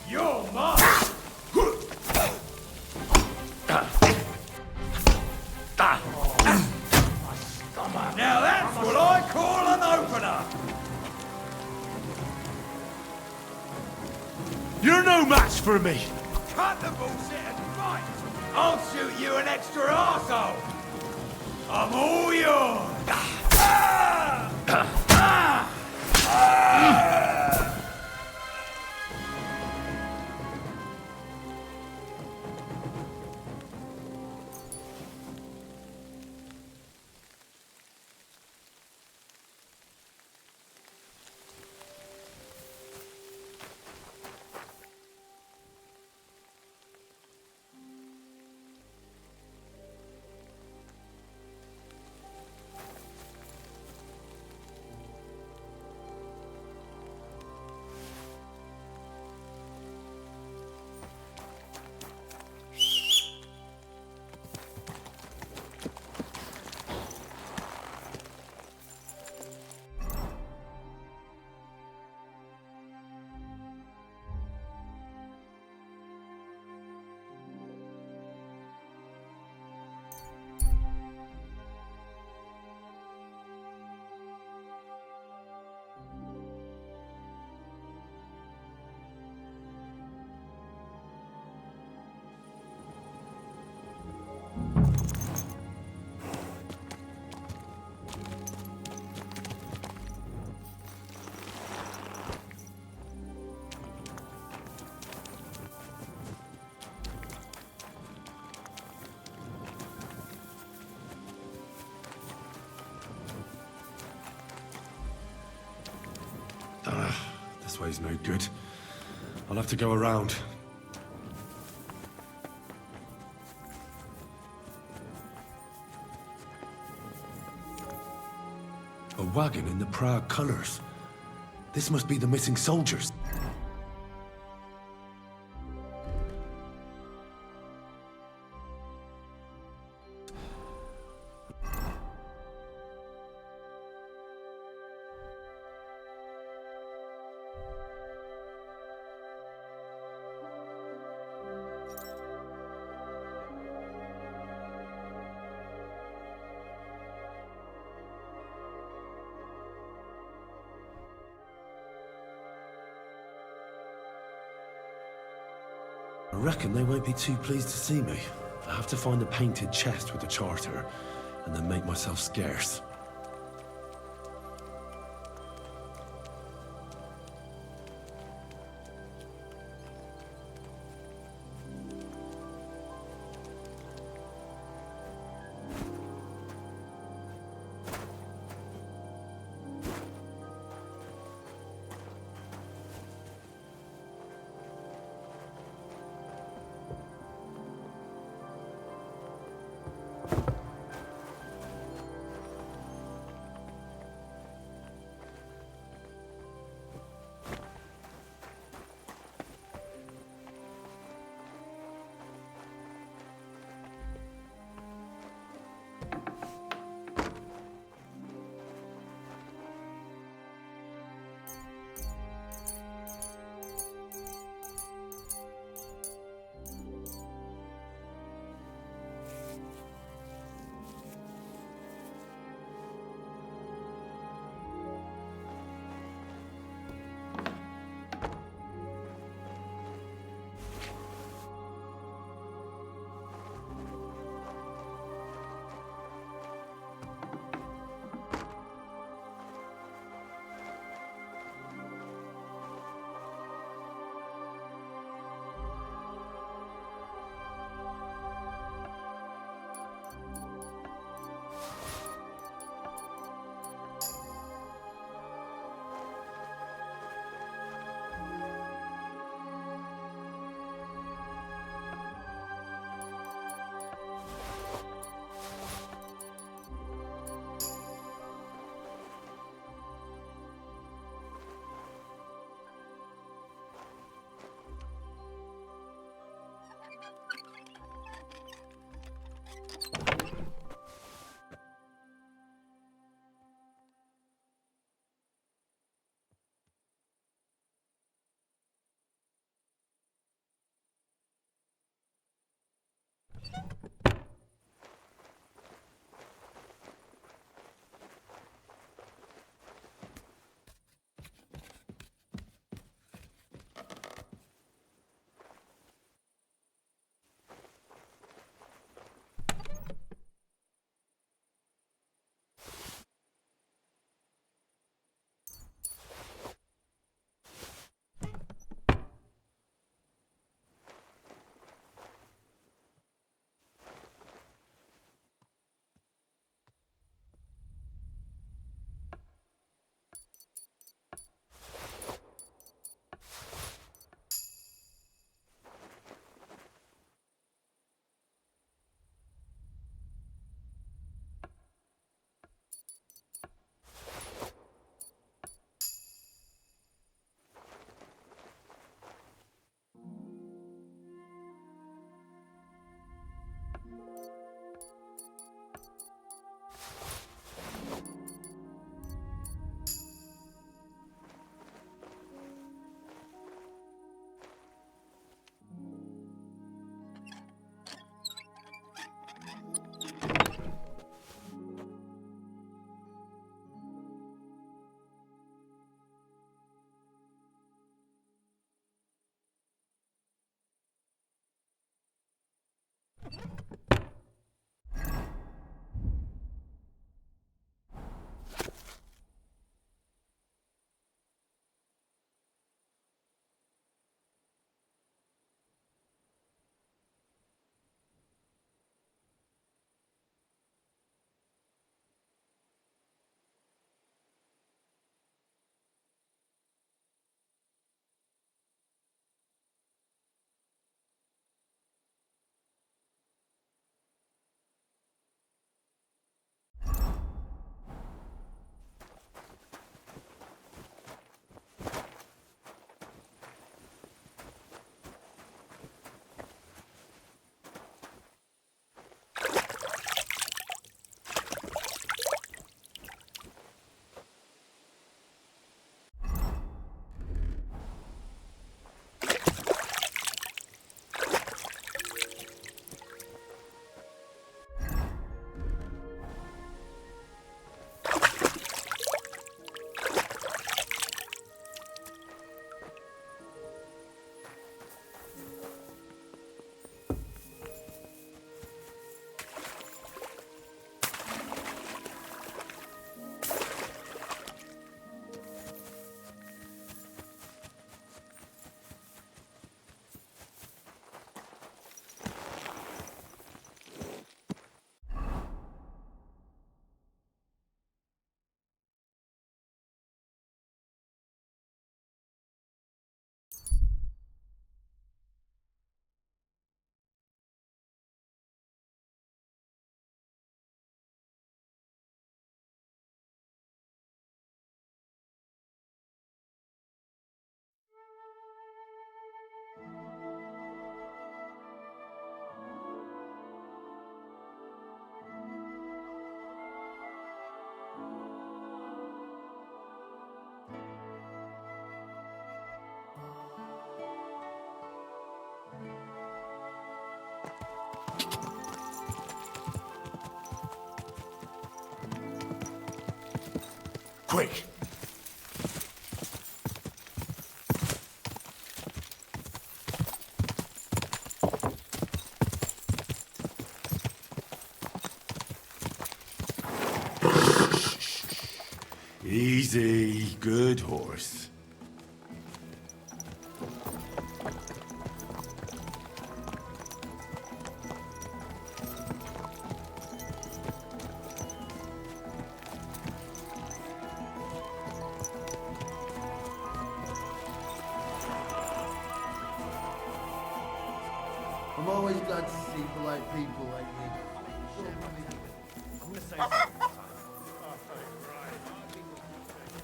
You're mine! Now that's what I call an opener! You're no match for me! Cut the bullshit and fight! I'll shoot you an extra arsehole! I'm all yours! way's no good. I'll have to go around. A wagon in the proud colors. This must be the missing soldiers. I reckon they won't be too pleased to see me. I have to find a painted chest with a charter, and then make myself scarce. quick. Easy, good horse. I'm always glad to see polite people like me.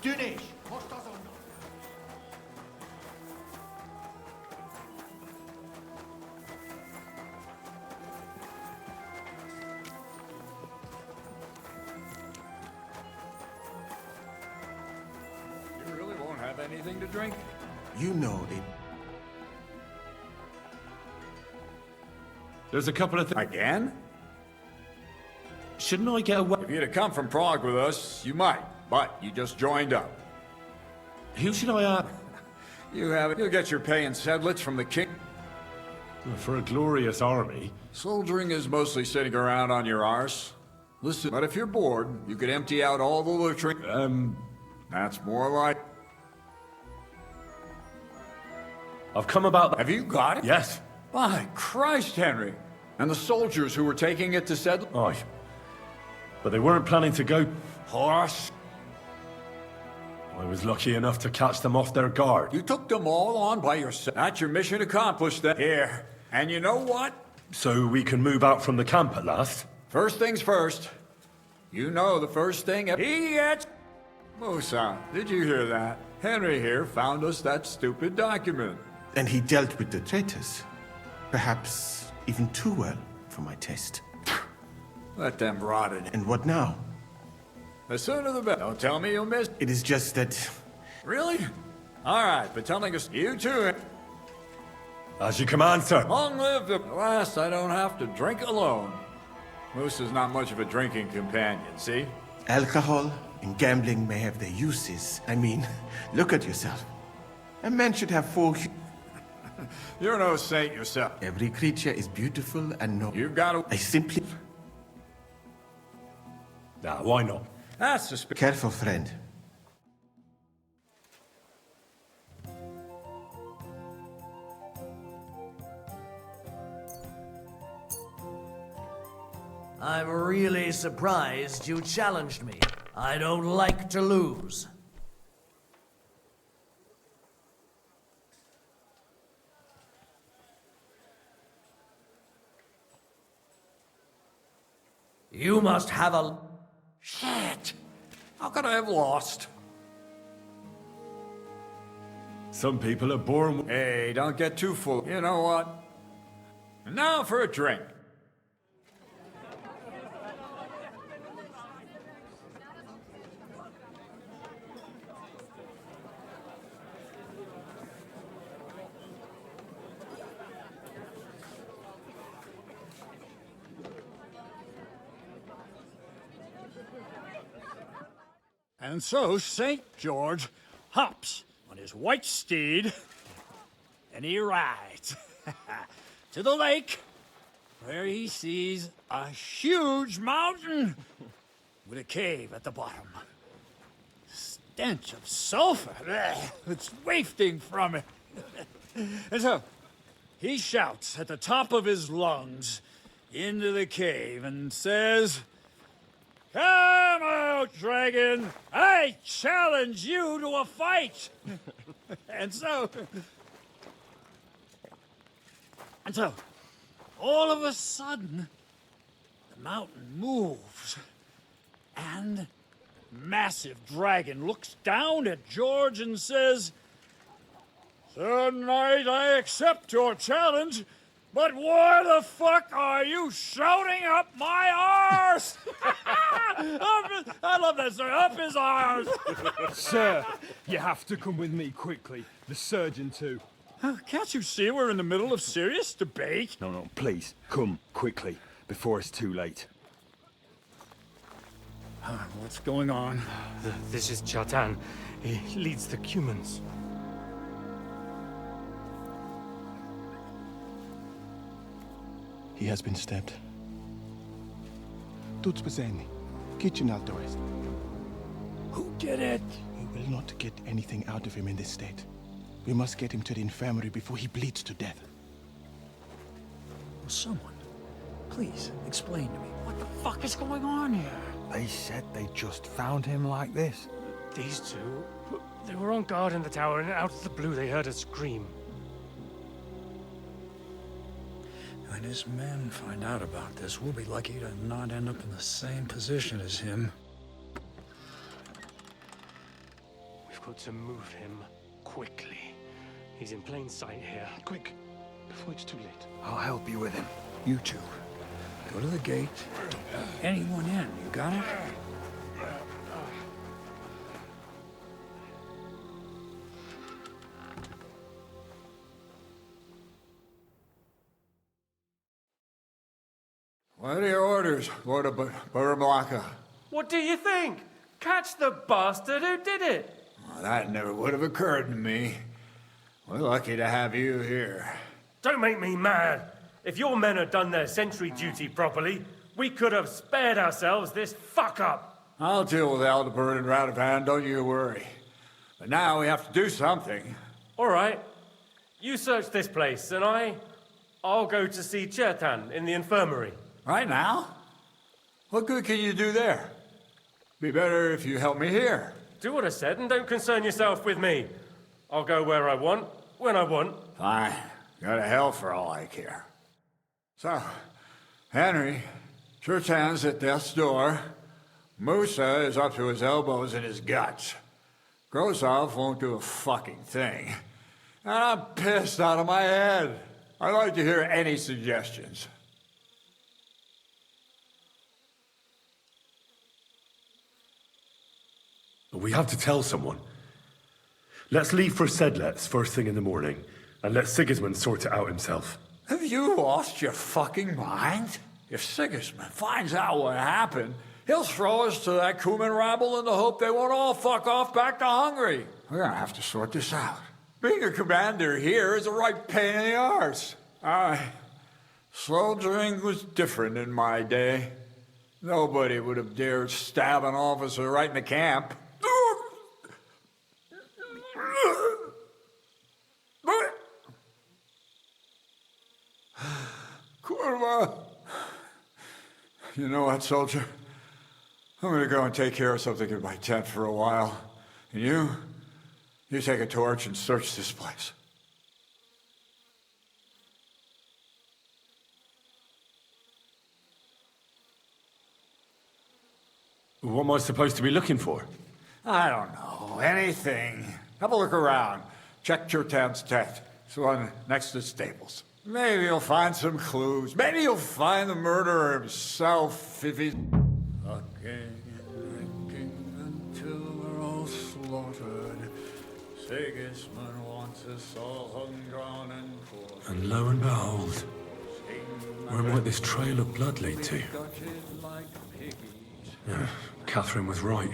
Dunish, kostas on. You really won't have anything to drink? You know it. There's a couple of things. Again? Shouldn't I get away? If you'd have come from Prague with us, you might, but you just joined up. Who should I You'll get your pay in sedlets from the king. For a glorious army. Soldiering is mostly sitting around on your arse. Listen, but if you're bored, you could empty out all the latrine. That's more like... I've come about... Have you got it? Yes. By Christ, Henry. And the soldiers who were taking it to Sedley? Aye. But they weren't planning to go... Horse. I was lucky enough to catch them off their guard. You took them all on by yourself. That's your mission accomplished then. Here. And you know what? So we can move out from the camp at last? First things first. You know the first thing... He gets... Musa, did you hear that? Henry here found us that stupid document. And he dealt with the traitors. Perhaps even too well for my taste. Let them rot it. And what now? The sooner the better. Don't tell me you'll miss... It is just that... Really? All right, but telling us... You too. As you command, sir. Long live the... Last, I don't have to drink alone. Moose is not much of a drinking companion, see? Alcohol and gambling may have their uses. I mean, look at yourself. A man should have full... You're no saint yourself. Every creature is beautiful and noble. You've got to... I simply... Nah, why not? That's suspicious. Careful, friend. I'm really surprised you challenged me. I don't like to lose. You must have a... Shit! How could I have lost? Some people are born... Hey, don't get too full. You know what? And now for a drink. And so St. George hops on his white steed, and he rides to the lake, where he sees a huge mountain with a cave at the bottom. Stench of sulfur, it's wafting from it. And so he shouts at the top of his lungs into the cave and says, "Come out, dragon! I challenge you to a fight!" And so, all of a sudden, the mountain moves, and massive dragon looks down at George and says, "Sir Knight, I accept your challenge, but why the fuck are you shouting up my arse?" I love that, sir. Up his arse. Sir, you have to come with me quickly. The surgeon, too. Can't you see we're in the middle of serious debate? No, please, come quickly, before it's too late. What's going on? This is Chatan. He leads the Cumans. He has been stabbed. Tuts Bazeni, kitchen outdoors. Who did it? We will not get anything out of him in this state. We must get him to the infirmary before he bleeds to death. Someone, please explain to me what the fuck is going on here. They said they just found him like this. These two, they were on guard in the tower, and out of the blue they heard a scream. When his men find out about this, we'll be lucky to not end up in the same position as him. We've got to move him quickly. He's in plain sight here. Quick, before it's too late. I'll help you with him. You two, go to the gate. Anyone in, you got it? What are your orders, Lord of Burmlaka? What do you think? Catch the bastard who did it! Well, that never would have occurred to me. We're lucky to have you here. Don't make me mad! If your men had done their sentry duty properly, we could have spared ourselves this fuck-up! I'll deal with Aldebert and Radovan, don't you worry. But now we have to do something. All right. You search this place, and I'll go to see Chertan in the infirmary. Right now? What good can you do there? Be better if you help me here. Do what I said and don't concern yourself with me. I'll go where I want, when I want. Fine. Go to hell for all I care. So, Henry, Chertan's at death's door. Musa is up to his elbows in his guts. Grozov won't do a fucking thing. And I'm pissed out of my head. I'd like to hear any suggestions. We have to tell someone. Let's leave for Sedlets first thing in the morning, and let Sigismund sort it out himself. Have you lost your fucking mind? If Sigismund finds out what happened, he'll throw us to that Cuman rabble in the hope they won't all fuck off back to Hungary. We're gonna have to sort this out. Being a commander here is a right pain in the arse. Soldiering was different in my day. Nobody would have dared stab an officer right in the camp. Kurva! You know what, soldier? I'm gonna go and take care of something in my tent for a while. And you take a torch and search this place. What am I supposed to be looking for? I don't know. Anything. Have a look around. Check Chertan's tent. It's the one next to the stables. Maybe you'll find some clues. Maybe you'll find the murderer himself if he's... Fucking and drinking until we're all slaughtered. Sigismund wants us all hung, drawn, and quartered. And lo and behold, where might this trail of blood lead to? Yeah, Catherine was right.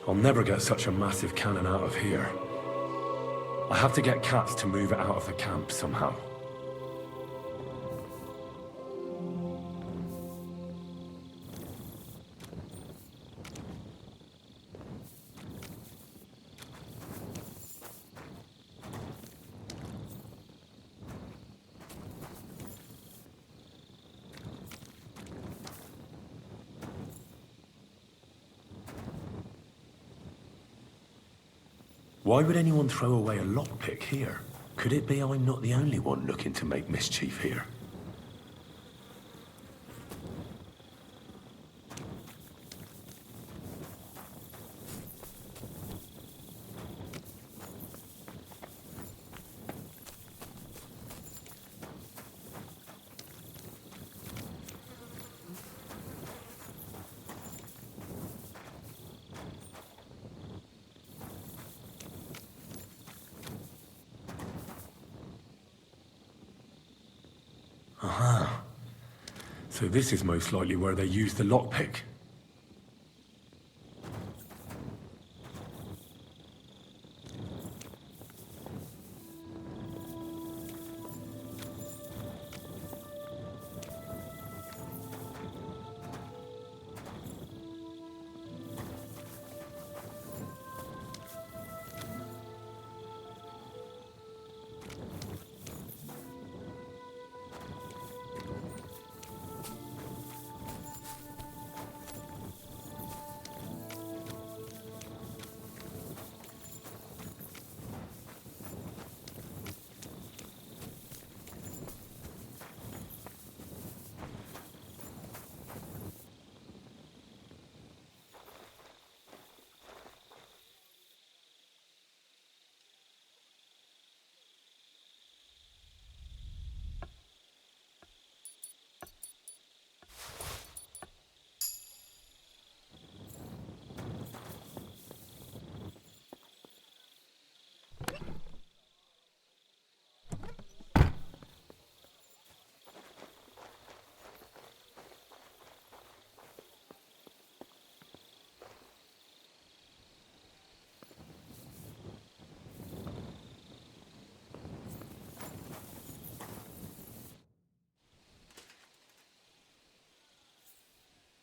I'll never get such a massive cannon out of here. I have to get Katz to move it out of the camp somehow. Why would anyone throw away a lockpick here? Could it be I'm not the only one looking to make mischief here? Aha. So this is most likely where they used the lockpick.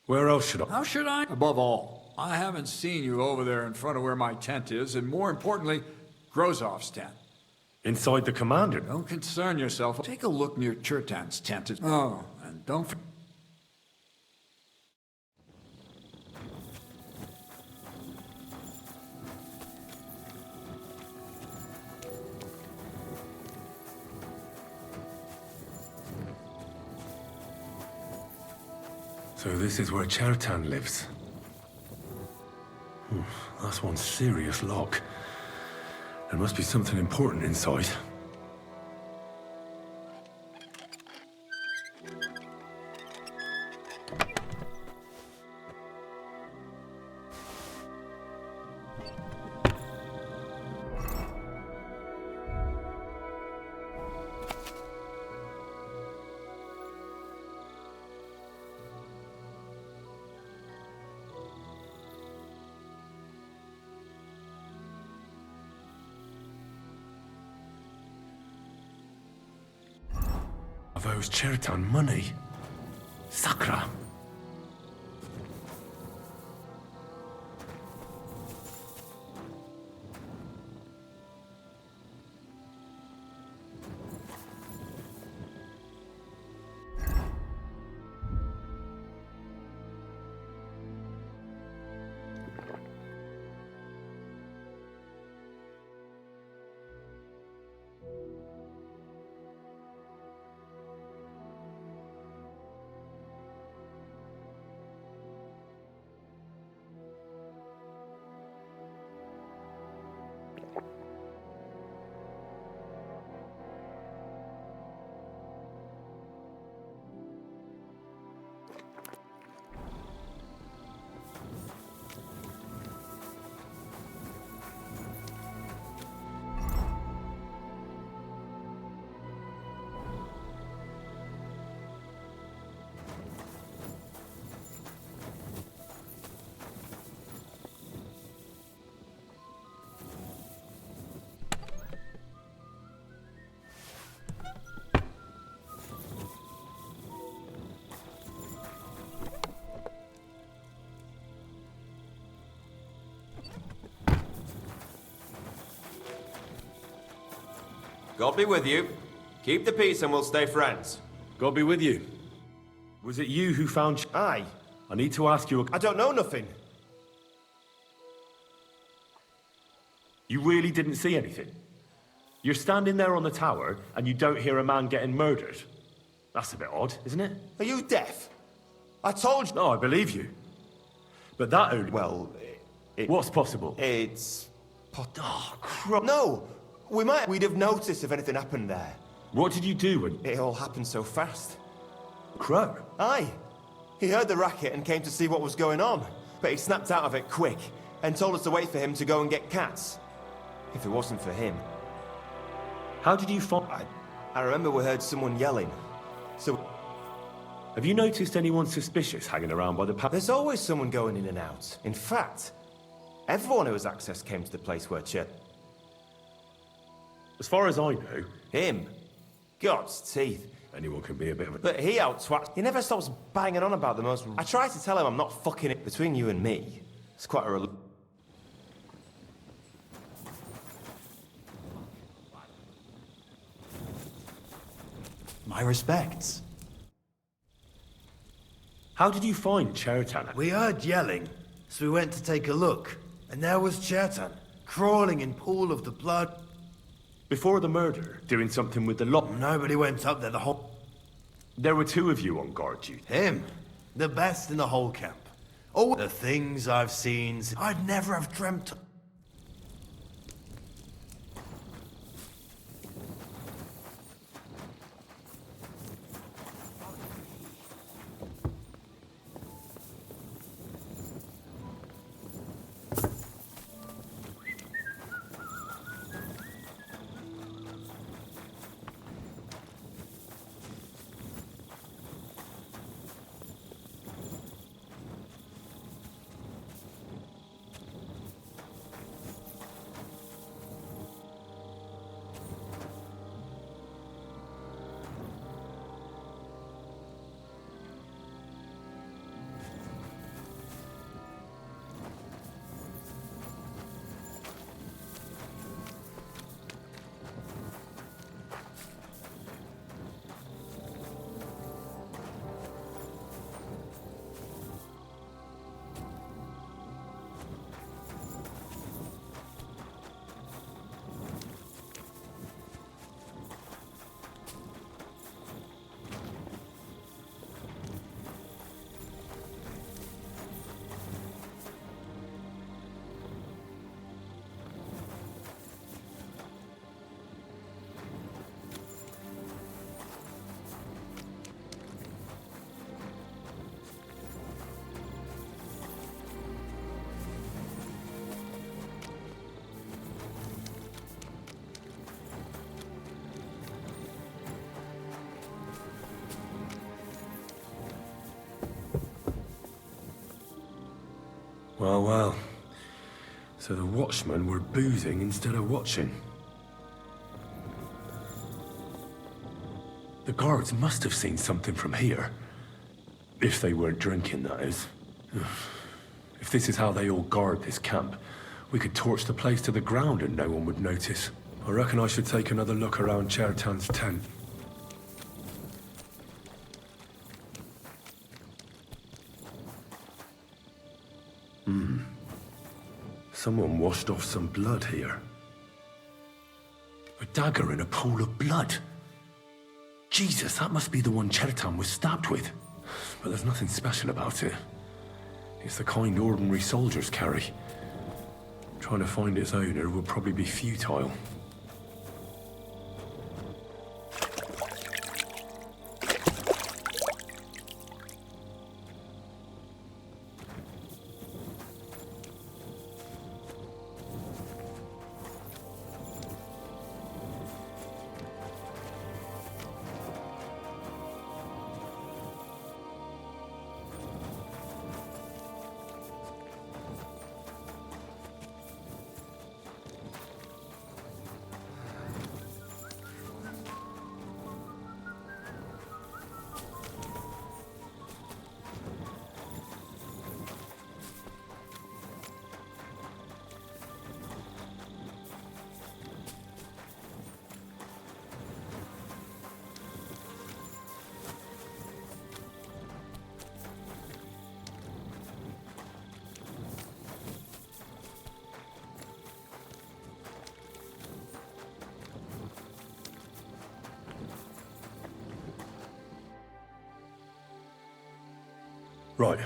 Where else should I? How should I? Above all, I haven't seen you over there in front of where my tent is, and more importantly, Grozov's tent. Inside the commander? Don't concern yourself. Take a look near Chertan's tent. Oh, and don't... So this is where Chertan lives. That's one serious lock. There must be something important inside. Those Chertan money. Sakra. God be with you. Keep the peace and we'll stay friends. God be with you. Was it you who found... Aye. I need to ask you a... I don't know nothing. You really didn't see anything? You're standing there on the tower and you don't hear a man getting murdered? That's a bit odd, isn't it? Are you deaf? I told you... No, I believe you. But that only... Well, What's possible? It's... Oh, crap. No! We'd have noticed if anything happened there. What did you do when... It all happened so fast. Crow? Aye. He heard the racket and came to see what was going on. But he snapped out of it quick and told us to wait for him to go and get cats. If it wasn't for him... How did you find... I remember we heard someone yelling. So... Have you noticed anyone suspicious hanging around by the There's always someone going in and out. In fact, everyone who has access came to the place where Chet... As far as I know... Him? God's teeth. Anyone can be a bit of a... But he out-twats... He never stops banging on about the most... I tried to tell him I'm not fucking it. Between you and me, it's quite a... My respects. How did you find Chertan? We heard yelling, so we went to take a look. And there was Chertan, crawling in pool of the blood. Before the murder, doing something with the lock. Nobody went up there the whole... There were two of you on guard duty. Him. The best in the whole camp. All the things I've seen, I'd never have dreamt of. Well, well. So the watchmen were boozing instead of watching. The guards must have seen something from here. If they weren't drinking, that is. If this is how they all guard this camp, we could torch the place to the ground and no one would notice. I reckon I should take another look around Chertan's tent. Someone washed off some blood here. A dagger in a pool of blood. Jesus, that must be the one Chertan was stabbed with. But there's nothing special about it. It's the kind ordinary soldiers carry. Trying to find its owner would probably be futile. Right.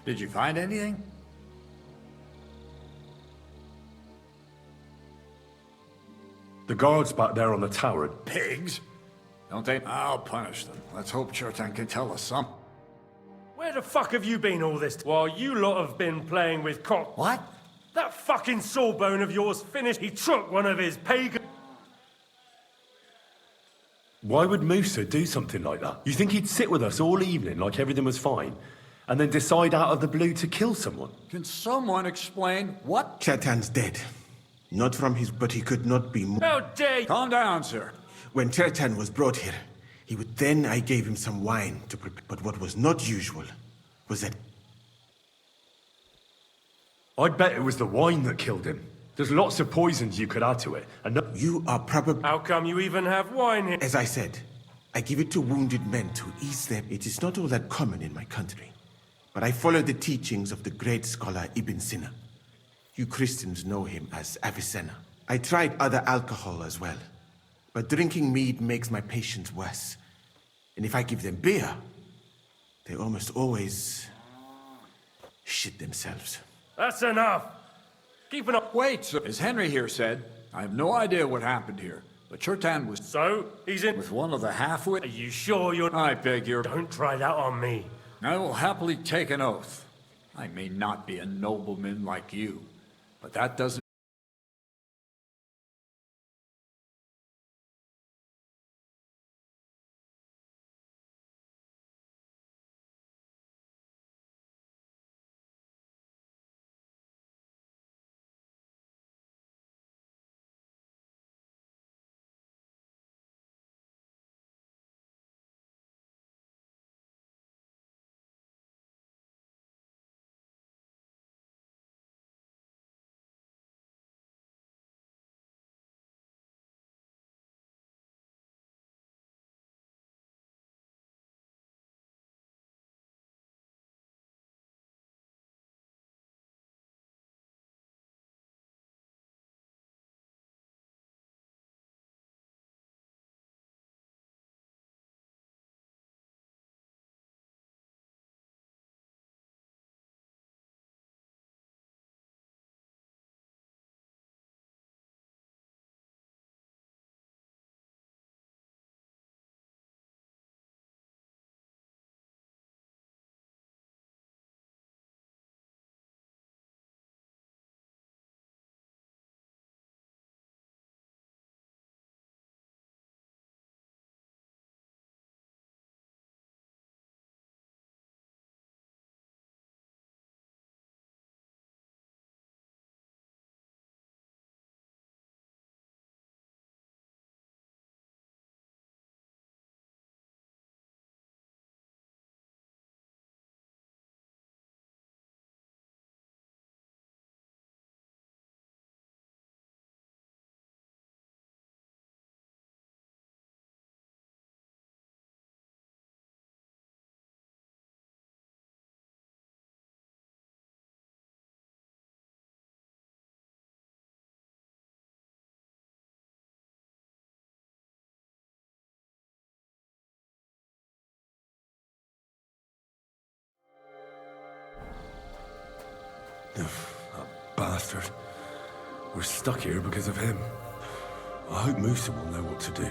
Did you find anything? The guards back there on the tower. Pigs? Don't they? I'll punish them. Let's hope Chertan can tell us something. Where the fuck have you been all this while you lot have been playing with cock? What? That fucking sawbone of yours finished. He took one of his pagan... Why would Musa do something like that? You think he'd sit with us all evening like everything was fine, and then decide out of the blue to kill someone? Can someone explain what? Chertan's dead. Not from his, but he could not be more. How dare you! Calm down, sir. When Chertan was brought here, then I gave him some wine to prepare. But what was not usual was that... I'd bet it was the wine that killed him. There's lots of poisons you could add to it, and no... You are probably... How come you even have wine here? As I said, I give it to wounded men to ease them. It is not all that common in my country. But I follow the teachings of the great scholar Ibn Sina. You Christians know him as Avicenna. I tried other alcohol as well. But drinking mead makes my patients worse. And if I give them beer, they almost always... shit themselves. That's enough! Keep it up. Wait, sir. As Henry here said, I have no idea what happened here. But Chertan was... So? He's in... with one of the half-wit... Are you sure you're... I beg your... Don't try that on me. I will happily take an oath. I may not be a nobleman like you, but that doesn't... That bastard. We're stuck here because of him. I hope Musa will know what to do.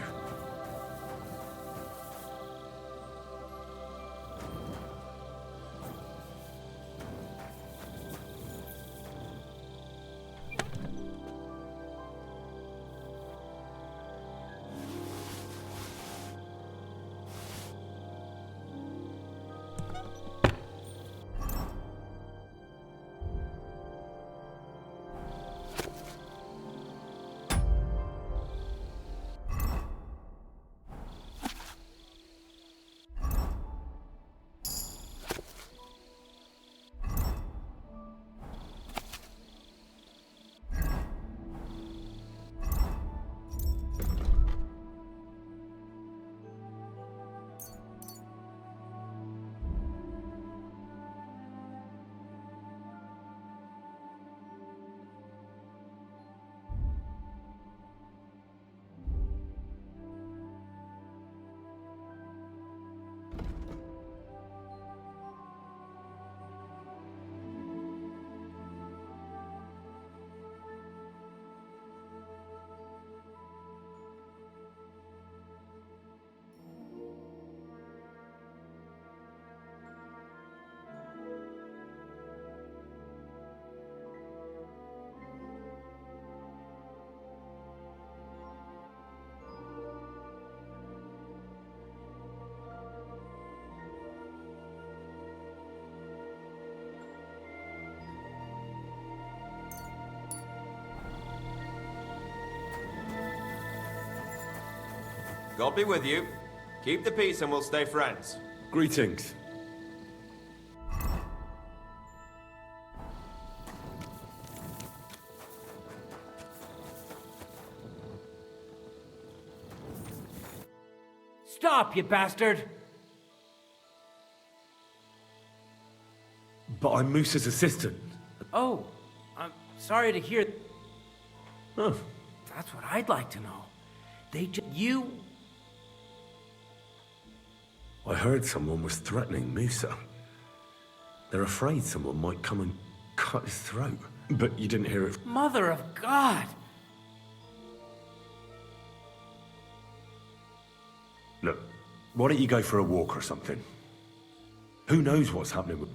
God be with you. Keep the peace and we'll stay friends. Greetings. Stop, you bastard! But I'm Musa's assistant. Oh, I'm sorry to hear. Oh. That's what I'd like to know. You... I heard someone was threatening Musa. They're afraid someone might come and cut his throat. But you didn't hear it. Mother of God! Look, why don't you go for a walk or something? Who knows what's happening with...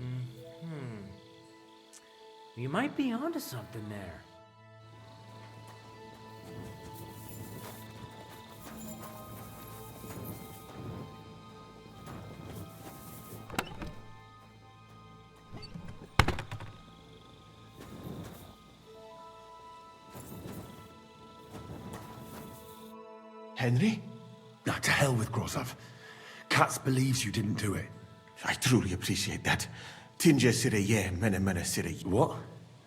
You might be onto something there. Henry? Now, to hell with Grozov. Katz believes you didn't do it. I truly appreciate that. Tinja sire mene mene sire. What?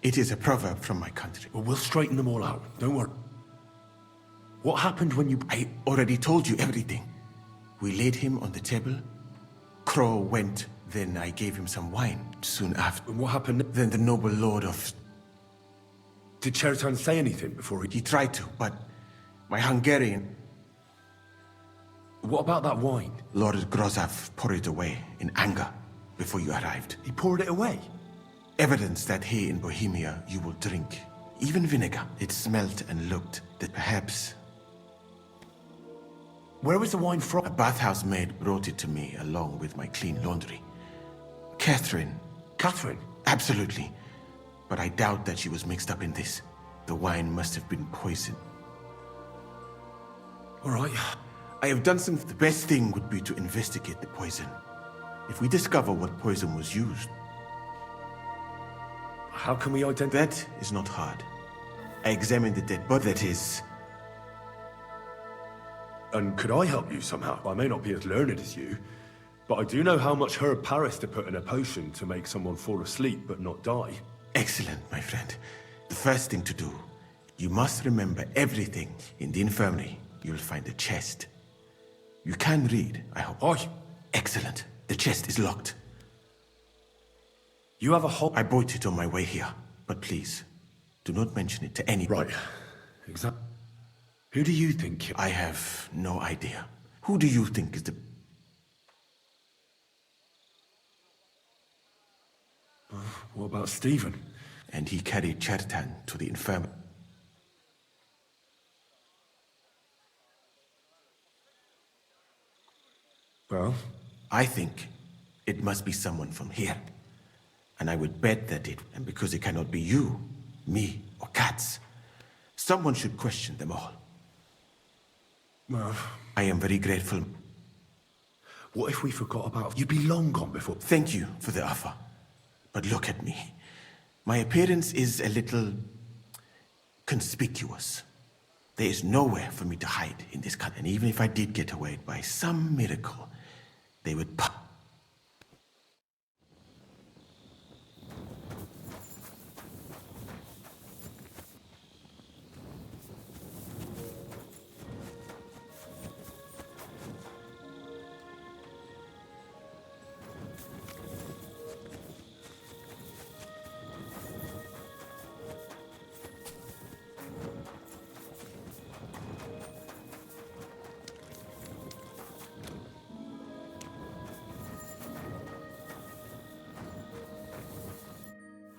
It is a proverb from my country. Well, we'll straighten them all out. Don't worry. What happened when you... I already told you everything. We laid him on the table. Crow went, then I gave him some wine soon after. And what happened? Then the noble lord of... Did Chertan say anything before He tried to, but my Hungarian... What about that wine? Lord Grozov poured it away in anger before you arrived. He poured it away? Evidence that here in Bohemia you will drink. Even vinegar. It smelt and looked that perhaps... Where was the wine from? A bathhouse maid brought it to me along with my clean laundry. Catherine. Catherine? Absolutely. But I doubt that she was mixed up in this. The wine must have been poisoned. All right. I have done some... The best thing would be to investigate the poison. If we discover what poison was used... How can we identify... That is not hard. I examined the dead body, that is... And could I help you somehow? I may not be as learned as you, but I do know how much herb Paris to put in a potion to make someone fall asleep but not die. Excellent, my friend. The first thing to do, you must remember everything in the infirmary. You'll find a chest. You can read, I hope. Aye. Excellent. The chest is locked. You have a hole? I bought it on my way here, but please, do not mention it to anyone. Right. Exactly. Who do you think? I have no idea. Who do you think is the... What about Stephen? and he carried Chertan to the infirmary. Well? I think it must be someone from here. And I would bet that and because it cannot be you, me, or Katz, someone should question them all. Well, I am very grateful. What if we forgot about... You'd be long gone before... Thank you for the offer. But look at me. My appearance is a little... conspicuous. There is nowhere for me to hide in this country. And even if I did get away by some miracle, they would...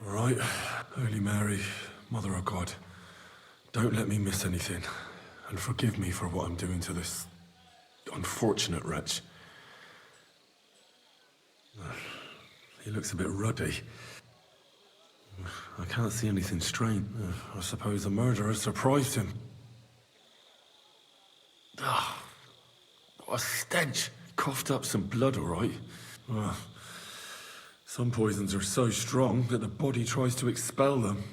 All right, Holy Mary, Mother of God, don't let me miss anything, and forgive me for what I'm doing to this unfortunate wretch. He looks a bit ruddy. I can't see anything strange. I suppose the murderer surprised him. What a stench! Coughed up some blood, all right. Some poisons are so strong that the body tries to expel them.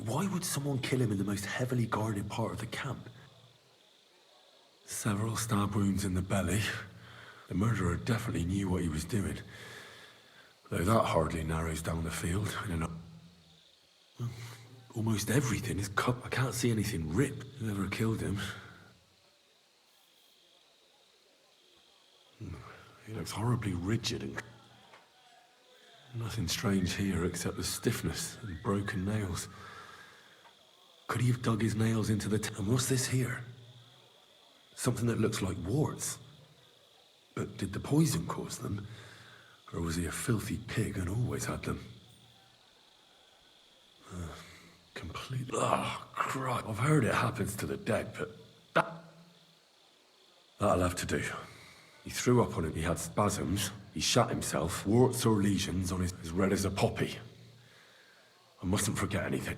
Why would someone kill him in the most heavily guarded part of the camp? Several stab wounds in the belly. The murderer definitely knew what he was doing. Though that hardly narrows down the field. Almost everything is cut. I can't see anything ripped. Whoever killed him. He looks horribly rigid and... Nothing strange here except the stiffness and broken nails. Could he have dug his nails into the... And what's this here? Something that looks like warts. But did the poison cause them? Or was he a filthy pig and always had them? Completely... Christ. I've heard it happens to the dead, but... That'll have to do. He threw up on it, he had spasms, he shat himself, warts or lesions on his as red as a poppy. I mustn't forget anything.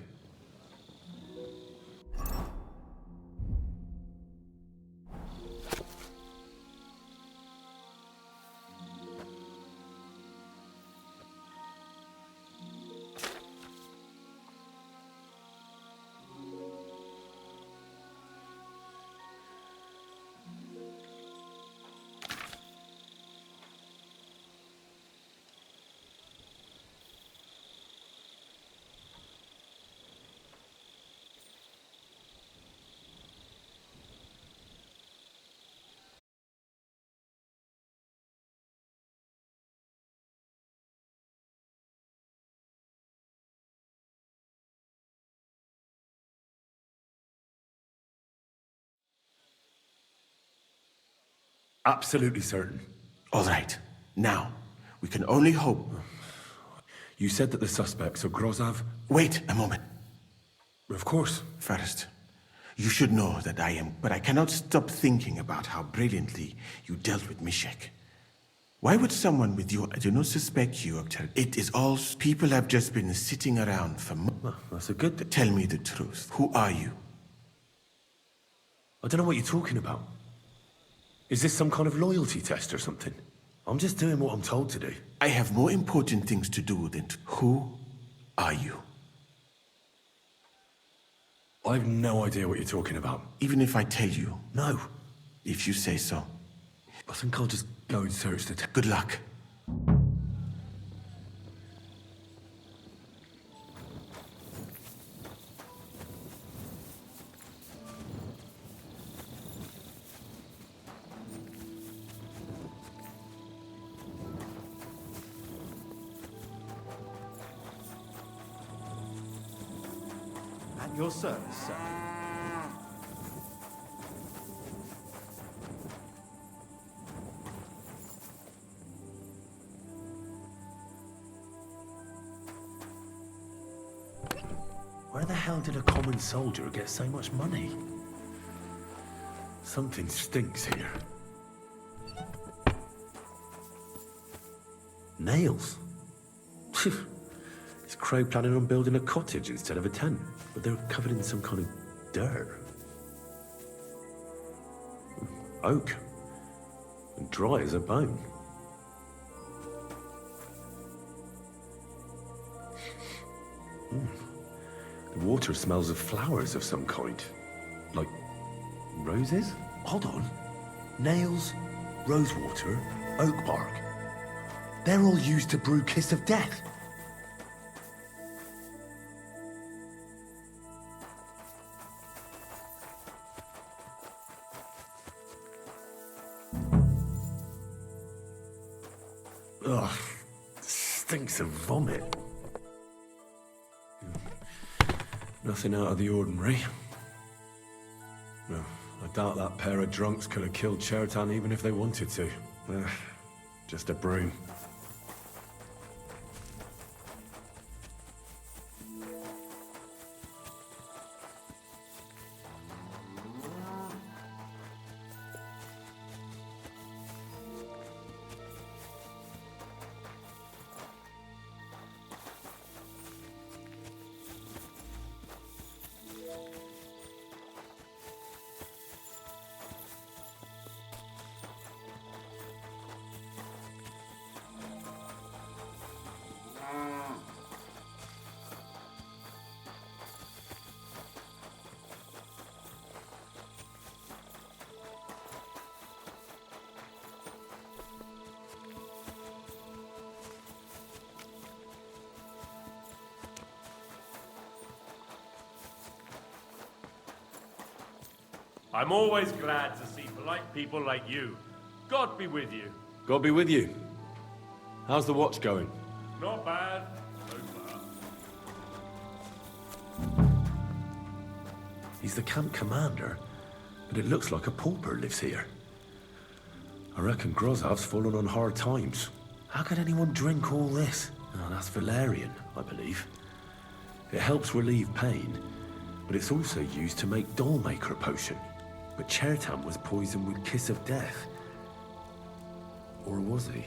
Absolutely certain. All right. Now, we can only hope. You said that the suspects are Grozav? Wait a moment. Of course. First, you should know that I am... But I cannot stop thinking about how brilliantly you dealt with Mishek. Why would someone with you... I do not suspect you of terror. It is all... People have just been sitting around for... That's a good thing. Tell me the truth. Who are you? I don't know what you're talking about. Is this some kind of loyalty test or something? I'm just doing what I'm told to do. I have more important things to do than to... Who are you? I have no idea what you're talking about. Even if I tell you? No. If you say so. I think I'll just go and search the... Good luck. At your service, sir. Where the hell did a common soldier get so much money? Something stinks here. Nails? Is Crow planning on building a cottage instead of a tent? But they're covered in some kind of dirt. Oak. And dry as a bone. The water smells of flowers of some kind. Like roses? Hold on. Nails, rosewater, oak bark. They're all used to brew Kiss of Death. Ugh, stinks of vomit. Nothing out of the ordinary. No, I doubt that pair of drunks could have killed Chertan even if they wanted to. Just a broom. I'm always glad to see polite people like you. God be with you. God be with you. How's the watch going? Not bad, so far. He's the camp commander, but it looks like a pauper lives here. I reckon Grozov's fallen on hard times. How could anyone drink all this? Oh, that's valerian, I believe. It helps relieve pain, but it's also used to make Dollmaker potion. But Chertan was poisoned with Kiss of Death. Or was he?